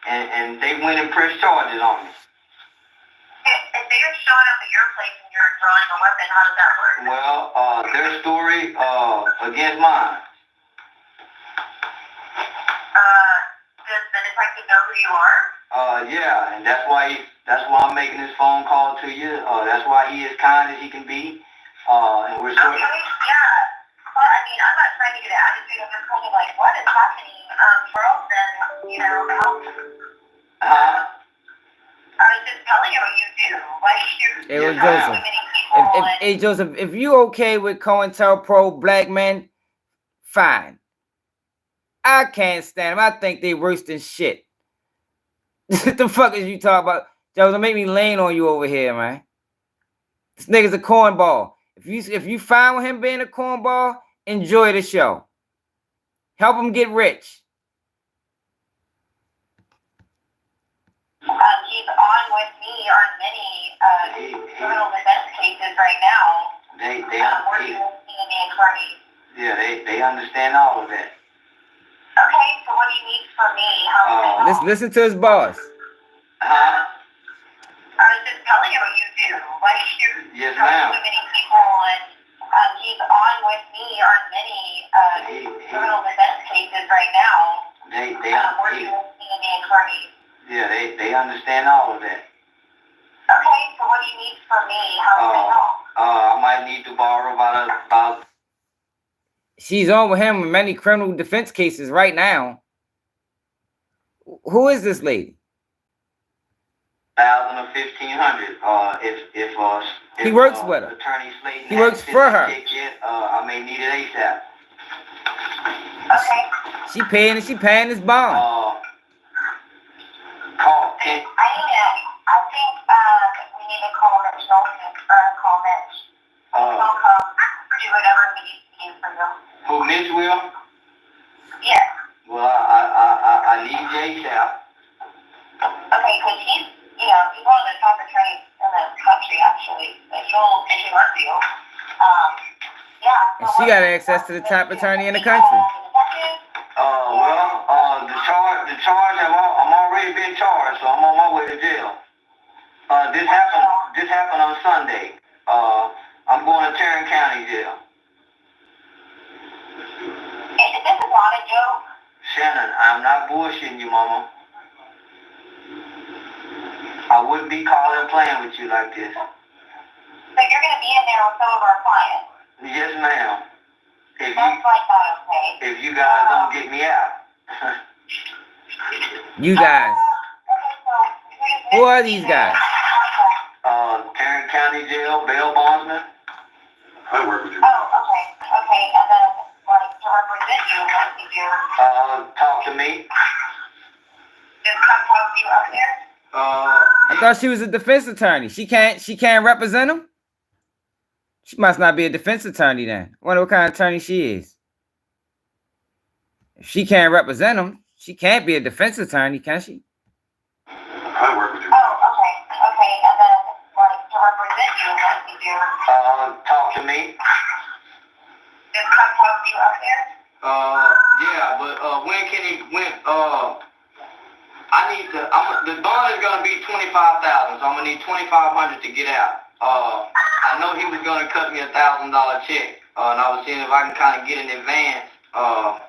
and they went and pressed charges on me.
If they're showing up at your place and you're drawing a weapon, how does that work?
Well, their story against mine.
Does the detective know who you are?
Yeah, and that's why I'm making this phone call to you. That's why he is kind as he can be. And we're sort of...
Okay, yeah. Well, I mean, I'm not trying to get an attitude. I'm just kind of like, what is happening? Charleston, you know,
Huh?
I was just telling you what you do. Like,
Hey,
you're
Joseph.
so many people.
Hey, Joseph, if you okay with COINTELPRO black men, fine. I can't stand them. I think they worse than shit. What the fuck is you talking about? Joseph, make me lean on you over here, man. This nigga's a cornball. If you fine with him being a cornball, enjoy the show. Help him get rich.
He's on with me on many criminal defense cases right now.
They
working with me and the attorney.
Yeah, they understand all of that.
Okay, so what do you need from me? How can I help?
Listen to his boss.
Huh?
I was just telling you what you do. Like,
Yes,
you're
ma'am.
so many people, and he's on with me on many criminal defense cases right now.
They
working with me and the attorney.
Yeah, they understand all of that.
Okay, so what do you need from me? How can I help?
I might need to borrow about.
She's on with him in many criminal defense cases right now. Who is this lady?
1,000 or 1,500. If
He works with her.
Attorney Slayton
He works for her.
I may need it ASAP.
Okay.
She paying his bond.
Call.
I think we need to call Mitch Nelson, call Mitch. He'll come do whatever he needs to do for you.
Who, Mitch will?
Yes.
Well, I need you ASAP.
Okay, because he's one of the top attorneys in the country, actually. If you want to. Yeah.
And she got access to the top attorney in the country.
The charge, I'm already been charged, so I'm on my way to jail. This happened on Sunday. I'm going to Tarrant County Jail.
Is this a lot of joke?
Shannon, I'm not bullshitting you, mama. I wouldn't be calling playing with you like this.
So you're going to be in there with some of our clients?
Yes, ma'am.
That's like not okay.
If you guys don't get me out.
You guys. Who are these guys?
Tarrant County Jail, bail bondsman.
I work with you.
Oh, okay. Okay, and then, like, to represent you, what do you do?
Talk to me.
Just come talk to you up there?
I thought she was a defense attorney. She can't represent him? She must not be a defense attorney then. I wonder what kind of attorney she is. If she can't represent him, she can't be a defense attorney, can she?
I work with you.
Oh, okay. Okay, and then, like, to represent you, what do you do?
Talk to me.
Just come talk to you up there?
Yeah, but the bond is gonna be $25,000, so I'm gonna need $2,500 to get out. I know he was gonna cut me $1,000 check, and I was seeing if I can kind of get in advance.
Well,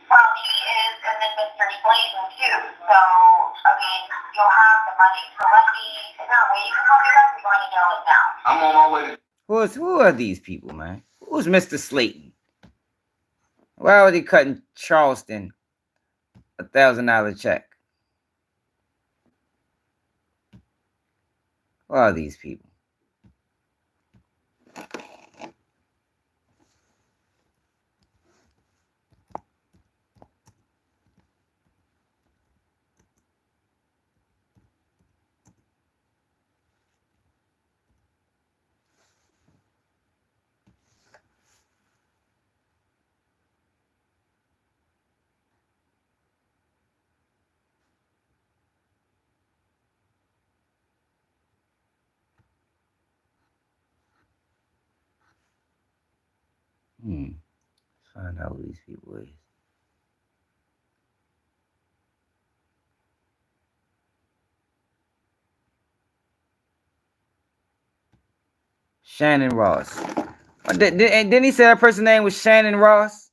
he is, and then Mr. Slayton too. So, I mean, you'll have the money. So is there a way you can call me back? We're going to nail it down.
I'm on my way.
Who are these people, man? Who's Mr. Slayton? Why are they cutting Charleston $1,000 check? Who are these people? Let's find out who these people is. Shannon Ross. Didn't he say that person's name was Shannon Ross?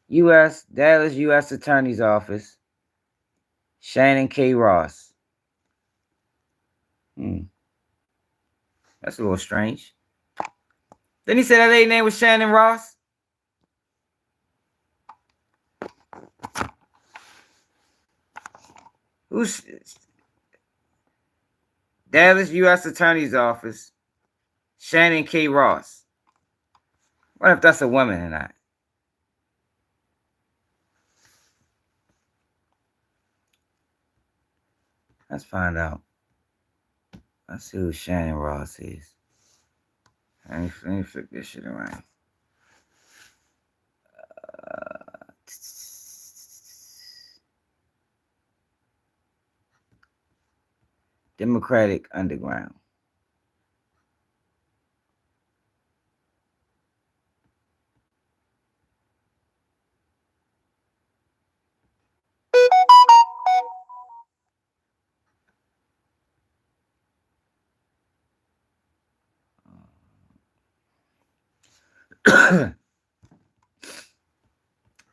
Dallas U.S. Attorney's Office. Shannon K. Ross. That's a little strange. Didn't he say that lady's name was Shannon Ross? Who's Dallas U.S. Attorney's Office? Shannon K. Ross. What if that's a woman or not? Let's find out. Let's see who Shannon Ross is. Let me flip this shit around. Democratic Underground.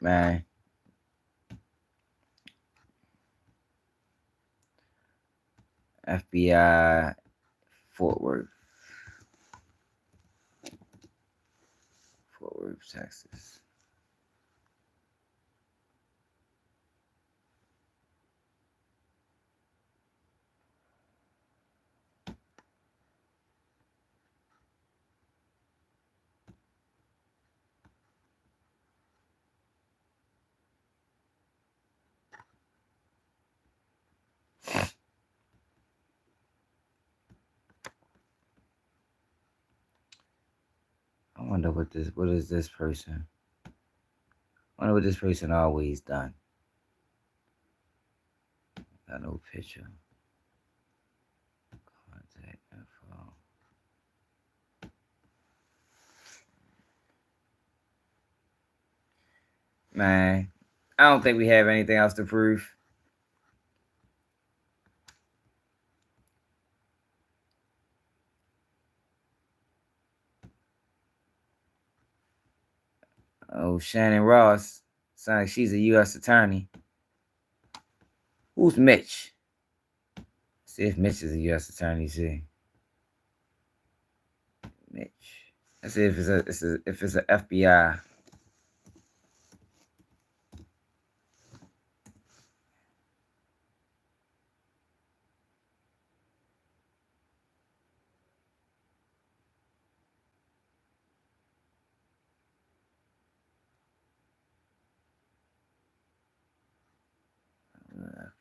Man. FBI Fort Worth, Texas. I wonder what is this person? I wonder what this person always done. Got no picture. Contact info. Man, I don't think we have anything else to prove. Oh, Shannon Ross. Sounds like she's a U.S. attorney. Who's Mitch? See if Mitch is a U.S. attorney. See, Mitch. Let's see if it's a FBI.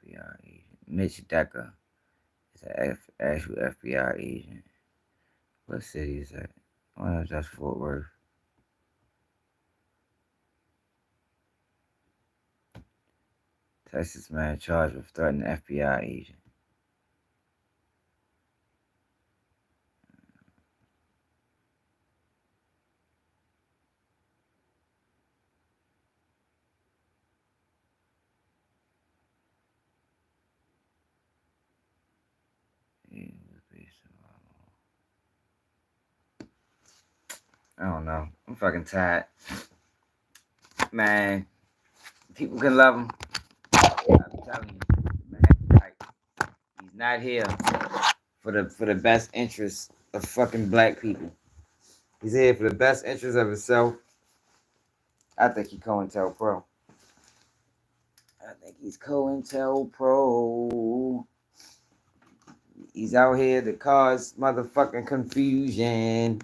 FBI agent. Mitch Decker is an actual FBI agent. What city is that? Oh, no, that's Fort Worth. Texas man charged with threatening FBI agent. I don't know. I'm fucking tired. Man, people can love him. I'm telling you, man, like, he's not here for the best interest of fucking black people. He's here for the best interest of himself. I think he's COINTELPRO. I think he's COINTELPRO. He's out here to cause motherfucking confusion.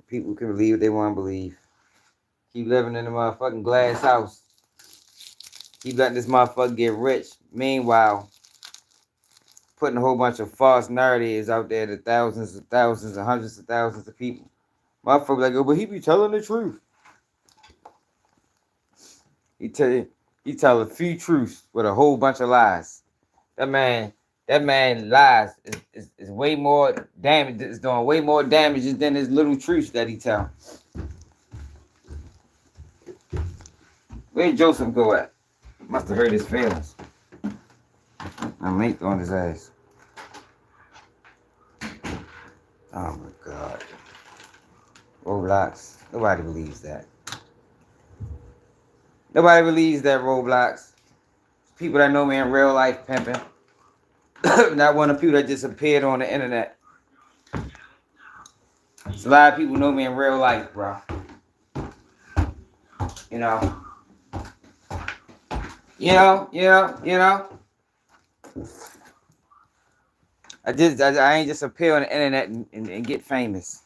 People can believe what they want to believe. Keep living in the motherfucking glass house. Keep letting this motherfucker get rich. Meanwhile, putting a whole bunch of false narratives out there to thousands and hundreds of thousands of people. Motherfucker like, oh, but he be telling the truth. He tell a few truths with a whole bunch of lies. That man lies is way more damage. It's doing way more damages than his little truths that he tell. Where'd Joseph go at? Must have hurt his feelings. I'm late on his ass. Oh my God. Roblox. Nobody believes that. Nobody believes that, Roblox. People that know me in real life pimping. Not one of the people that just appeared on the internet. There's a lot of people know me in real life, bro. You know. I ain't just appear on the internet and get famous.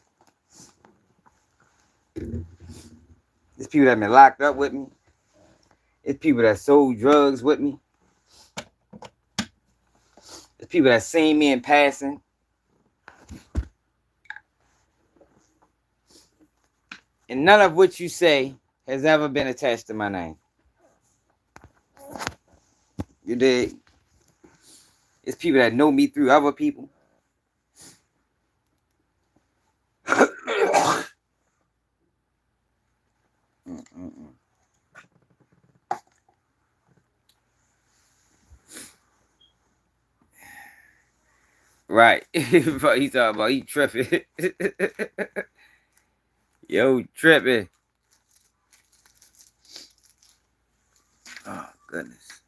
There's people that been locked up with me. It's people that sold drugs with me. There's people that seen me in passing. And none of what you say has ever been attached to my name. You dig? It's people that know me through other people. Right. He talking about he tripping. Yo, tripping. Oh, goodness.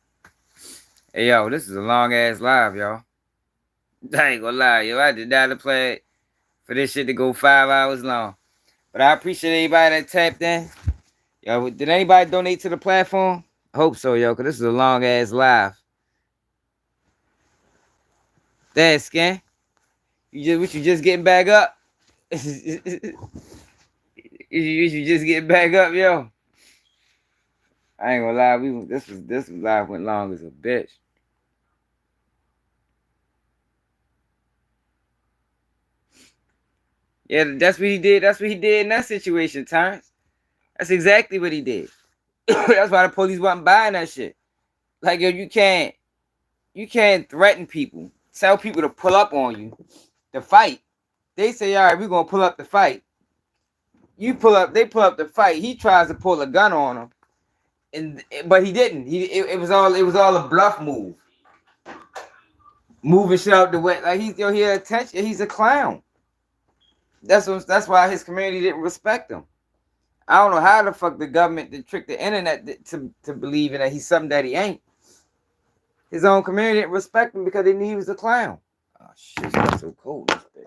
Hey, yo, this is a long-ass live, y'all. I ain't gonna lie, yo. I did not play for this shit to go 5 hours long. But I appreciate everybody that tapped in. Yo, did anybody donate to the platform? I hope so, yo, because this is a long-ass live. That Skin. You just getting back up? you just getting back up, yo? I ain't gonna lie, this live went long as a bitch. Yeah, that's what he did. That's what he did in that situation, Terrence. That's exactly what he did. That's why the police wasn't buying that shit. Like, yo, you can't threaten people, tell people to pull up on you, to fight. They say, all right, we're gonna pull up to fight. they pull up the fight. He tries to pull a gun on him, but he didn't. It was all a bluff move. Moving shit out the way, like he had attention. He's a clown. That's why his community didn't respect him. I don't know how the fuck the government did trick the internet to believing that he's something that he ain't. His own community didn't respect him because they knew he was a clown. Oh shit, it's so cold, this bitch.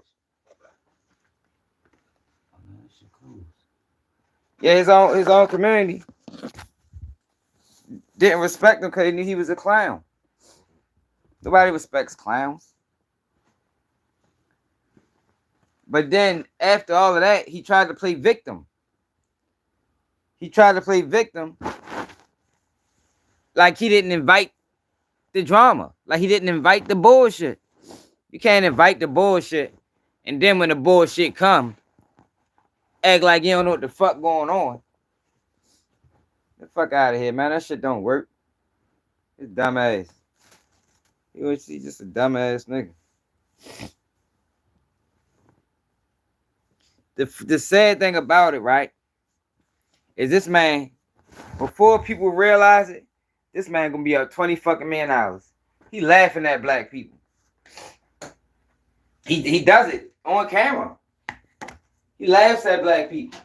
Yeah, his own community didn't respect him because they knew he was a clown. Nobody respects clowns. But then after all of that, he tried to play victim. Like he didn't invite the drama. Like he didn't invite the bullshit. You can't invite the bullshit, and then when the bullshit come, act like you don't know what the fuck going on. Get the fuck out of here, man. That shit don't work. It's dumbass. He's just a dumbass nigga. The sad thing about it, right, is this man, before people realize it, this man gonna be up $20 fucking million. He laughing at black people. He does it on camera. He laughs at black people.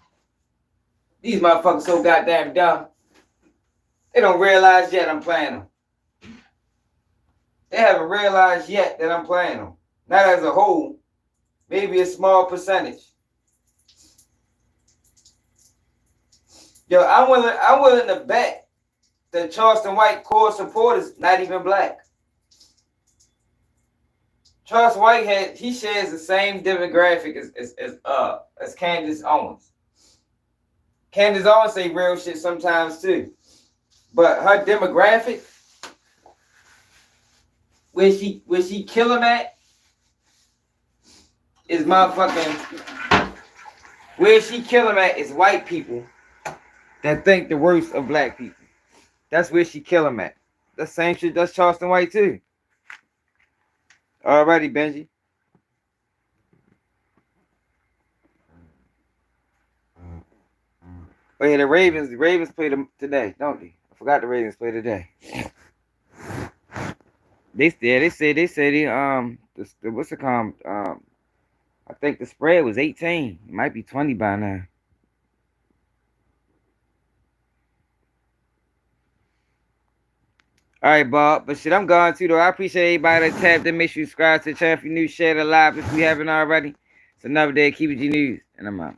These motherfuckers so goddamn dumb. They don't realize yet I'm playing them. They haven't realized yet that I'm playing them. Not as a whole. Maybe a small percentage. Yo, I'm willing to bet that Charleston White core supporters not even black. Charles White shares the same demographic as Candace Owens. Candace Owens say real shit sometimes too. But her demographic, where she kill him at, is motherfucking. Where she kill him at is white people that think the worst of black people. That's where she kill him at. The same shit does Charleston White too. Alrighty, Benji. Oh yeah, the Ravens play them today, don't they? I forgot the Ravens play today. They say what's it called? I think the spread was 18. It might be 20 by now. All right, Bob. But shit, I'm gone too, though. I appreciate everybody that tapped in. Make sure you subscribe to the channel if you're new. Share it live if you haven't already. It's another day of Keep It G News, and I'm out.